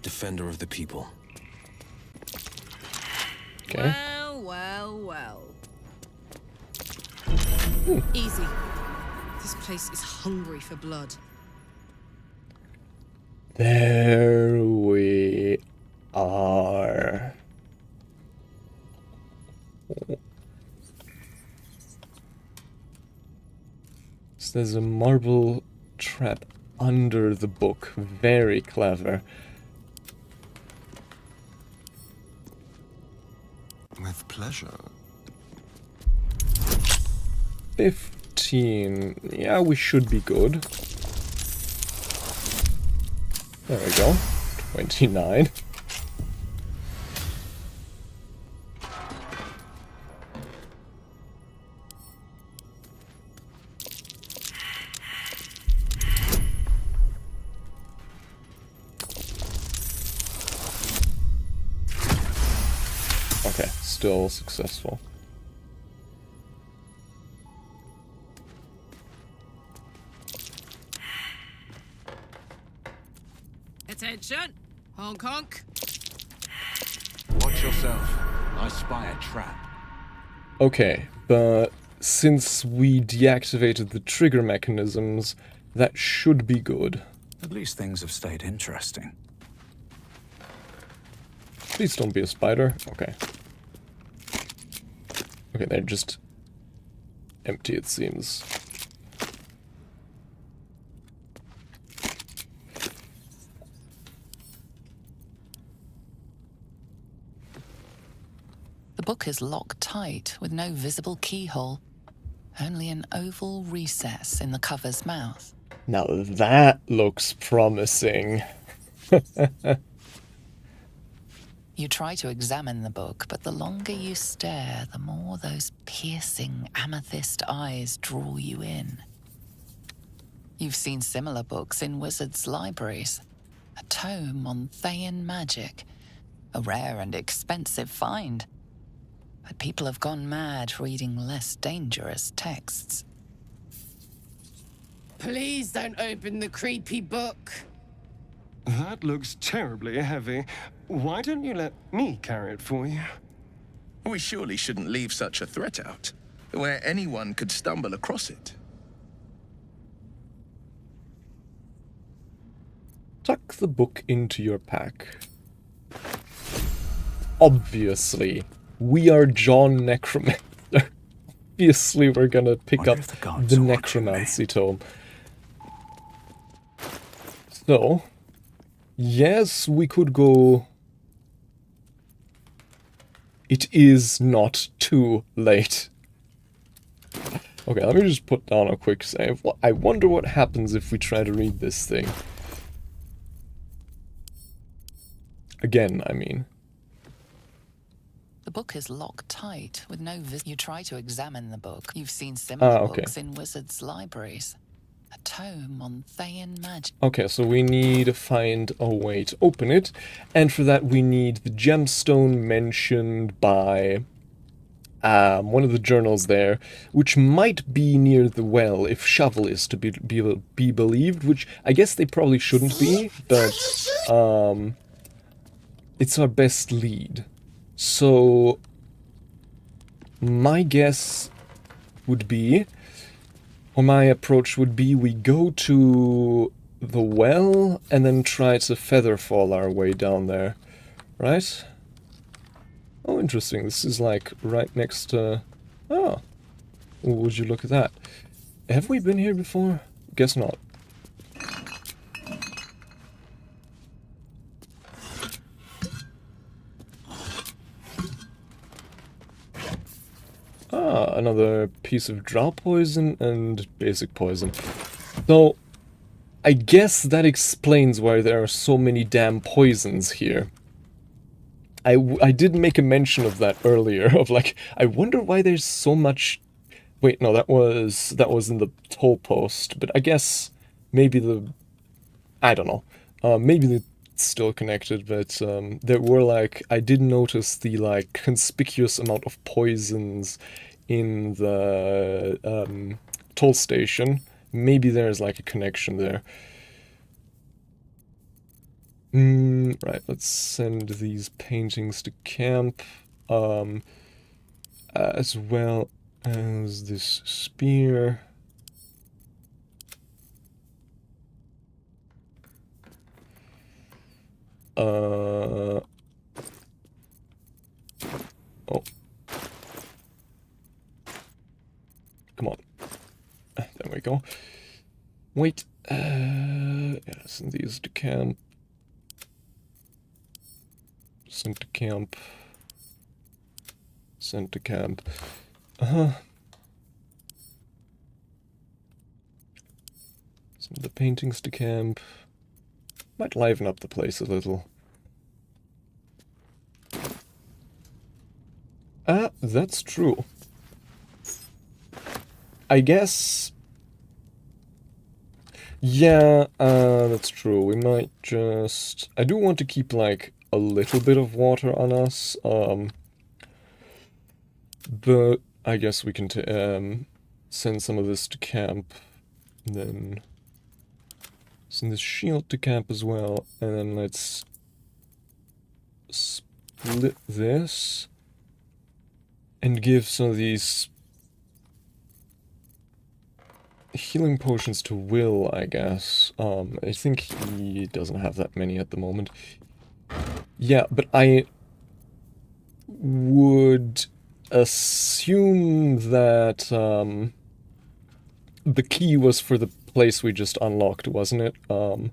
N: Defender of the people.
A: Okay.
K: Well, well, well. Easy. This place is hungry for blood.
A: There we are. So there's a marble trap under the book. Very clever.
E: With pleasure.
A: 15. Yeah, we should be good. There we go. 29. Okay, still successful.
K: Attention! Honk honk!
C: Watch yourself. I spy a trap.
A: Okay, but since we deactivated the trigger mechanisms, that should be good.
C: At least things have stayed interesting.
A: Please don't be a spider. Okay. Okay, they're just empty, it seems.
F: The book is locked tight with no visible keyhole, only an oval recess in the cover's mouth.
A: Now that looks promising.
F: You try to examine the book, but the longer you stare, the more those piercing amethyst eyes draw you in. You've seen similar books in wizards' libraries. A tome on Thayan magic, a rare and expensive find. But people have gone mad reading less dangerous texts.
K: Please don't open the creepy book.
E: That looks terribly heavy. Why don't you let me carry it for you?
D: We surely shouldn't leave such a threat out, where anyone could stumble across it.
A: Tuck the book into your pack. Obviously, we are John Necromancer. Obviously, we're gonna pick up the Necromancy tome. So, yes, we could go... It is not too late. Okay, let me just put down a quick save. I wonder what happens if we try to read this thing. Again, I mean.
F: The book is locked tight with no You try to examine the book. You've seen similar books in wizards' libraries. A tome on Thayan magic.
A: Okay, so we need to find a way to open it, and for that we need the gemstone mentioned by one of the journals there, which might be near the well if Shovel is to be believed, which I guess they probably shouldn't be, but it's our best lead. So my guess would be, or my approach would be, we go to the well and then try to featherfall our way down there, right? Oh, interesting. This is like right next to... Oh, would you look at that? Have we been here before? Guess not. Ah, another piece of drow poison and basic poison. So, I guess that explains why there are so many damn poisons here. I did make a mention of that earlier, of like, I wonder why there's so much... Wait, no, that was in the toll post, but I guess maybe the... I don't know. Maybe it's still connected, but there were like... I did notice the like conspicuous amount of poisons in the toll station. Maybe there's like a connection there. Right, let's send these paintings to camp, as well as this spear. Oh. Come on. There we go. Wait, yeah, send these to camp. Sent to camp. Sent to camp. Send the paintings to camp. Might liven up the place a little. Ah, that's true. I guess... Yeah, that's true. We might just... I do want to keep, like, a little bit of water on us, but I guess we can send some of this to camp, and then send this shield to camp as well, and then let's split this, and give some of these healing potions to Will, I guess. I think he doesn't have that many at the moment. Yeah, but I would assume that the key was for the place we just unlocked, wasn't it? Purple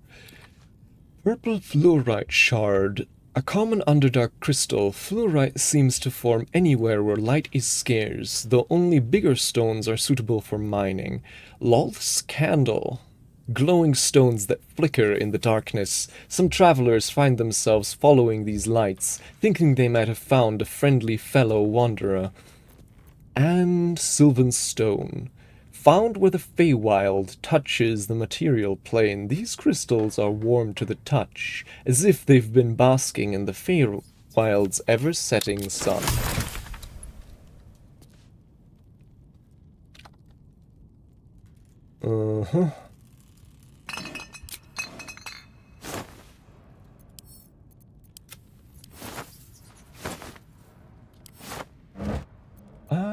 A: fluorite shard. A common underdark crystal, fluorite seems to form anywhere where light is scarce, though only bigger stones are suitable for mining. Lolth's candle. Glowing stones that flicker in the darkness. Some travelers find themselves following these lights, thinking they might have found a friendly fellow wanderer. And Sylvan stone. Found where the Feywild touches the material plane, these crystals are warm to the touch, as if they've been basking in the Feywild's ever-setting sun. Uh-huh.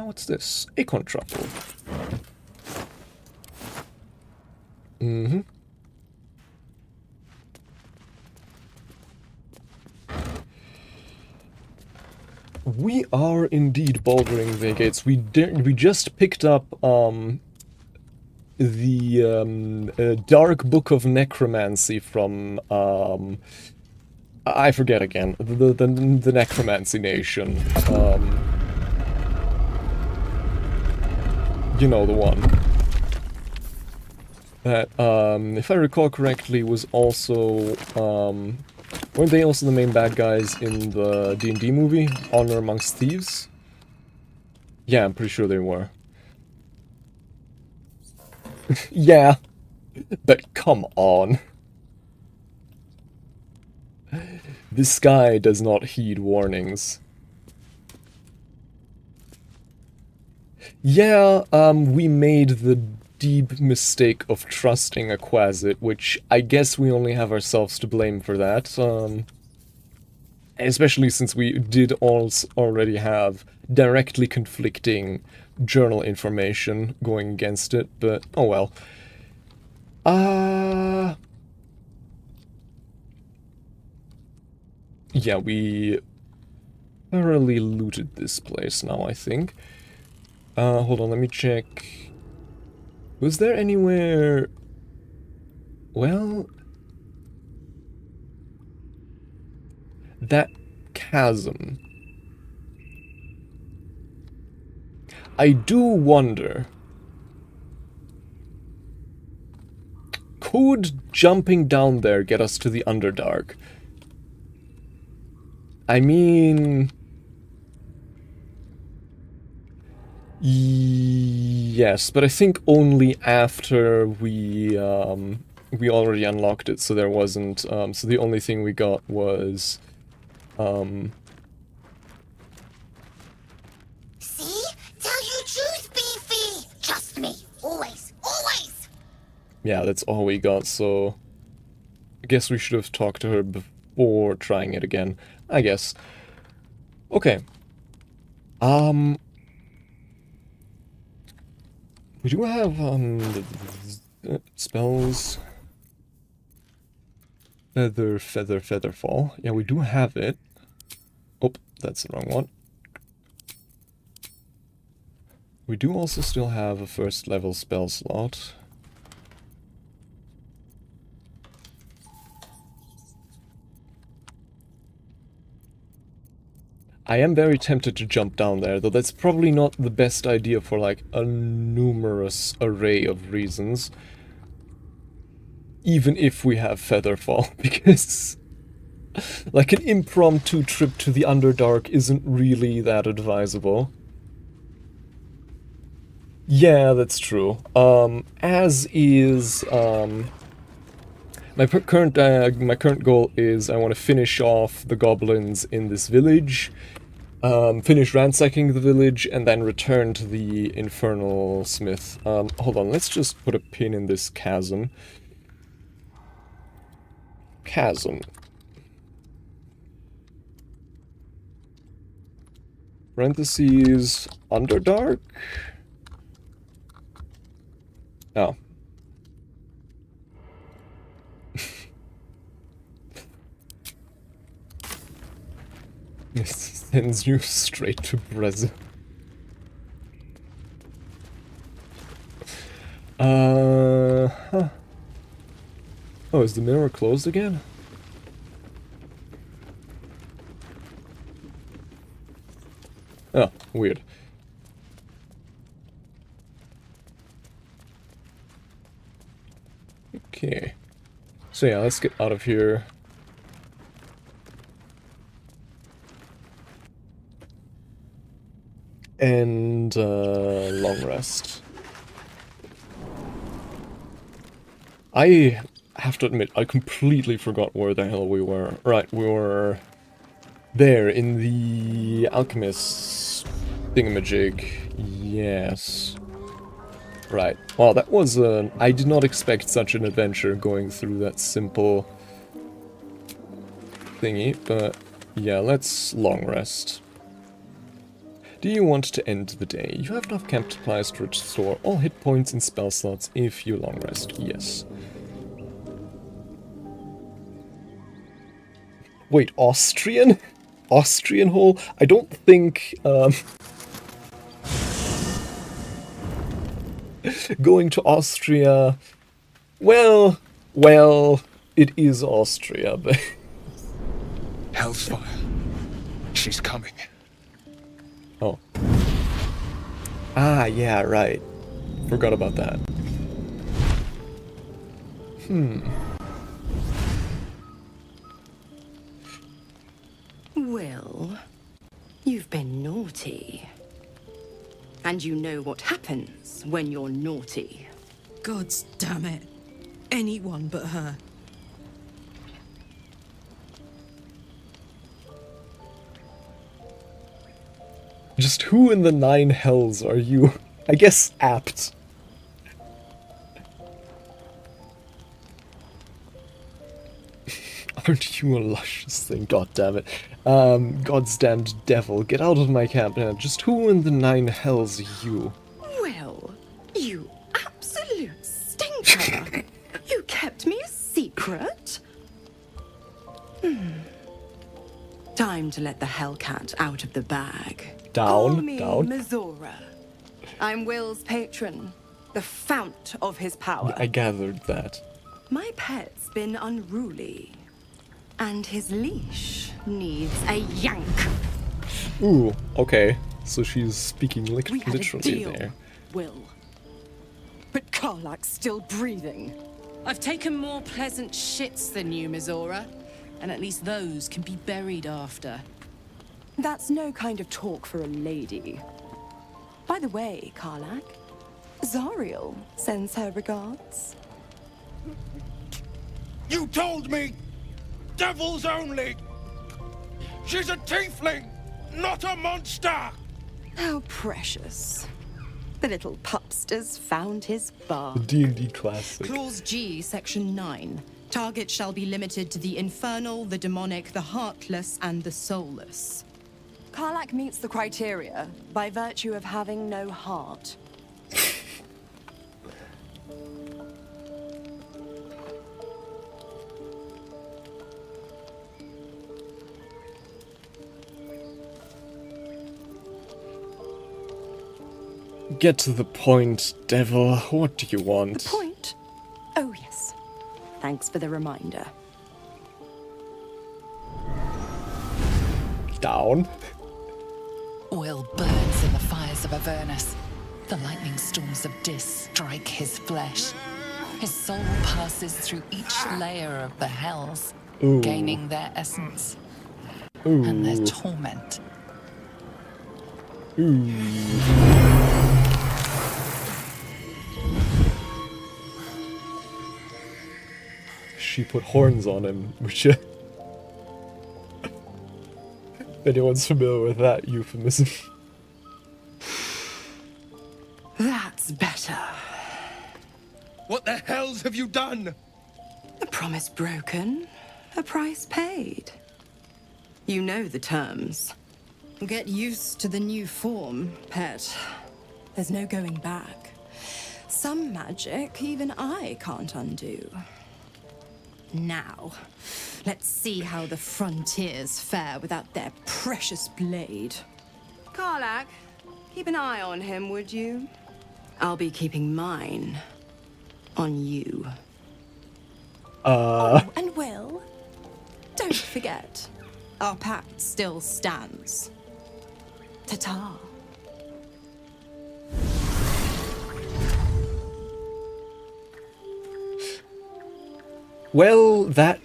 A: What's this? Acorn truffle. Mm-hmm. We are indeed bouldering the gates. We just picked up the Dark Book of Necromancy from I forget again, the Necromancy Nation. You know, the one that, if I recall correctly, was also, weren't they also the main bad guys in the D&D movie, Honor Amongst Thieves? Yeah, I'm pretty sure they were. Yeah, but come on. This guy does not heed warnings. Yeah, we made the deep mistake of trusting a 𝐁𝐫𝐧𝐿, which I guess we only have ourselves to blame for that. Especially since we did already have directly conflicting journal information going against it, but oh well. Yeah, we thoroughly looted this place now, I think. Hold on, let me check. Was there anywhere... Well... That chasm. I do wonder... could jumping down there get us to the Underdark? I mean... yes, but I think only after we already unlocked it, so there wasn't, so the only thing we got was,
M: See? Tell you truth, Beefy! Trust me. Always. Always!
A: yeah, that's all we got, so I guess we should have talked to her before trying it again, I guess. Okay. We do have, spells. Feather fall. Yeah, we do have it. Oh, that's the wrong one. We do also still have a first level spell slot. I am very tempted to jump down there, though that's probably not the best idea for like a numerous array of reasons. Even if we have Featherfall, because like an impromptu trip to the Underdark isn't really that advisable. Yeah, that's true. As is, my current goal is I want to finish off the goblins in this village, finish ransacking the village, and then return to the Infernal Smith. Hold on, let's just put a pin in this chasm. Parentheses, Underdark? Oh. This sends you straight to Brazil. Huh. Oh, is the mirror closed again? Oh, weird. Okay. So yeah, let's get out of here. And long rest. I have to admit, I completely forgot where the hell we were. Right, we were there in the alchemist thingamajig. Yes. Right. Wow, that was I did not expect such an adventure going through that simple thingy, but yeah, let's long rest. Do you want to end the day? You have enough camp supplies to restore all hit points and spell slots if you long rest. Yes. Wait, Austrian? Austrian hole? I don't think, going to Austria... Well, it is Austria, but...
O: Hellfire. She's coming.
A: Oh. Ah, yeah, right. Forgot about that.
P: Well, you've been naughty. And you know what happens when you're naughty.
K: Gods damn it. Anyone but her.
A: Just who in the nine hells are you? I guess apt. Aren't you a luscious thing? God damn it. God's damned devil, get out of my camp now. Just who in the nine hells are you?
P: Well, you absolute stinker. You kept me a secret? Time to let the Hellcat out of the bag. Call me Mizora. I'm Will's patron, the fount of his power.
A: I gathered that.
P: My pet's been unruly, and his leash needs a yank.
A: Ooh, okay. So she's speaking
P: We had
A: literally
P: a deal,
A: there.
P: Will. But Karlach's still breathing.
K: I've taken more pleasant shits than you, Mizora. And at least those can be buried after.
P: That's no kind of talk for a lady. By the way, 𝐅𝐫𝐸𝐫, Zariel sends her regards.
O: You told me! Devils only! She's a tiefling, not a monster!
P: How precious. The little pupster's found his bar.
A: D&D classic.
Q: Clause G, Section 9. Target shall be limited to the infernal, the demonic, the heartless, and the soulless.
P: 𝐅𝐫𝐸𝐫 meets the criteria by virtue of having no heart.
A: Get to the point, devil. What do you want?
P: The point? Oh, yes. Thanks for the reminder.
A: Down.
F: Will burns in the fires of Avernus. The lightning storms of Dis strike his flesh. His soul passes through each layer of the hells, gaining their essence and their torment.
A: She put horns on him, which if anyone's familiar with that euphemism.
P: That's better.
O: What the hells have you done?
P: A promise broken, a price paid. You know the terms.
Q: Get used to the new form, pet.
P: There's no going back. Some magic even I can't undo.
Q: Now, let's see how the frontiers fare without their precious blade.
P: 𝐅𝐫𝐸𝐫, keep an eye on him, would you? I'll be keeping mine on you. Oh, and Will, don't forget,
Q: our pact still stands.
P: Ta-ta.
A: Well, that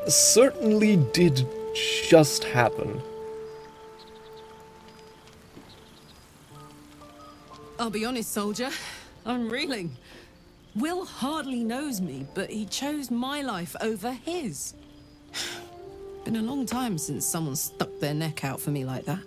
A: certainly did just happen.
K: I'll be honest, soldier. I'm reeling. Will hardly knows me, but he chose my life over his. Been a long time since someone stuck their neck out for me like that.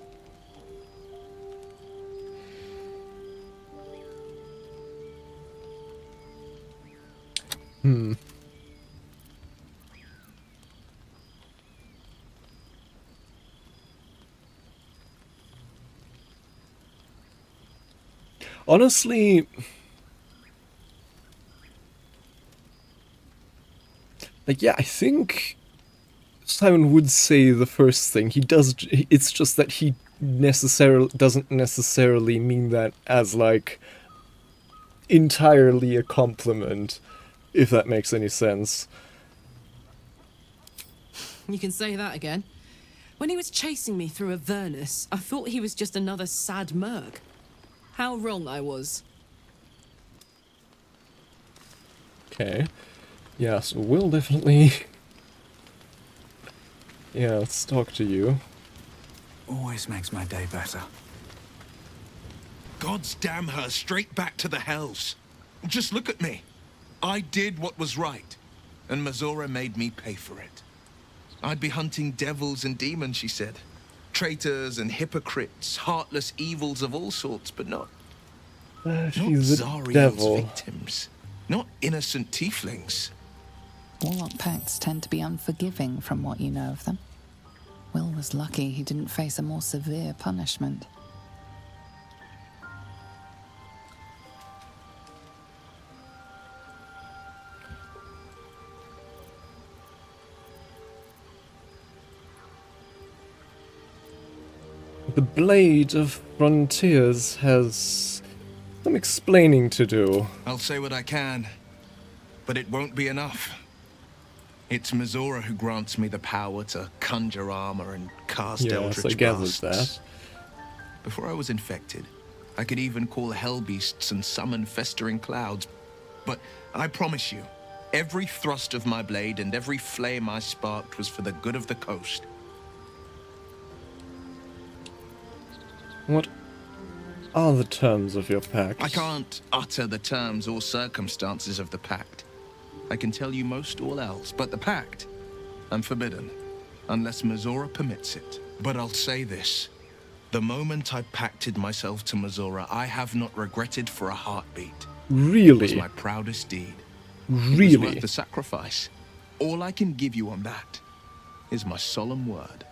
A: Honestly, like, yeah, I think Simon would say the first thing. He does. It's just that he doesn't necessarily mean that as, like, entirely a compliment, if that makes any sense.
K: You can say that again. When he was chasing me through Avernus, I thought he was just another sad merc. How wrong I was.
A: Okay. Yeah, so Will definitely... Yeah, let's talk to you.
I: Always makes my day better.
O: God's damn her straight back to the hells. Just look at me. I did what was right,
D: and Mizora made me pay for it. I'd be hunting devils and demons, she said. Traitors and hypocrites, heartless evils of all sorts, but not
A: she's a
D: Zariel's
A: devil.
D: victims. Not innocent tieflings.
F: Warlock pacts tend to be unforgiving from what you know of them. Will was lucky he didn't face a more severe punishment.
A: The Blade of Frontiers has some explaining to do.
D: I'll say what I can, but it won't be enough. It's Mizora who grants me the power to conjure armor and cast eldritch
A: I gathered
D: blasts.
A: that.
D: Before I was infected, I could even call hell beasts and summon festering clouds. But I promise you, every thrust of my blade and every flame I sparked was for the good of the coast.
A: What are the terms of your pact?
D: I can't utter the terms or circumstances of the pact. I can tell you most all else, but the pact, I'm forbidden, unless Mizora permits it. But I'll say this. The moment I pacted myself to Mizora, I have not regretted for a heartbeat.
A: Really?
D: It was my proudest deed.
A: Really?
D: It was worth the sacrifice. All I can give you on that is my solemn word.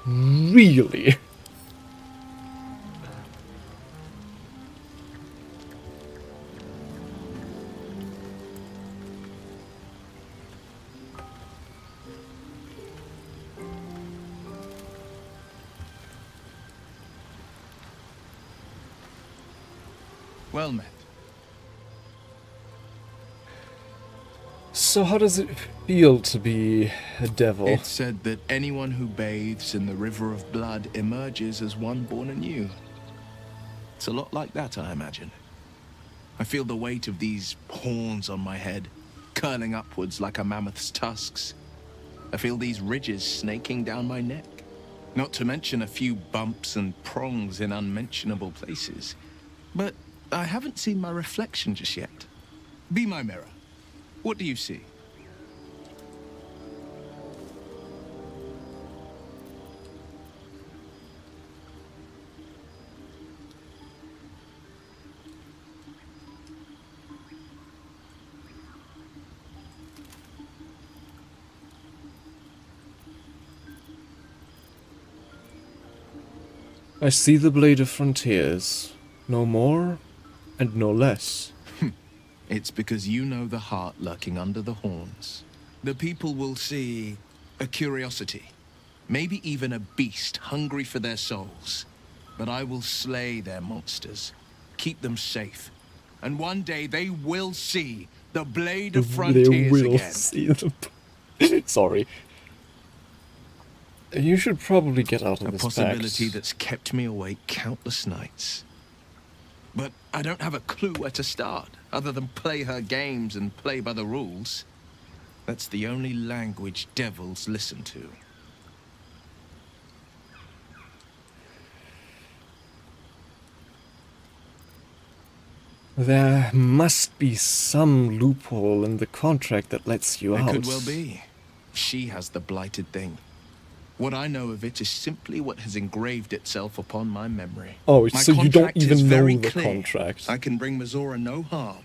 A: Really?
D: Well met.
A: So how does it feel to be a devil?
D: It's said that anyone who bathes in the river of blood emerges as one born anew. It's a lot like that, I imagine. I feel the weight of these horns on my head, curling upwards like a mammoth's tusks. I feel these ridges snaking down my neck. Not to mention a few bumps and prongs in unmentionable places. But I haven't seen my reflection just yet. Be my mirror. What do you see?
A: I see the blade of frontiers. No more and no less.
D: It's because you know the heart lurking under the horns. The people will see a curiosity, maybe even a beast hungry for their souls. But I will slay their monsters, keep them safe, and one day they will see the blade of frontiers
A: They will
D: again.
A: see the... Sorry. You should probably get out of
D: A
A: this
D: possibility
A: pact.
D: that's kept me awake countless nights. But I don't have a clue where to start, other than play her games and play by the rules. That's the only language devils listen to.
A: There must be some loophole in the contract that lets you out.
D: It could well be. She has the blighted thing. What I know of it is simply what has engraved itself upon my memory.
A: Oh,
D: My
A: so you don't
D: contract is
A: even know
D: very
A: the
D: clear.
A: contract.
D: I can bring Mizora no harm.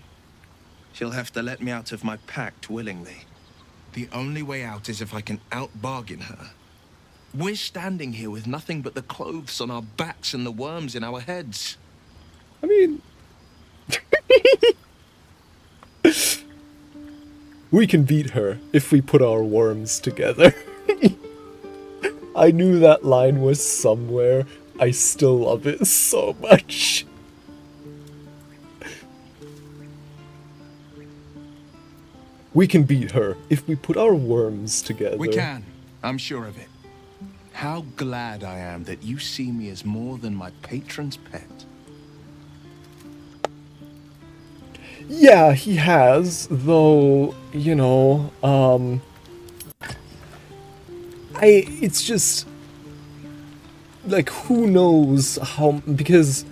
D: She'll have to let me out of my pact willingly. The only way out is if I can out-bargain her. We're standing here with nothing but the clothes on our backs and the worms in our heads.
A: I mean... we can beat her if we put our worms together. I knew that line was somewhere. I still love it so much. We can beat her if we put our worms together.
D: We can. I'm sure of it. How glad I am that you see me as more than my patron's pet.
A: Yeah, he has, though, you know, it's just, like, who knows how, because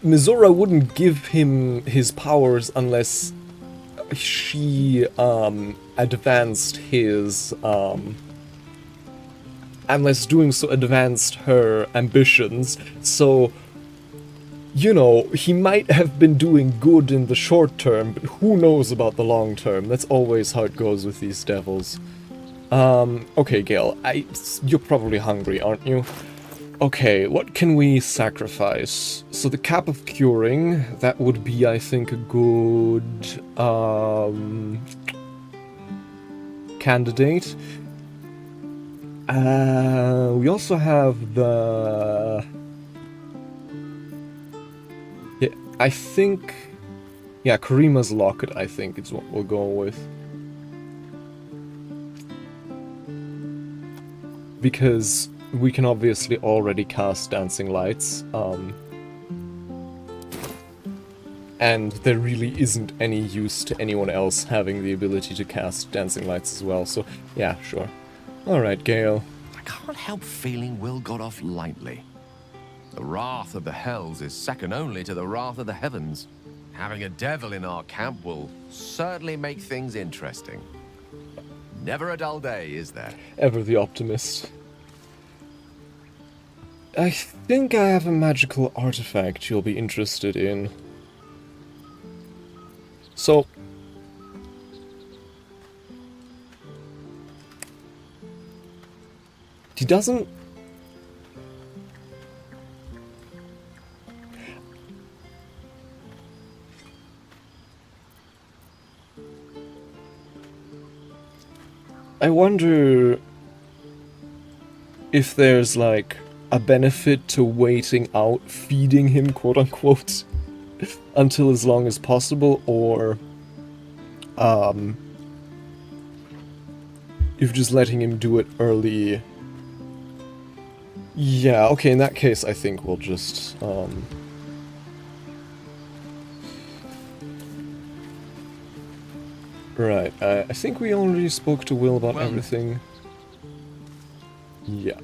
A: Mizora wouldn't give him his powers unless she, advanced his, unless doing so advanced her ambitions, so... You know, he might have been doing good in the short term, but who knows about the long term? That's always how it goes with these devils. Okay, Gale, you're probably hungry, aren't you? Okay, what can we sacrifice? So the Cap of Curing, that would be, I think, a good, candidate. We also have the... Yeah, I think... Yeah, Karima's Locket, I think, is what we'll go with. Because we can obviously already cast Dancing Lights, and there really isn't any use to anyone else having the ability to cast Dancing Lights as well, so yeah, sure. Alright, Gale.
R: I can't help feeling Will got off lightly. The wrath of the hells is second only to the wrath of the heavens. Having a devil in our camp will certainly make things interesting. Never a dull day, is there?
A: Ever the optimist. I think I have a magical artifact you'll be interested in. So, he doesn't... I wonder if there's, like, a benefit to waiting out, feeding him, quote-unquote, until as long as possible, or, if just letting him do it early. Yeah, okay, in that case, I think we'll just, Right, I think we already spoke to Will about everything. Yeah.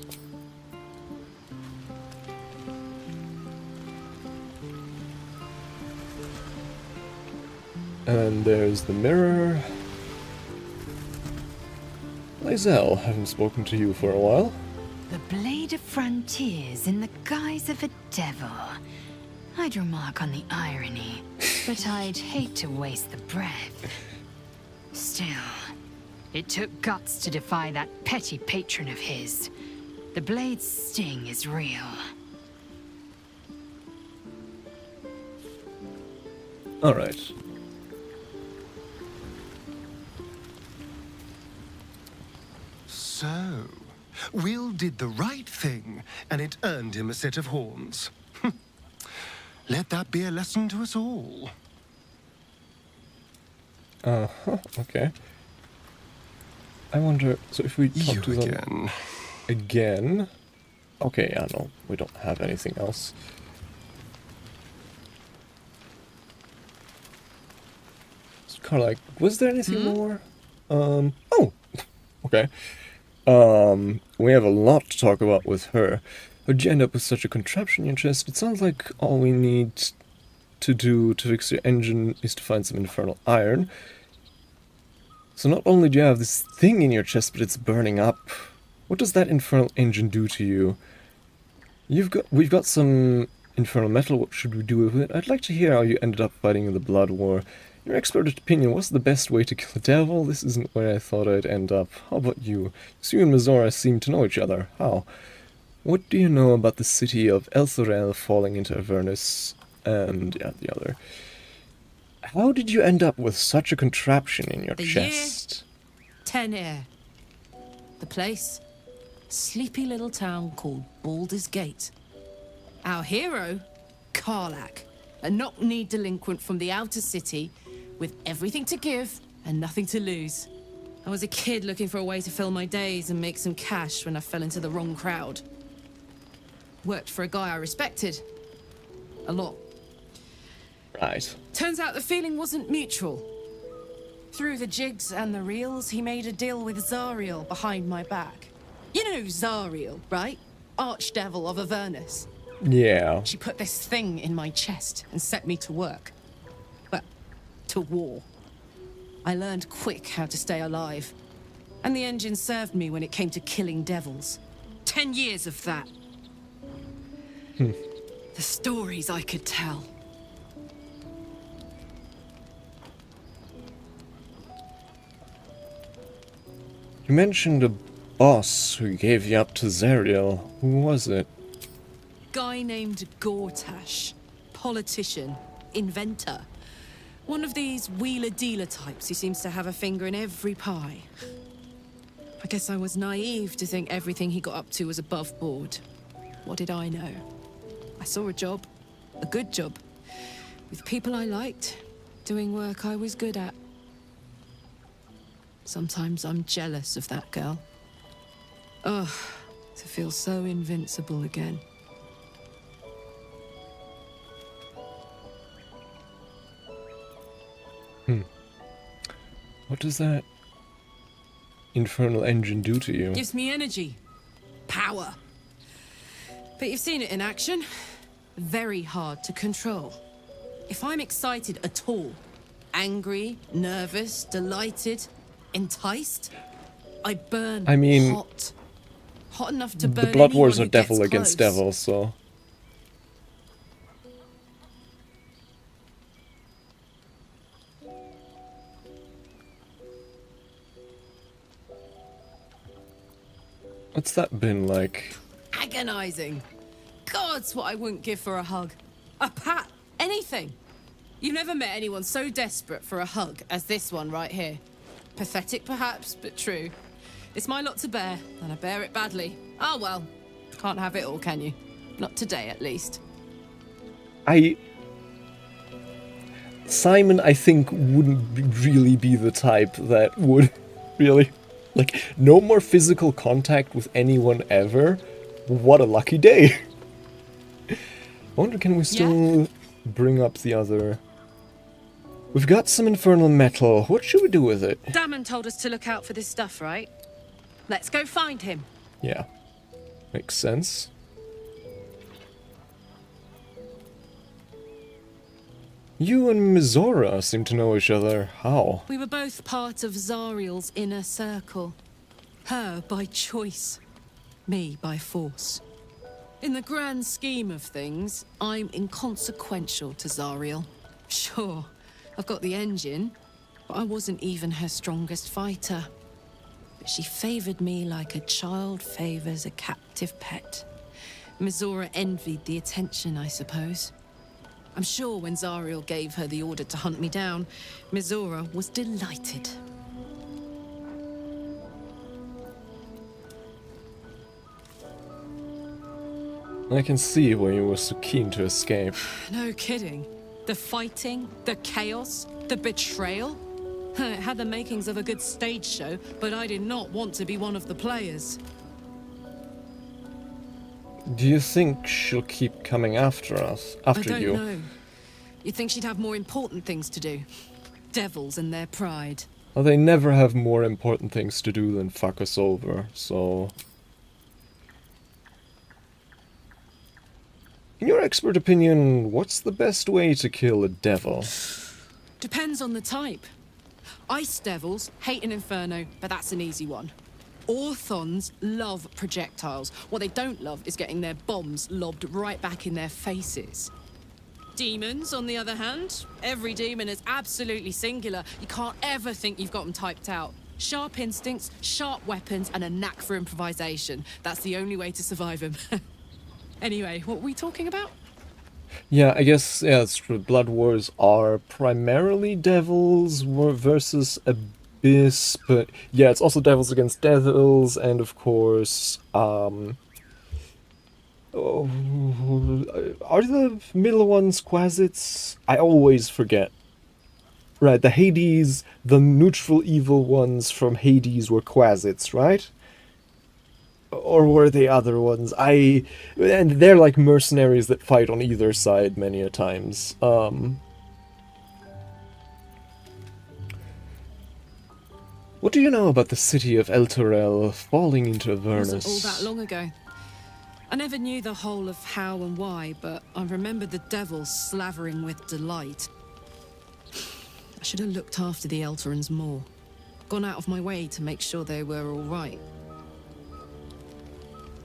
A: And there's the mirror. Lae'zel, haven't spoken to you for a while.
S: The blade of frontiers in the guise of a devil. I'd remark on the irony, but I'd hate to waste the breath. Still, it took guts to defy that petty patron of his. The blade's sting is real.
A: Alright.
G: So, Will did the right thing, and it earned him a set of horns. Let that be a lesson to us all.
A: Uh-huh, okay. I wonder, so if we talk to them again... Okay, yeah, no, we don't have anything else. It's kind of like, was there anything more? Oh! Okay. We have a lot to talk about with her. How'd you end up with such a contraption in your chest? It sounds like all we need to do to fix your engine is to find some infernal iron. So not only do you have this thing in your chest, but it's burning up. What does that infernal engine do to you? We've got some infernal metal. What should we do with it? I'd like to hear how you ended up fighting in the Blood War. In your expert opinion, what's the best way to kill a devil? This isn't where I thought I'd end up. How about you? So you and Mizora seem to know each other. How? What do you know about the city of Elthorel falling into Avernus? And yeah, the other. How did you end up with such a contraption in your chest?
K: Tenir. The place? Sleepy little town called BALDUR'S GATE. Our hero? 𝐅𝐫𝐸𝐫. A knock-kneed delinquent from the outer city with everything to give and nothing to lose. I was a kid looking for a way to fill my days and make some cash when I fell into the wrong crowd. Worked for a guy I respected. A lot.
A: Right.
K: Turns out the feeling wasn't mutual. Through the jigs and the reels, he made a deal with Zariel behind my back. You know Zariel, right? Archdevil of Avernus.
A: Yeah.
K: She put this thing in my chest and set me to work. Well, to war. I learned quick how to stay alive. And the engine served me when it came to killing devils. 10 years of that. The stories I could tell.
A: You mentioned a boss who gave you up to Zariel. Who was it?
K: Guy named Gortash. Politician. Inventor. One of these wheeler-dealer types who seems to have a finger in every pie. I guess I was naive to think everything he got up to was above board. What did I know? I saw a job. A good job. With people I liked. Doing work I was good at. Sometimes I'm jealous of that girl. Ugh.
P: to feel so invincible again.
A: What does that infernal engine do to you?
P: Gives me energy. Power. But you've seen it in action. Very hard to control. If I'm excited at all, angry, nervous, delighted, enticed, I burn hot. Hot enough to burn
A: The Blood Wars
P: anyone
A: are
P: who
A: devil
P: gets
A: against
P: close.
A: devil, so... What's that been like?
P: Agonizing. God's what I wouldn't give for a hug. A pat. Anything. You've never met anyone so desperate for a hug as this one right here. Pathetic perhaps, but true. It's my lot to bear, and I bear it badly. Oh well. Can't have it all, can you? Not today, at least.
A: Simon, I think, wouldn't really be the type that would really... Like, no more physical contact with anyone ever. What a lucky day. I wonder, can we still bring up the other... We've got some infernal metal. What should we do with it?
P: Damon told us to look out for this stuff, right? Let's go find him.
A: Yeah. Makes sense. You and Mizora seem to know each other. How?
P: We were both part of Zariel's inner circle. Her by choice, me by force. In the grand scheme of things, I'm inconsequential to Zariel. Sure, I've got the engine, but I wasn't even her strongest fighter. But she favored me like a child favors a captive pet. Mizora envied the attention, I suppose. I'm sure when Zariel gave her the order to hunt me down, Mizora was delighted.
A: I can see why you were so keen to escape.
P: No kidding. The fighting, the chaos, the betrayal. It had the makings of a good stage show, but I did not want to be one of the players.
A: Do you think she'll keep coming after us? After you?
P: I don't know. You'd think she'd have more important things to do. Devils and their pride.
A: Well, they never have more important things to do than fuck us over, so... In your expert opinion, what's the best way to kill a devil?
P: Depends on the type. Ice devils hate an inferno, but that's an easy one. Orthons love projectiles. What they don't love is getting their bombs lobbed right back in their faces. Demons, on the other hand, every demon is absolutely singular. You can't ever think you've got them typed out. Sharp instincts, sharp weapons, and a knack for improvisation. That's the only way to survive them. Anyway, what were we talking about?
A: Yeah, I guess, yeah, it's true. Blood Wars are primarily devils versus Abyss, but yeah, it's also devils against devils, and of course, are the middle ones Quasits? I always forget. Right, the Hades, the neutral evil ones from Hades were Quasits, right? Or were they other ones? And they're like mercenaries that fight on either side many a times. What do you know about the city of Elturel falling into Avernus?
P: It wasn't all that long ago. I never knew the whole of how and why, but I remember the devils slavering with delight. I should have looked after the Elturans more. Gone out of my way to make sure they were all right.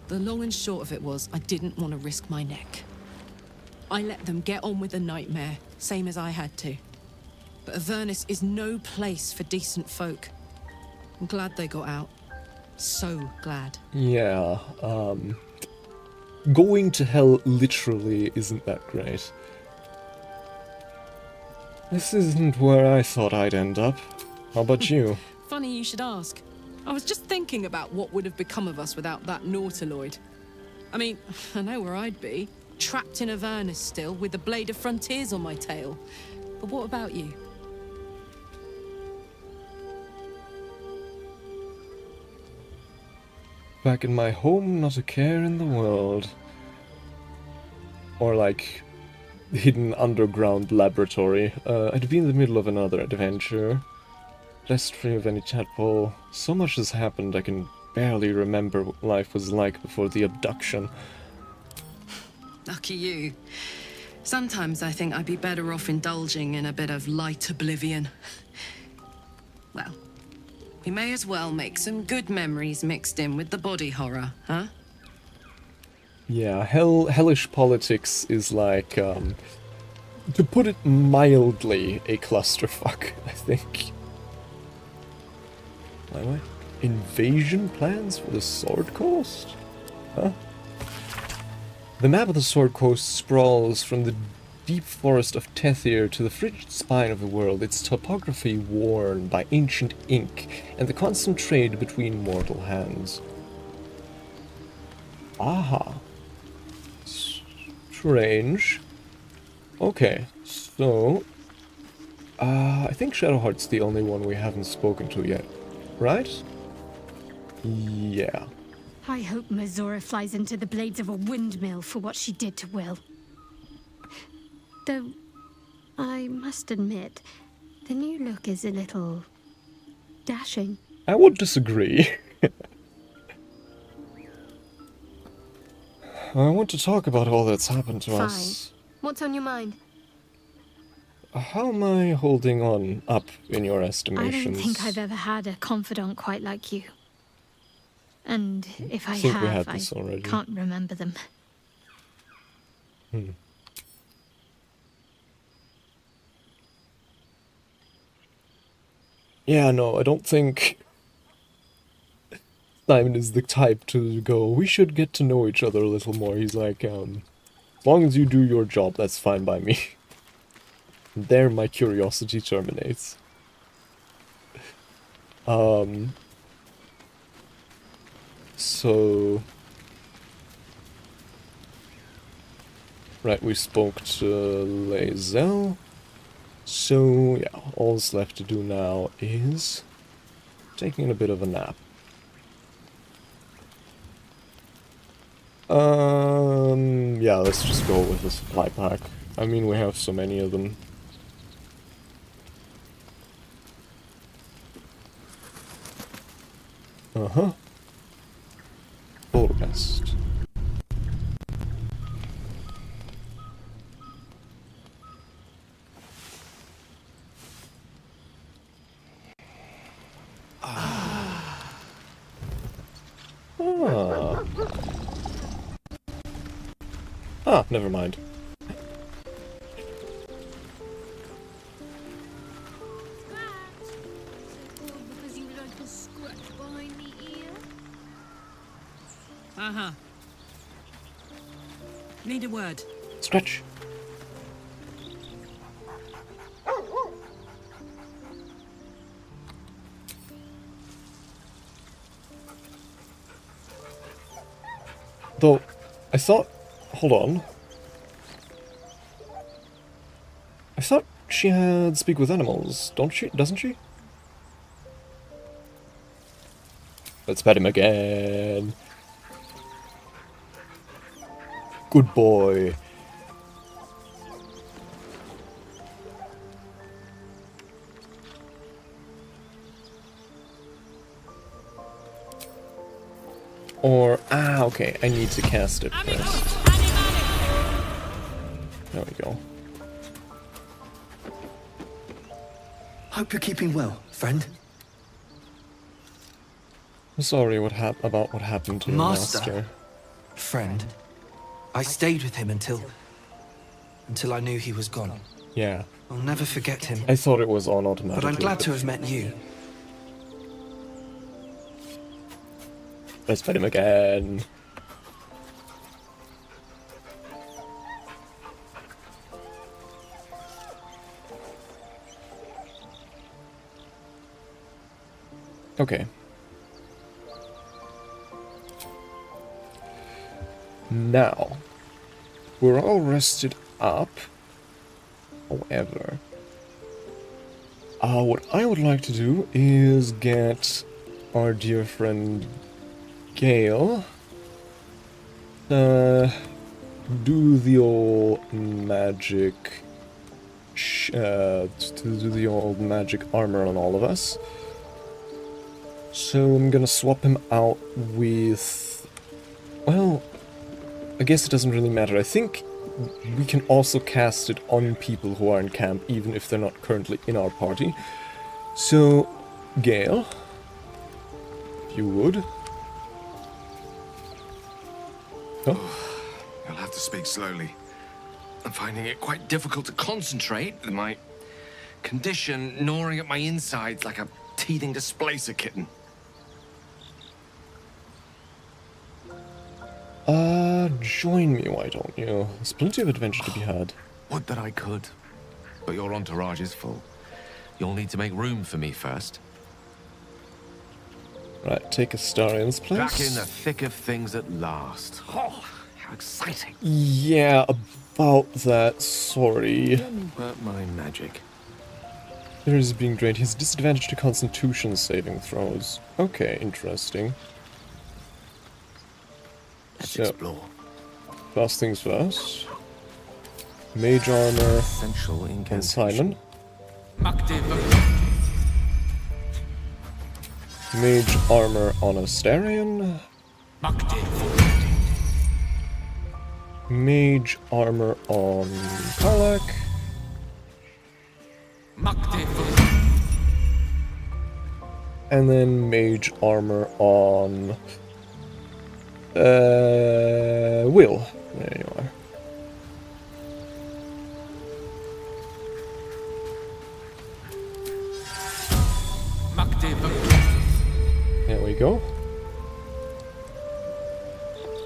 P: The long and short of it was, I didn't want to risk my neck. I let them get on with the nightmare, same as I had to. But Avernus is no place for decent folk. I'm glad they got out. So glad.
A: Yeah, going to hell literally isn't that great. This isn't where I thought I'd end up. How about you?
P: Funny you should ask. I was just thinking about what would have become of us without that Nautiloid. I mean, I know where I'd be. Trapped in Avernus still, with the Blade of Frontiers on my tail. But what about you?
A: Back in my home, not a care in the world. Or like, hidden underground laboratory. I'd be in the middle of another adventure. Blessed free of any tadpole. So much has happened I can barely remember what life was like before the abduction.
P: Lucky you. Sometimes I think I'd be better off indulging in a bit of light oblivion. Well, we may as well make some good memories mixed in with the body horror, huh?
A: Yeah, hellish politics is like, to put it mildly, a clusterfuck, I think. What? Invasion plans for the Sword Coast? Huh? The map of the Sword Coast sprawls from the deep forest of Tethir to the frigid spine of the world, its topography worn by ancient ink and the constant trade between mortal hands. Aha. Strange. Okay, so... I think Shadowheart's the only one we haven't spoken to yet, right? Yeah.
H: I hope Mazora flies into the blades of a windmill for what she did to Will. Though, I must admit, the new look is a little... dashing.
A: I would disagree. I want to talk about all that's happened to us.
H: What's on your mind?
A: How am I holding on up in your estimations?
H: I don't think I've ever had a confidant quite like you. And if I
A: think we
H: have,
A: had this already.
H: Can't remember them.
A: Yeah, no, I don't think Simon is the type to go, we should get to know each other a little more. He's like, as long as you do your job, that's fine by me. And there my curiosity terminates. So... Right, we spoke to Lae'zel. So, yeah, all that's left to do now is taking a bit of a nap. Yeah, let's just go with the supply pack. I mean, we have so many of them. Uh-huh. Full rest. Ah, never mind.
H: Because you like a scratch behind the ear?
P: Uh-huh. Need a word.
A: Scratch. Though, I thought... Hold on. I thought she had speak with animals, doesn't she? Let's pet him again. Good boy. Or, okay, I need to cast it first. There we go.
T: Hope you're keeping well, friend.
A: I'm sorry about what happened to your master.
T: Friend. I stayed with him until I knew he was gone.
A: Yeah.
T: I'll never forget him.
A: I thought it was on automatic.
T: But I'm glad to have met you.
A: Let's pet him again. Okay. Now, we're all rested up. However, what I would like to do is get our dear friend Gale. Do the old magic... do the old magic armor on all of us. So I'm gonna swap him out with... Well, I guess it doesn't really matter. I think we can also cast it on people who are in camp, even if they're not currently in our party. So, Gale, if you would.
R: Oh. You'll have to speak slowly. I'm finding it quite difficult to concentrate with my condition gnawing at my insides like a teething displacer kitten.
A: Join me, why don't you? There's plenty of adventure to be had.
R: Would that I could. But your entourage is full. You'll need to make room for me first.
A: Right, take a Starian's place.
R: Back in the thick of things at last. Oh, how exciting.
A: Yeah, about that, sorry.
R: Let me work my magic.
A: There is being drained. His disadvantage to Constitution saving throws. Okay, interesting.
R: Let's
A: so,
R: explore.
A: First things first. Mage armor on Simon. Mage armor on Astarion. Mage armor on Karlach. And then mage armor on Will. There you are. There we go.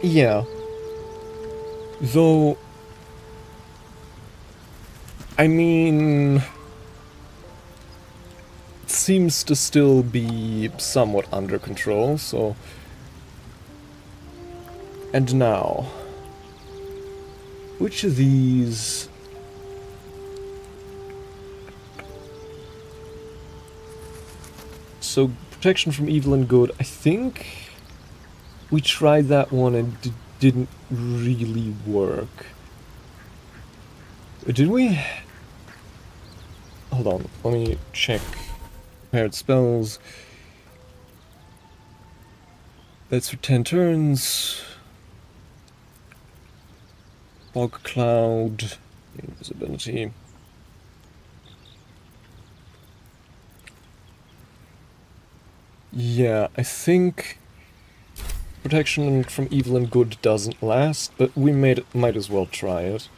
A: Yeah. Though, I mean, it seems to still be somewhat under control, so... And now, which of these... So, protection from evil and good, I think we tried that one and didn't really work. Did we? Hold on, let me check. Prepared spells. That's for 10 turns. Fog cloud, invisibility. Yeah, I think protection from evil and good doesn't last, but we might as well try it.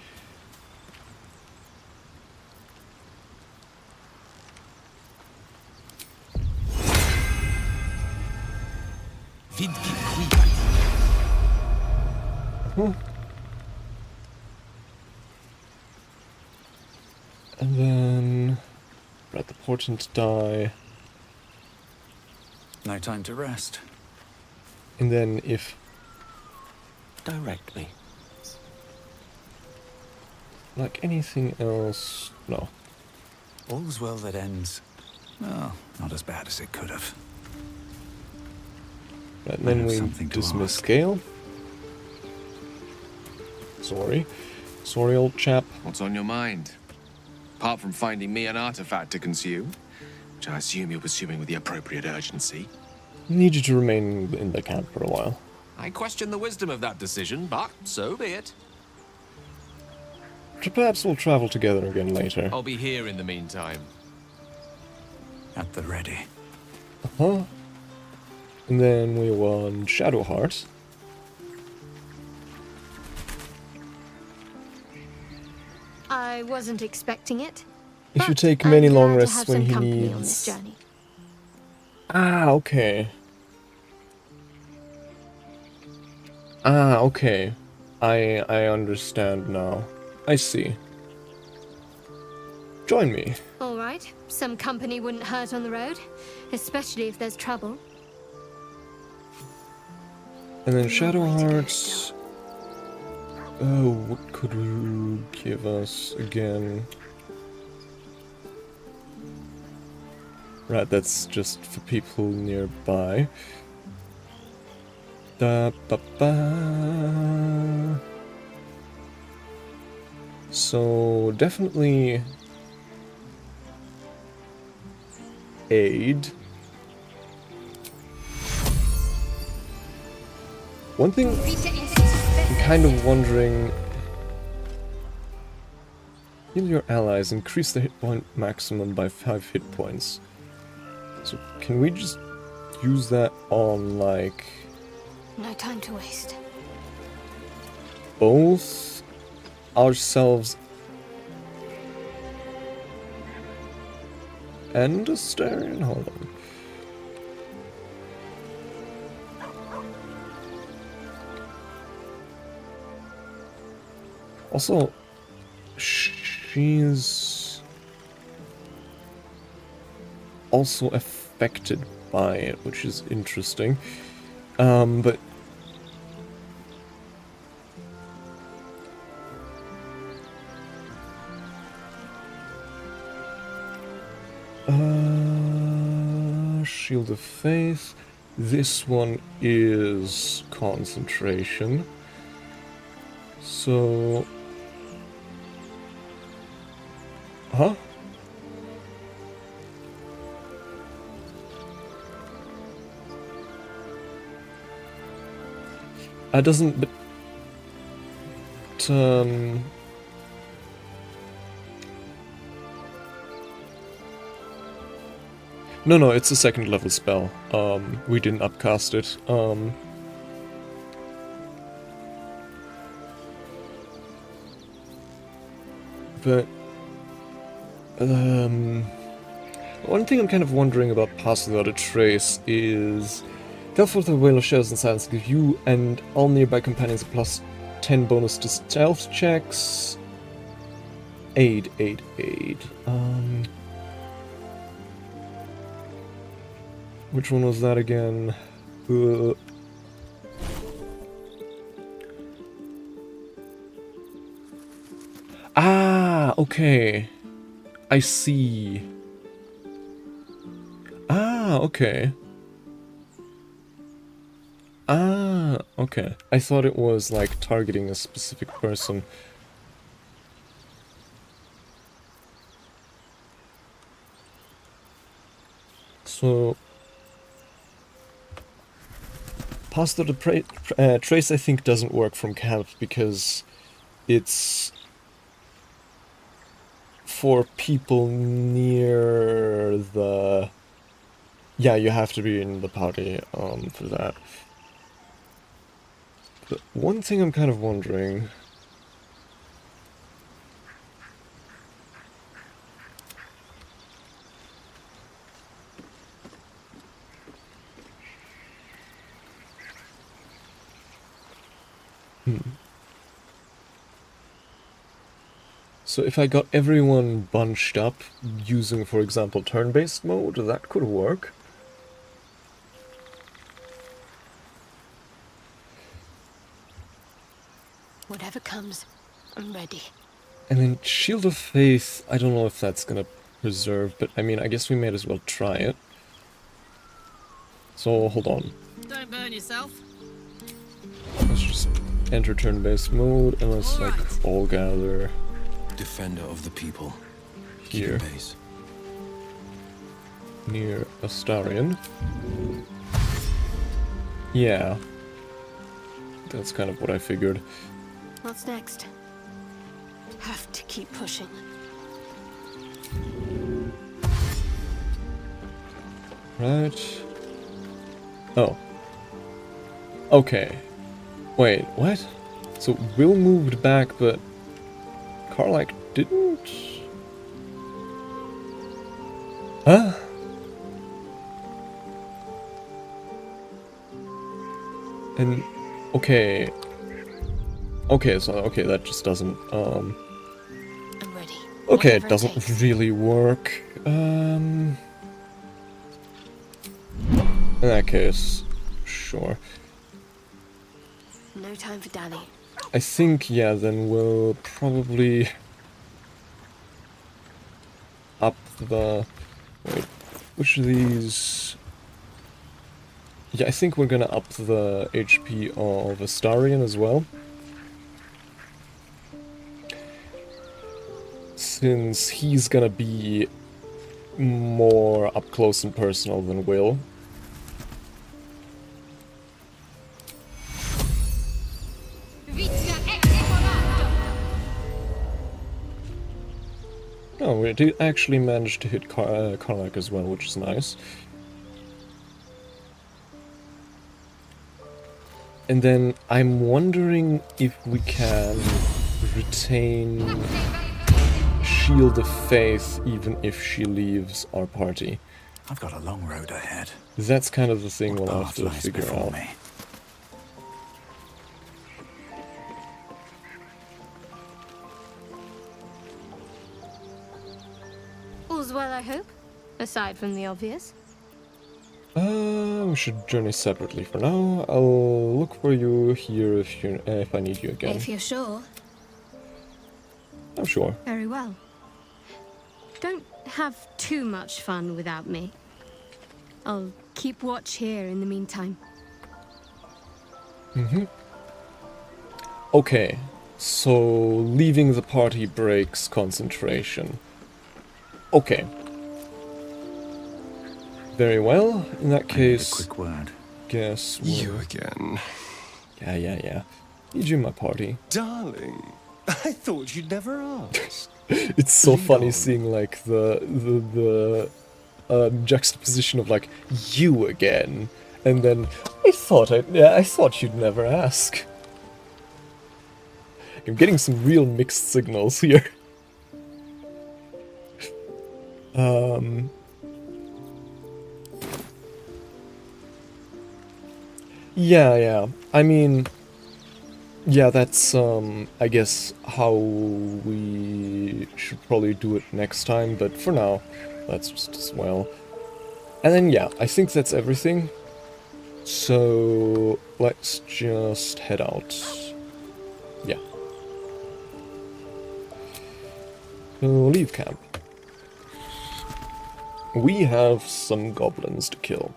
A: And then let the portent die.
C: No time to rest.
A: And then if...
C: Direct me.
A: Like anything else... No.
C: All's well that ends. Well, not as bad as it could have.
A: Right, and then we dismiss Gale. Sorry. Sorry, old chap.
R: What's on your mind? Apart from finding me an artifact to consume, which I assume you're pursuing with the appropriate urgency.
A: Need you to remain in the camp for a while.
R: I question the wisdom of that decision, but so be it.
A: Perhaps we'll travel together again later.
R: I'll be here in the meantime.
C: At the ready.
A: Uh-huh. And then we won Shadowheart.
H: I wasn't expecting it.
A: If you take many long rests when he needs... Ah, okay. Ah, okay. I understand now. I see. Join me.
H: All right. Some company wouldn't hurt on the road, especially if there's trouble.
A: And then Shadowhearts. Oh, what could you give us again? Right, that's just for people nearby. Da-ba-ba. So definitely aid. One thing I'm kind of wondering, heal your allies, increase the hit point maximum by 5 hit points. So can we just use that on like
H: No time to waste.
A: both ourselves and Astarion? Hold on. Also, she's also affected by it, which is interesting. But Shield of Faith. This one is concentration. So, huh? Doesn't, but no, it's a second level spell. We didn't upcast it. But one thing I'm kind of wondering about Pass Without a Trace is Delve for the Whale of Shadows and Silence give you and all nearby companions a plus 10 bonus to stealth checks. Aid. Which one was that again? Ah, okay. I see. Ah, okay. Ah, okay. I thought it was like targeting a specific person. So, Pass Without a Trace I think doesn't work from camp because it's for people near the... Yeah, you have to be in the party for that. But one thing I'm kind of wondering... So if I got everyone bunched up using, for example, turn-based mode, that could work.
H: Whatever comes, I'm ready.
A: And then Shield of Faith, I don't know if that's gonna preserve, but I mean, I guess we might as well try it. So, hold on.
P: Don't burn yourself.
A: Let's just enter turn-based mode, and let's, like, all gather...
N: Defender of the people.
A: Here.
N: Base.
A: Near Astarion. Yeah. That's kind of what I figured.
H: What's next? Have to keep pushing.
A: Right. Oh. Okay. Wait, what? So Will moved back, but Karlach didn't? Huh? And okay. Okay, so okay, that just doesn't
H: I'm ready.
A: okay, it doesn't really work. In that case, sure.
H: No time for Danny.
A: I think, yeah, then we'll probably up the... Wait, which of these... Yeah, I think we're gonna up the HP of Astarion as well. Since he's gonna be more up close and personal than Will. Oh, we did actually manage to hit Karnak as well, which is nice. And then I'm wondering if we can retain Shield of Faith even if she leaves our party.
C: I've got a long road ahead.
A: That's kind of the thing we'll have to
C: lies
A: figure
C: before
A: out.
C: me?
H: All's well, I hope, aside from the obvious.
A: We should journey separately for now. I'll look for you here if I need you again.
H: If you're sure.
A: I'm sure.
H: Very well. Don't have too much fun without me. I'll keep watch here in the meantime.
A: Okay, so leaving the party breaks concentration. Okay. Very well. In that case,
C: quick word.
A: Guess
E: You again.
A: Yeah. Need you in my party.
E: Darling, I thought you'd never ask.
A: It's so funny seeing like the juxtaposition of like you again, and then I thought you'd never ask. I'm getting some real mixed signals here. Yeah. I mean, yeah, that's, I guess how we should probably do it next time, but for now, that's just as well. And then, yeah, I think that's everything. So, let's just head out. Yeah. So, leave camp. We have some goblins to kill.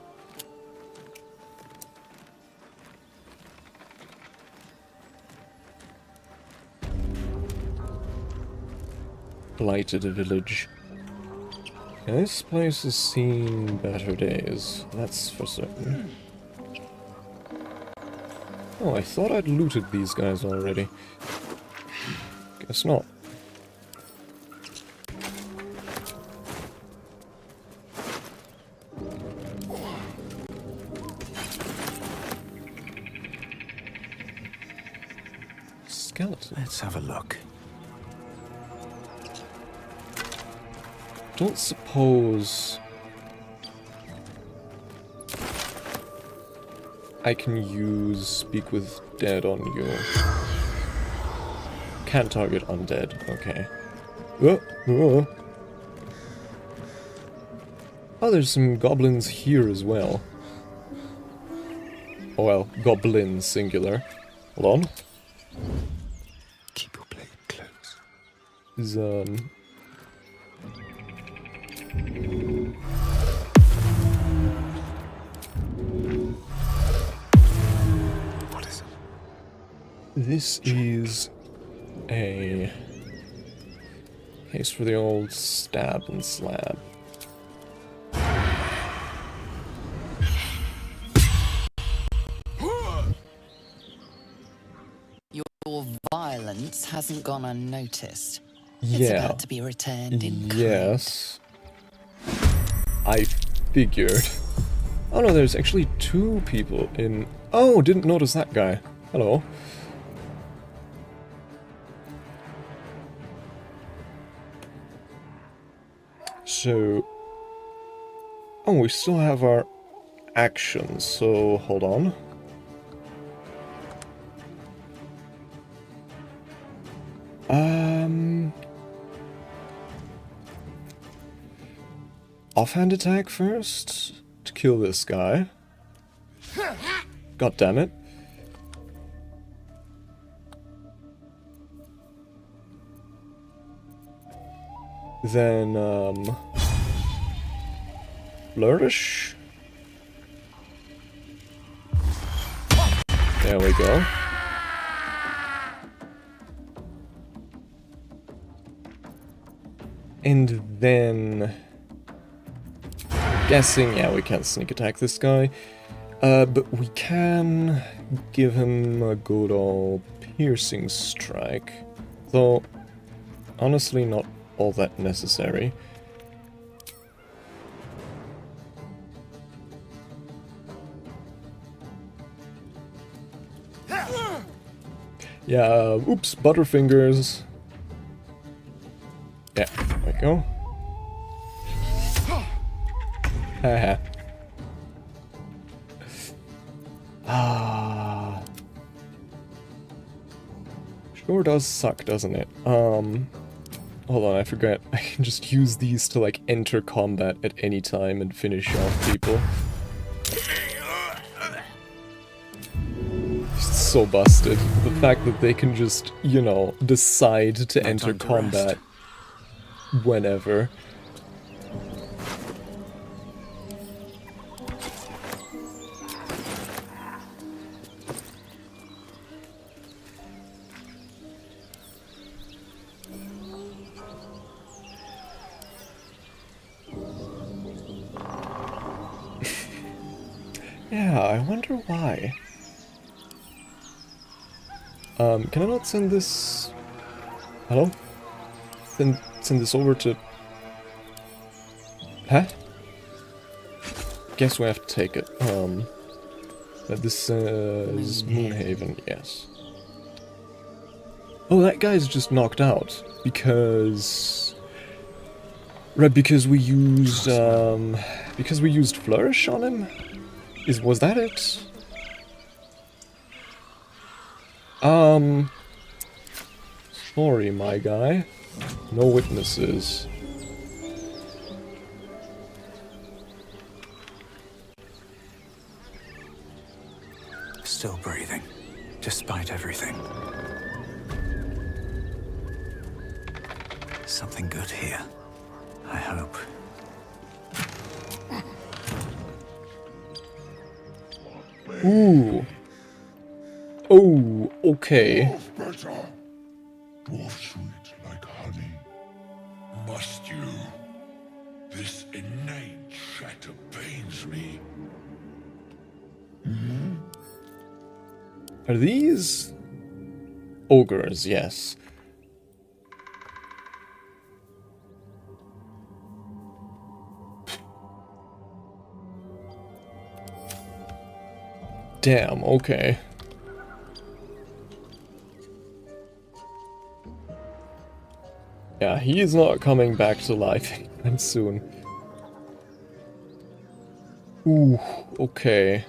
A: Blighted village. This place has seen better days, that's for certain. Oh, I thought I'd looted these guys already. Guess not. Skeleton.
C: Let's have a look.
A: Don't suppose I can use Speak with Dead on you. Can't target undead, okay. Oh, there's some goblins here as well. Oh well, goblins singular. Hold on.
E: Keep your blade close.
A: Is,
E: What is it?
A: This is a case for the old stab and slab.
F: Your violence hasn't gone unnoticed.
A: Yeah.
F: It's about to be returned in kind.
A: Yes. I figured. Oh no, there's actually two people in... Oh, didn't notice that guy. Hello. So... Oh, we still have our actions, so hold on. Offhand attack first to kill this guy. God damn it. Then, flourish. There we go. And then... guessing, yeah, we can't sneak attack this guy. But we can give him a good old piercing strike. Though, honestly, not all that necessary. Yeah, oops, Butterfingers. Yeah, there we go. Haha. Sure does suck, doesn't it? Hold on, I forgot. I can just use these to, like, enter combat at any time and finish off people. It's so busted. The fact that they can just, you know, decide to enter combat whenever. Yeah, I wonder why. Can I not send this... Hello? Send this over to... Huh? Guess we have to take it. This says Moonhaven, yes. Oh, that guy's just knocked out. Because... Right, because we used, Flourish on him? Was that it? Sorry, my guy. No witnesses.
C: Still breathing, despite everything. Something good here, I hope.
A: Ooh. Oh, okay.
O: Better. Dwarf sweet like honey. Must you? This innate chatter pains me.
A: Are these ogres? Yes. Damn, okay. Yeah, he is not coming back to life anytime soon. Ooh, okay.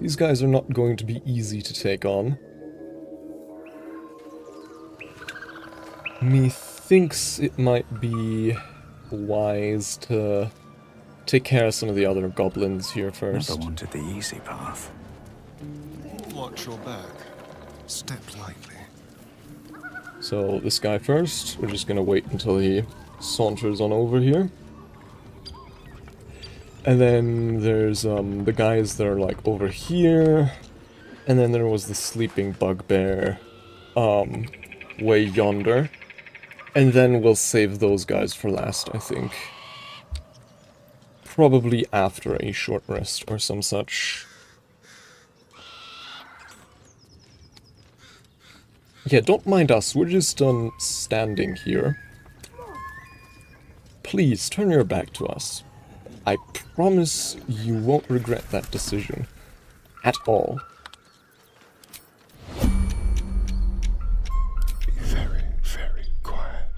A: These guys are not going to be easy to take on. Methinks it might be wise to take care of some of the other goblins here first.
C: Never wanted the easy path.
G: Watch your back. Step lightly.
A: So this guy first. We're just gonna wait until he saunters on over here. And then there's the guys that are like over here. And then there was the sleeping bugbear way yonder. And then we'll save those guys for last, I think. Probably after a short rest or some such. Yeah, don't mind us, we're just standing here. Please, turn your back to us. I promise you won't regret that decision. At all.
G: Be very, very quiet.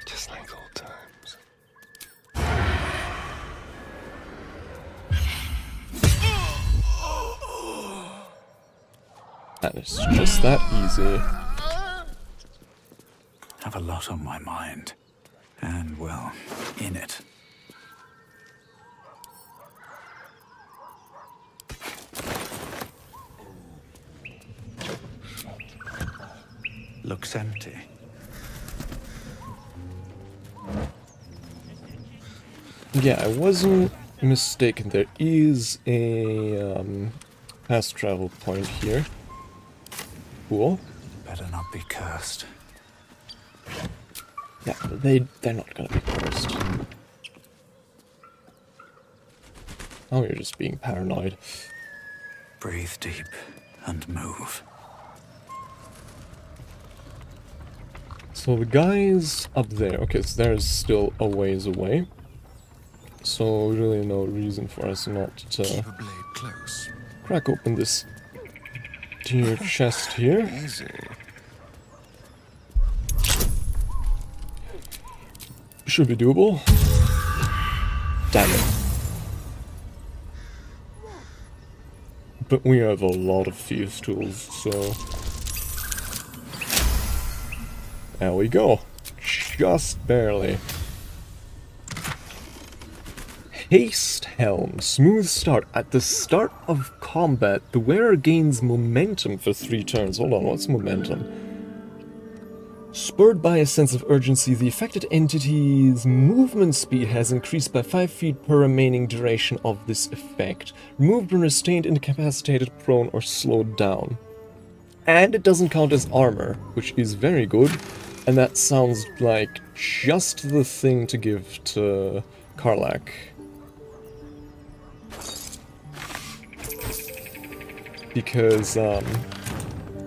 G: Just like old times.
A: That is just that easy.
C: Have a lot on my mind. And, well, in it. Looks empty.
A: Yeah, I wasn't mistaken. There is a fast travel point here. Cool.
C: Better not be cursed.
A: Yeah, they're not gonna be cursed. Oh, you're just being paranoid.
C: Breathe deep and move.
A: So the guy's up there. Okay, so there's still a ways away. So really no reason for us not to crack open this dear chest here. Should be doable. Damn it. But we have a lot of thieves tools, so... There we go. Just barely. Haste Helm. Smooth start. At the start of combat, the wearer gains momentum for 3 turns. Hold on, what's momentum? Spurred by a sense of urgency, the affected entity's movement speed has increased by 5 feet per remaining duration of this effect. Removed when restrained, incapacitated, prone, or slowed down. And it doesn't count as armor, which is very good. And that sounds like just the thing to give to 𝐅𝐫𝐸𝐾. Because her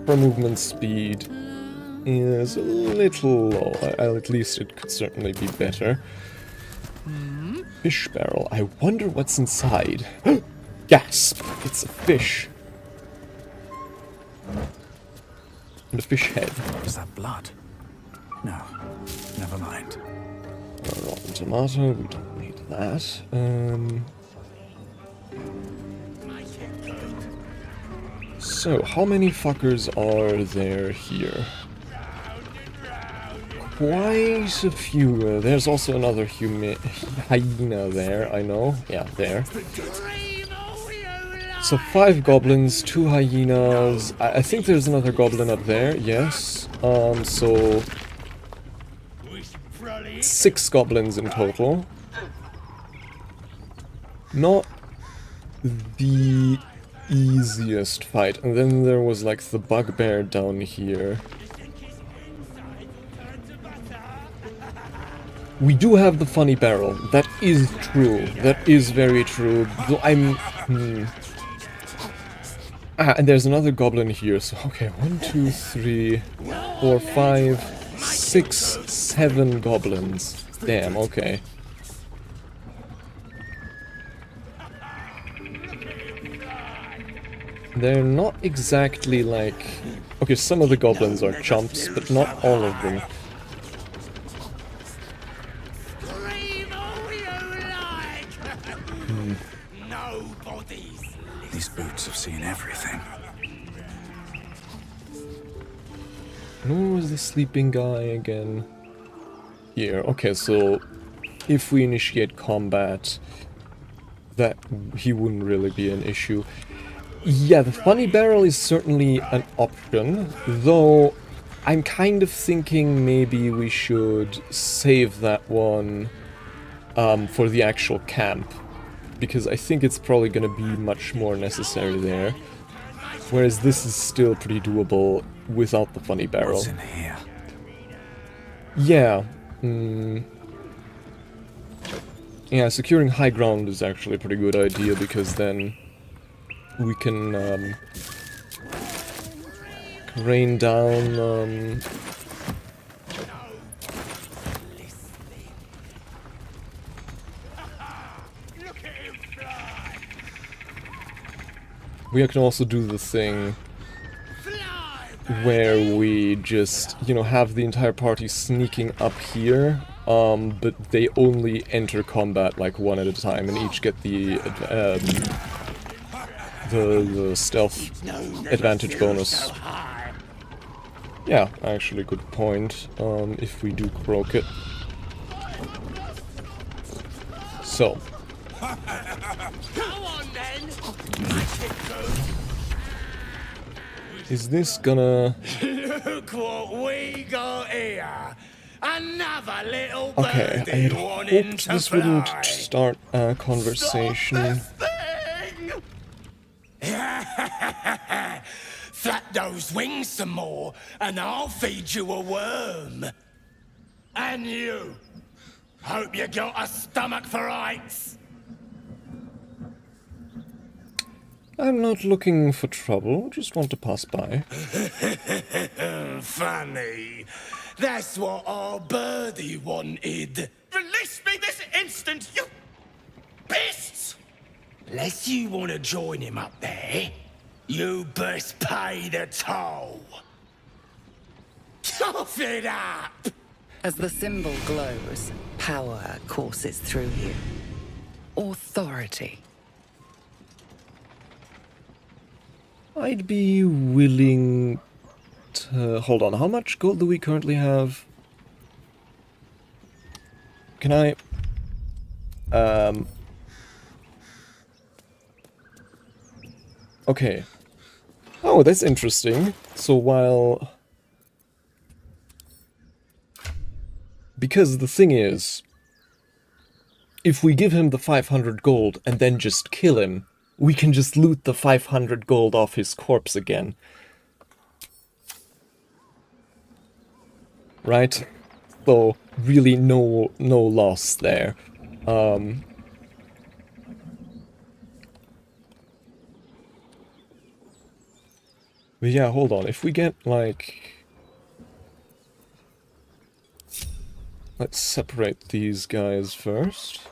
A: movement speed is a little low. At least it could certainly be better. Fish barrel. I wonder what's inside. Gasp! It's a fish. And a fish head.
C: Is that blood? No, never mind.
A: A rotten tomato. We don't need that. So, how many fuckers are there here? Quite a few. There's also another hyena there, I know. Yeah, there. So 5 goblins, 2 hyenas. I think there's another goblin up there, yes. So 6 goblins in total. Not the easiest fight. And then there was like the bugbear down here. We do have the funny barrel. That is true. That is very true. Though I'm... and there's another goblin here. So, okay, 1, 2, 3, 4, 5, 6, 7 goblins. Damn, okay. They're not exactly like... Okay, some of the goblins are chumps, but not all of them.
C: These boots have seen everything.
A: Where was the sleeping guy again? Here. Okay, so if we initiate combat, that he wouldn't really be an issue. Yeah, the funny barrel is certainly an option, though I'm kind of thinking maybe we should save that one for the actual camp, because I think it's probably going to be much more necessary there, whereas this is still pretty doable without the funny barrel.
C: What's in here?
A: Yeah. Yeah, securing high ground is actually a pretty good idea, because then we can rain down we can also do the thing where we just, you know, have the entire party sneaking up here, but they only enter combat like one at a time and each get the stealth advantage bonus. Yeah, actually good point, if we do croak it. So. Is this gonna...
O: Look what we got here! Another little
A: okay, I had hoped this wouldn't start a conversation.
O: Flap those wings some more, and I'll feed you a worm. And you. Hope you got a stomach for heights.
A: I'm not looking for trouble, just want to pass by.
O: Funny. That's what our birdie wanted. Release me this instant, you beasts! Unless you want to join him up there, you best pay the toll. Cough it up!
F: As the symbol glows, power courses through you. Authority.
A: I'd be willing to... Hold on, how much gold do we currently have? Can I... Okay. Oh, that's interesting. So while... Because the thing is, if we give him the 500 gold and then just kill him, we can just loot the 500 gold off his corpse again. Right? So, really no loss there. But yeah, hold on. If we get, like... Let's separate these guys first.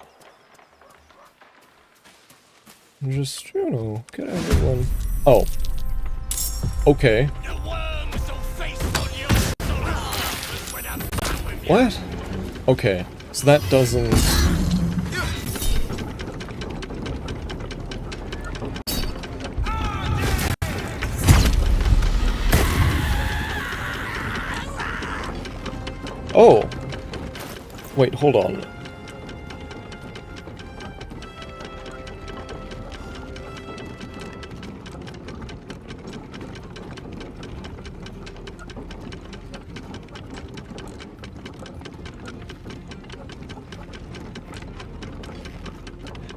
A: Just, you know, get everyone... Oh. Okay. What? Okay, so that doesn't... Oh! Wait, hold on.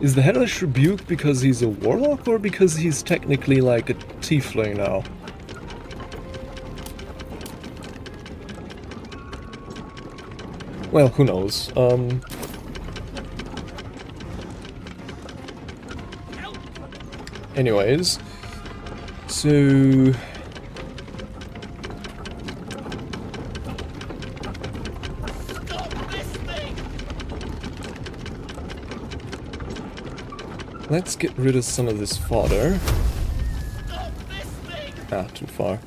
A: Is the Hellish Rebuke because he's a warlock, or because he's technically like a tiefling now? Well, who knows? Anyways, so... Let's get rid of some of this fodder. Ah, too far.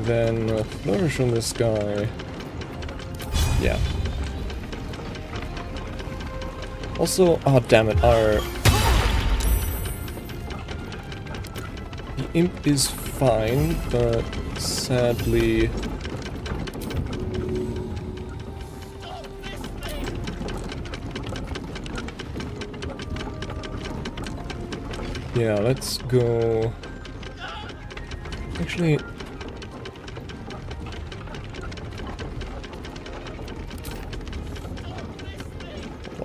A: Then flourish on this guy. Yeah. Also, oh damn it, our... The imp is fine, but sadly... Yeah, let's go... Actually...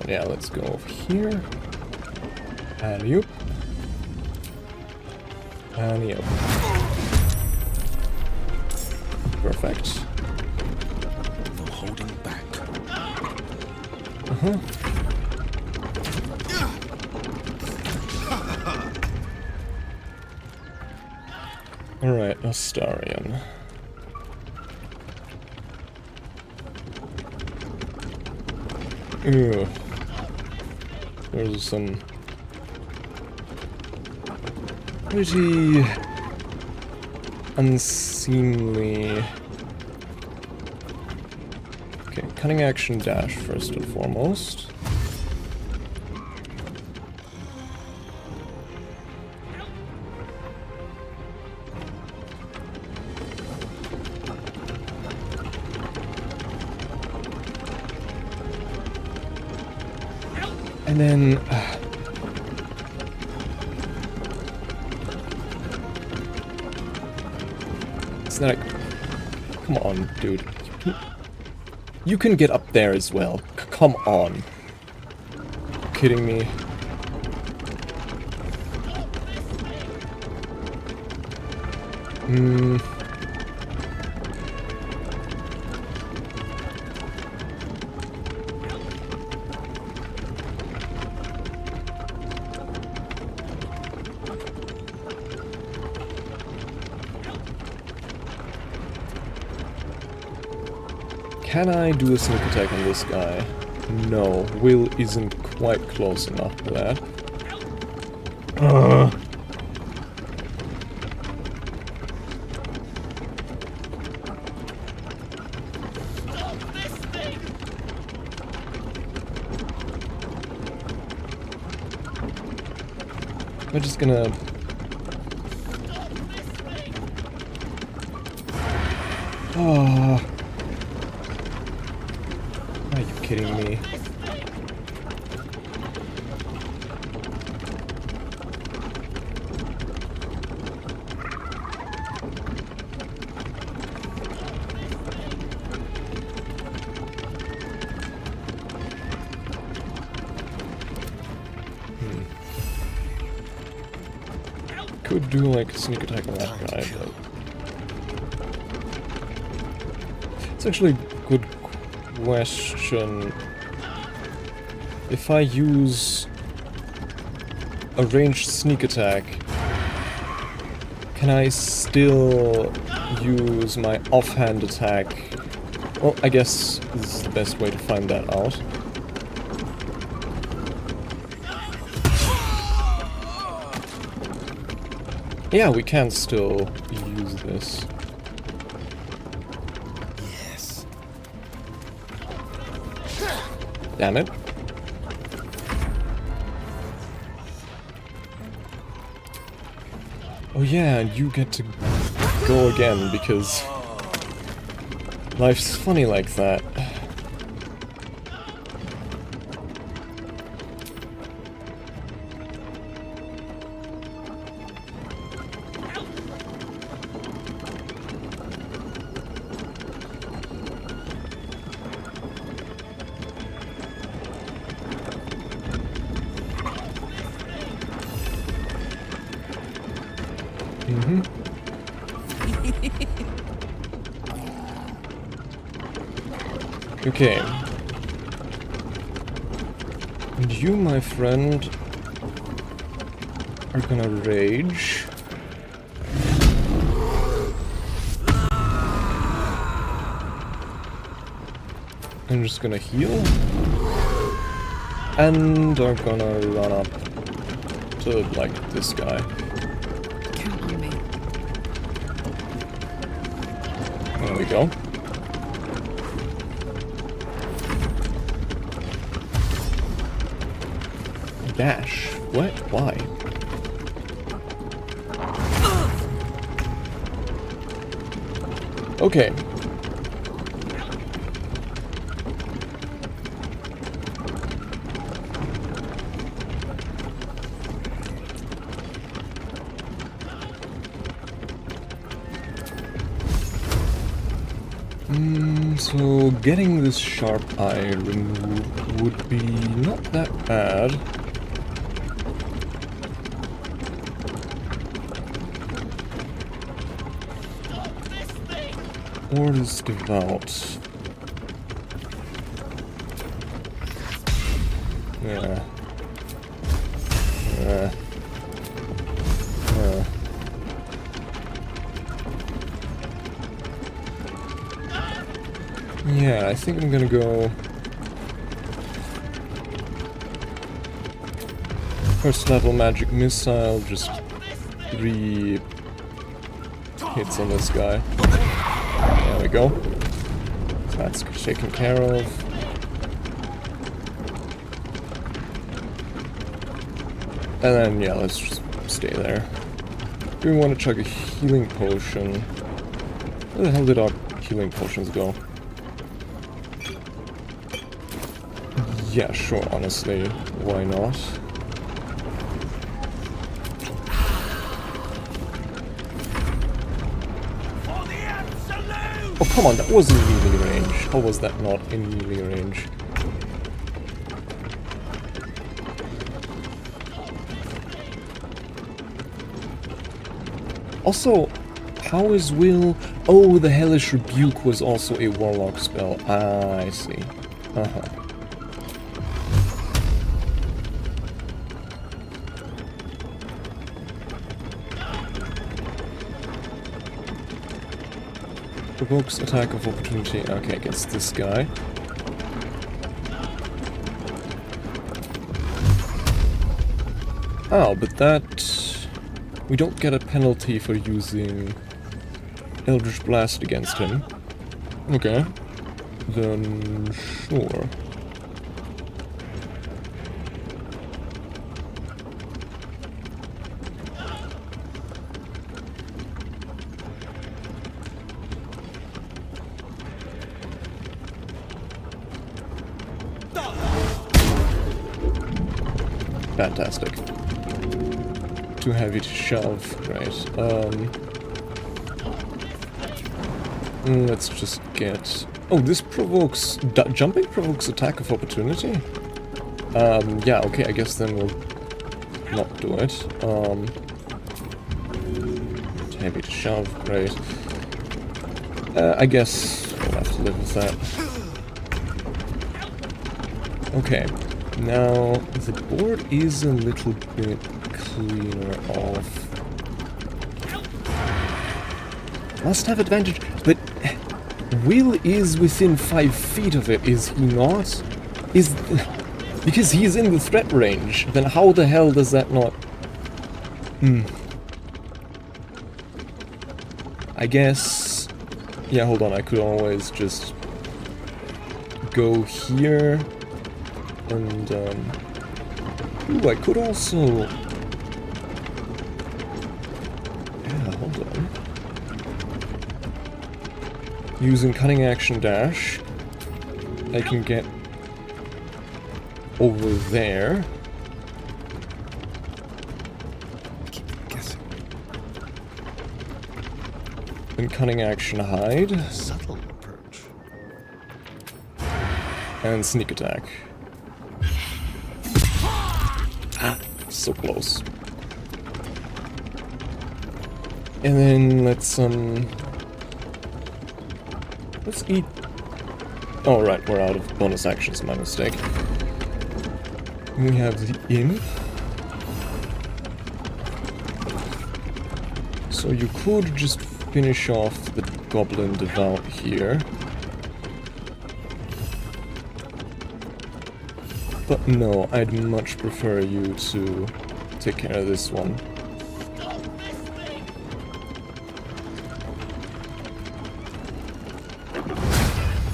A: Yeah, let's go over here. Alley-oop. Alley-oop. Perfect.
I: No holding back.
A: Uh-huh. Alright, Astarion. Ew. There's some pretty unseemly... Okay, cunning action dash first and foremost. And then... it's not like... Come on, dude. You can get up there as well. Come on. Kidding me? Can I do a sneak attack on this guy? No, Will isn't quite close enough for that. I'm just gonna... Oh. Are you kidding me? Could do like a sneak attack on that guy, but it's actually a good question. If I use a ranged sneak attack, can I still use my offhand attack? Well, I guess this is the best way to find that out. Yeah, we can still use this.
O: Yes.
A: Damn it. Oh yeah, and you get to go again because life's funny like that. Okay. And you, my friend, are gonna rage. I'm just gonna heal. And are gonna run up to, like, this guy.
P: Count on me.
A: There we go. Dash. What? Why? Okay. So getting this sharp eye removed would be not that bad. Orders devout. Yeah. Yeah, I think I'm gonna go first level magic missile, just 3 hits on this guy. There we go. So that's taken care of. And then, yeah, let's just stay there. Do we want to chug a healing potion? Where the hell did our healing potions go? Yeah, sure, honestly. Why not? Oh, come on, that was in melee range. How was that not in melee range? Also, how is Will... Oh, the Hellish Rebuke was also a Warlock spell. Ah, I see. Uh-huh. Provokes attack of opportunity. Okay, against this guy. Oh, but that... We don't get a penalty for using Eldritch Blast against him. Okay. Then... sure. Fantastic. Too heavy to shove. Great. Let's just get... Oh, this provokes... Jumping provokes attack of opportunity? Yeah, okay, I guess then we'll not do it. Too heavy to shove. Great. I guess we'll have to live with that. Okay. Now, the board is a little bit cleaner off. Must have advantage, but Will is within 5 feet of it, is he not? Because he's in the threat range, then how the hell does that not... I guess... Yeah, hold on, I could always just go here. And, ooh, I could also... Yeah, hold on. Using Cunning Action Dash, I can get over there.
E: Keep guessing.
A: And Cunning Action Hide.
E: Subtle approach.
A: And Sneak Attack. So close. And then let's eat... Oh right, we're out of bonus actions, my mistake. We have the Imp. So you could just finish off the Goblin Devout here. But no, I'd much prefer you to take care of this one.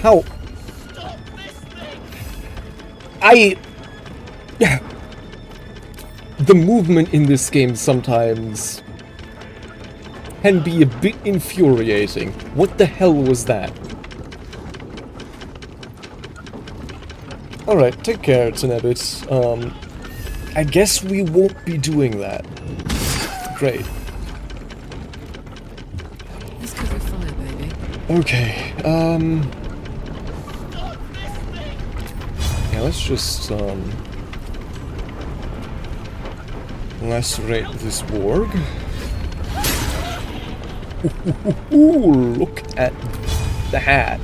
A: How? The movement in this game sometimes can be a bit infuriating. What the hell was that? Alright, take care, Tenebit. I guess we won't be doing that. Great.
P: Let's cover fire, baby.
A: Okay, yeah, let's just, lacerate this warg. Ooh, look at that.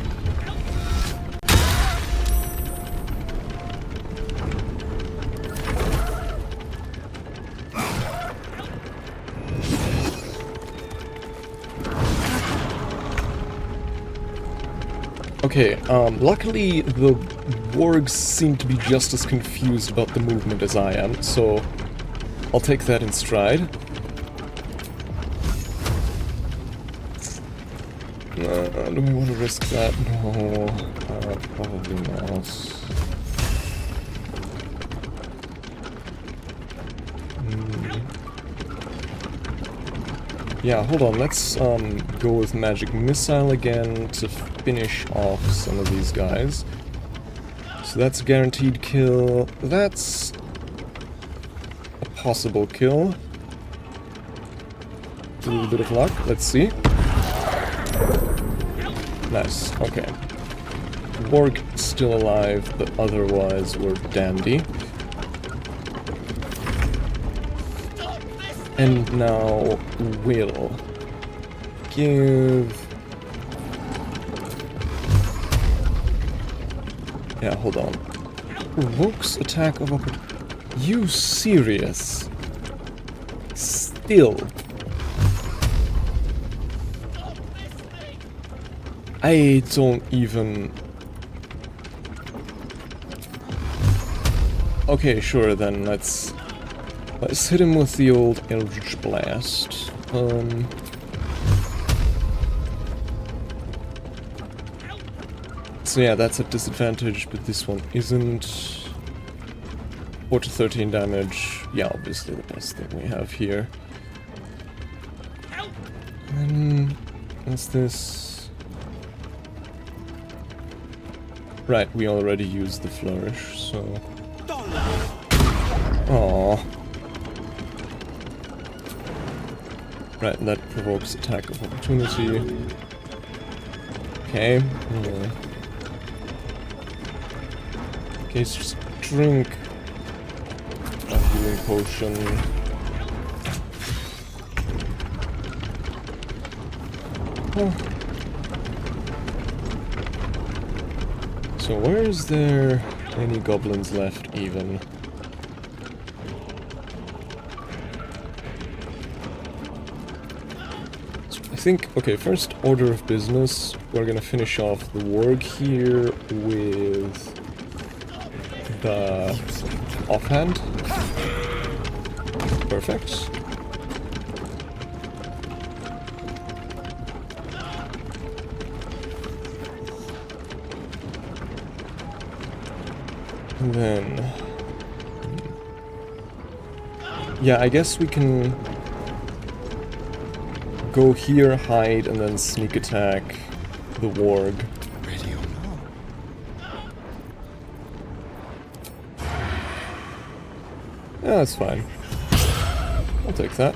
A: Okay, luckily the wargs seem to be just as confused about the movement as I am, so I'll take that in stride. Do we want to risk that? No, probably not. Yeah, hold on, let's go with Magic Missile again to finish off some of these guys. So that's a guaranteed kill. That's a possible kill. A little bit of luck. Let's see. Nice. Okay. Warg still alive, but otherwise we're dandy. And now will give... Yeah, hold on. Provokes attack of opportunity. You serious? Still. I don't even... Okay, sure then, let's hit him with the old Eldritch Blast. So yeah, that's a disadvantage, but this one isn't. 4 to 13 damage. Yeah, obviously the best thing we have here. And what's this? Right, we already used the flourish, so... Aww. Right, that provokes attack of opportunity. Okay. Okay, so just drink a healing potion. Oh. So where is there any goblins left even? I think, okay, first order of business, we're gonna finish off the warg here with the offhand. Perfect. And then... yeah, I guess we can go here, hide, and then sneak attack the warg.
N: Ready or not?
A: Yeah, that's fine. I'll take that.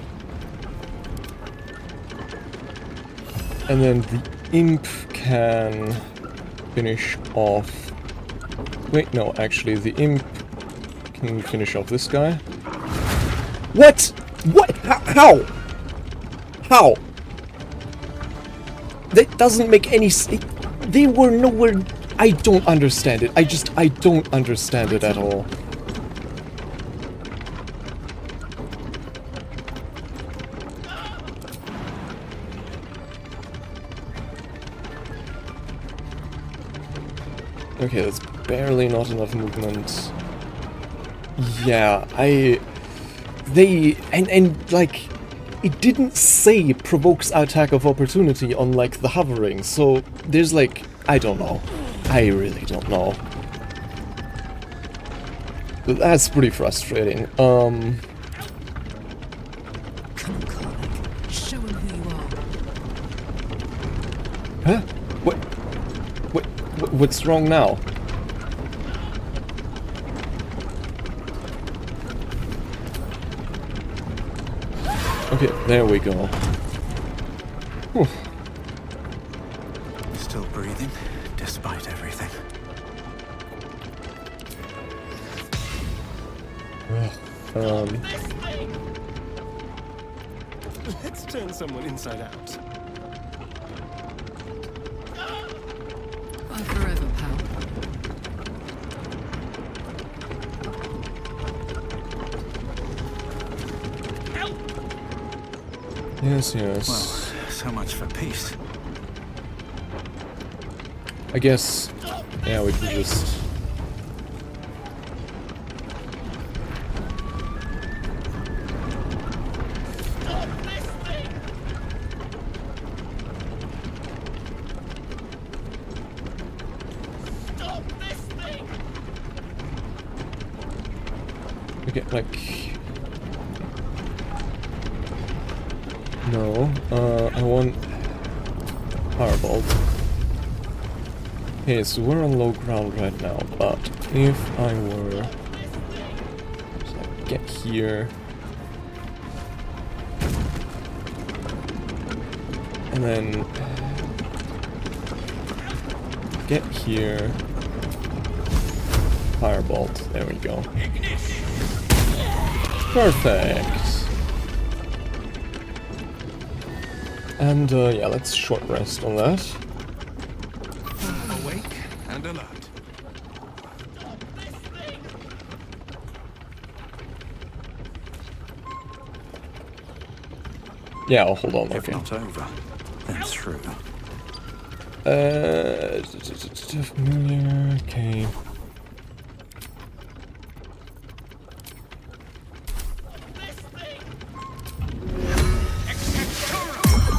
A: And then the imp can finish off... Wait, no, actually, the imp can finish off this guy. What? What? How? How? That doesn't make any sense. They were nowhere... I don't understand it. I don't understand it at all. Okay, that's barely not enough movement. Yeah, and like, it didn't say provokes attack of opportunity on, like, the hovering, so there's, like, I don't know. I really don't know. But that's pretty frustrating.
P: Come on, colleague. Show him who you are.
A: Huh? What's wrong now? Okay, there we go. Whew.
C: Still breathing, despite everything.
G: Let's turn someone inside out.
P: Bye forever, pal.
A: Yes, yes.
C: Well, so much for peace.
A: I guess, yeah, we can just... Okay, like... No, I want Firebolt. Okay, so we're on low ground right now, but if I were to get here and then get here, firebolt, there we go. Perfect. And yeah, let's short rest on that.
D: Awake and alert.
A: Yeah, I'll hold on.
C: If
A: Okay.
C: not over, then through.
A: Familiar. Okay.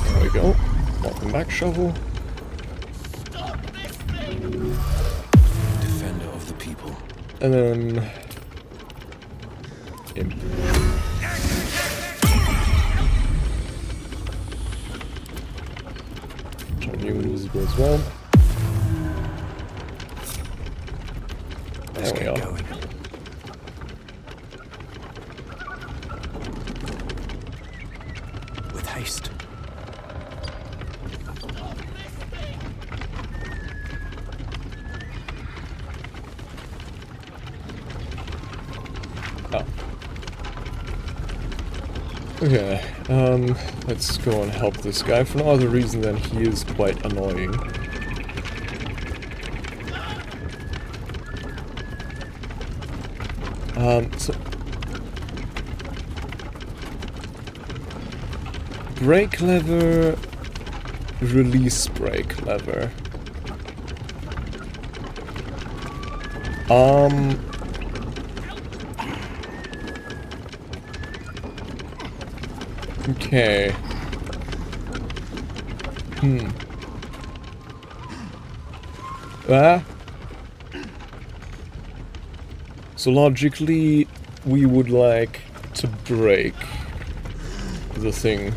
A: There we go. Welcome back, shovel.
I: Defender of the people.
A: And then imp. Turn you invisible as well. There we are.
C: With haste.
A: Oh. Okay, let's go and help this guy for no other reason than he is quite annoying. So... brake lever, release brake lever. Okay. So logically, we would like to break the thing.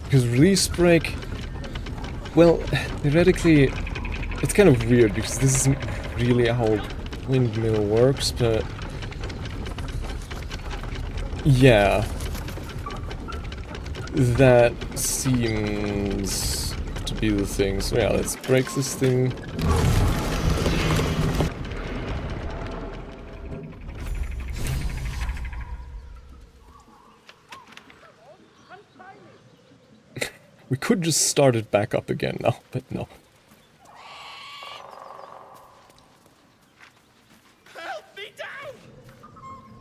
A: Because release brake, well, theoretically, it's kind of weird because this isn't really how windmill works, but yeah. That seems to be the thing. So yeah, let's break this thing. We could just start it back up again now, but no.
O: Help me down!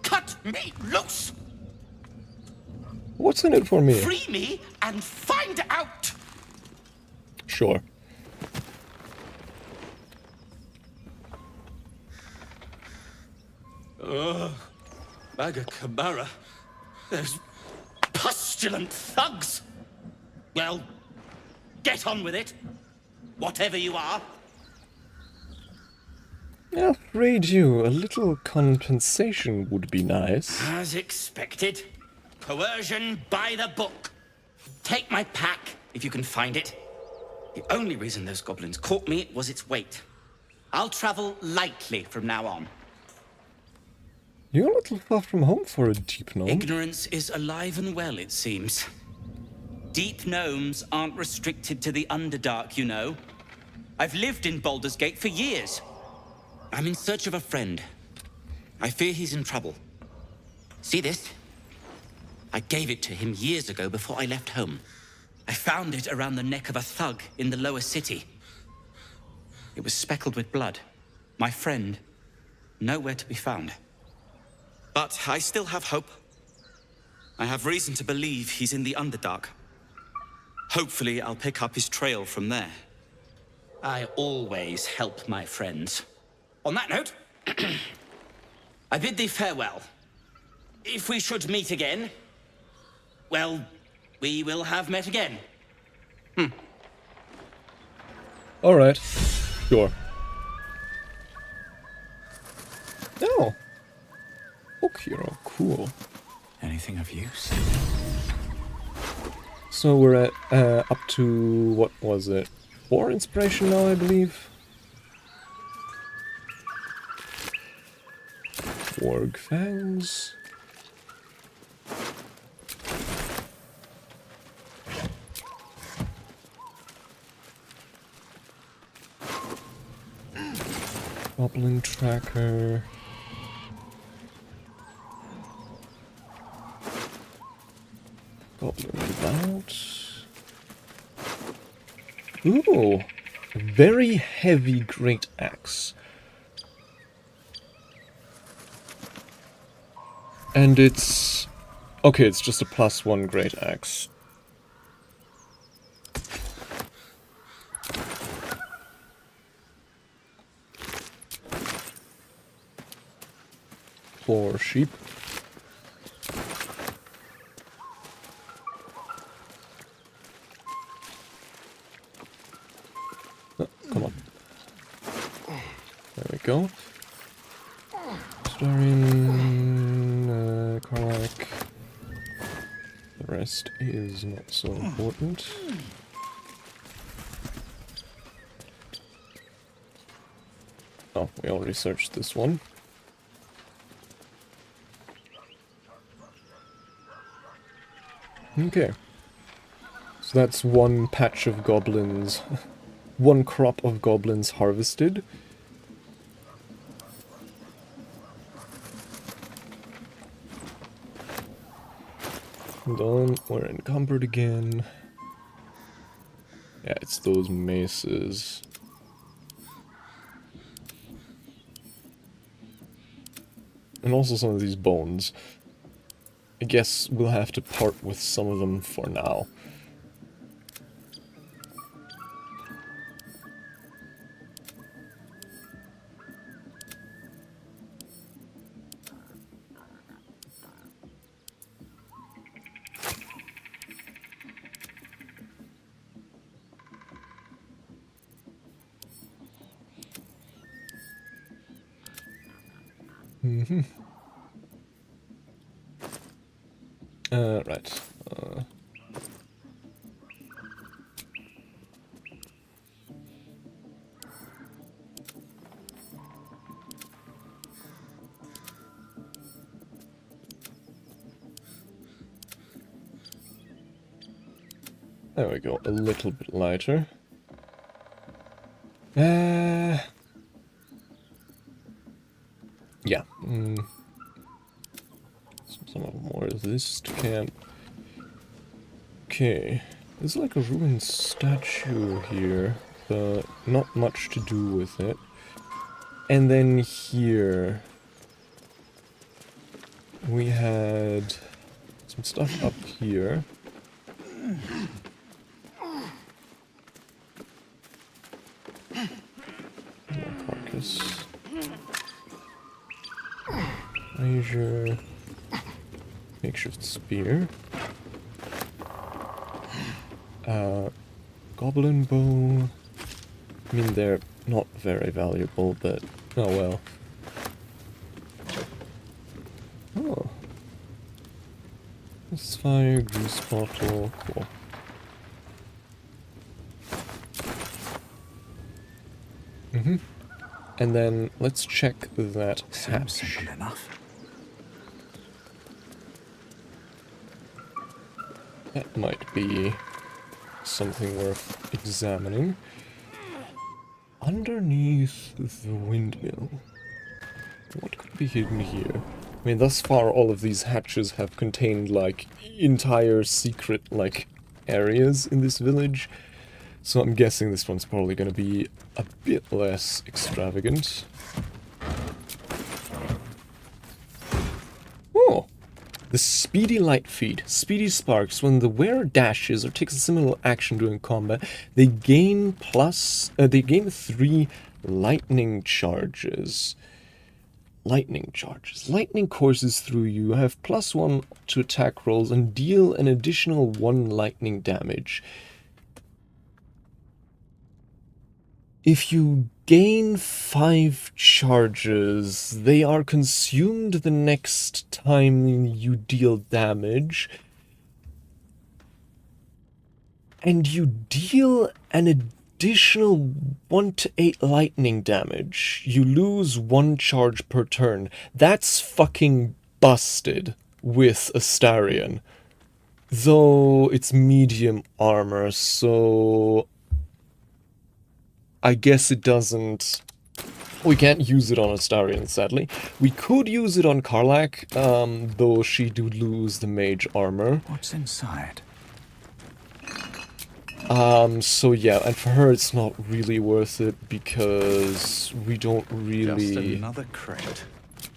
O: Cut me loose!
A: What's in it for me?
O: Free me and find out!
A: Sure.
O: Ugh. 𝐁𝐥𝐚𝐝. Those pustulant thugs! Well, get on with it. Whatever you are.
A: Afraid you. A little compensation would be nice.
O: As expected. Coercion by the book. Take my pack, if you can find it. The only reason those goblins caught me was its weight. I'll travel lightly from now on.
A: You're a little far from home for a deep gnome.
O: Ignorance is alive and well, it seems. Deep gnomes aren't restricted to the Underdark, you know. I've lived in Baldur's Gate for years. I'm in search of a friend. I fear he's in trouble. See this? I gave it to him years ago before I left home. I found it around the neck of a thug in the lower city. It was speckled with blood. My friend, nowhere to be found. But I still have hope. I have reason to believe he's in the Underdark. Hopefully, I'll pick up his trail from there. I always help my friends. On that note, I bid thee farewell. If we should meet again, well, we will have met again.
A: Alright. Sure. Oh. Book hero. Cool.
C: Anything of use?
A: So we're at, up to, what was it? Spore inspiration now, I believe. Warg fangs. Goblin tracker. Goblin devout. Ooh, very heavy great axe. And it's... okay, it's just a +1 great axe. For sheep. Oh, come on. There we go. Starring Karlach. The rest is not so important. Oh, we already searched this one. Okay. So that's one patch of goblins, one crop of goblins harvested. Hold on, we're encumbered again. Yeah, it's those maces. And also some of these bones. I guess we'll have to part with some of them for now. Right. There we go, a little bit lighter. Yeah. Some of more of this to camp. Okay. There's like a ruined statue here, but not much to do with it. And then here we had some stuff up here. Carcass. Razor. Makeshift spear. Goblin bow. I mean, they're not very valuable, but oh well. Oh. This fire, grease bottle, cool. And then let's check that hat.
C: Simple enough.
A: That might be something worth examining. Underneath the windmill. What could be hidden here? I mean, thus far all of these hatches have contained, like, entire secret, like, areas in this village. So I'm guessing this one's probably going to be a bit less extravagant. Oh! The Speedy Light Feed. Speedy Sparks. When the wearer dashes or takes a similar action during combat, they gain 3 lightning charges. Lightning charges. Lightning courses through you, have +1 to attack rolls, and deal an additional 1 lightning damage. If you gain 5 charges, they are consumed the next time you deal damage. And you deal an additional 1 to 8 lightning damage. You lose 1 charge per turn. That's fucking busted with Astarion. Though it's medium armor, so I guess it doesn't... We can't use it on Astarion, sadly. We could use it on 𝐅𝐫𝐸𝐿, though she do lose the mage armor.
C: What's inside?
A: So yeah, and for her it's not really worth it because we don't
C: Just
A: really
C: another crate.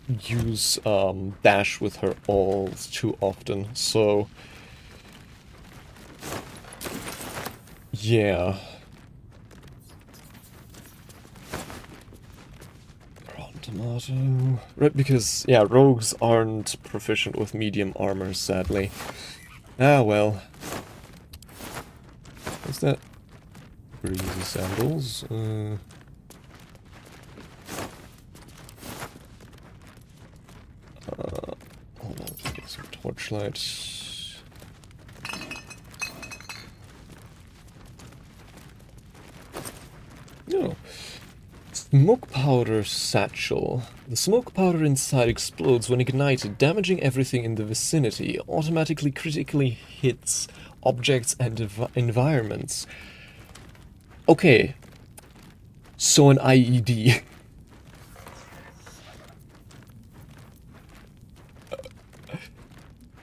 A: use dash with her all too often, so yeah. Rotten tomato. Right, because yeah, rogues aren't proficient with medium armor, sadly. Ah well. What's that? Breezy sandals. Hold on, get some torchlight. No. Smoke powder satchel. The smoke powder inside explodes when ignited, damaging everything in the vicinity. Automatically critically hits objects and environments. Okay. So an IED.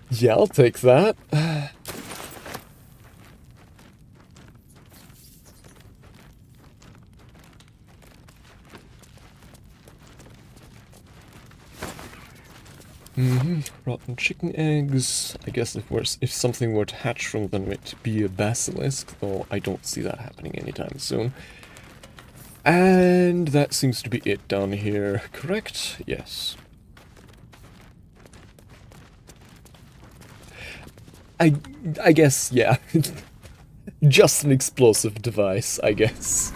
A: Yeah, I'll take that. Rotten chicken eggs. I guess if something were to hatch from them, it'd be a basilisk, though I don't see that happening anytime soon. And that seems to be it down here, correct? Yes. I guess, yeah. Just an explosive device, I guess.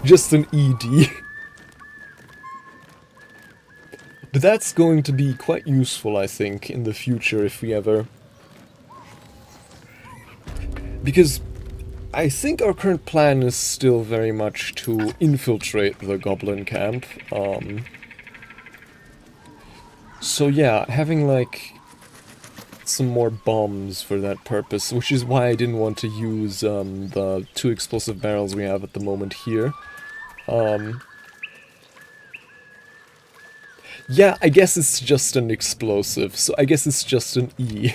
A: Just an ED. But that's going to be quite useful, I think, in the future if we ever... Because I think our current plan is still very much to infiltrate the goblin camp. So yeah, having like some more bombs for that purpose, which is why I didn't want to use the 2 explosive barrels we have at the moment here. Yeah, I guess it's just an explosive, so I guess it's just an E.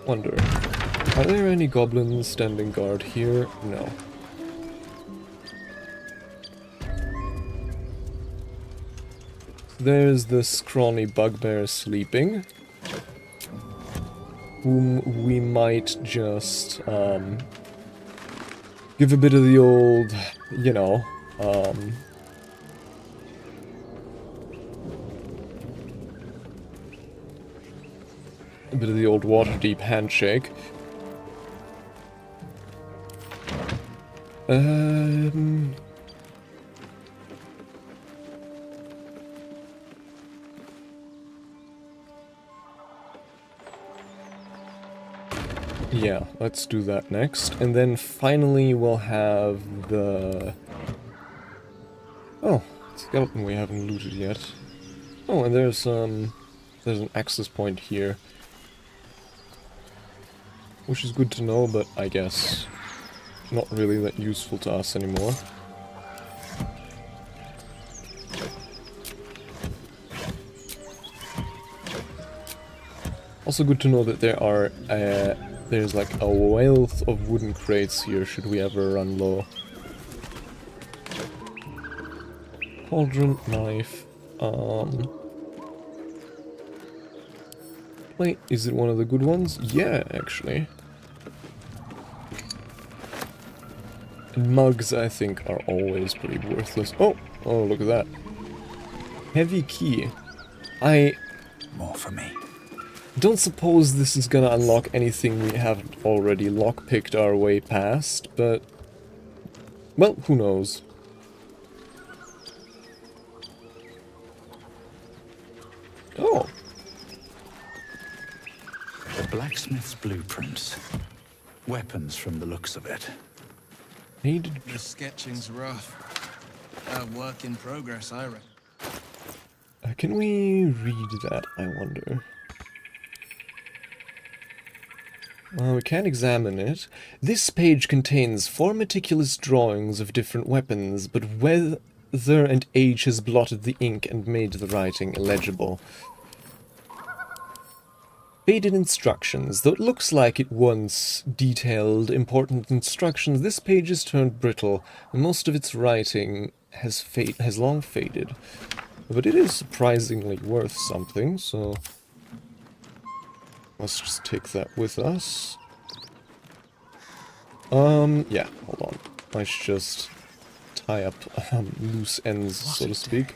A: Wonder, are there any goblins standing guard here? No. There's the scrawny bugbear sleeping, whom we might just give a bit of the old, you know, a bit of the old Waterdeep handshake. Yeah, let's do that next. And then finally we'll have the... Oh, skeleton we haven't looted yet. Oh, and there's an access point here. Which is good to know, but I guess not really that useful to us anymore. Also good to know that there are there's like a wealth of wooden crates here should we ever run low. Cauldron, knife, wait, is it one of the good ones? Yeah, actually. And mugs, I think, are always pretty worthless. Oh, look at that. Heavy key.
C: More for me.
A: Don't suppose this is gonna unlock anything we haven't already lockpicked our way past, but... well, who knows. Oh.
C: The blacksmith's blueprints. Weapons from the looks of it.
A: Needed.
D: The sketching's rough. A work in progress, I reckon.
A: Can we read that, I wonder? We can examine it. This page contains 4 meticulous drawings of different weapons, but weather and age has blotted the ink and made the writing illegible. Faded instructions. Though it looks like it once detailed important instructions, this page is turned brittle, and most of its writing has long faded. But it is surprisingly worth something, so let's just take that with us. Yeah, hold on. I should just tie up loose ends, so to speak.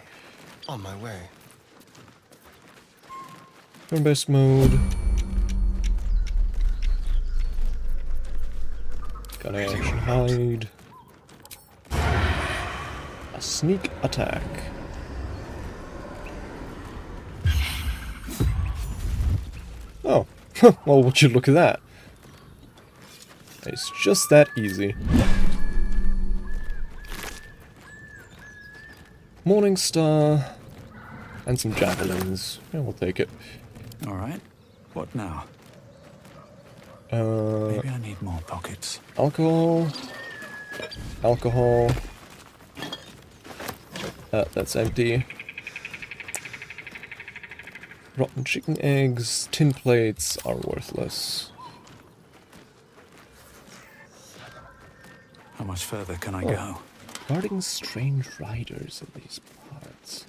G: On my way.
A: Turn-based mode. Gun action hide. A sneak attack. Oh, well, would you look at that? It's just that easy. Morning Star. And some javelins. Yeah, we'll take it.
C: Alright, what now? Maybe I need more pockets.
A: Alcohol. Alcohol. That's empty. Rotten chicken eggs, tin plates are worthless.
C: How much further can I go?
A: Guarding strange riders in these parts.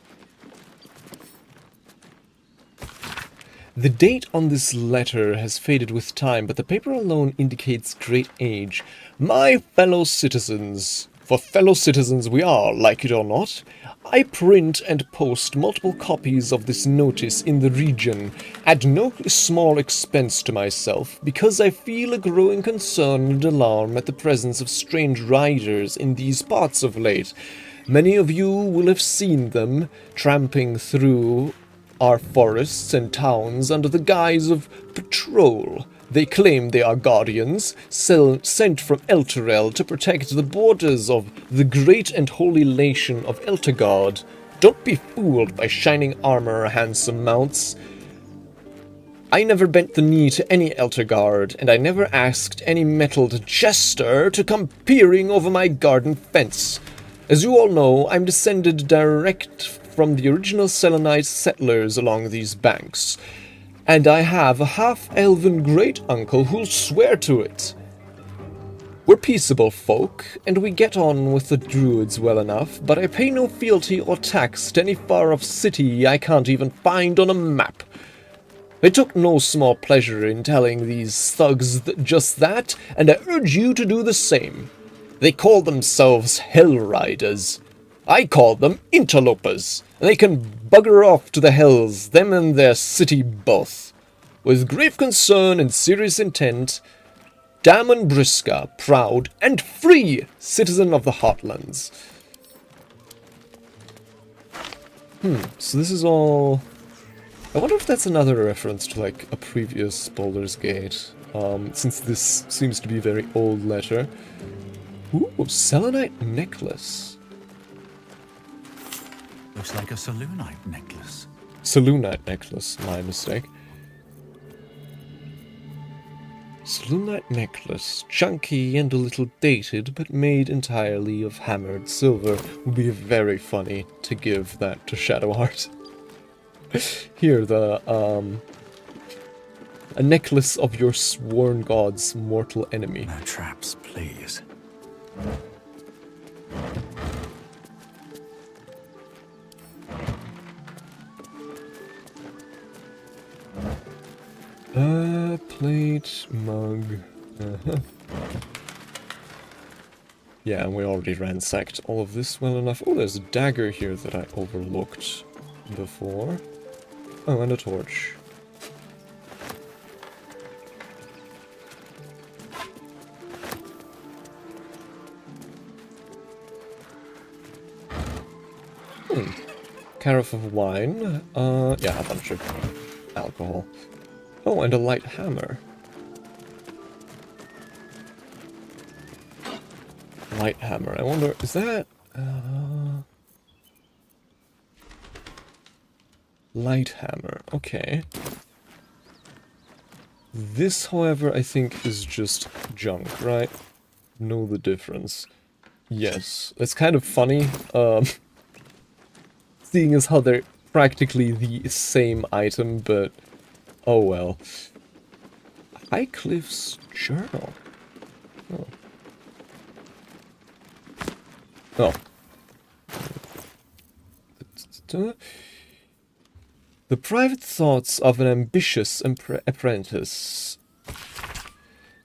A: The date on this letter has faded with time, but the paper alone indicates great age. My fellow citizens, for fellow citizens we are, like it or not, I print and post multiple copies of this notice in the region, at no small expense to myself, because I feel a growing concern and alarm at the presence of strange riders in these parts of late. Many of you will have seen them tramping through our forests and towns under the guise of patrol. They claim they are guardians, sent from Elturel to protect the borders of the great and holy nation of Elturgard. Don't be fooled by shining armor or handsome mounts. I never bent the knee to any Elturgard, and I never asked any mettled jester to come peering over my garden fence. As you all know, I'm descended direct from the original Selenite settlers along these banks, and I have a half-elven great-uncle who'll swear to it. We're peaceable folk, and we get on with the druids well enough, but I pay no fealty or tax to any far-off city I can't even find on a map. I took no small pleasure in telling these thugs just that, and I urge you to do the same. They call themselves Hell Riders. I call them interlopers, and they can bugger off to the hells, them and their city both. With grave concern and serious intent, Damon Briska, proud and free citizen of the Heartlands. So this is all... I wonder if that's another reference to, like, a previous Baldur's Gate, since this seems to be a very old letter. Ooh, Selenite necklace.
C: Looks like a Saloonite necklace.
A: Saloonite necklace, my mistake. Saloonite necklace, chunky and a little dated, but made entirely of hammered silver. Would be very funny to give that to Shadowheart. Here, a necklace of your sworn god's mortal enemy.
C: No traps, please.
A: Plate, mug. Yeah, and we already ransacked all of this well enough. Oh, there's a dagger here that I overlooked before. Oh, and a torch. carafe of wine. Yeah, a bunch of alcohol. Oh, and a light hammer. Light hammer. I wonder, is that... light hammer. Okay. This, however, I think is just junk, right? Know the difference. Yes. It's kind of funny, seeing as how they're practically the same item, but oh well. 𝐅𝐫𝐸's journal. Oh. Oh. The private thoughts of an ambitious apprentice.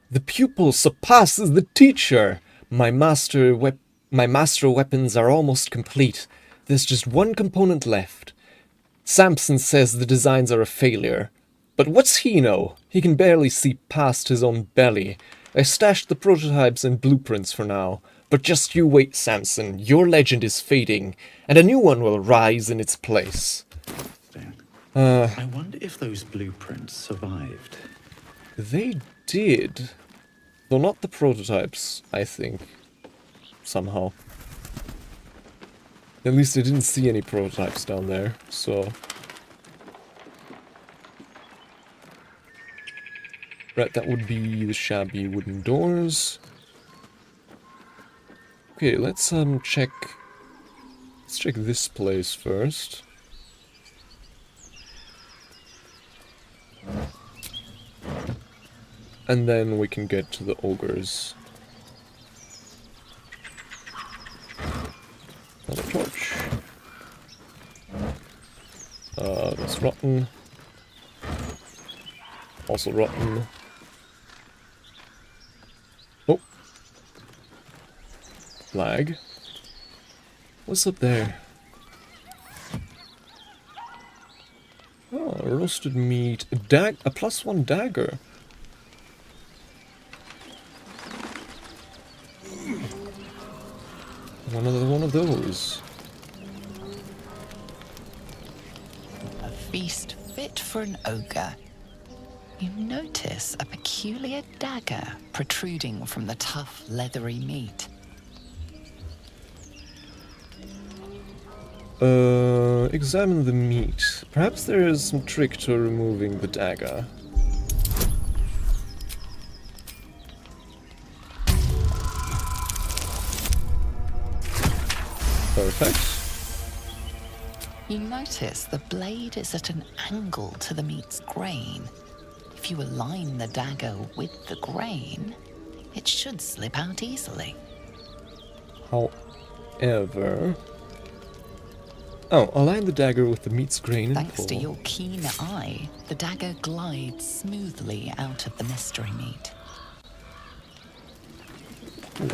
A: The pupil surpasses the teacher. My master weapons are almost complete. There's just one component left. Samson says the designs are a failure. But what's he know? He can barely see past his own belly. I stashed the prototypes and blueprints for now. But just you wait, Samson. Your legend is fading, and a new one will rise in its place.
C: I wonder if those blueprints survived.
A: They did. Though not the prototypes, I think. Somehow. At least I didn't see any prototypes down there, so... Right, that would be the shabby wooden doors. Okay, let's check... Let's check this place first. And then we can get to the ogres. Another torch. That's rotten. Also rotten. Oh. Flag. What's up there? Oh, roasted meat. A +1 dagger. One of those.
F: A feast fit for an ogre. You notice a peculiar dagger protruding from the tough, leathery meat.
A: Examine the meat. Perhaps there is some trick to removing the dagger. Perfect.
F: You notice the blade is at an angle to the meat's grain. If you align the dagger with the grain, it should slip out easily.
A: However... Oh, align the dagger with the meat's grain and
F: Thanks to your keen eye, the dagger glides smoothly out of the mystery meat.
A: Cool.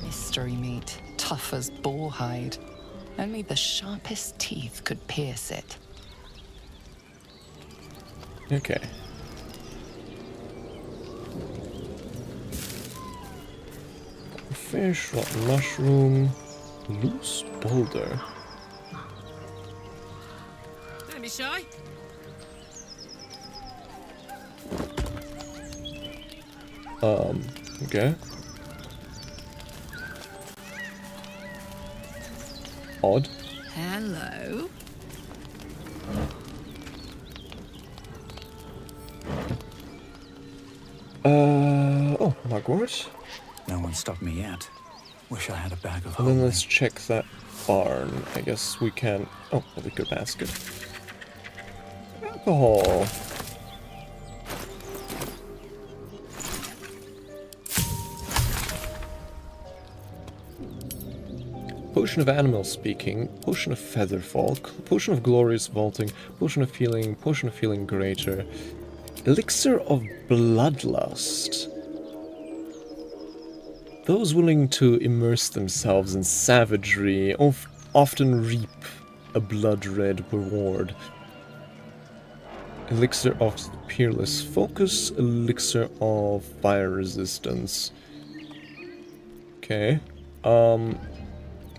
F: Mystery meat, tough as boar hide. Only the sharpest teeth could pierce it.
A: Okay. Fish, rotten mushroom, loose boulder.
P: Don't be shy.
A: Okay. Odd.
P: Hello.
A: Oh, mugwort.
C: No one stopped me yet. Wish I had a bag of
A: And then
C: holding.
A: let's check that barn. I guess we can... Oh, a liquor basket. Alcohol. Potion of animal speaking, potion of featherfall, potion of glorious vaulting, potion of feeling greater, elixir of bloodlust. Those willing to immerse themselves in savagery often reap a blood-red reward. Elixir of peerless focus, elixir of fire resistance. Okay.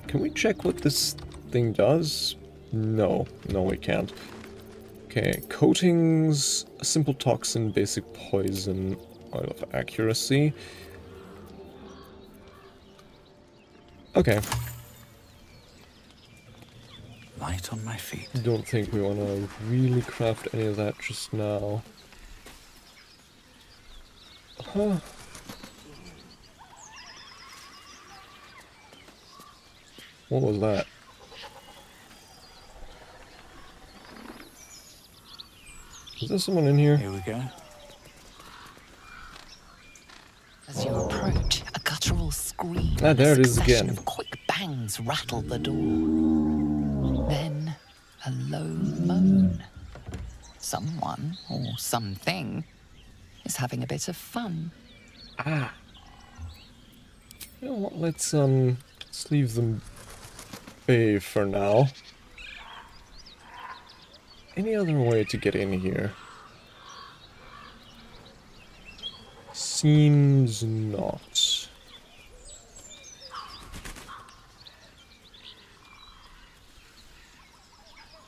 A: Can we check what this thing does? No. No, we can't. Okay, coatings, simple toxin, basic poison, oil of accuracy. Okay.
C: Light on my feet.
A: Don't think we want to really craft any of that just now. Huh. What was that? Is there someone in here?
C: Here we go.
F: As you approach, a guttural scream.
A: Ah, there
F: a
A: it is
F: succession
A: again.
F: of quick bangs rattle the door. Then a low moan. Someone or something is having a bit of fun.
A: Ah. You know what? Let's leave them be for now. Any other way to get in here? Seems not.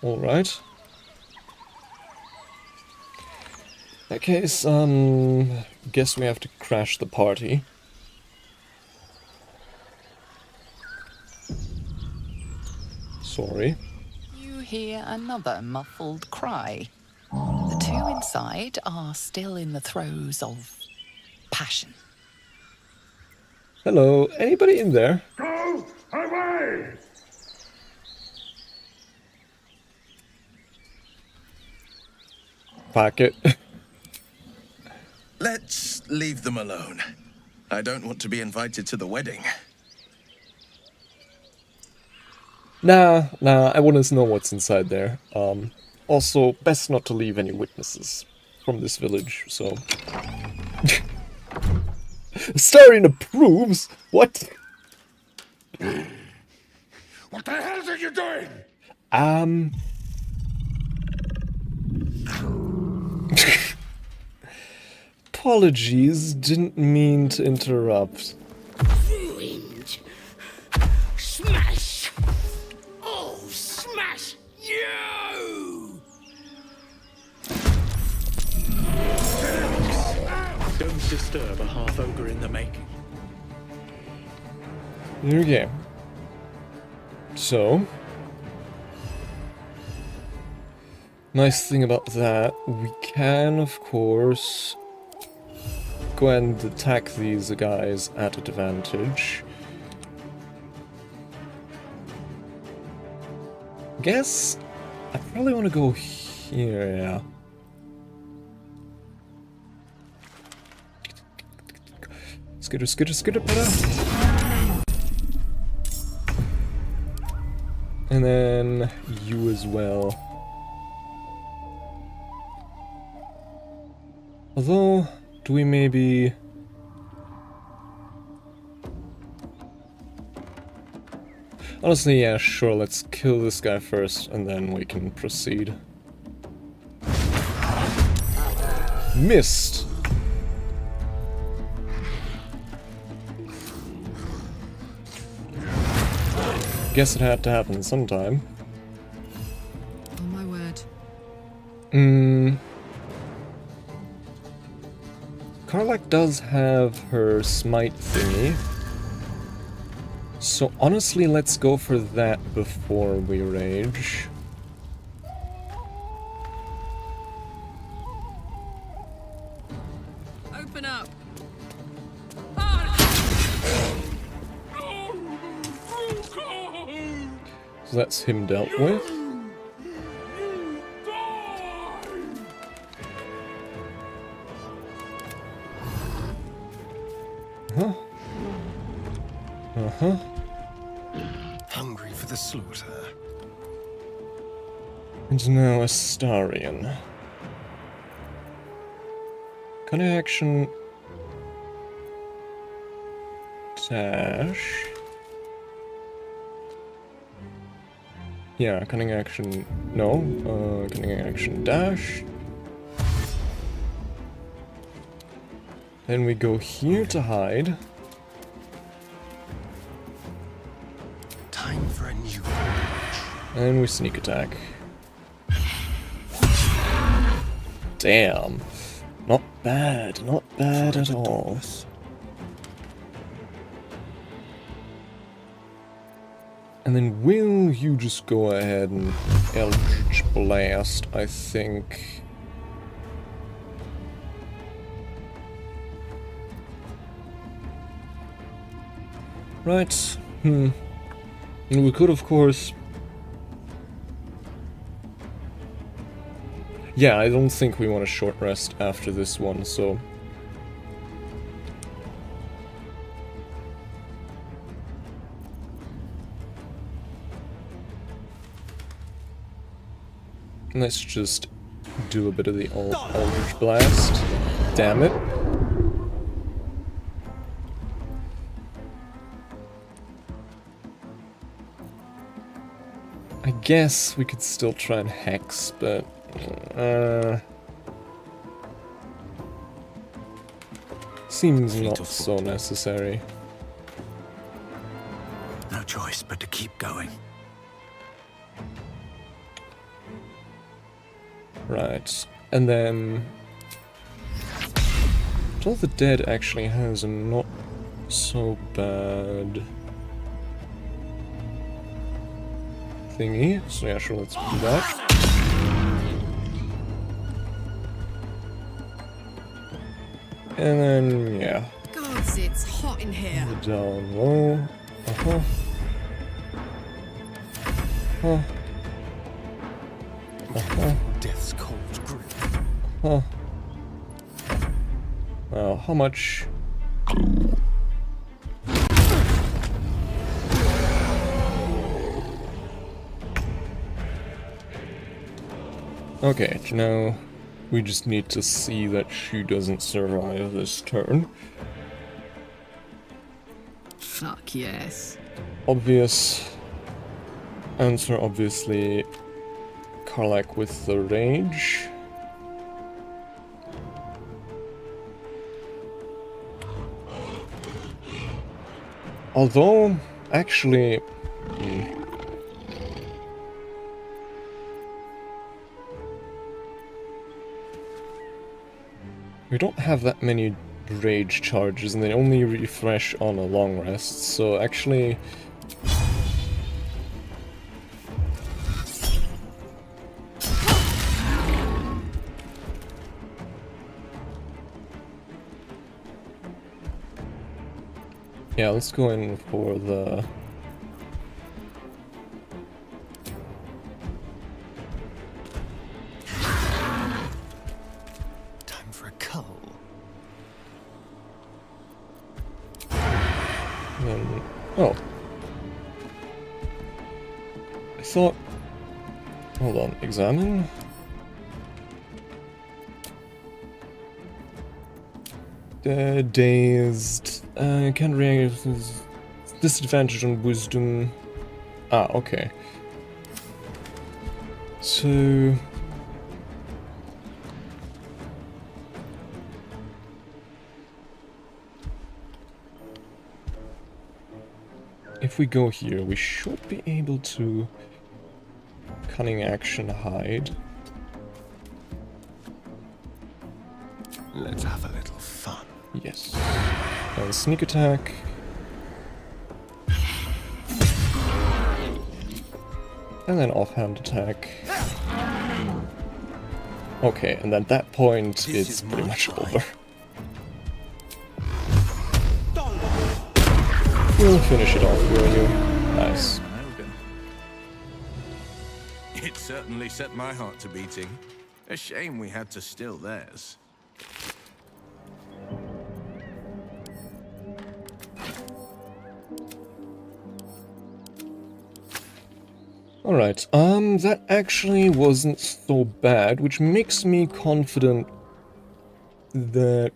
A: All right. In that case, guess we have to crash the party. Sorry.
F: You hear another muffled cry. The two inside are still in the throes of passion.
A: Hello, anybody in there?
O: Go away!
A: Packet.
D: Let's leave them alone. I don't want to be invited to the wedding.
A: Nah, I want to know what's inside there. Also, best not to leave any witnesses from this village, so... Starion approves? What?
O: What the hell are you doing?
A: Apologies, didn't mean to interrupt.
O: Ruined. Smash! Oh, smash you!
J: Don't disturb a half-ogre in the making.
A: Here we go. So... Nice thing about that, we can, of course, go ahead and attack these guys at advantage. Guess I probably want to go here, yeah. Skitter, better. And then you as well. Although, do we maybe... Honestly, yeah, sure, let's kill this guy first, and then we can proceed. Missed! Guess it had to happen sometime.
P: Oh my word.
A: Karlach does have her smite thingy. So honestly, let's go for that before we rage.
P: Open up.
A: So that's him dealt with. Huh? Uh-huh.
G: Hungry for the slaughter.
A: And now Astarion. Cunning action... Dash... Yeah, cunning action... No, cunning action dash... Then we go here to hide.
D: Time
A: And we sneak attack. Damn. Not bad, not bad at all. And then will you just go ahead and Eldritch Blast, I think. Right. And we could, of course... Yeah, I don't think we want a short rest after this one, so... Let's just do a bit of the Eldritch Blast. Damn it. I guess we could still try and hex, but... seems not so necessary.
C: No choice but to keep going.
A: Right, and then... All the Dead actually has a not so bad... thingy, so yeah, sure, let's do that. And then, yeah.
P: Gods, it's hot in here.
A: Down low.
N: Death's cold grip.
A: Well, how much? Okay, now we just need to see that she doesn't survive this turn.
P: Fuck yes.
A: Obvious answer, obviously, Karlach with the rage. Although, actually... we don't have that many rage charges, and they only refresh on a long rest, so actually... yeah, let's go in for the...
N: Time for a cull.
A: Oh. I thought... hold on, examine? Dazed. Can't react with disadvantage on wisdom. Ah, okay. So... if we go here, we should be able to cunning action hide.
N: Let's have a little fun.
A: Yes. And sneak attack. And then offhand attack. Okay, and at that point, it's pretty much over. We'll finish it off, will you? Nice.
D: It certainly set my heart to beating. A shame we had to still theirs.
A: Alright, that actually wasn't so bad, which makes me confident that,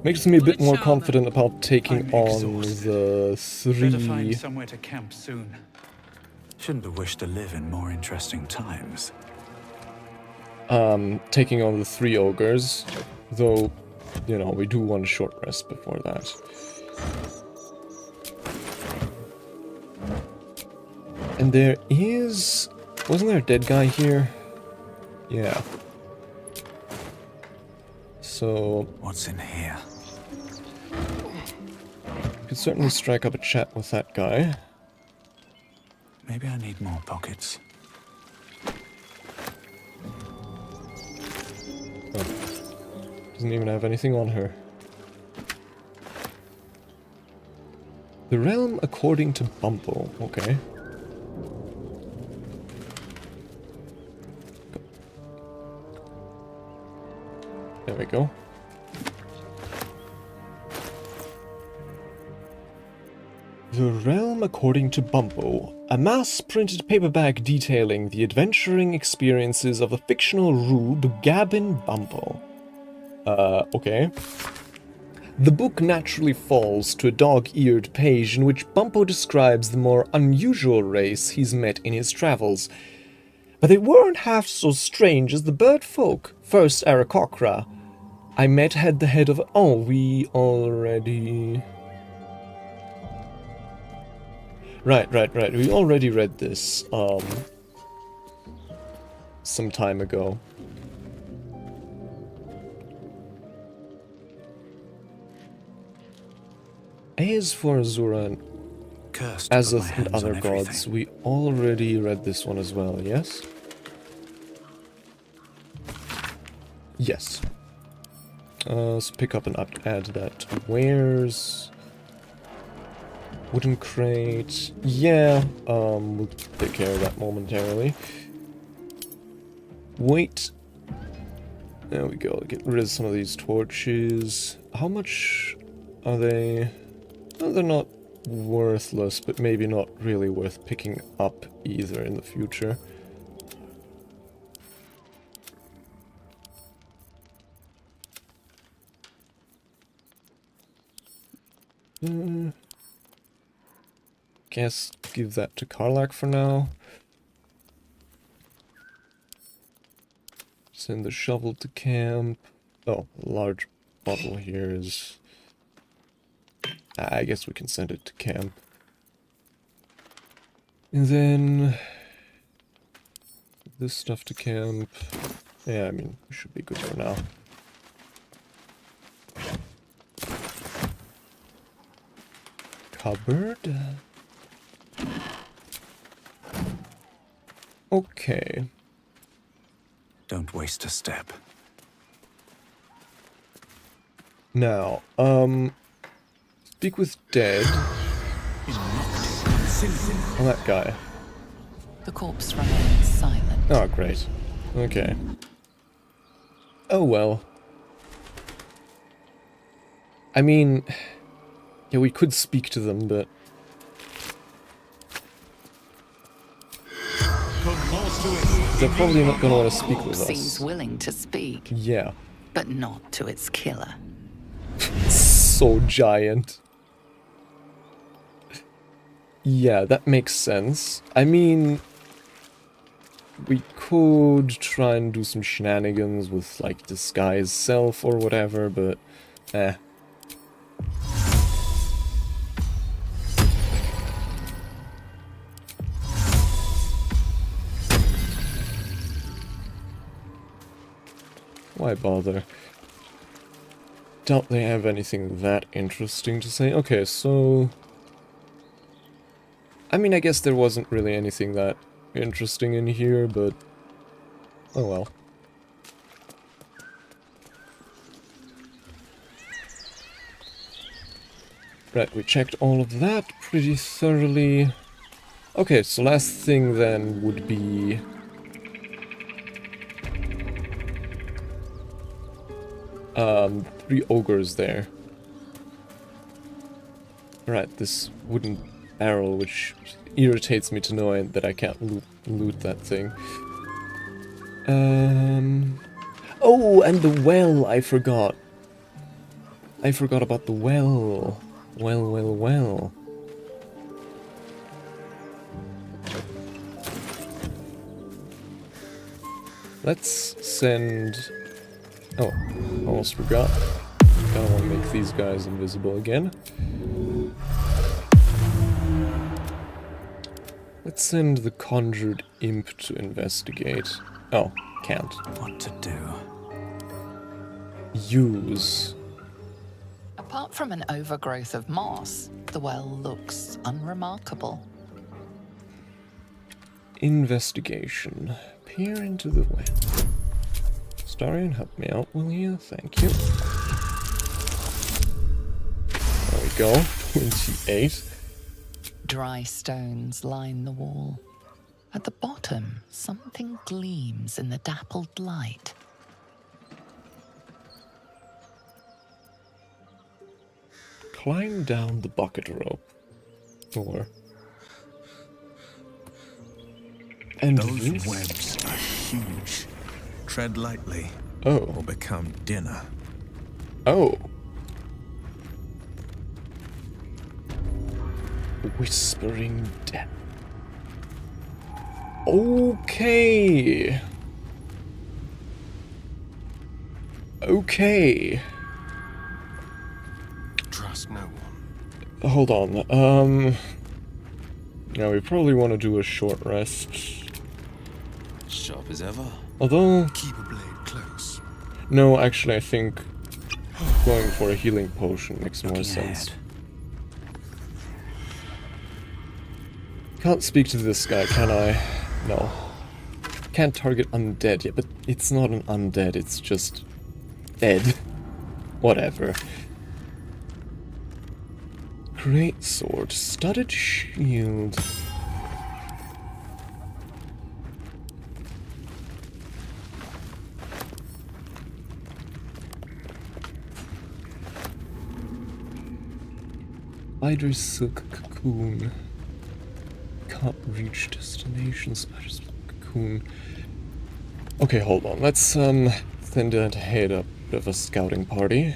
A: makes me a bit more confident about taking on the
C: Better find
A: three...
C: somewhere to camp soon. Shouldn't have wished to live in more interesting times.
A: taking on the 3 ogres, though, you know, we do want a short rest before that. And there is... Wasn't there a dead guy here? Yeah. So...
C: What's in here?
A: Could certainly strike up a chat with that guy.
C: Maybe I need more pockets.
A: Oh. Doesn't even have anything on her. The realm according to Bumpo. Okay. There we go. The Realm According to Bumpo, a mass-printed paperback detailing the adventuring experiences of the fictional rube Gabin Bumpo. Okay. The book naturally falls to a dog-eared page in which Bumpo describes the more unusual race he's met in his travels. But they weren't half so strange as the bird folk. First, 𝐅𝐫𝐸𝐽𝐸 I met had the head of... Oh, we already... Right. We already read this, some time ago. As for Azura and Azoth and other gods, we already read this one as well, yes? Yes. Let's pick up and add that to wares. Wooden crate. Yeah, we'll take care of that momentarily. Wait. There we go. Get rid of some of these torches. How much are they? Oh, they're not worthless, but maybe not really worth picking up either in the future. Guess give that to 𝐅𝐸𝐫 for now. Send the shovel to camp. Oh, a large bottle here is... I guess we can send it to camp. And then... this stuff to camp. Yeah, I mean, we should be good for now. Cupboard. Okay.
C: Don't waste a step.
A: Now, speak with dead. Oh, that guy.
F: The corpse remains silent.
A: Oh, great. Okay. Oh, well. I mean... yeah, we could speak to them, but... they're probably not going to want to speak with us.
F: Seems willing to speak.
A: Yeah.
F: But not to its killer.
A: So giant. Yeah, that makes sense. I mean... we could try and do some shenanigans with, like, disguise self or whatever, but... why bother? Doubt they have anything that interesting to say. Okay, so... I mean, I guess there wasn't really anything that interesting in here, but... oh well. Right, we checked all of that pretty thoroughly. Okay, so last thing then would be... 3 ogres there. Right, this wooden barrel, which irritates me to know that I can't loot that thing. Oh, and the well, I forgot. I forgot about the well. Well. Let's send... oh, almost forgot. Kinda wanna make these guys invisible again. Let's send the conjured imp to investigate. Oh, can't.
I: What to do?
A: Use.
F: Apart from an overgrowth of moss, the well looks unremarkable.
A: Investigation. Peer into the well. Starion, help me out, will you? Thank you. There we go. 28.
F: Dry stones line the wall. At the bottom, something gleams in the dappled light.
A: Climb down the bucket rope. Or... And
D: those
A: this?
D: webs are huge. Tread lightly.
A: Oh.
D: Or become dinner.
A: Oh. Whispering death. Okay. Okay.
E: Trust no one.
A: Hold on. Now we probably want to do a short rest.
I: Sharp as ever.
A: Although...
E: Keep a blade close.
A: No, actually I think going for a healing potion makes more sense. Can't speak to this guy, can I? No. Can't target undead yet, but it's not an undead, it's just dead. Whatever. Great sword, studded shield. Spider's silk cocoon. Can't reach destination. Spider's cocoon. Okay, hold on. Let's send ahead a bit of a scouting party.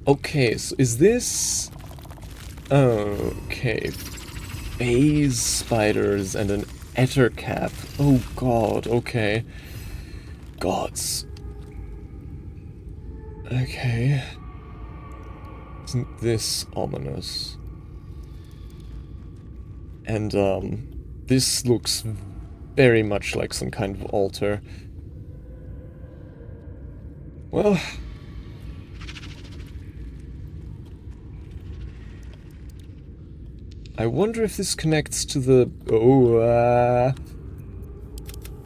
A: Okay, so is this... Okay. Phase spiders and an ettercap. Oh god, okay. Gods. Okay. Isn't this ominous? And, this looks very much like some kind of altar. Well... I wonder if this connects to the...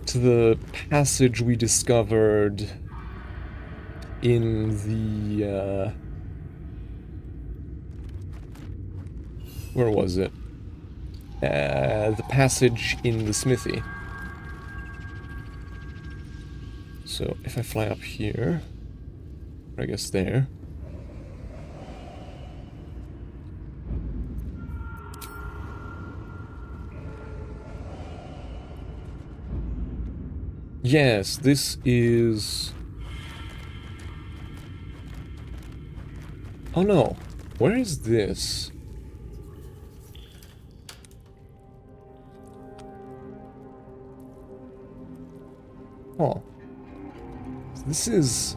A: to the passage we discovered in the, where was it? The passage in the smithy. So, if I fly up here, I guess there. Yes, this is... Oh no, where is this? Oh. This is...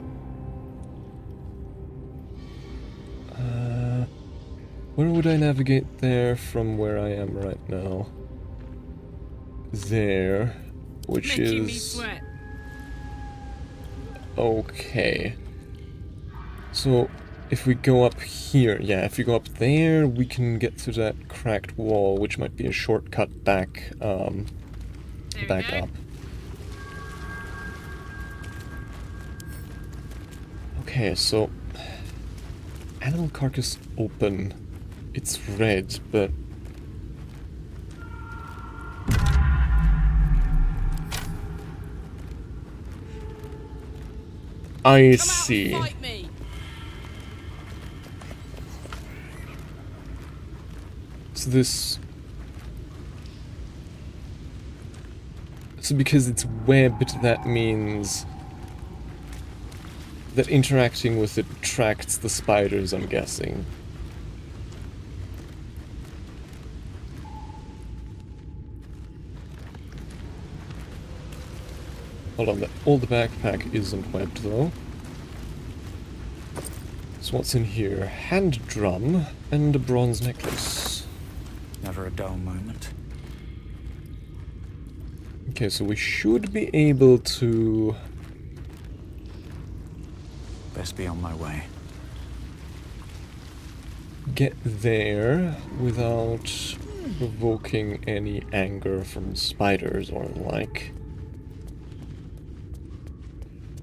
A: where would I navigate there from where I am right now? There. Which is... Okay. So, if we go up here, yeah, if we go up there, we can get to that cracked wall, which might be a shortcut back, back up. Okay, so... Animal carcass open. It's red, but... I see. So this... So because it's webbed, that means that interacting with it attracts the spiders, I'm guessing. Hold on, all the backpack isn't webbed though. So So what's in here? Hand drum and a bronze necklace.
C: Never a dull moment.
A: Okay, so we should be able to...
C: Best be on my way.
A: Get there without provoking any anger from spiders or the like.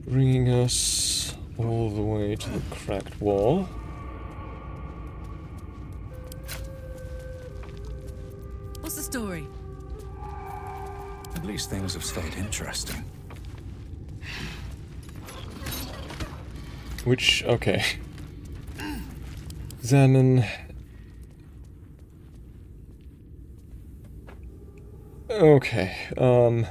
A: Bringing us all the way to the cracked wall.
P: What's the story?
C: At least things have stayed interesting.
A: Which, okay. Examine. Okay,
P: Well.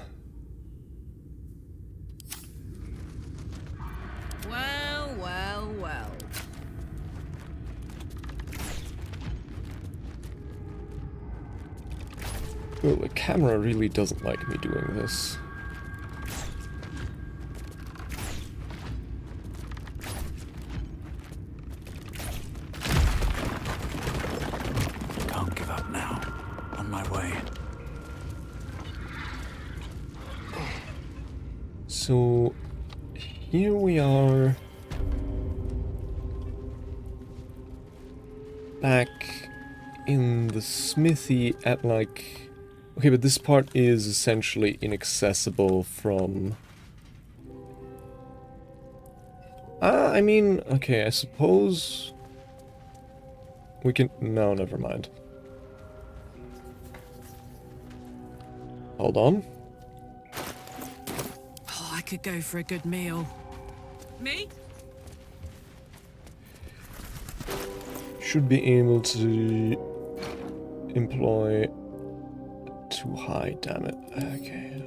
A: Well, the camera really doesn't like me doing this.
C: Can't give up now. On my way.
A: So, here we are. Back in the smithy at like... Okay, but this part is essentially inaccessible from... I mean, okay, I suppose... We can... No, never mind. Hold on.
P: Oh, I could go for a good meal. Me?
A: Should be able to employ... Too high, damn it. Okay,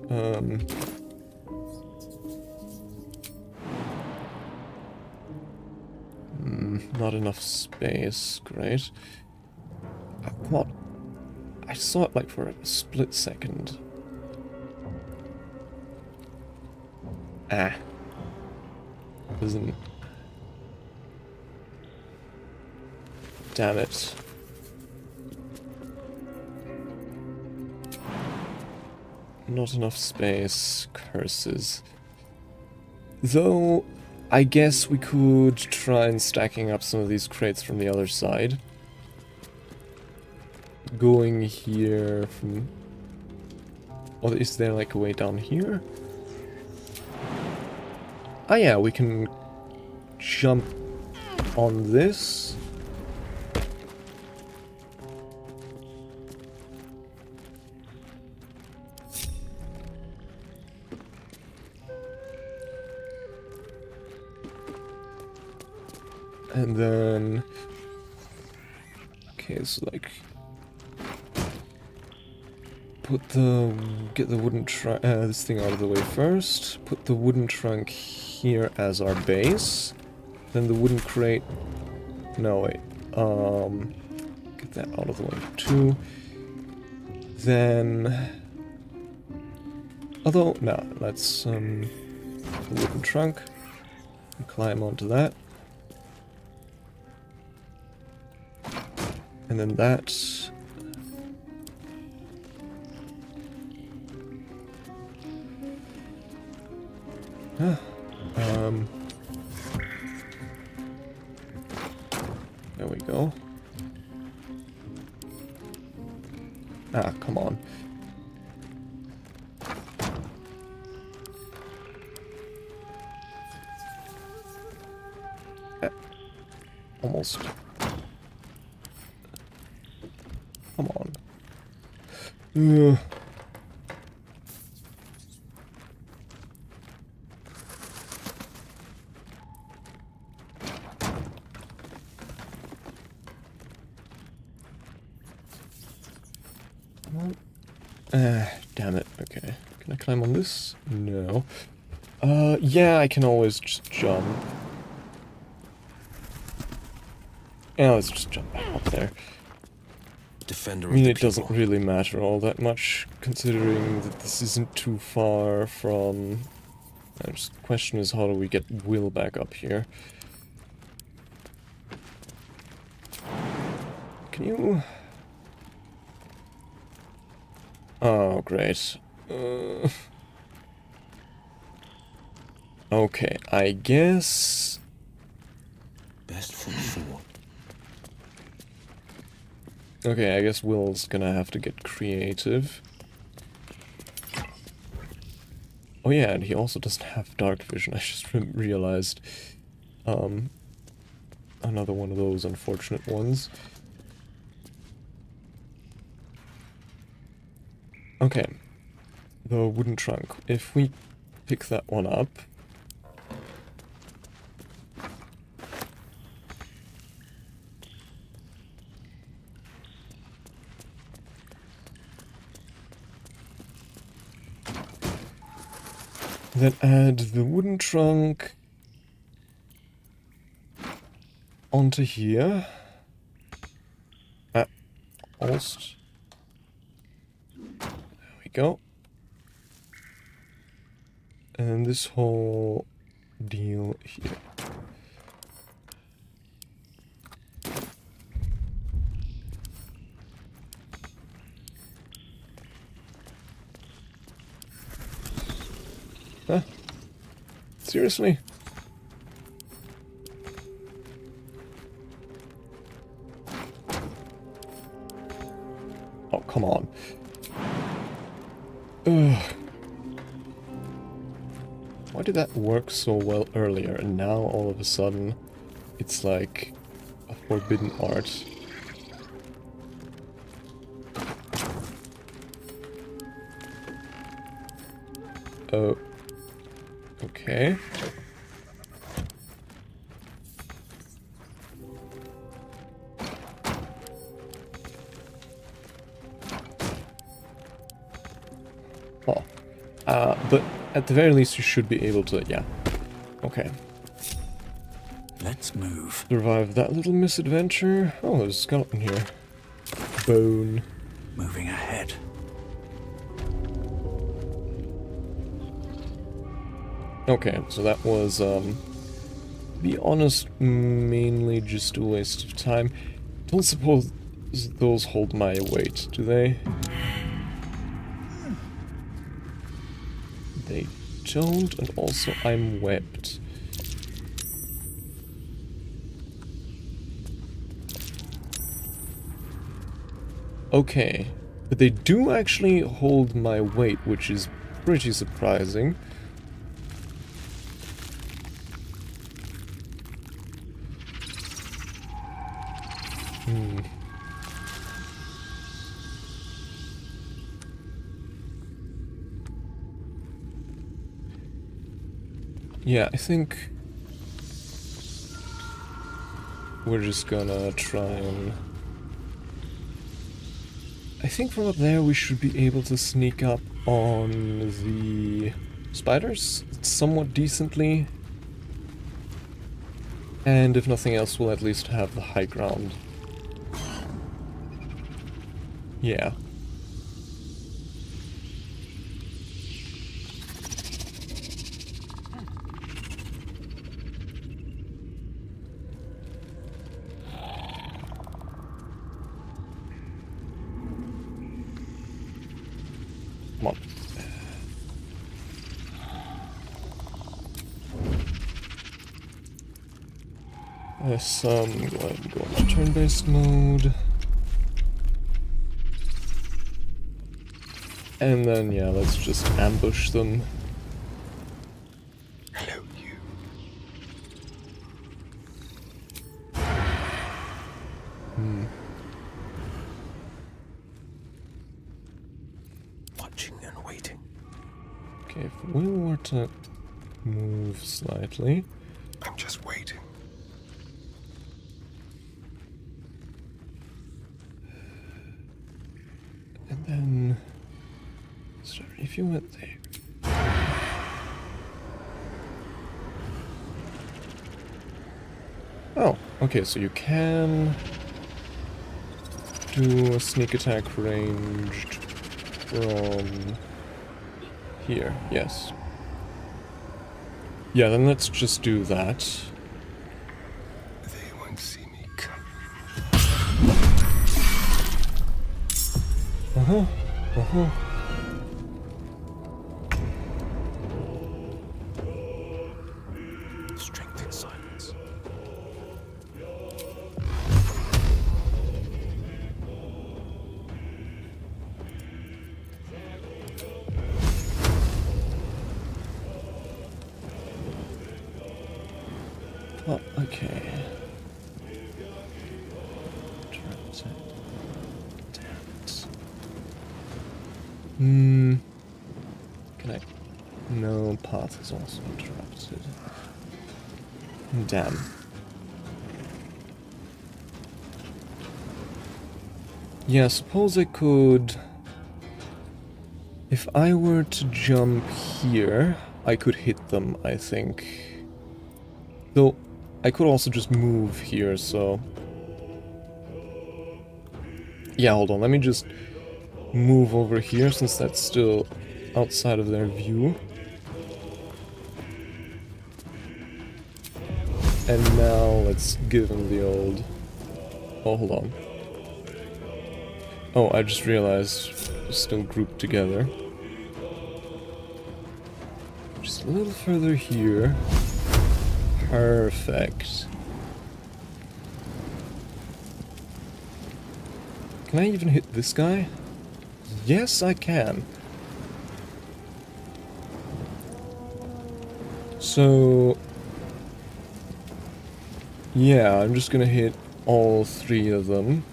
A: not enough space, great. What? I saw it like for a split second. Ah. Isn't... Damn it. Not enough space. Curses. Though, I guess we could try and stacking up some of these crates from the other side. Going here from... Or is there like a way down here? Ah yeah, we can jump on this. And then... Okay, so like... Get the wooden trunk... this thing out of the way first. Put the wooden trunk here as our base. Then the wooden crate... No, wait. Get that out of the way too. Then... Although, no, let's, the wooden trunk. And climb onto that. And then that. There we go. Ah, come on. Almost. Come on. Damn it. Okay. Can I climb on this? No. Yeah, I can always just jump. Yeah, let's just jump back up there.
I: Defender
A: I mean,
I: of the
A: it doesn't
I: people.
A: really matter all that much, considering that this isn't too far from... The question is, how do we get Will back up here? can you... Oh, great. Okay, I guess...
I: Best foot forward.
A: Okay, I guess Will's gonna have to get creative. Oh yeah, and he also doesn't have dark vision, I just realized. Another one of those unfortunate ones. Okay, the wooden trunk. If we pick that one up... Then add the wooden trunk onto here. Almost. There we go. And this whole deal here. Huh? Seriously? Oh, come on. Ugh. Why did that work so well earlier, and now all of a sudden it's like a forbidden art? Oh. Okay. Oh. But at the very least you should be able to, yeah. Okay.
C: Let's move.
A: Survive that little misadventure. Oh, there's a skeleton here. Bone.
C: Moving ahead.
A: Okay, so that was, be honest, mainly just a waste of time. Don't suppose those hold my weight, do they? They don't, and also I'm webbed. Okay, but they do actually hold my weight, which is pretty surprising. Yeah, I think we're just gonna try and... I think from up there we should be able to sneak up on the spiders somewhat decently. And if nothing else, we'll at least have the high ground. Yeah. Come on. Yes, go ahead and go into turn-based mode. And then, yeah, let's just ambush them.
G: Hello, you.
I: Watching and waiting.
A: Okay, if we were to move slightly...
G: I'm just waiting.
A: And then... Sorry, if you went there... Oh, okay, so you can do a sneak attack ranged from here, yes. Yeah, then let's just do that.
G: They won't see me come.
A: Uh-huh. Uh-huh.
I: Strength in silence.
A: Oh, okay. Can I? No, path is also interrupted. Damn. Yeah, suppose I could... If I were to jump here, I could hit them, I think. Though, I could also just move here, so... Yeah, hold on, let me just move over here, since that's still outside of their view. And now let's give them the old... Oh, hold on. Oh, I just realized we're still grouped together. Just a little further here. Perfect. Can I even hit this guy? Yes, I can. So... yeah, I'm just gonna hit all three of them.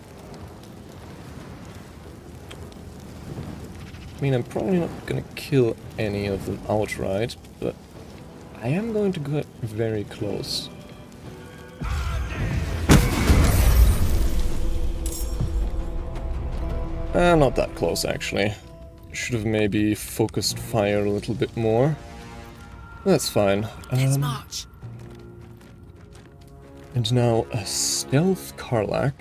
A: I mean, I'm probably not gonna kill any of them outright, but I am going to get very close. Not that close, actually. Should have maybe focused fire a little bit more. That's fine.
M: Let's march.
A: And now a stealth Karlach.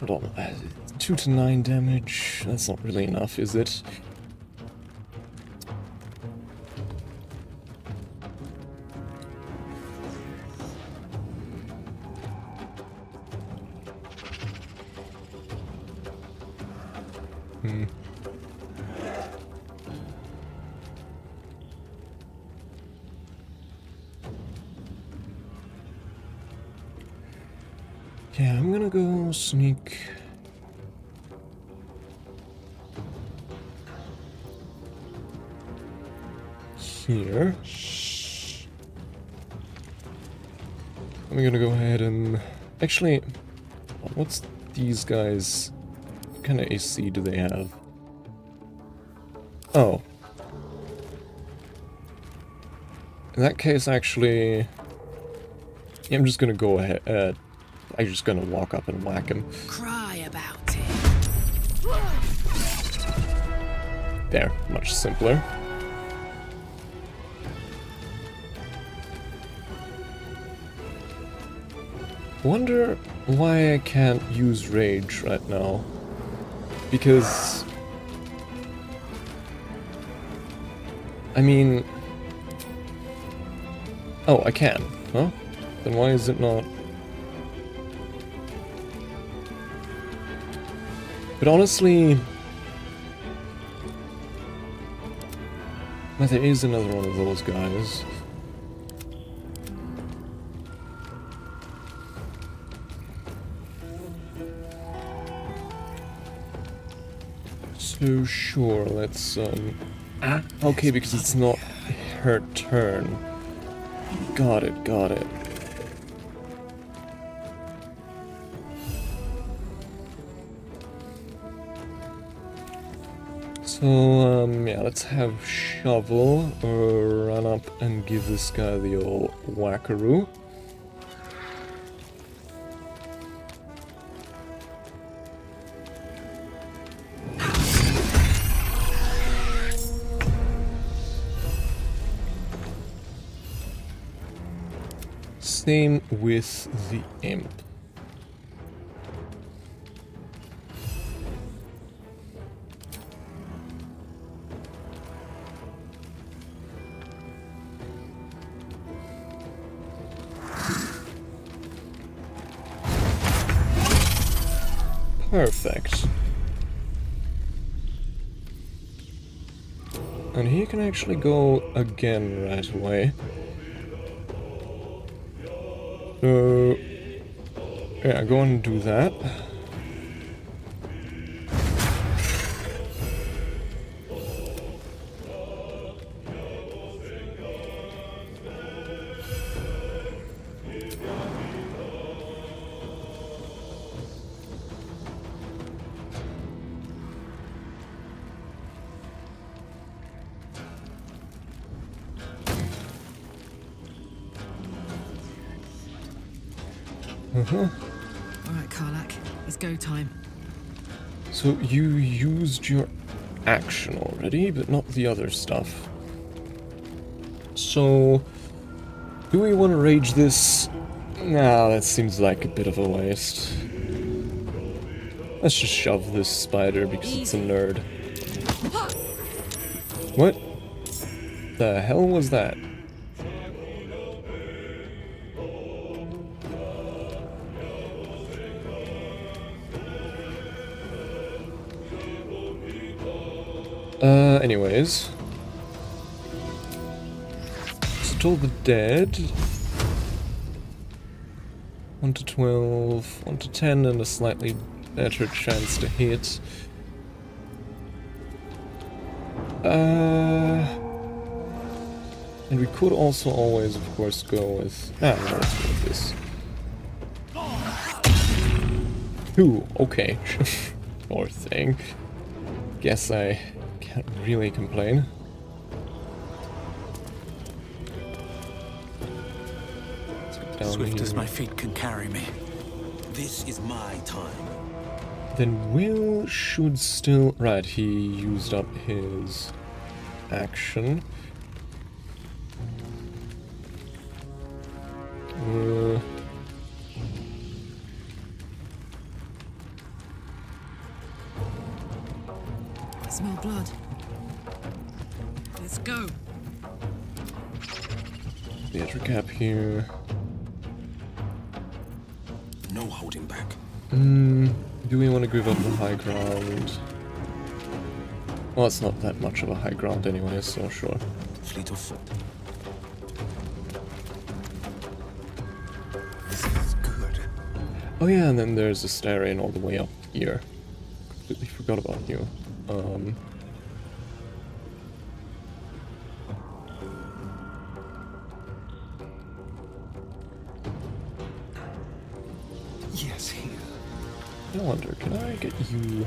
A: Hold on, 2 to 9 damage. That's not really enough, is it? Yeah, I'm gonna go sneak here. I'm gonna go ahead and... Actually, what's these guys? What kind of AC do they have? Oh. In that case, actually... Yeah, I'm just gonna go ahead... I'm just gonna walk up and whack him.
M: Cry about it.
A: There, much simpler. Wonder why I can't use rage right now. Because... I mean... Oh, I can, huh? Then why is it not... But honestly... Well, there is another one of those guys. So sure, let's okay, because it's not her turn. Got it, got it. So, yeah, let's have Shovel run up and give this guy the old whackaroo. Same with the imp. Perfect. And he can actually go again right away. So, yeah, go and do that.
P: Alright, 𝐅𝐫𝐸𝐾, it's go time.
A: So you used your action already, but not the other stuff. So, do we want to rage this? Nah, that seems like a bit of a waste. Let's just shove this spider because it's a nerd. What the hell was that? Anyways. Stole the dead. 1 to 12, 1 to 10, and a slightly better chance to hit. And we could also always, of course, go with... no, let's go with this. Ooh, okay. Poor thing. Guess I can't really complain.
C: Swift as my feet can carry me. This is my time.
A: Then Will should still... right, he used up his action.
P: I smell blood. Let's go.
A: The edge recap here.
C: No holding back.
A: Do we want to give up the high ground? Well, it's not that much of a high ground anyway, so sure.
C: Fleet of foot.
A: Oh yeah, and then there's a stairway all the way up here. Completely forgot about you.
C: Yes, here.
A: I wonder, can I get you...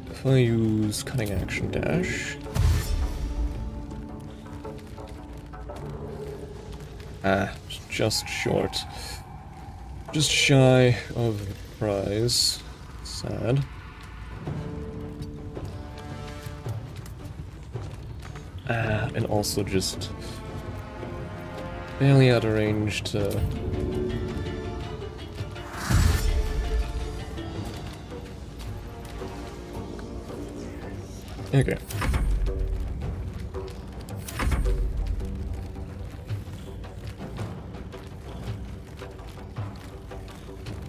A: if I use cutting action dash... ah, just short. Just shy of the prize. Sad. Ah, and also just barely out of range to... okay.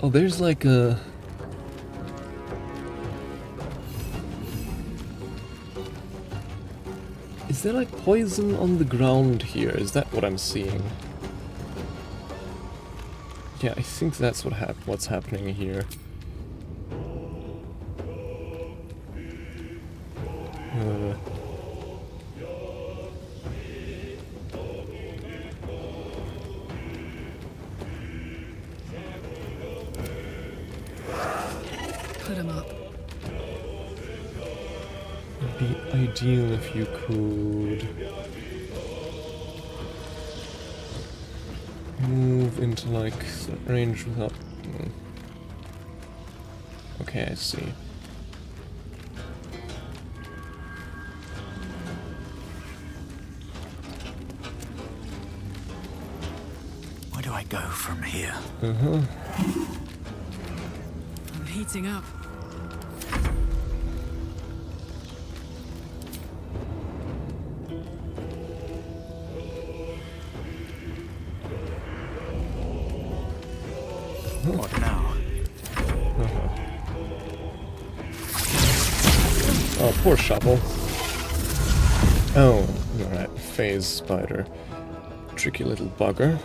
A: Oh, there's like a... is there like poison on the ground here? Is that what I'm seeing? Yeah, I think that's what's happening here.
P: Put him up.
A: It'd be ideal if you could move into like range without... okay, I see.
C: Where do I go from here?
A: I'm
P: heating up.
I: What now?
A: Oh, poor shovel. Oh, alright. Phase spider. Tricky little bugger.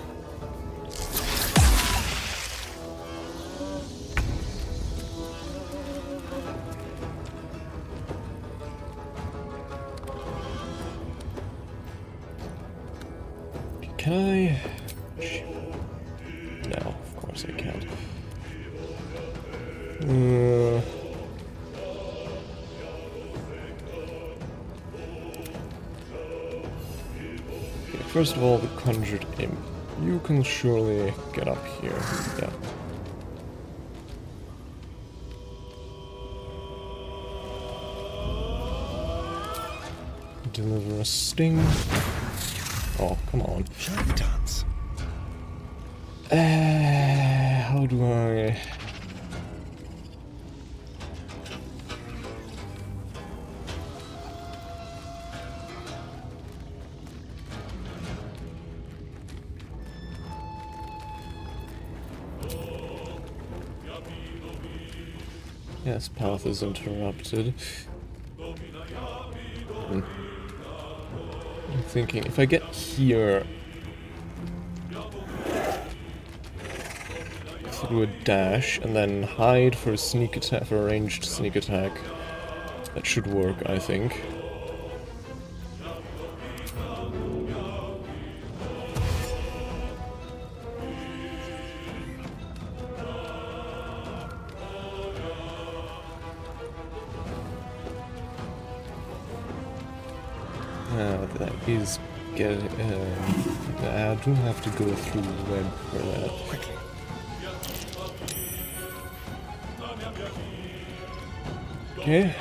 A: Can I? No, of course I can't. Okay, first of all, the conjured imp. You can surely get up here. Yeah. Deliver a sting. Oh, come on.
N: Charlatans.
A: How do I... Yes, path is interrupted. I'm thinking, if I get here through a dash and then hide for a sneak attack, for a ranged sneak attack, that should work, I think. That is get. I do have to go through the web for that.
N: Quickly.
A: Okay.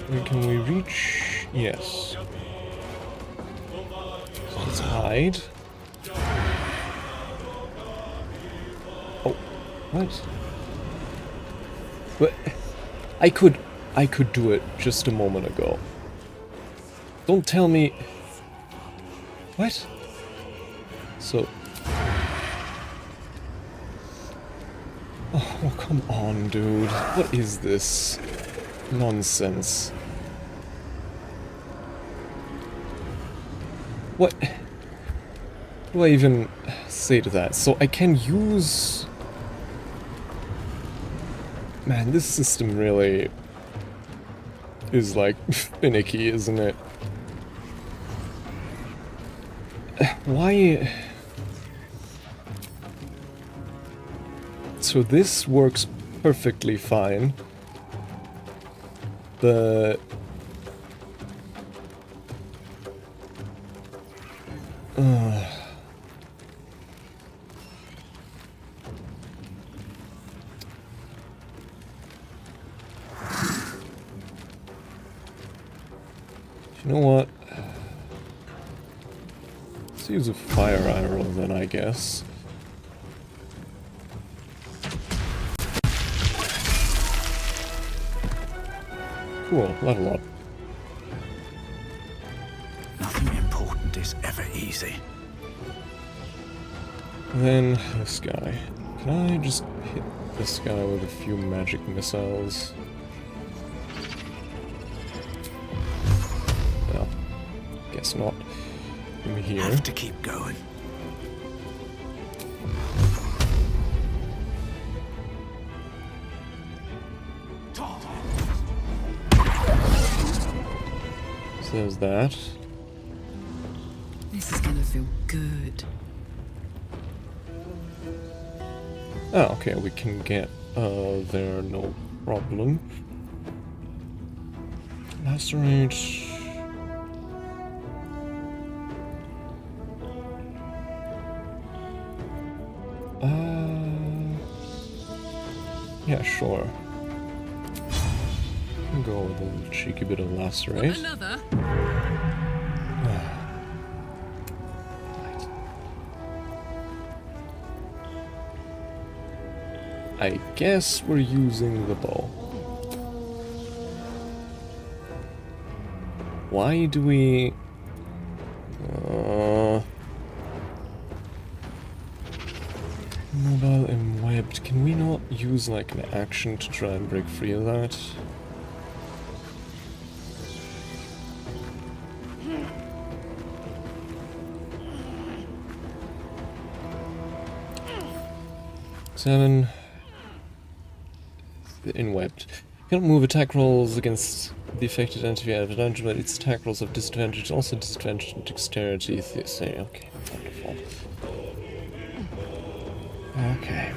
A: Where can we reach? Yes. So let's hide. Oh, what? What? I could do it just a moment ago. Don't tell me... What? So... Oh, come on, dude. What is this nonsense? What do I even say to that? So I can use... Man, this system really is like finicky, isn't it? Why? So this works perfectly fine, but you know what? Let's use a fire arrow then, I guess. Cool, level up.
C: Nothing important is ever easy.
A: Then this guy. Can I just hit this guy with a few magic missiles? Well, guess not. From here.
C: Have to keep going.
A: So there's that.
P: This is gonna feel good.
A: Oh, okay, we can get there, no problem. Lacerate. Yeah, sure. I'll go with a little cheeky bit of lacerate.
P: Another?
A: I guess we're using the bow. Why do we... Webbed. Can we not use like an action to try and break free of that? Seven. In webbed. Cannot move attack rolls against the affected entity out of a dungeon, but its attack rolls have disadvantage, also disadvantage in dexterity. Say, okay, wonderful. Okay.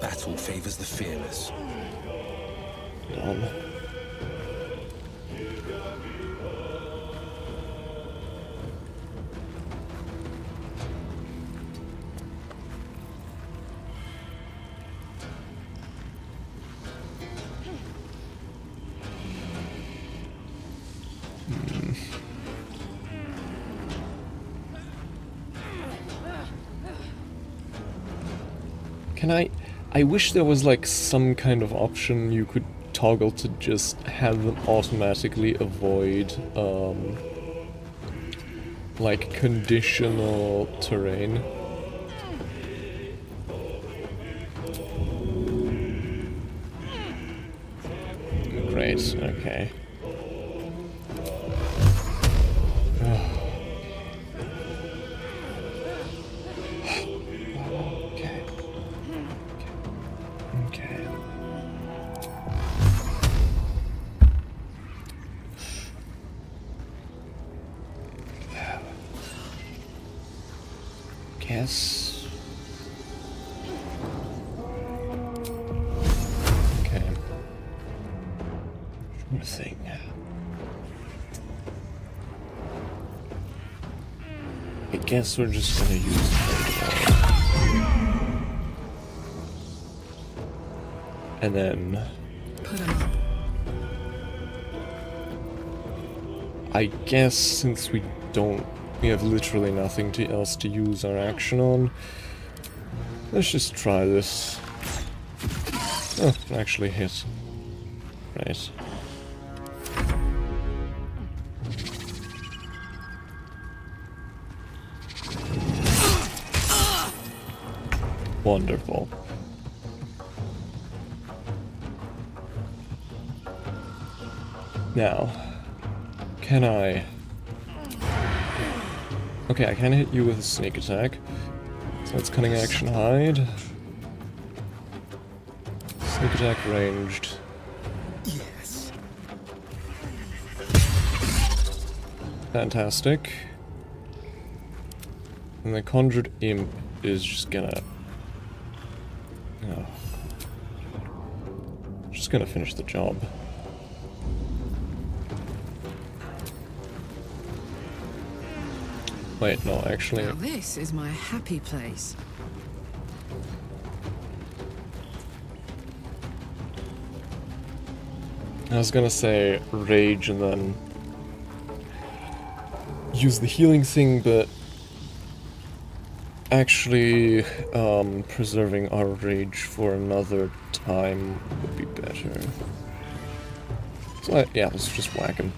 N: Battle favors the fearless.
A: Done. I wish there was like some kind of option you could toggle to just have them automatically avoid like conditional terrain. Great, okay. Guess. Okay. Sure thing. I guess we're just gonna use it. And then I guess since we have literally nothing else to use our action on, let's just try this. Oh, actually hit. Right. Wonderful. Now, can I... Okay, I can hit you with a sneak attack. So that's cunning action hide. Sneak attack ranged.
N: Yes.
A: Fantastic. And the conjured imp is just gonna... Oh. Just gonna finish the job. Wait, no, actually...
P: Now this is my happy place.
A: I was gonna say rage and then use the healing thing, but actually preserving our rage for another time would be better. So yeah, let's just whack him.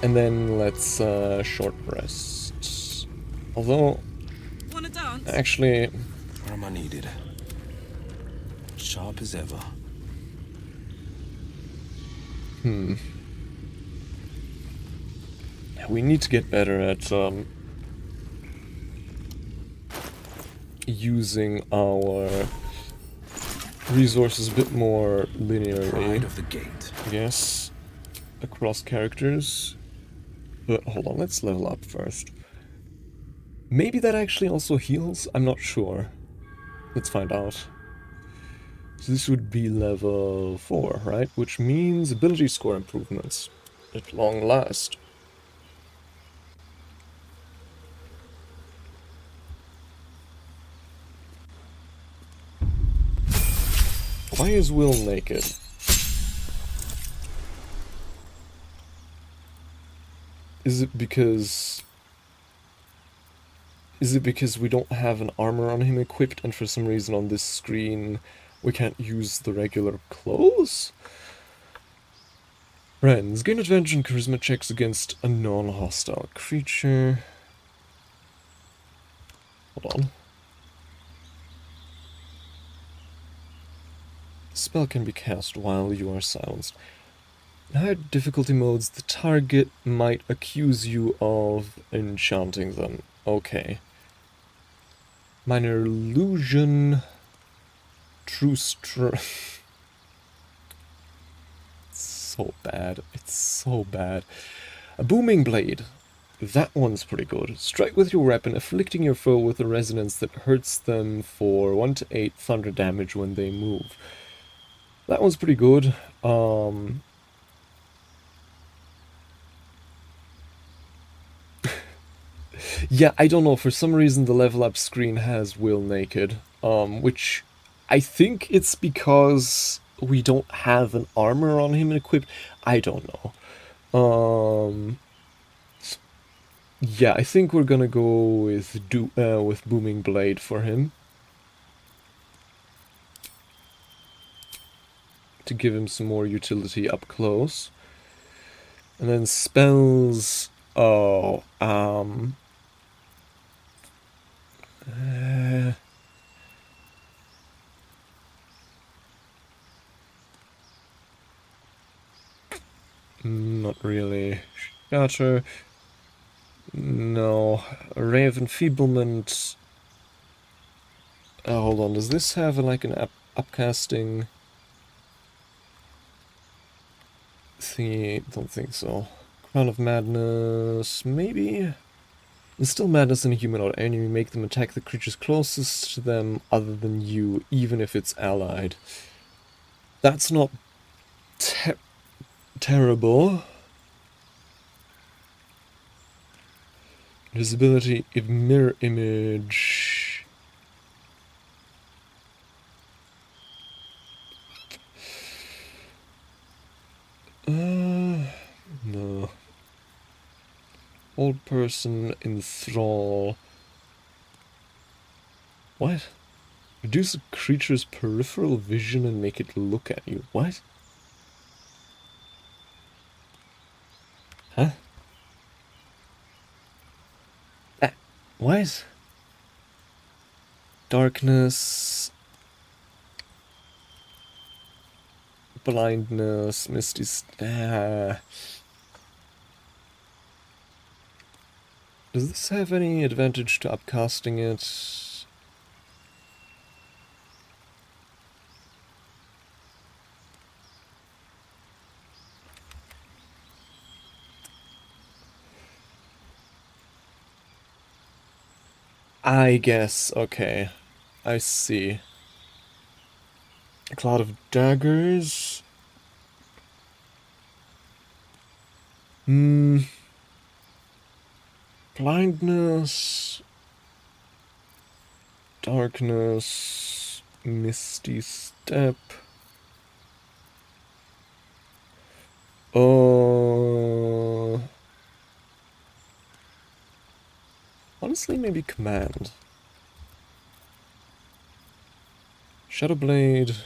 A: And then let's short rest. Although,
P: Wanna dance?
A: actually,
N: Where am I needed? Sharp as ever.
A: We need to get better at using our resources a bit more linearly.
N: Pride of the gate.
A: I guess, across characters. But hold on, let's level up first. Maybe that actually also heals? I'm not sure. Let's find out. So this would be level 4, right? Which means ability score improvements. At long last. Why is Will naked? Is it because we don't have an armor on him equipped and for some reason on this screen we can't use the regular clothes? Friends, gain advantage on charisma checks against a non-hostile creature. Hold on. The spell can be cast while you are silenced. In higher difficulty modes, the target might accuse you of enchanting them. Okay. Minor illusion. True strength. So bad. It's so bad. A booming blade. That one's pretty good. Strike with your weapon, afflicting your foe with a resonance that hurts them for 1 to 8 thunder damage when they move. That one's pretty good. Yeah, I don't know. For some reason, the level up screen has Will naked, which I think it's because we don't have an armor on him equipped. I don't know. Yeah, I think we're gonna go with Booming Blade for him. To give him some more utility up close. And then spells... Oh, not really. Shatter. No. Ray of Enfeeblement. Hold on. Does this have like an upcasting thingy? Don't think so. Crown of Madness. Maybe? Instill madness in a humanoid enemy. Make them attack the creatures closest to them other than you, even if it's allied. That's not terrible. Visibility if mirror image. No. Old person enthrall. What? Reduce a creature's peripheral vision and make it look at you. What? Huh? What? Darkness. Blindness. Misty. Does this have any advantage to upcasting it? I guess, okay. I see. A cloud of daggers. Blindness. Darkness. Misty step. Honestly, maybe command. Shadowblade.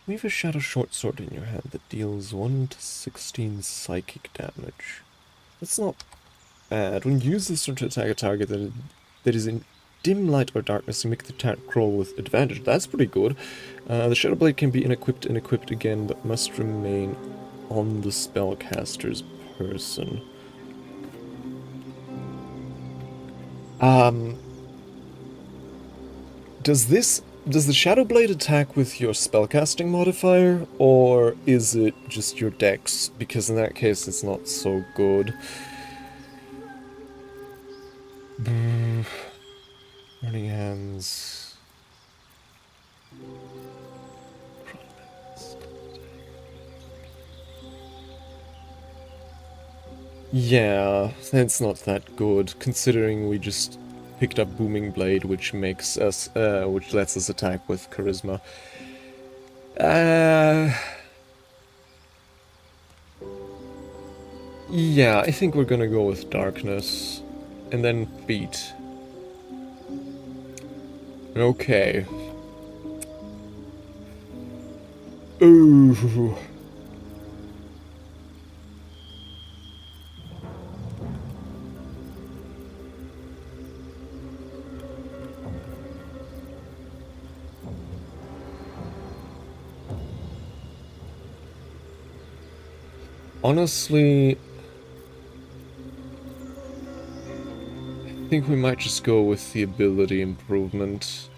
A: Leave a shadow short sword in your hand that deals 1 to 16 psychic damage. That's not bad. When you use this sword to attack a target that is in dim light or darkness, you make the target crawl with advantage. That's pretty good. The Shadowblade can be unequipped and equipped again, but must remain on the spellcaster's person. Does the Shadowblade attack with your spellcasting modifier, or is it just your dex? Because in that case, it's not so good. Burning Hands. Yeah, that's not that good, considering we just picked up Booming Blade, which makes us, which lets us attack with charisma. Yeah, I think we're gonna go with Darkness. And then feet. Okay. Ooh. Honestly, I think we might just go with the ability improvement.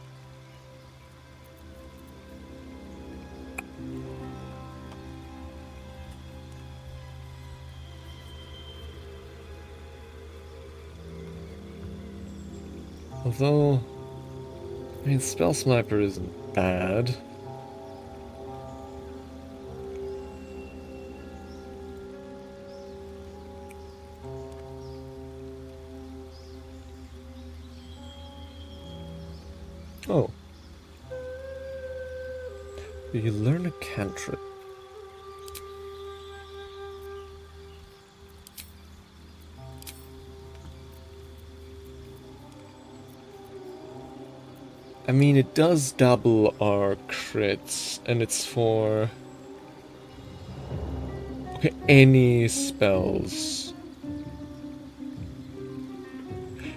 A: Although, I mean, Spell Sniper isn't bad. Oh. You learn a cantrip. I mean, it does double our crits, and it's for... Okay, any spells.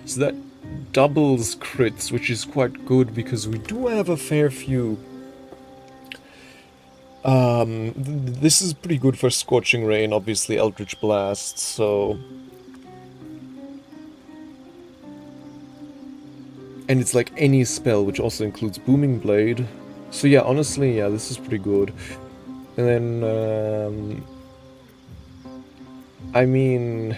A: So that doubles crits, which is quite good, because we do have a fair few... this is pretty good for Scorching Rain, obviously Eldritch Blast, so... And it's like any spell, which also includes Booming Blade. So yeah, honestly, yeah, this is pretty good. And then, I mean...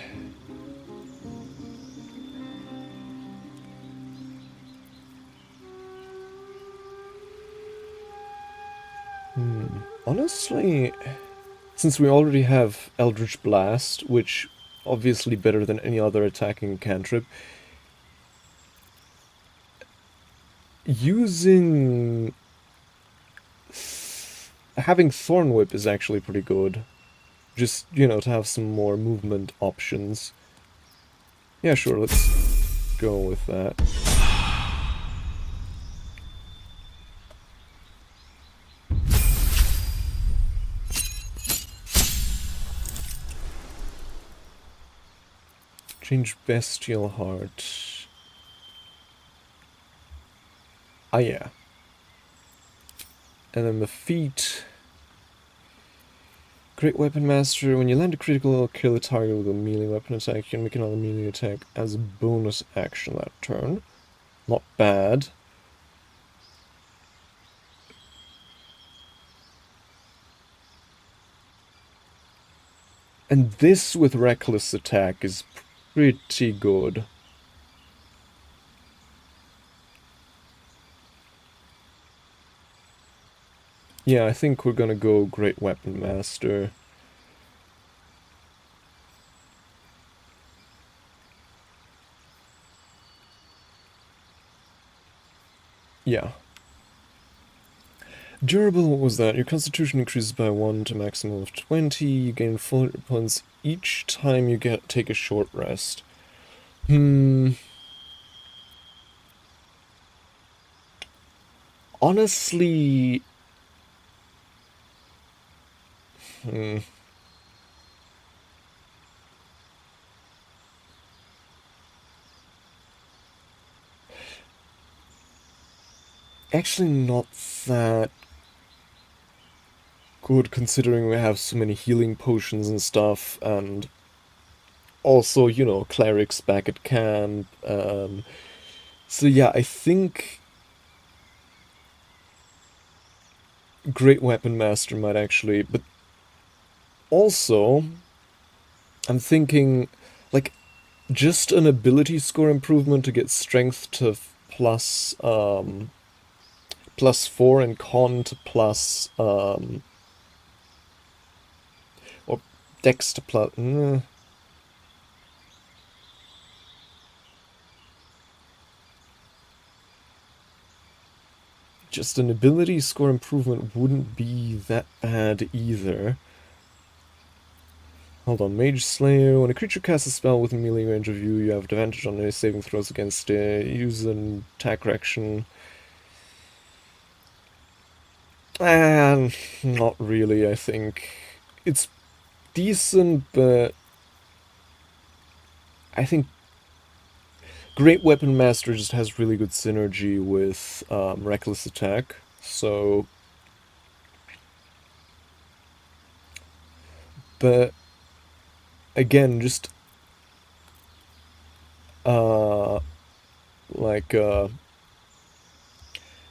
A: Honestly, since we already have Eldritch Blast, which obviously better than any other attacking cantrip, using... having Thorn Whip is actually pretty good. Just, you know, to have some more movement options. Yeah, sure, let's go with that. Change Bestial Heart. Ah, yeah. And then the feat. Great Weapon Master. When you land a critical or kill a target with a melee weapon attack, you can make another melee attack as a bonus action that turn. Not bad. And this with Reckless Attack is pretty good. Yeah, I think we're gonna go Great Weapon Master. Yeah. Durable, what was that? Your constitution increases by 1 to a maximum of 20. You gain full hit points each time you take a short rest. Honestly... Actually not that good, considering we have so many healing potions and stuff, and also, you know, clerics back at camp. So yeah, I think Great Weapon Master might actually, but also I'm thinking like just an ability score improvement to get strength to plus 4 and con to plus or dex to plus just an ability score improvement wouldn't be that bad either. Hold on, Mage Slayer. When a creature casts a spell within melee range of you, you have advantage on any saving throws against it. Use an attack action. Not really, I think. It's decent, but I think Great Weapon Master just has really good synergy with Reckless Attack, so... But, again, just...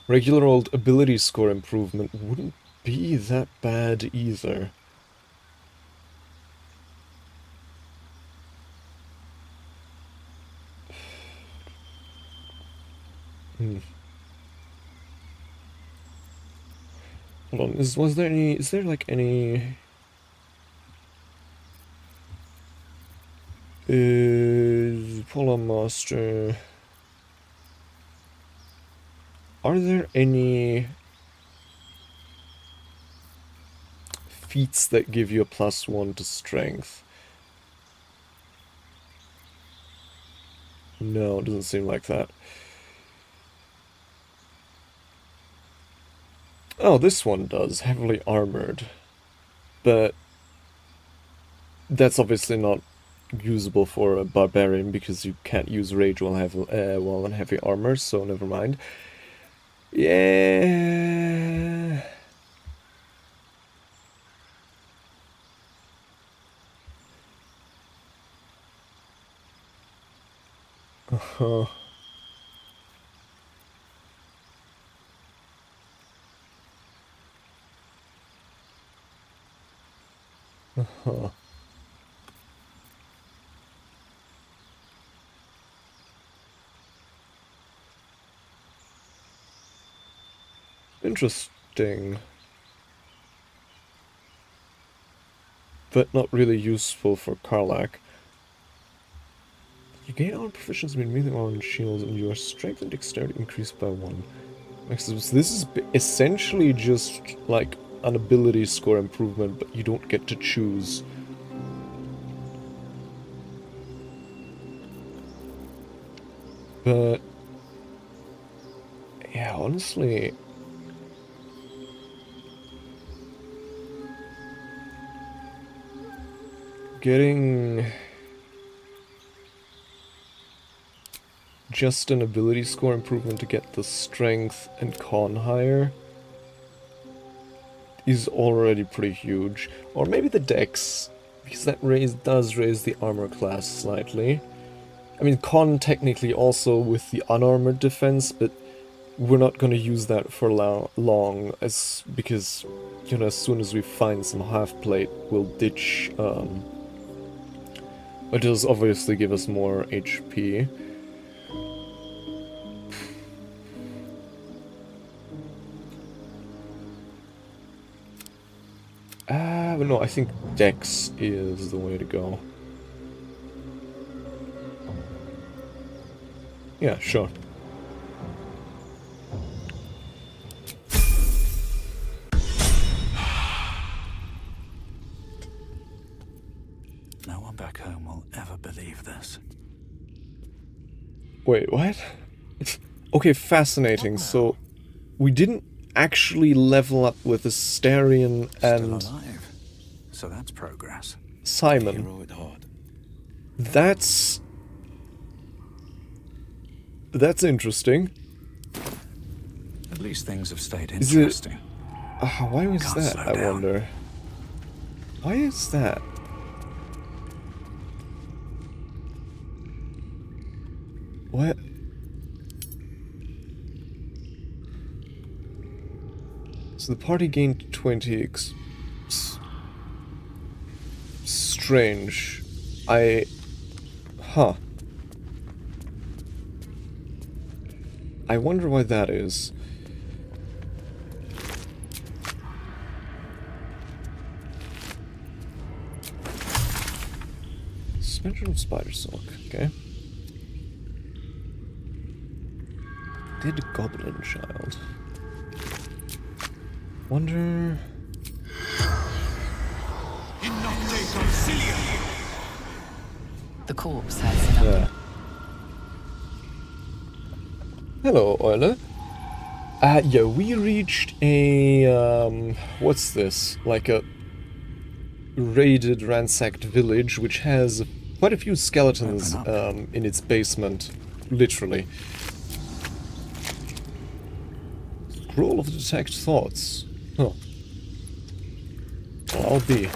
A: regular old ability score improvement wouldn't be that bad either. Hold on, is there like any... Polar Master... Are there any feats that give you a +1 to strength? No, it doesn't seem like that. Oh, this one does, heavily armored. But that's obviously not usable for a barbarian because you can't use rage while on heavy armor, so never mind. Yeah. Uh-huh. Uh-huh. Interesting. But not really useful for Karlach. You gain armor proficiency with melee armor and shields, and your strength and dexterity increased by 1. So this is essentially just like an ability score improvement, but you don't get to choose. But yeah, honestly, getting just an ability score improvement to get the strength and con higher is already pretty huge. Or maybe the dex, because that does raise the armor class slightly. I mean, con technically also with the unarmored defense, but we're not going to use that for long, because, you know, as soon as we find some half-plate, we'll ditch, it does obviously give us more HP. But no, I think Dex is the way to go. Yeah, sure.
C: No one back home will ever believe this.
A: Wait, what? Okay, fascinating. So, we didn't actually level up with Astarion and...
C: Still alive. So that's progress.
A: Simon. That's interesting.
C: At least things have stayed interesting.
A: Why was that, I wonder? Why is that? What? So the party gained 20 strange. Huh. I wonder why that is. Suspension of spider silk, okay. Dead goblin child. Wonder...
O: In Nocte Concilia!
F: The corpse has a number.
A: Yeah. Hello, Euler. Yeah, we reached a, what's this? Like a raided, ransacked village, which has quite a few skeletons, in its basement. Literally. Scroll of Detect Thoughts. Huh. Well, I'll be.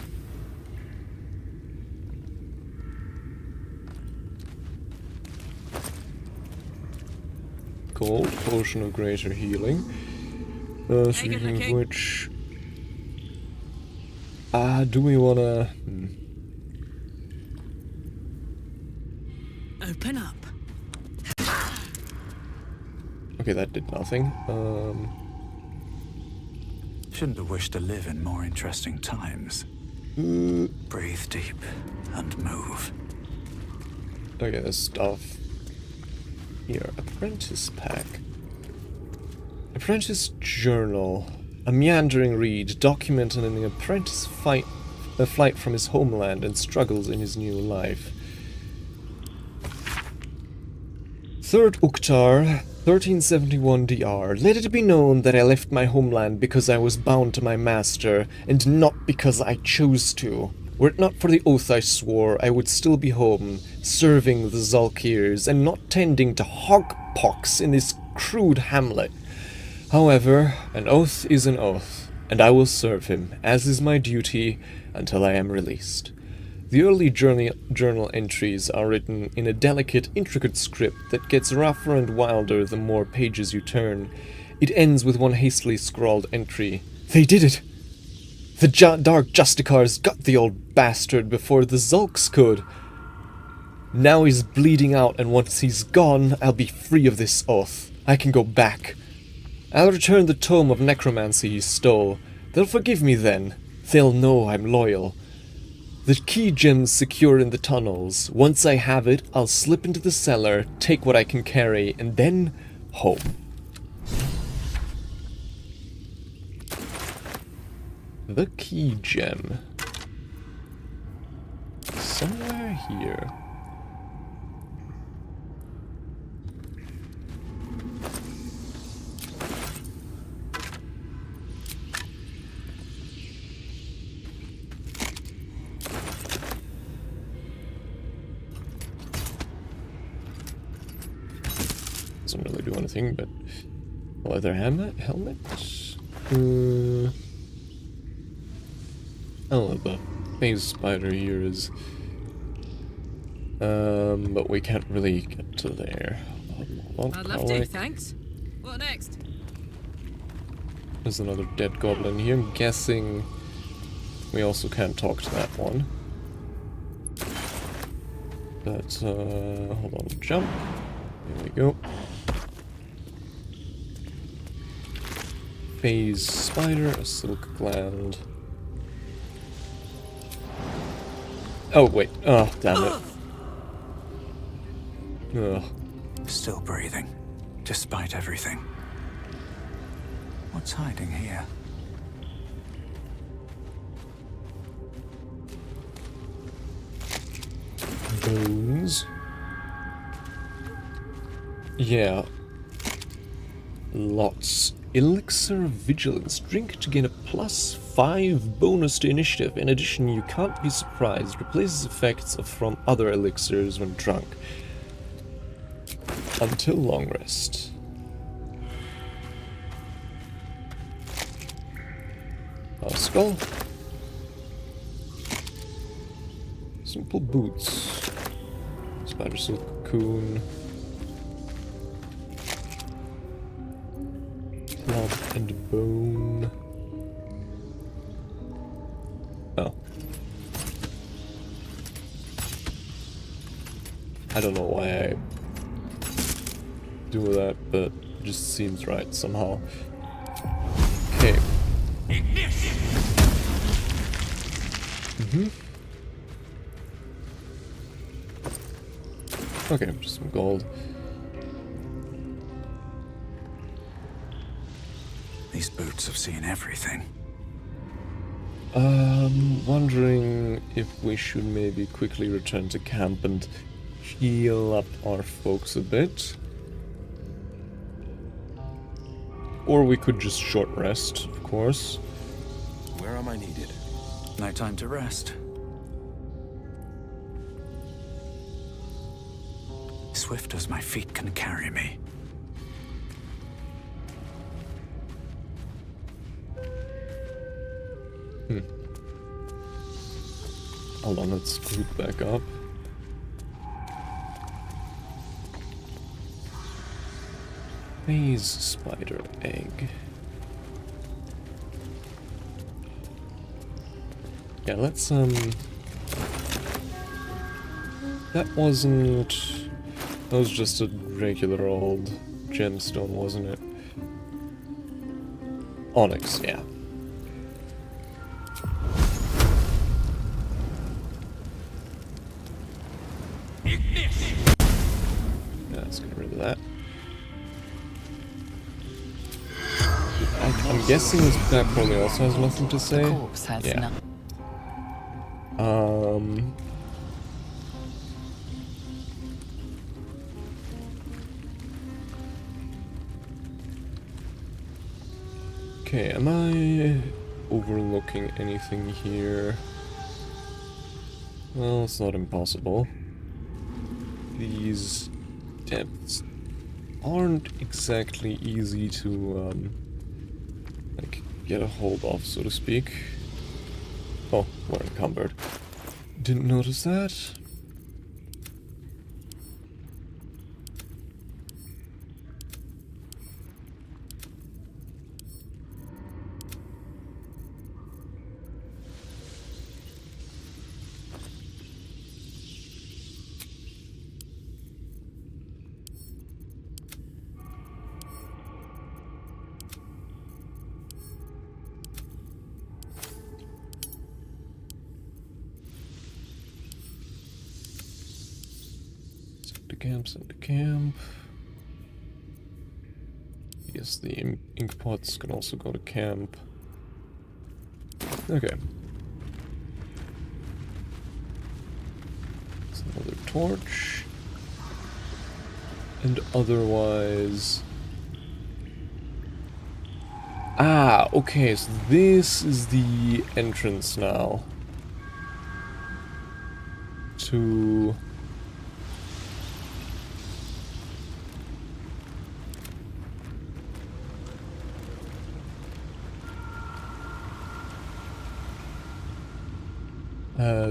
A: Gold, Potion of Greater Healing. Speaking of which... do we wanna...
P: Open up.
A: Okay, that did nothing.
C: Shouldn't have wished to live in more interesting times. Breathe deep and move.
A: Okay, there's stuff. Here, Apprentice Pack. Apprentice Journal. A meandering read documenting an apprentice flight from his homeland and struggles in his new life. 3rd Uktar, 1371 DR. Let it be known that I left my homeland because I was bound to my master, and not because I chose to. Were it not for the oath I swore, I would still be home, serving the 𝐁𝐥𝐬𝐲 and not tending to hogpox in this crude hamlet. However, an oath is an oath, and I will serve him, as is my duty, until I am released. The early journal entries are written in a delicate, intricate script that gets rougher and wilder the more pages you turn. It ends with one hastily scrawled entry. They did it! The Dark Justicars got the old bastard before the 𝐁𝐥𝐬𝐲 could. Now he's bleeding out, and once he's gone, I'll be free of this oath. I can go back. I'll return the tome of necromancy he stole. They'll forgive me then. They'll know I'm loyal. The key gem's secure in the tunnels. Once I have it, I'll slip into the cellar, take what I can carry, and then home. The key gem. Somewhere here. Doesn't really do anything, but leather helmet. Oh, the phase spider here is. But we can't really get to there.
P: I'd love to, thanks. What next?
A: There's another dead goblin here. I'm guessing we also can't talk to that one. But, hold on, jump. There we go. Phase spider, a silk gland. Oh, wait. Oh, damn it. Ugh.
C: Still breathing, despite everything. What's hiding here?
A: Bones. Yeah. Lots. Elixir of Vigilance. Drink to gain a +5 bonus to initiative. In addition, you can't be surprised. Replaces effects from other elixirs when drunk. Until long rest. Skull. Simple boots. Spider silk cocoon. Blood and bone. Oh. I don't know why I do that, but it just seems right somehow. Okay. Okay, just some gold.
C: These boots have seen everything.
A: Wondering if we should maybe quickly return to camp and heal up our folks a bit. Or we could just short rest, of course.
N: Where am I needed?
C: No time to rest. Swift as my feet can carry me.
A: Hold on, let's group back up. Maze spider egg. Yeah, let's that wasn't... That was just a regular old gemstone, wasn't it? Onyx, yeah. Yeah, let's get rid of that. I'm guessing that probably also has nothing to say.
F: The corpse has
A: Yeah.
F: nothing.
A: Okay, am I overlooking anything here? Well, it's not impossible. These depths aren't exactly easy to, like, get a hold of, so to speak. Oh, we're encumbered. Didn't notice that. Send to camp. Yes, the ink pots can also go to camp. Okay. It's another torch. And otherwise... Ah, okay, so this is the entrance now. To...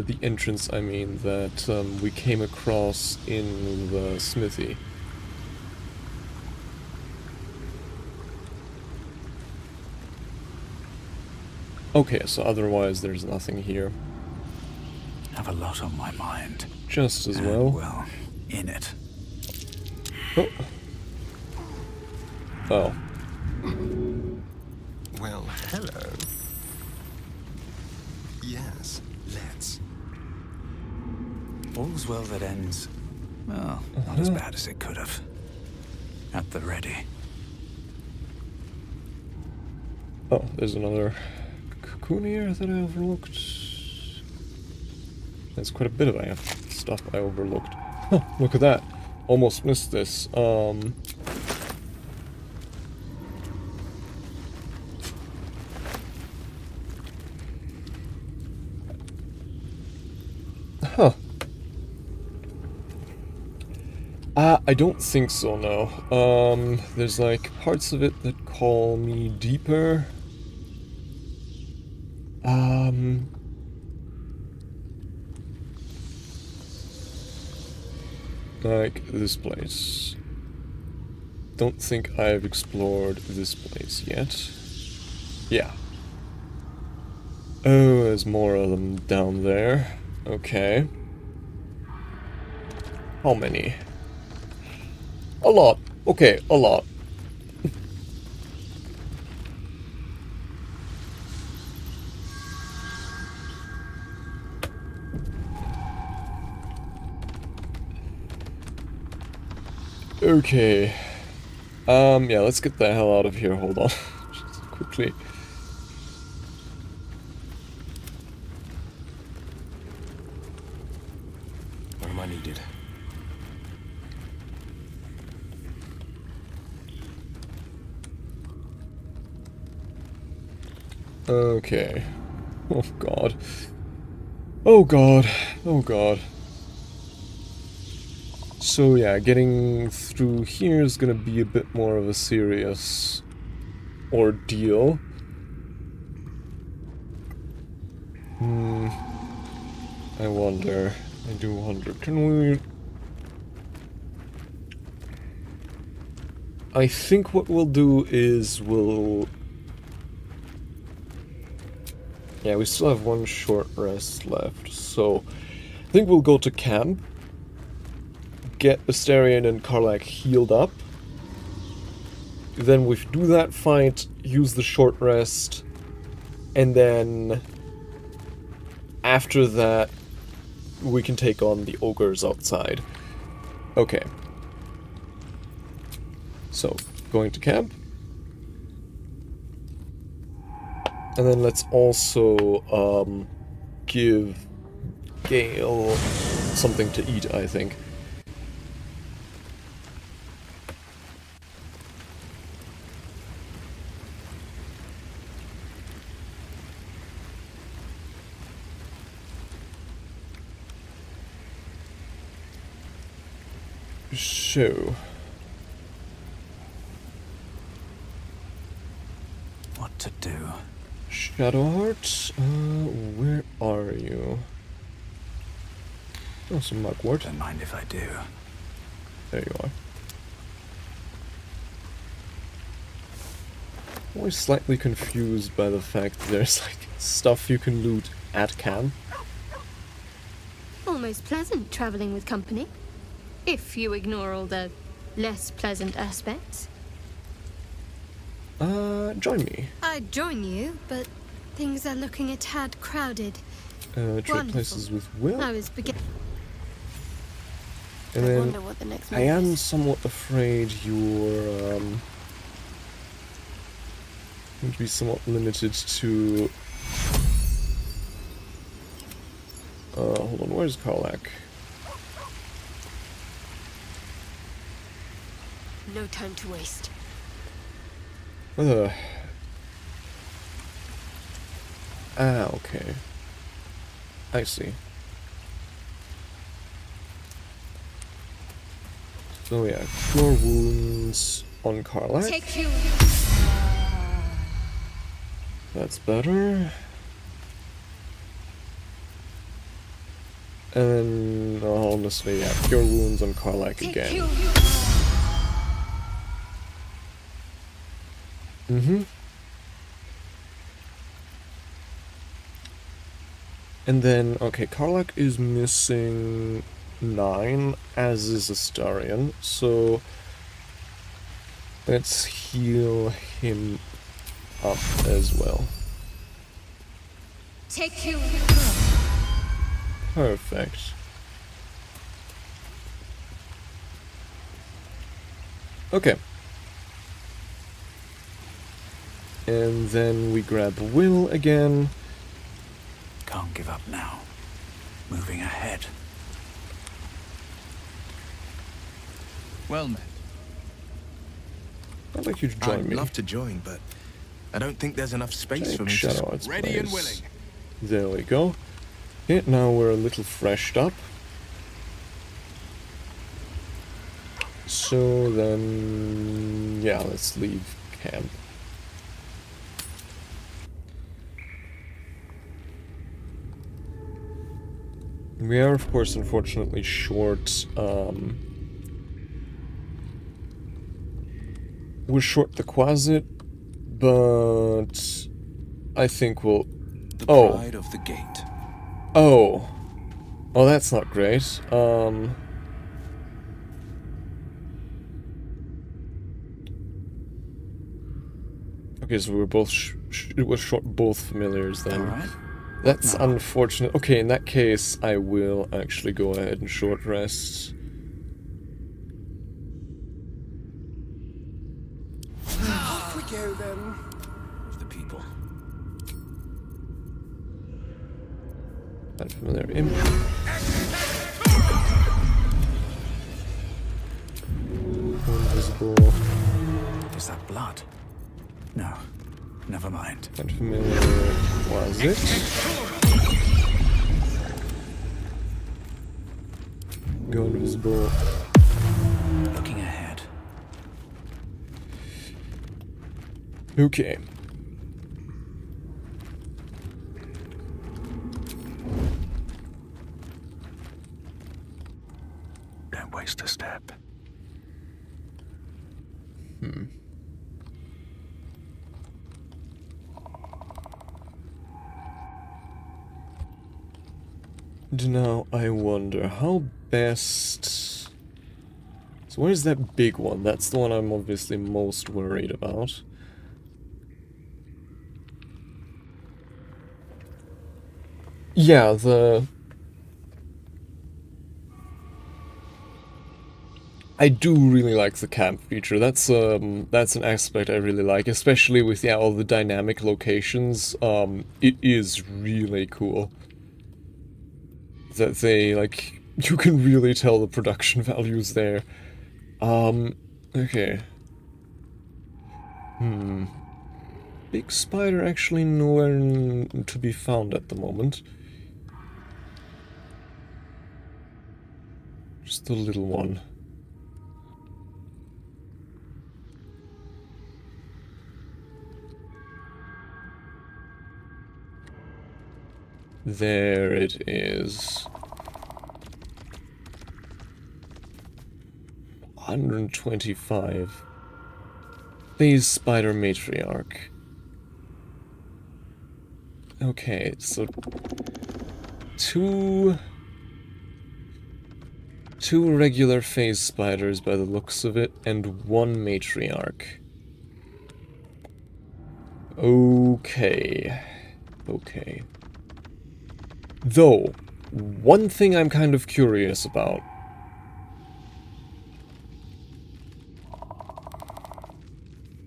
A: the entrance, I mean, that we came across in the smithy. Okay, so otherwise there's nothing here.
C: Have a lot on my mind.
A: Just as
C: And,
A: well.
C: well, in it.
A: Oh. Oh.
E: Well, hello. Yes, let's.
C: All's well that ends, well, not as bad as it could have. At the ready.
A: Oh, there's another cocoon here that I overlooked. There's quite a bit of stuff I overlooked. Huh, look at that. Almost missed this. Huh. I don't think so, no. There's like parts of it that call me deeper. Like this place. Don't think I've explored this place yet. Yeah. Oh, there's more of them down there. Okay. How many? A lot. Okay, a lot. Okay. Yeah, let's get the hell out of here. Hold on. Just quickly.
N: I needed.
A: Okay. Oh god. Oh god. Oh god. So yeah, getting through here is gonna be a bit more of a serious ordeal. I wonder. I do wonder. Can we... I think what we'll do is we'll... Yeah, we still have one short rest left, so I think we'll go to camp, get Astarion and 𝐅𝐫𝐞𝐫 healed up, then we do that fight, use the short rest, and then after that we can take on the ogres outside. Okay. So, going to camp. And then let's also give Gale something to eat, I think. So...
C: what to do?
A: Shadowheart, where are you? Oh, some mugwort.
C: Don't mind if I do.
A: There you are. I'm always slightly confused by the fact that there's like stuff you can loot at camp.
H: Almost pleasant traveling with company, if you ignore all the less pleasant aspects.
A: Join me.
H: I'd join you, but things are looking a tad crowded.
A: Trade places with Will.
H: I was beginning.
A: And
H: I
A: then
H: wonder what the next
A: I am somewhat afraid you're going to be somewhat limited to. Hold on, where's 𝐅𝐫𝐞𝐫?
H: No time to waste.
A: Okay. I see. So yeah, cure wounds on 𝐅𝐫𝐞𝐫.
H: Take you.
A: That's better. And then, honestly, yeah, cure wounds on 𝐅𝐫𝐞𝐫 again. And then, okay, 𝐅𝐫𝐞𝐫 is missing 9, as is Astarion, so let's heal him up as well.
H: Take you.
A: Perfect. Okay. And then we grab Will again.
C: Can't give up now. Moving ahead.
D: Well met.
A: I'd like you to join me.
D: I'd love to join, but I don't think there's enough space for me to...
A: Ready and willing. There we go. Okay, now we're a little freshed up. So then... yeah, let's leave camp. We are, of course, unfortunately short, we're short the 𝐁𝐫𝐶𝐧𝐭𝐢𝐞, but I think we'll...
N: The pride of the gate.
A: Oh. Oh, that's not great. Okay, so we're both we're short both familiars then.
C: All right.
A: That's unfortunate. Okay, in that case, I will actually go ahead and short rest.
O: Off we go then.
N: The people.
A: Unfamiliar imp. Invisible.
C: Is that blood? No. Never mind.
A: Unfamiliar. Was it? Go invisible.
C: Looking ahead.
A: Okay.
C: Don't waste a step.
A: Now I wonder how best. So where's that big one? That's the one I'm obviously most worried about. Yeah, I do really like the camp feature. That's an aspect I really like, especially with all the dynamic locations. It is really cool that they, like, you can really tell the production values there. Okay. Big spider actually nowhere to be found at the moment. Just the little one. There it is. 125. Phase Spider Matriarch. Okay, so two regular phase spiders by the looks of it, and one matriarch. Okay. Okay. Though, one thing I'm kind of curious about.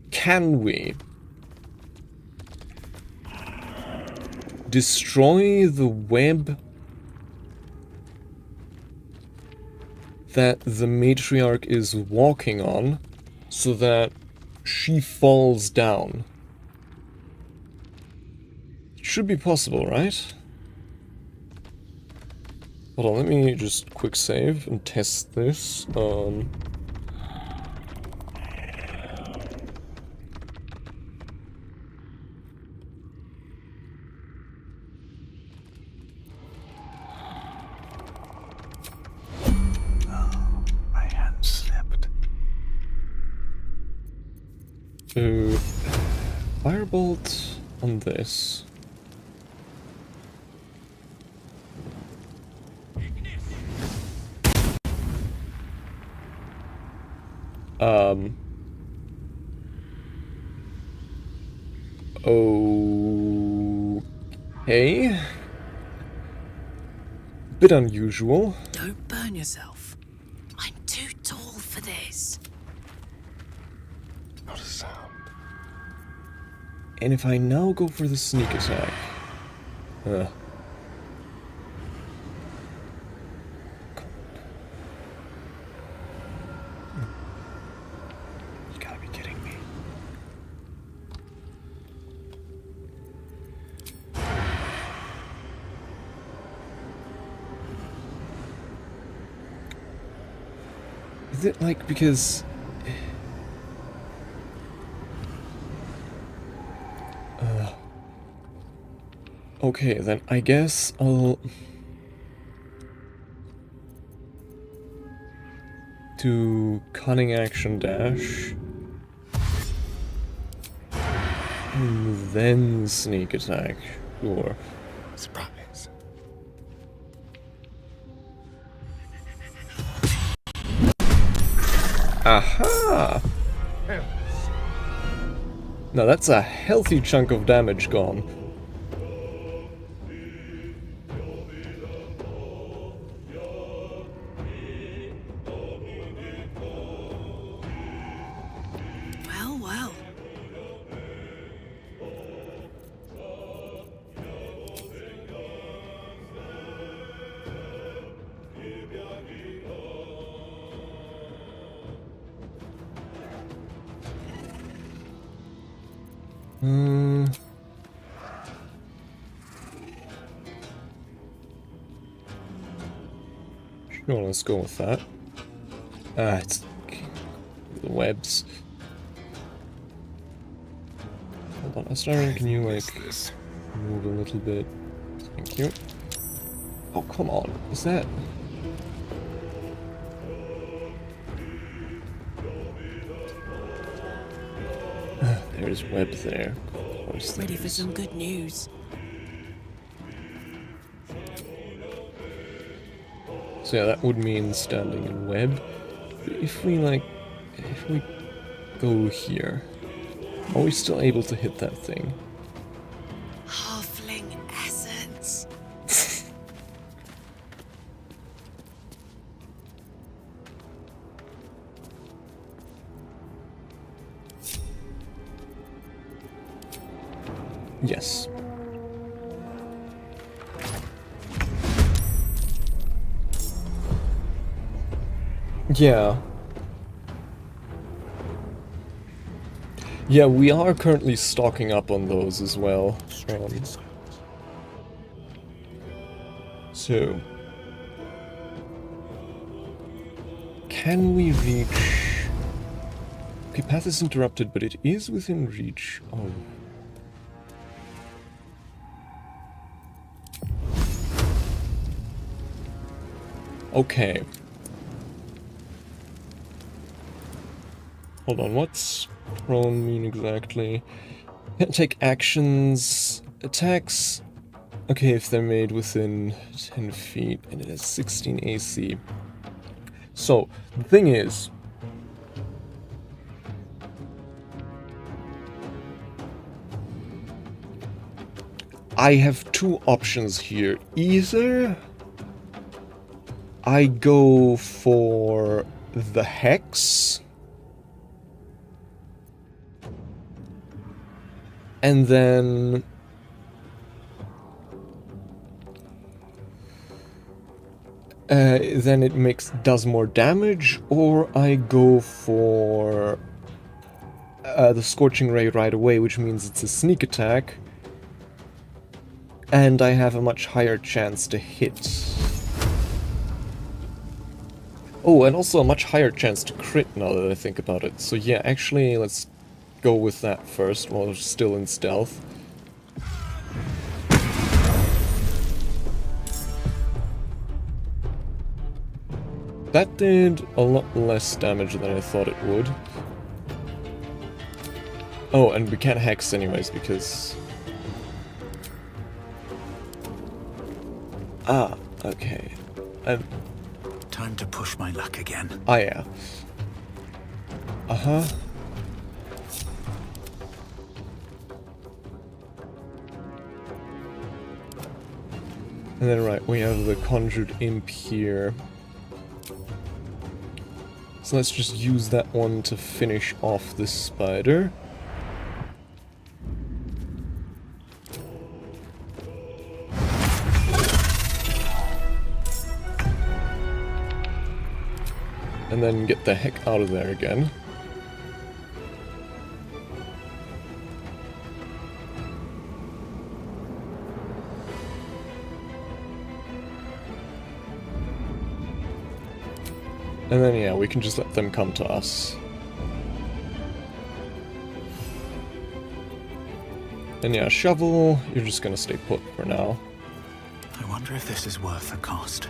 A: Can we destroy the web that the matriarch is walking on so that she falls down? It should be possible, right? Hold on, let me just quick save and test this.
C: My hand slipped.
A: Firebolt on this. Okay. Bit unusual.
P: Don't burn yourself. I'm too tall for this.
E: Not a sound.
A: And if I now go for the sneak attack. You gotta be kidding me. Is it like because... okay, then I guess I'll... do cunning action dash. And then sneak attack. Sure.
E: Surprise.
A: Aha! Now that's a healthy chunk of damage gone.
P: Well, well.
A: Sure, let's go with that. It's the webs. Hold on, Astarion, can you like move a little bit? Thank you. Oh, come on. Is that... There's web there. Of course.
K: Ready for some good news.
A: So yeah, that would mean standing in web. But if we go here, are we still able to hit that thing?
K: Halfling essence.
A: Yes. Yeah. Yeah, we are currently stocking up on those as well. So... Can we reach... Okay, path is interrupted, but it is within reach. Oh. Okay. Hold on, what's prone mean exactly? Can't take actions, attacks. Okay, if they're made within 10 feet, and it has 16 AC. So, the thing is... I have two options here. Either... I go for the Hex, and then it does more damage, or I go for the Scorching Ray right away, which means it's a sneak attack, and I have a much higher chance to hit. Oh, and also a much higher chance to crit now that I think about it. So yeah, actually, let's go with that first while we're still in stealth. That did a lot less damage than I thought it would. Oh, and we can't hex anyways because... Ah, okay.
C: Time to push my luck again.
A: Ah, yeah. Uh-huh. And then, right, we have the Conjured Imp here. So let's just use that one to finish off this spider. And then get the heck out of there again. And then, yeah, we can just let them come to us. And yeah, shovel, you're just gonna stay put for now.
C: I wonder if this is worth the cost.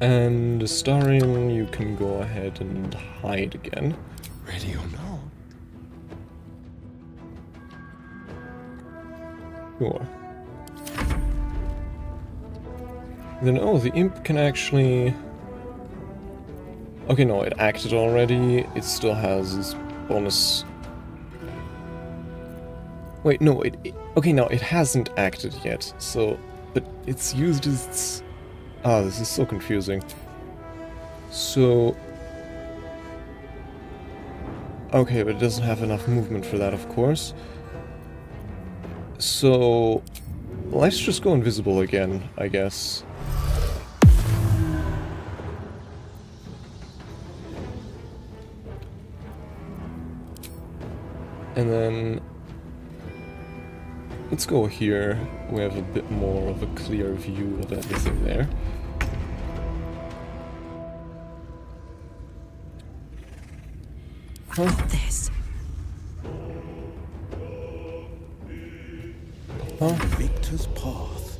A: And Astarion, you can go ahead and hide again.
E: Ready or not?
A: Sure. Then, oh, the imp can actually... Okay, no, it acted already. It still has this bonus... Wait, no, okay, no, it hasn't acted yet, so... But it's used as... Ah, this is so confusing. So... Okay, but it doesn't have enough movement for that, of course. So... Let's just go invisible again, I guess. And then let's go here. We have a bit more of a clear view of everything there.
K: I got this.
N: Victor's path.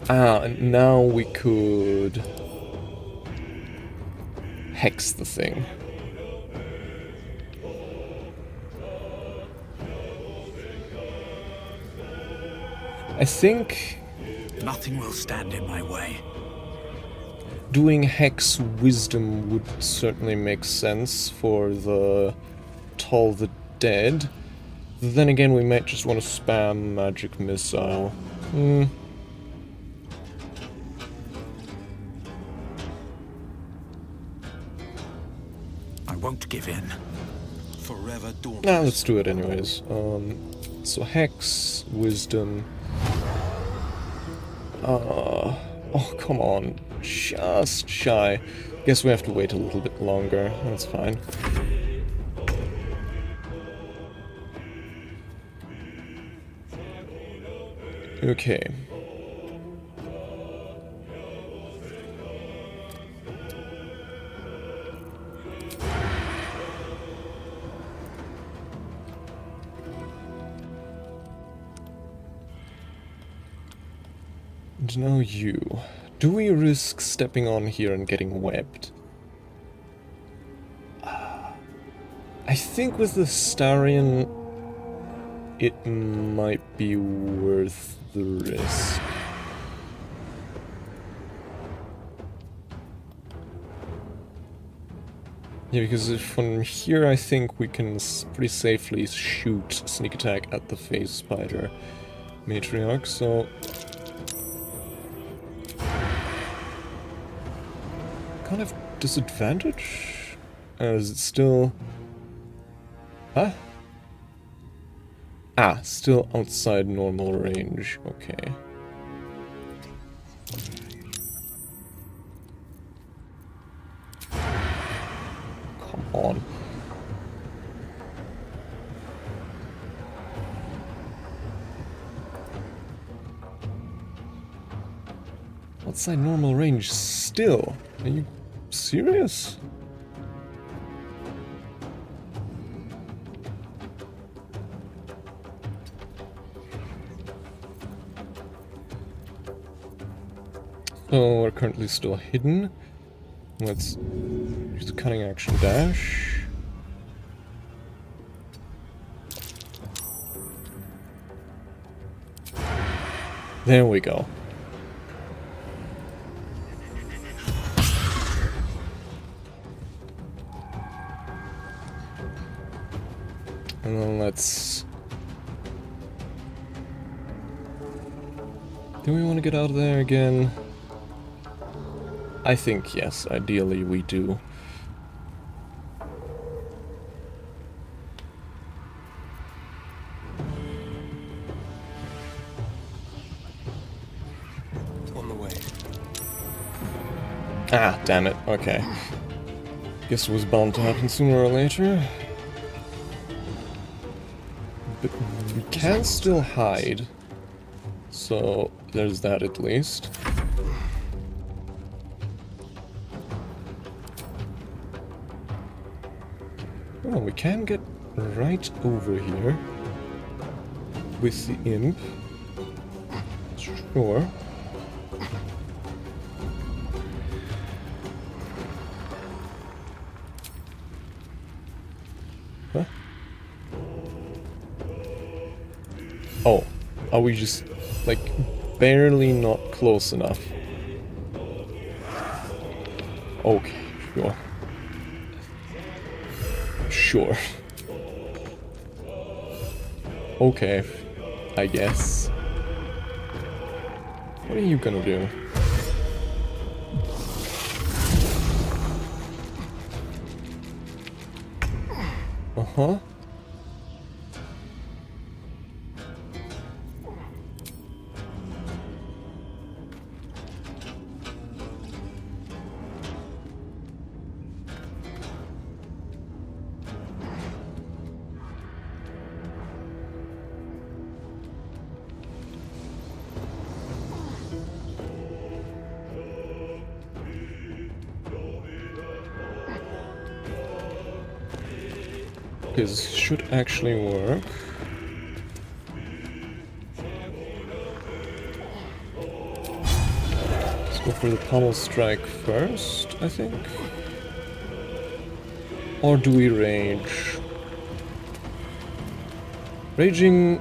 A: Ah, and now we could hex the thing. I think
C: Nothing will stand in my way.
A: doing Hex Wisdom would certainly make sense for the Toll the Dead. Then again, we might just want to spam Magic Missile.
C: I won't give in.
N: Forever dauntless.
A: Nah, let's do it anyways. So Hex, Wisdom. Oh, come on. Just shy. Guess we have to wait a little bit longer. That's fine. Okay. And now you. Do we risk stepping on here and getting webbed? I think with the Starion, it might be worth the risk. Yeah, because if from here I think we can pretty safely shoot sneak attack at the phase spider matriarch, so kind of disadvantage? Is it still... Huh? Ah, still outside normal range. Okay. Come on. Outside normal range still? Are you serious? So we're currently still hidden. Let's use the cunning action dash. There we go. And then let's... Do we want to get out of there again? I think yes, ideally we do.
N: On the way.
A: Ah, damn it. Okay. Guess it was bound to happen sooner or later. But we can still hide. So there's that at least. Oh, we can get right over here with the imp. Sure. Huh? Oh, are we just, like, barely not close enough? Okay, sure. Sure. Okay, I guess. What are you gonna do? Uh-huh. This should actually work. Let's go for the pummel strike first, I think. Or do we rage? Raging...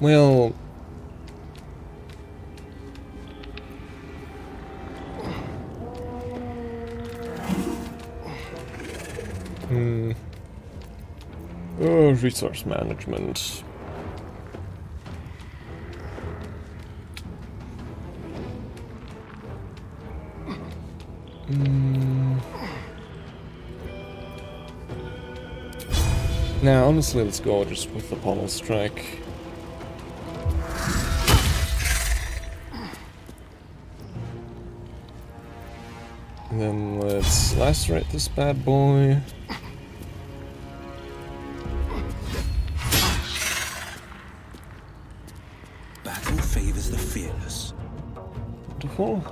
A: Well... resource management. Now, honestly, let's go just with the pommel strike. And then let's lacerate this bad boy.
C: Battle favors the fearless.
A: Wonderful.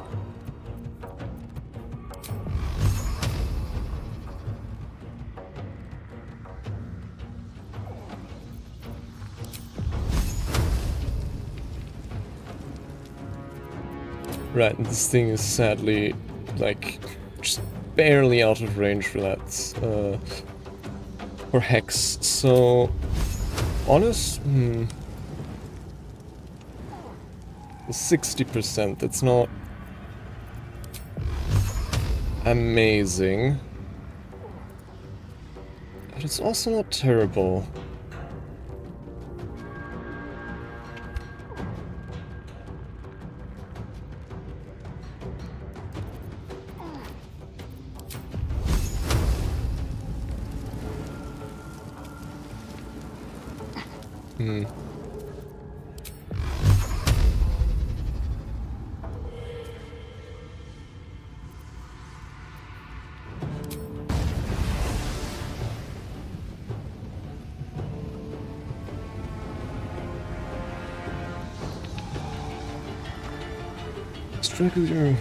A: Right, and this thing is sadly, like, just barely out of range for that, for Hex, so, honest, 60%, that's not amazing, but it's also not terrible. Strike with your...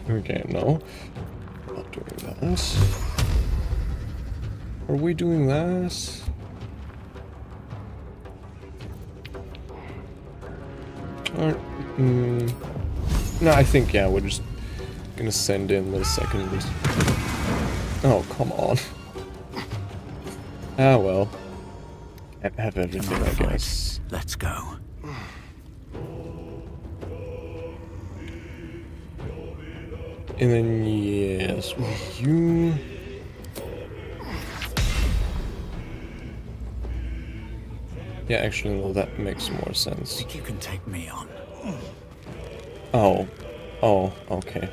A: Okay, no. Not doing that. Are we doing that? Or, no, I think, yeah, we're just gonna send in the second... Oh, come on. Ah, well. Have everything, I guess.
C: Let's go.
A: And then, yes, with you... Yeah, actually, no, that makes more sense.
C: Think you can take me on?
A: Oh. Oh, okay.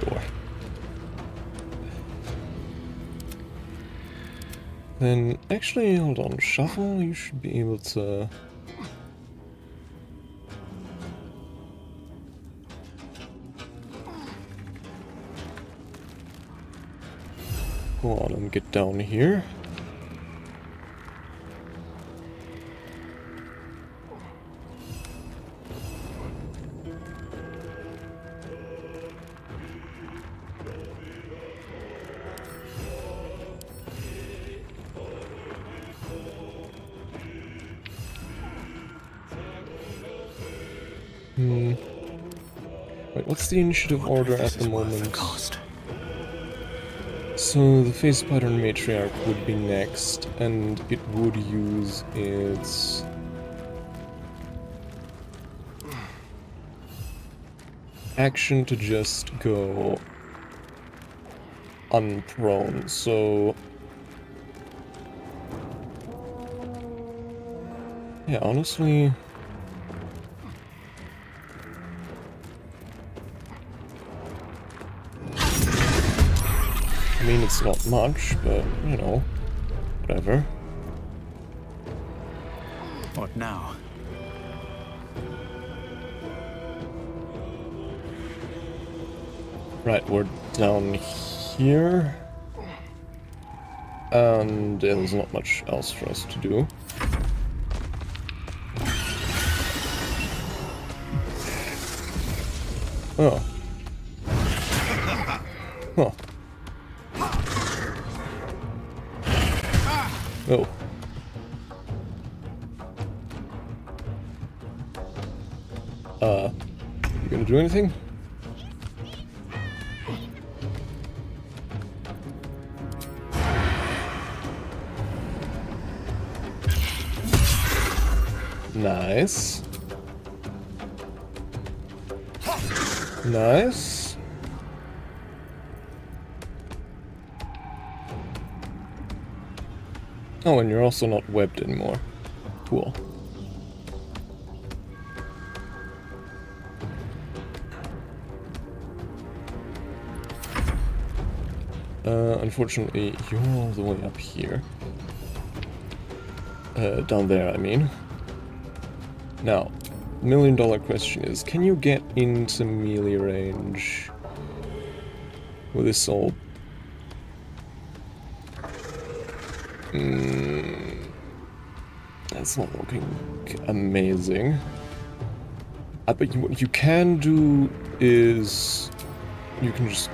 A: Door. Then, actually, hold on. Shuffle, you should be able to... Go on and get down here. Wait, what's the initiative order at the moment? So the face pattern matriarch would be next, and it would use its action to just go unprone. So yeah, honestly, I mean, it's not much, but, you know, whatever.
C: What now?
A: Right, we're down here. And there's not much else for us to do. Oh. Huh. Oh. You gonna do anything? Nice. Nice. Oh, and you're also not webbed anymore. Cool. Unfortunately, you're all the way up here. Down there, I mean. Now, $1,000,000 question is, can you get into melee range with this all? That's not looking amazing. But what you can do is you can just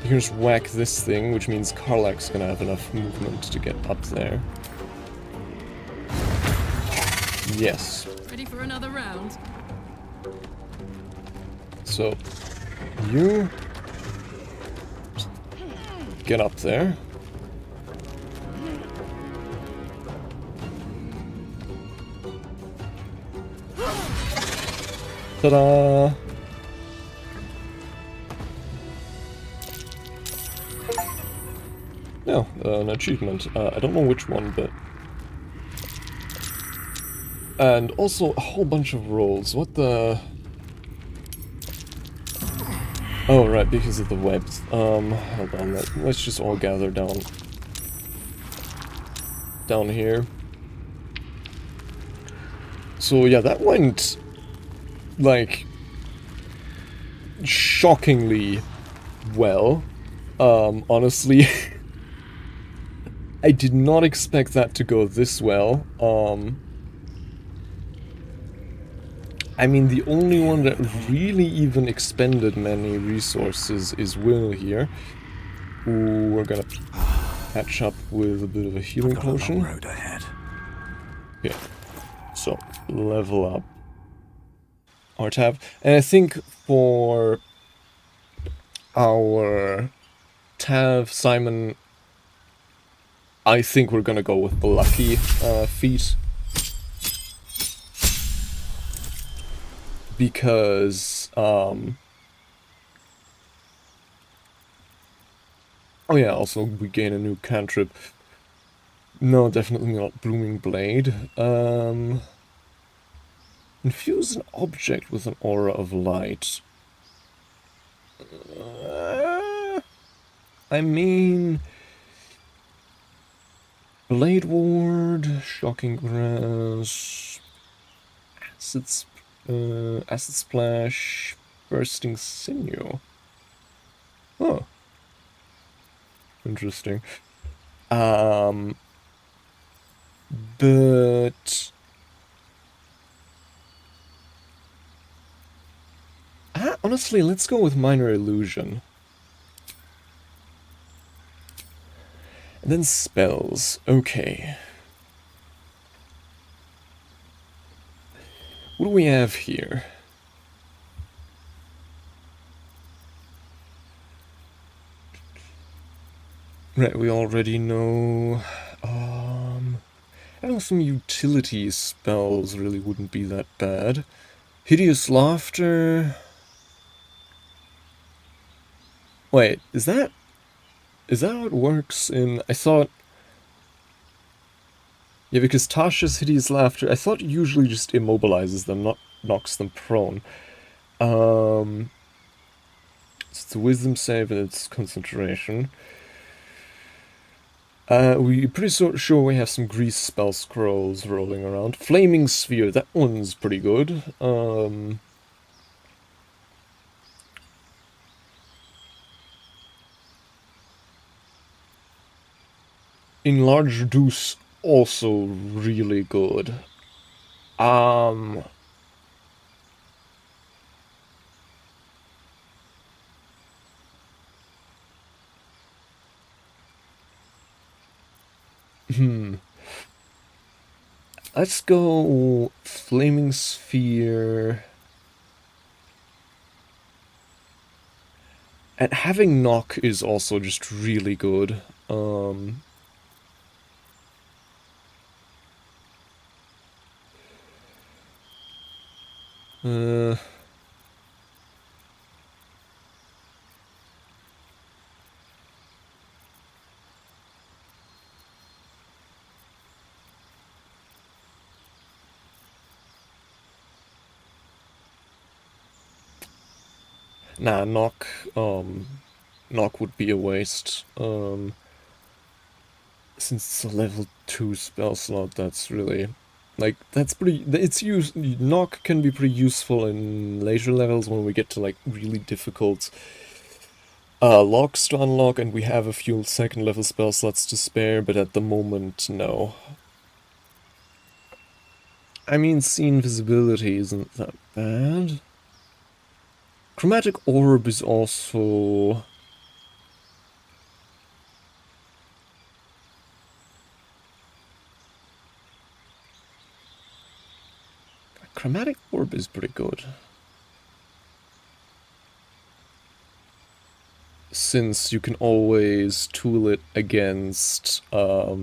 A: you can just whack this thing, which means Karlach's gonna have enough movement to get up there. Yes.
P: Ready for another round?
A: So, you get up there. Ta-da! No, an achievement. I don't know which one, but... And also a whole bunch of rolls. What the... Oh, right, because of the webs. Hold on, let's just all gather down here. So yeah, that went, like, shockingly well. Honestly, I did not expect that to go this well. I mean, the only one that really even expended many resources is Will here. Ooh, we're gonna catch up with a bit of a healing potion.
C: Road ahead.
A: Yeah. So, level up our tab. And I think for our Tav, Simon, I think we're gonna go with the lucky feat. Because, oh yeah, also we gain a new cantrip. No, definitely not Blooming Blade. Infuse an object with an aura of light. I mean... Blade Ward, Shocking Grass, Acid Splash, Bursting Sinew. Oh. Interesting. But... honestly, let's go with Minor Illusion. And then spells. Okay. What do we have here? Right, we already know. I know some utility spells really wouldn't be that bad. Hideous Laughter. Wait, is that how it works in... I thought... Yeah, because Tasha's Hideous Laughter, I thought usually just immobilizes them, not knocks them prone. It's a wisdom save and it's concentration. We're pretty sure we have some grease spell scrolls rolling around. Flaming Sphere, that one's pretty good. Enlarged Deuce also really good. Let's go Flaming Sphere. And having Knock is also just really good. Nah, Knock would be a waste. Since it's a level 2 spell slot, that's really... Like, that's pretty... Knock can be pretty useful in later levels when we get to, like, really difficult locks to unlock, and we have a few second level spell slots to spare, but at the moment, no. I mean, see invisibility isn't that bad. Chromatic Orb is also... Chromatic Orb is pretty good. Since you can always tool it against... Yeah,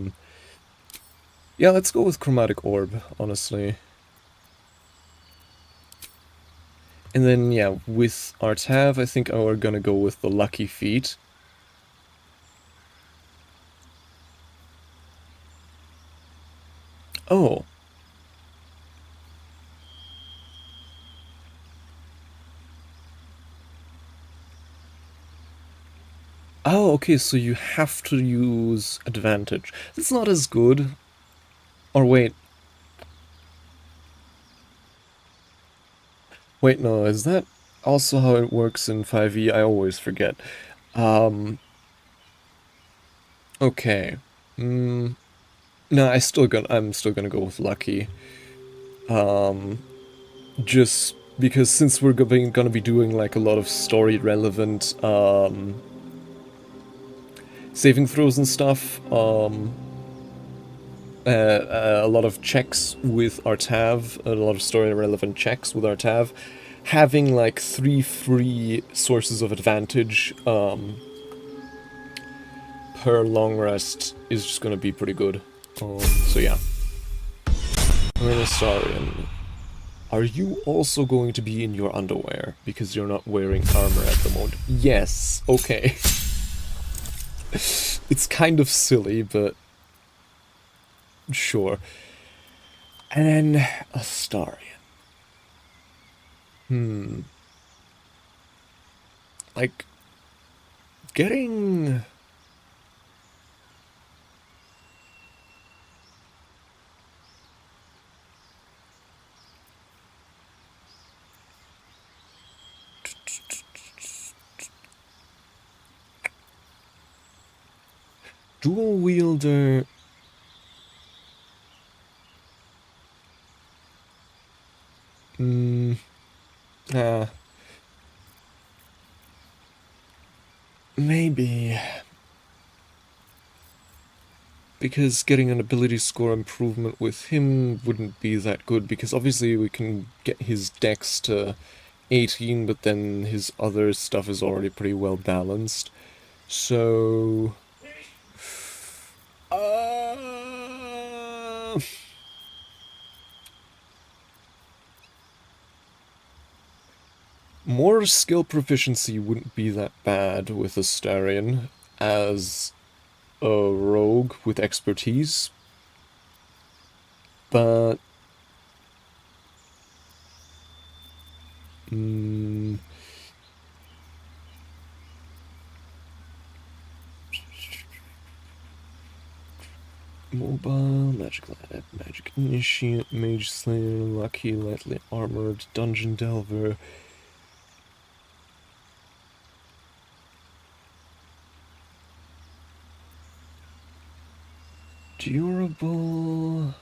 A: let's go with Chromatic Orb, honestly. And then, yeah, with Artav, I think we're gonna go with the Lucky Feet. Oh. Oh, okay, so you have to use advantage. It's not as good. Or wait. Wait, no, is that also how it works in 5e? I always forget. Okay. No, I'm still gonna go with Lucky. Just because since we're gonna be doing like a lot of story relevant saving throws and stuff, a lot of checks with Artav, a lot of story relevant checks with Artav, having like 3 free sources of advantage per long rest is just gonna be pretty good. So yeah. Astarion, are you also going to be in your underwear because you're not wearing armor at the moment? Yes, okay. It's kind of silly, but sure. And then Astarion. Like, getting... Dual wielder... Maybe... Because getting an ability score improvement with him wouldn't be that good, because obviously we can get his dex to 18, but then his other stuff is already pretty well balanced. So... More skill proficiency wouldn't be that bad with Astarion as a rogue with expertise, but Mobile, Magic Lad, Magic Initiate, Mage Slayer, Lucky, Lightly Armored, Dungeon Delver. Durable.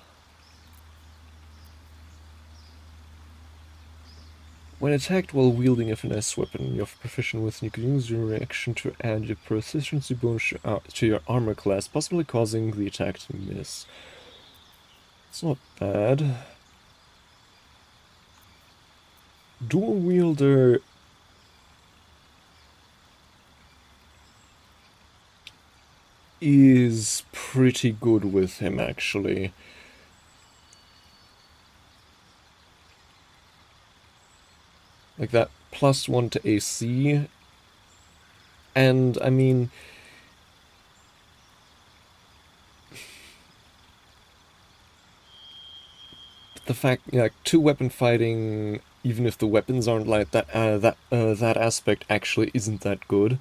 A: When attacked while wielding a finesse weapon you're proficient with, you can use your reaction to add your proficiency bonus to your armor class, possibly causing the attack to miss. It's not bad. Dual wielder is pretty good with him, actually. Like that +1 to AC. And, I mean, the fact, like, 2-weapon fighting, even if the weapons aren't like that, that aspect actually isn't that good.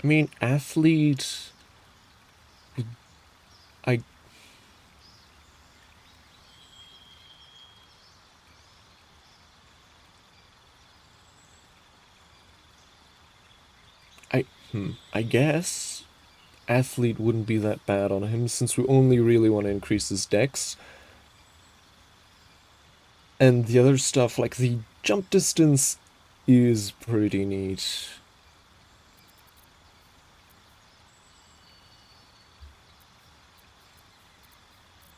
A: I mean, athlete... I guess athlete wouldn't be that bad on him, since we only really want to increase his dex. And the other stuff, like the jump distance, is pretty neat.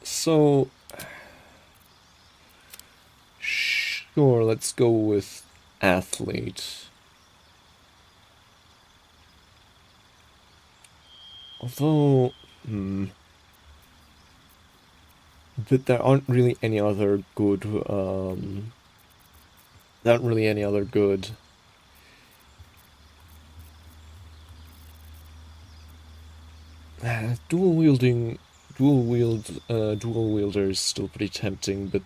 A: So, sure, let's go with athlete. Although, but there aren't really any other good, dual wielder is still pretty tempting, but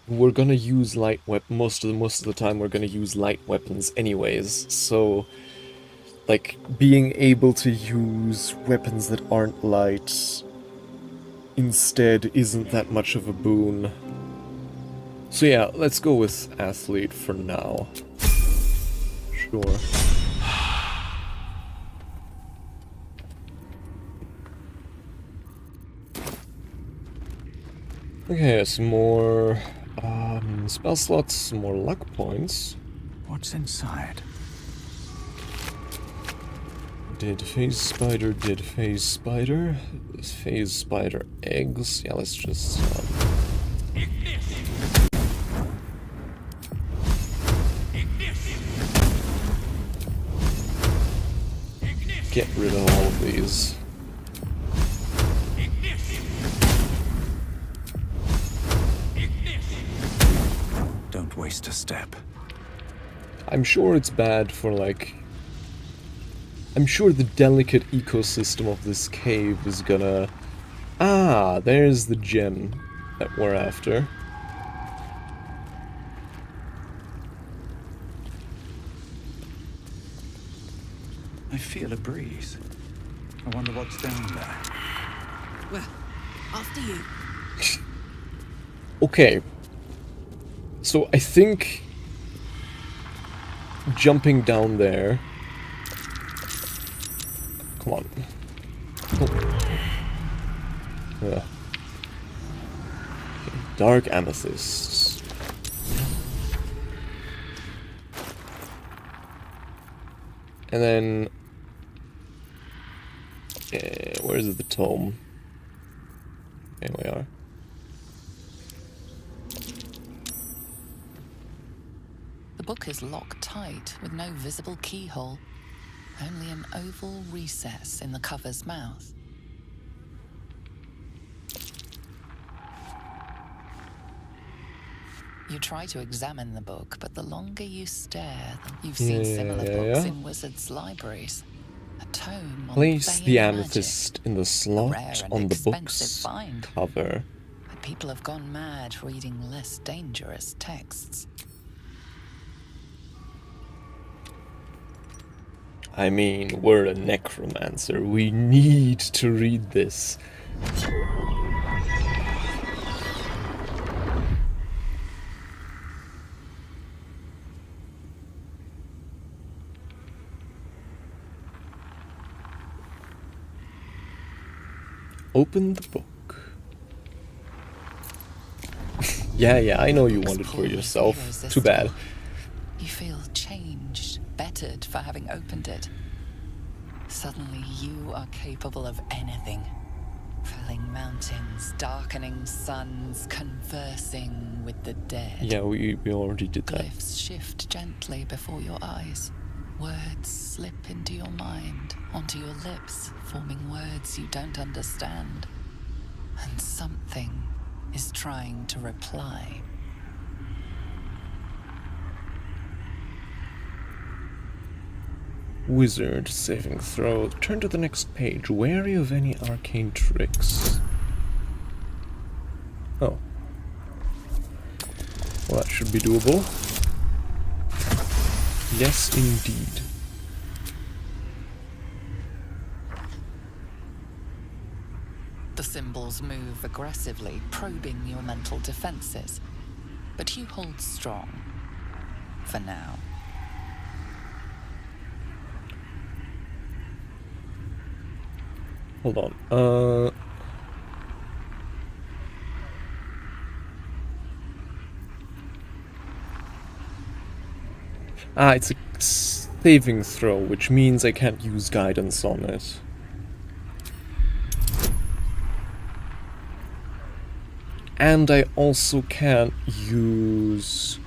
A: we're gonna use light most of the time we're gonna use light weapons anyways, so like being able to use weapons that aren't light instead isn't that much of a boon. So yeah, let's go with athlete for now. Sure. Okay, some more spell slots, some more luck points.
C: What's inside?
A: Dead phase spider, dead phase spider. Phase spider eggs. Yeah, let's just get rid of all of these.
C: Don't waste a step.
A: I'm sure it's bad for, like... I'm sure the delicate ecosystem of this cave is gonna... Ah, there's the gem that we're after.
C: I feel a breeze. I wonder what's down there.
P: Well, after you.
A: Okay. So I think jumping down there. Come on. Oh. Yeah. Okay. Dark amethysts. And then where is it? The tome. Here we are.
F: The book is locked tight with no visible keyhole, only an oval recess in the cover's mouth. You try to examine the book, but the longer you stare, you've seen similar books in wizards' libraries. A tome on
A: Place the
F: Bayern
A: amethyst in the slot on the book's
F: find.
A: cover.
F: But people have gone mad reading less dangerous texts.
A: I mean, we're a necromancer. We need to read this. Open the book. yeah, I know you want it for yourself. Too bad.
F: You feel changed, bettered for having opened it. Suddenly you are capable of anything. Felling mountains, darkening suns, conversing with the dead.
A: Yeah, we already did that.
F: Glyphs shift gently before your eyes. Words slip into your mind, onto your lips, forming words you don't understand. And something is trying to reply.
A: Wizard saving throw. Turn to the next page. Wary of any arcane tricks. Oh. Well, that should be doable. Yes, indeed.
F: The symbols move aggressively, probing your mental defenses. But you hold strong. For now.
A: Hold on. It's a saving throw, which means I can't use guidance on it. And I also can't use...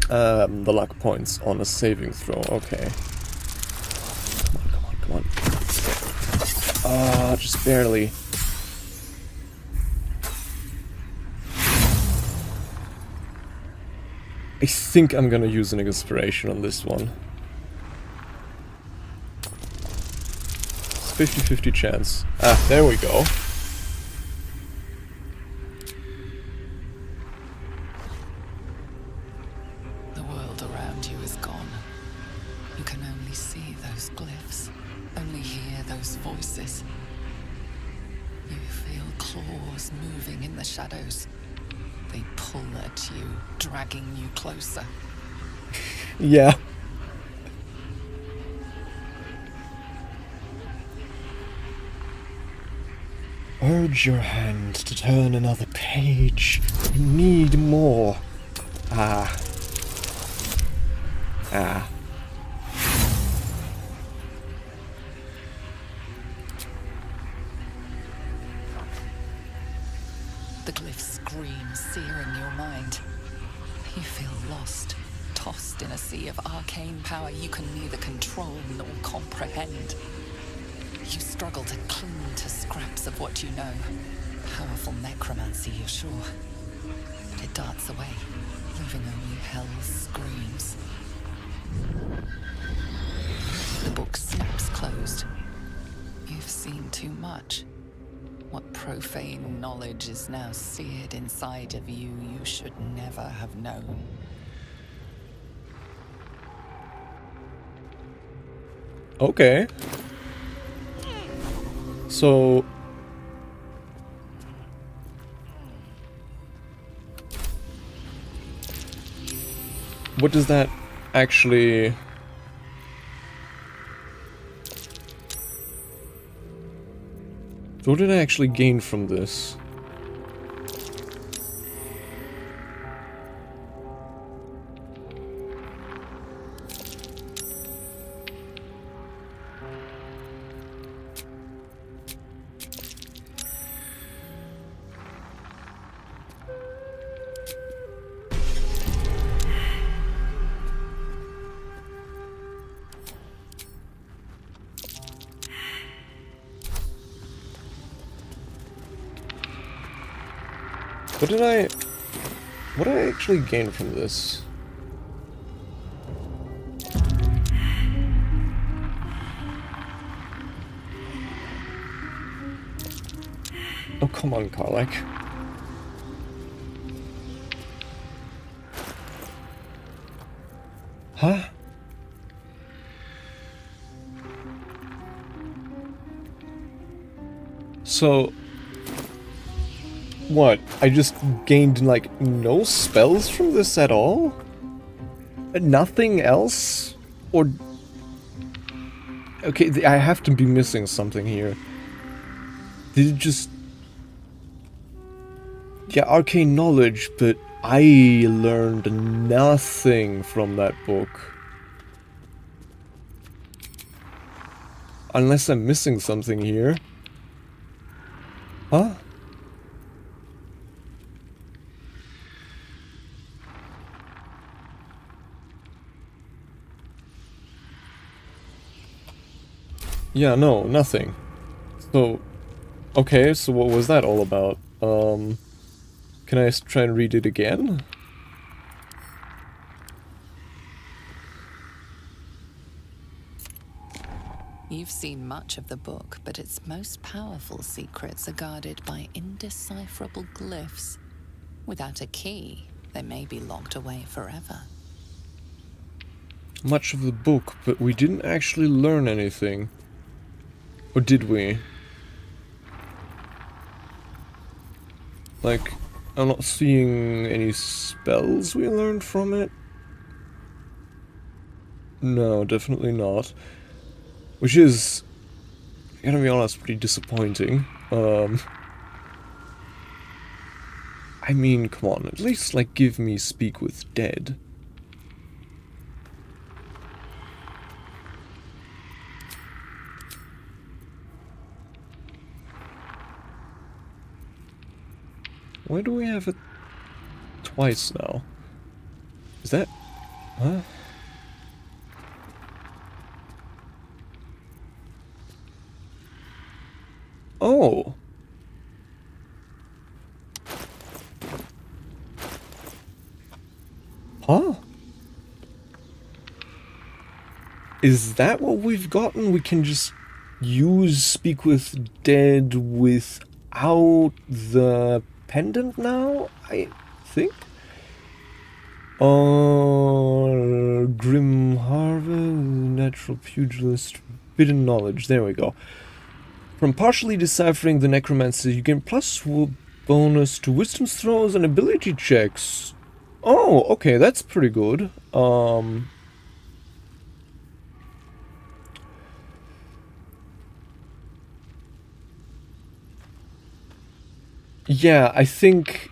A: the luck points on a saving throw. Okay. Come on. Just barely. I think I'm gonna use an inspiration on this one. It's 50-50 chance. There we go.
F: The world around you is gone. You can only see those glyphs, only hear those voices. You feel claws moving in the shadows. They pull at you, dragging you closer.
A: Yeah. Urge your hand to turn another page. I need more.
F: The glyphs scream, searing your mind. You feel lost, tossed in a sea of arcane power you can neither control nor comprehend. You struggle to cling to scraps of what you know. Powerful necromancy, you're sure. But it darts away, leaving only hell's screams. The book snaps closed. You've seen too much. What profane knowledge is now seared inside of you should never have known.
A: Okay. So... what does that actually... what did I actually gain from this? What did I actually gain from this? Oh, come on, Karlach. Huh? So... what? I just gained, like, no spells from this at all? Nothing else? Or... okay, I have to be missing something here. Did it just... yeah, arcane knowledge, but I learned nothing from that book. Unless I'm missing something here. Huh? Yeah, no, nothing. So, okay, so what was that all about? Can I try and read it again?
F: You've seen much of the book, but its most powerful secrets are guarded by indecipherable glyphs. Without a key, they may be locked away forever.
A: Much of the book, but we didn't actually learn anything. Or did we? Like, I'm not seeing any spells we learned from it. No, definitely not. Which is, I gotta be honest, pretty disappointing. I mean, come on, at least, like, give me Speak with Dead. Why do we have it twice now? Is that... huh? Oh! Huh? Is that what we've gotten? We can just use Speak with Dead without the pendant now, I think? Grim Harvest, Natural Pugilist, Forbidden Knowledge, there we go. From partially deciphering the necromancy, you gain plus bonus to wisdom throws and ability checks. Oh, okay, that's pretty good. Yeah, I think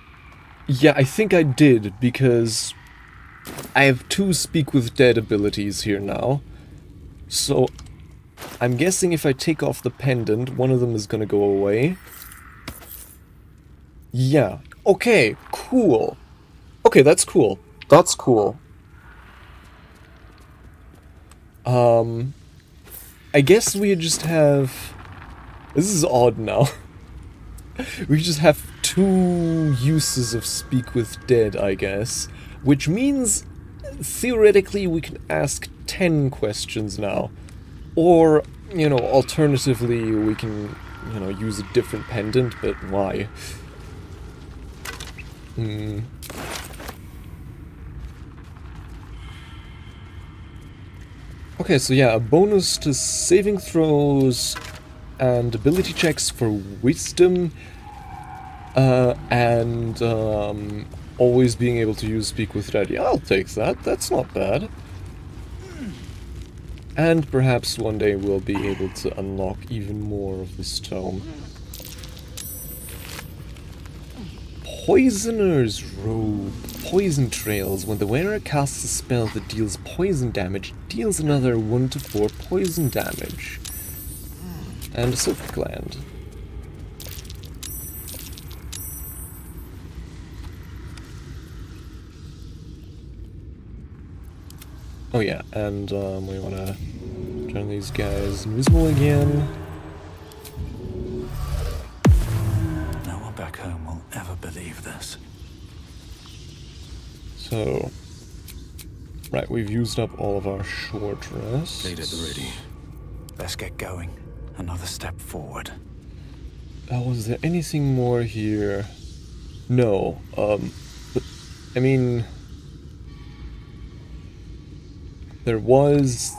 A: I did, because I have 2 Speak with Dead abilities here now. So, I'm guessing if I take off the pendant, one of them is gonna go away. Yeah. Okay, cool. Okay, that's cool. That's cool. I guess we just have... this is odd now. We just have 2 uses of Speak with Dead, I guess. Which means, theoretically, we can ask 10 questions now. Or, you know, alternatively, we can, you know, use a different pendant, but why? Okay, so yeah, a bonus to saving throws and ability checks for wisdom, and always being able to use Speak with Dead. Yeah, I'll take that. That's not bad. And perhaps one day we'll be able to unlock even more of this tome. Poisoner's Robe. Poison trails. When the wearer casts a spell that deals poison damage, deals another 1 to 4 poison damage. And a silver gland. Oh yeah, and we wanna turn these guys invisible again.
C: No one back home will ever believe this.
A: So, right, we've used up all of our short rests.
C: Leader's ready. Let's get going. Another step forward.
A: Was there anything more here? No. But, I mean, there is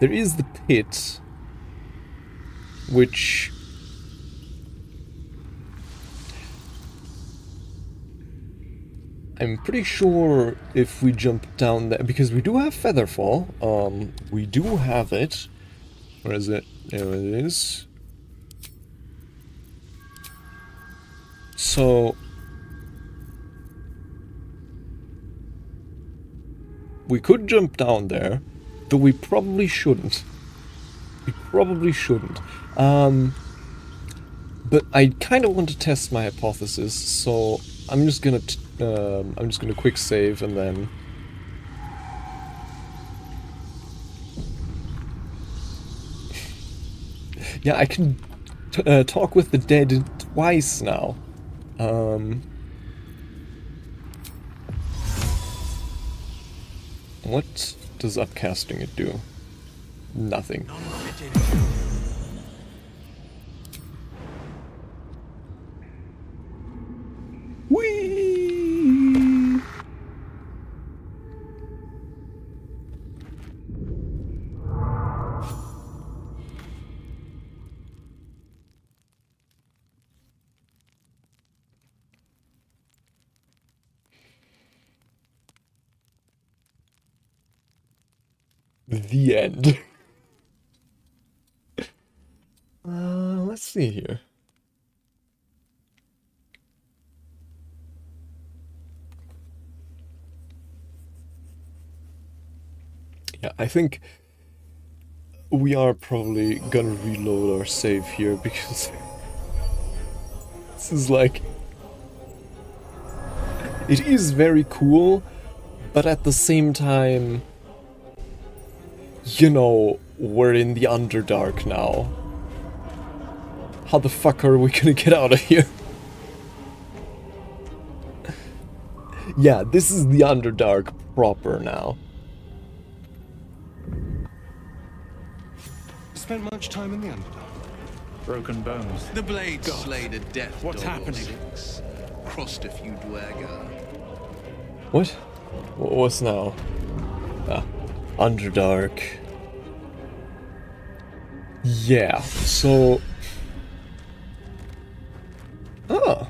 A: the pit, which I'm pretty sure if we jump down there, because we do have Featherfall, we do have it. Where is it? There it is. So we could jump down there, though we probably shouldn't. We probably shouldn't. But I kind of want to test my hypothesis, so I'm just gonna quick save and then. Yeah, I can talk with the dead twice now. What does upcasting it do? Nothing. Whee! The end. Let's see here. Yeah, I think we are probably gonna reload our save here because this is like, it is very cool, but at the same time, you know, we're in the Underdark now. How the fuck are we gonna get out of here? Yeah, this is the Underdark proper now.
E: Spent much time in the Underdark.
J: Broken bones.
D: The blade slayed a death.
J: What's happening?
D: Crossed a few dwerger.
A: What? What's now? Ah, Underdark. Yeah, so... Ah.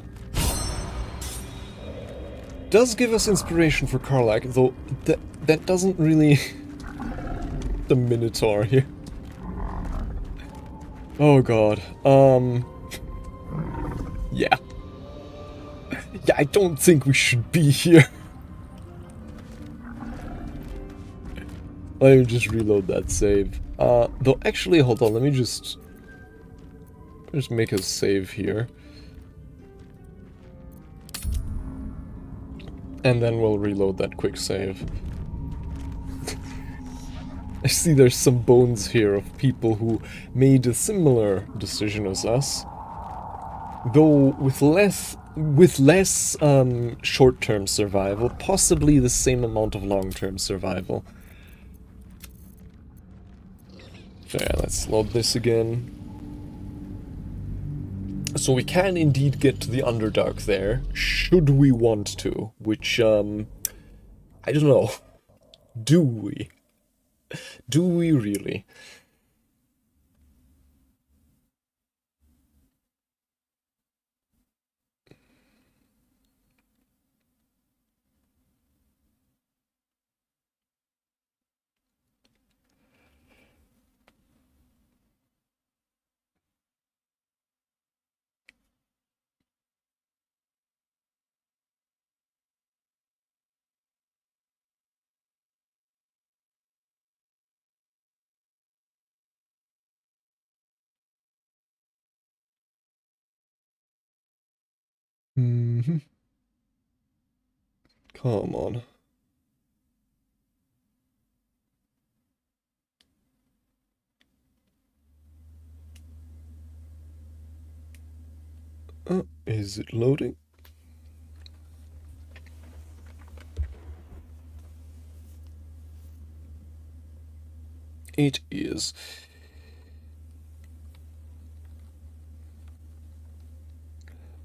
A: Does give us inspiration for Karlach, though that doesn't really... The Minotaur here. Oh god. Yeah. Yeah, I don't think we should be here. Let me just reload that save. Though actually, hold on, let me just make a save here. And then we'll reload that quick save. I see there's some bones here of people who made a similar decision as us. Though with less short-term survival, possibly the same amount of long-term survival. So yeah, let's load this again. So we can indeed get to the Underdark there, should we want to, which, I don't know. Do we? Do we really? Mm-hmm. Come on. Is it loading? It is.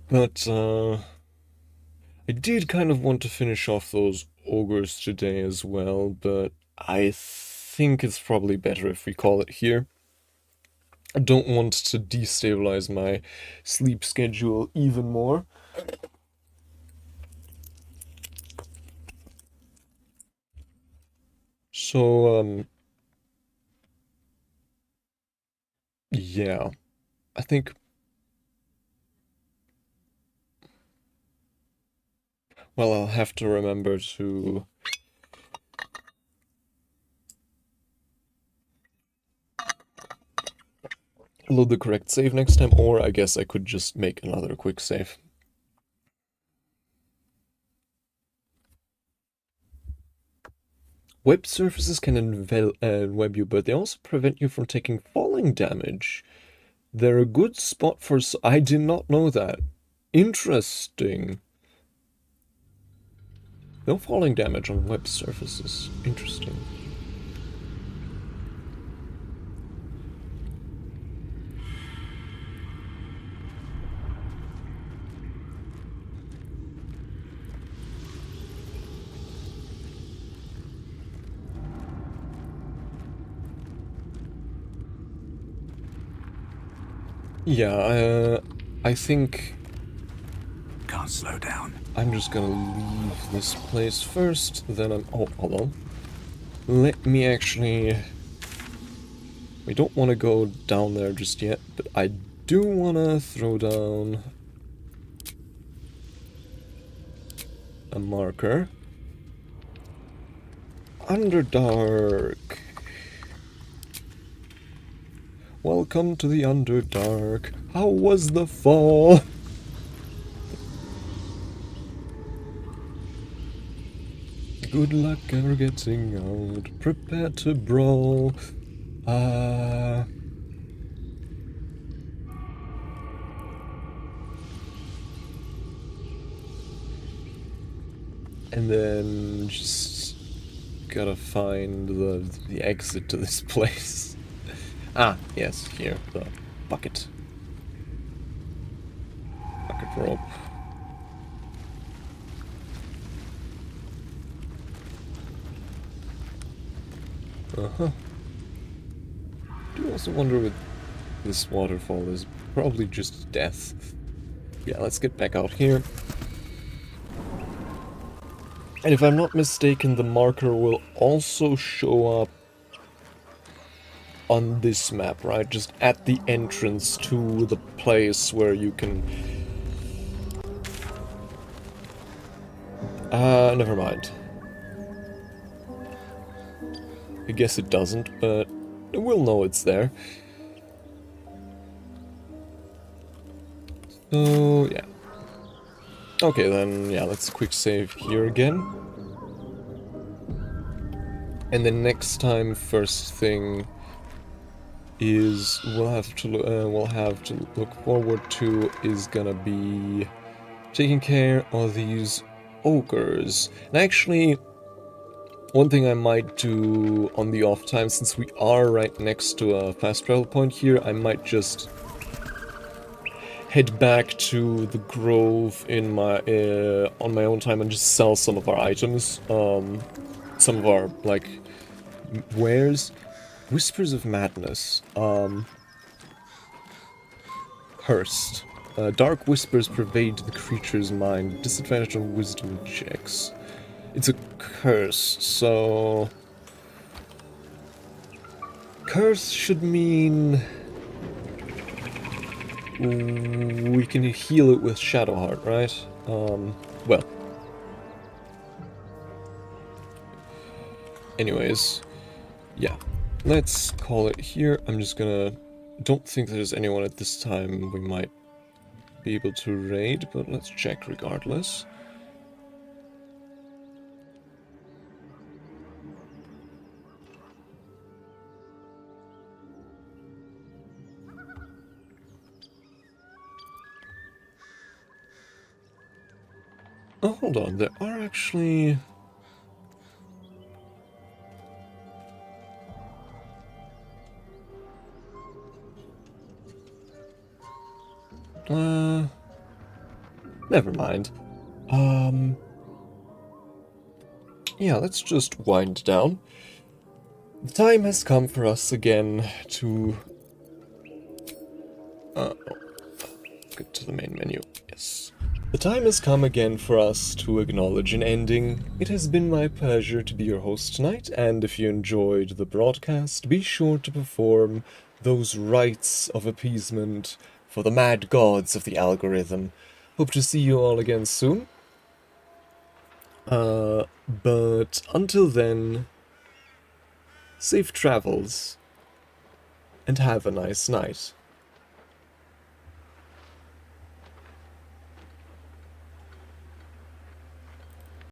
A: But, I did kind of want to finish off those ogres today as well, but I think it's probably better if we call it here. I don't want to destabilize my sleep schedule even more. So, yeah, I think... Well, I'll have to remember to... load the correct save next time, or I guess I could just make another quick save. Web surfaces can web you, but they also prevent you from taking falling damage. They're a good spot for... I did not know that. Interesting. No falling damage on web surfaces. Interesting. Yeah, I think...
C: Can't slow down.
A: I'm just gonna leave this place first, then I'm... Oh, hold on. Let me actually... We don't want to go down there just yet, but I do want to throw down a marker. Underdark. Welcome to the Underdark. How was the fall? Good luck ever getting out. Prepare to brawl. And then just gotta find the exit to this place. Ah, yes, here, the bucket. Bucket rope. Uh-huh. I do also wonder what this waterfall is. Probably just death. Yeah, let's get back out here. And if I'm not mistaken, the marker will also show up on this map, right? Just at the entrance to the place where you can... never mind. I guess it doesn't, but we'll know it's there. So, yeah. Okay, then, yeah, let's quick save here again. And then next time, first thing is we'll have to look forward to is gonna be taking care of these ogres. And actually, one thing I might do on the off time, since we are right next to a fast travel point here, I might just head back to the grove in my on my own time and just sell some of our items, some of our like wares. Whispers of Madness. Cursed. Dark whispers pervade the creature's mind. Disadvantage on wisdom checks. It's a curse, so... Curse should mean... we can heal it with Shadowheart, right? Well. Anyways, yeah. Let's call it here. I'm just gonna... Don't think there's anyone at this time we might be able to raid, but let's check regardless. Oh, hold on. There are actually... Never mind. Yeah, let's just wind down. The time has come for us again to... get to the main menu. Yes. The time has come again for us to acknowledge an ending. It has been my pleasure to be your host tonight, and if you enjoyed the broadcast, be sure to perform those rites of appeasement for the mad gods of the algorithm. Hope to see you all again soon. But until then, safe travels, and have a nice night.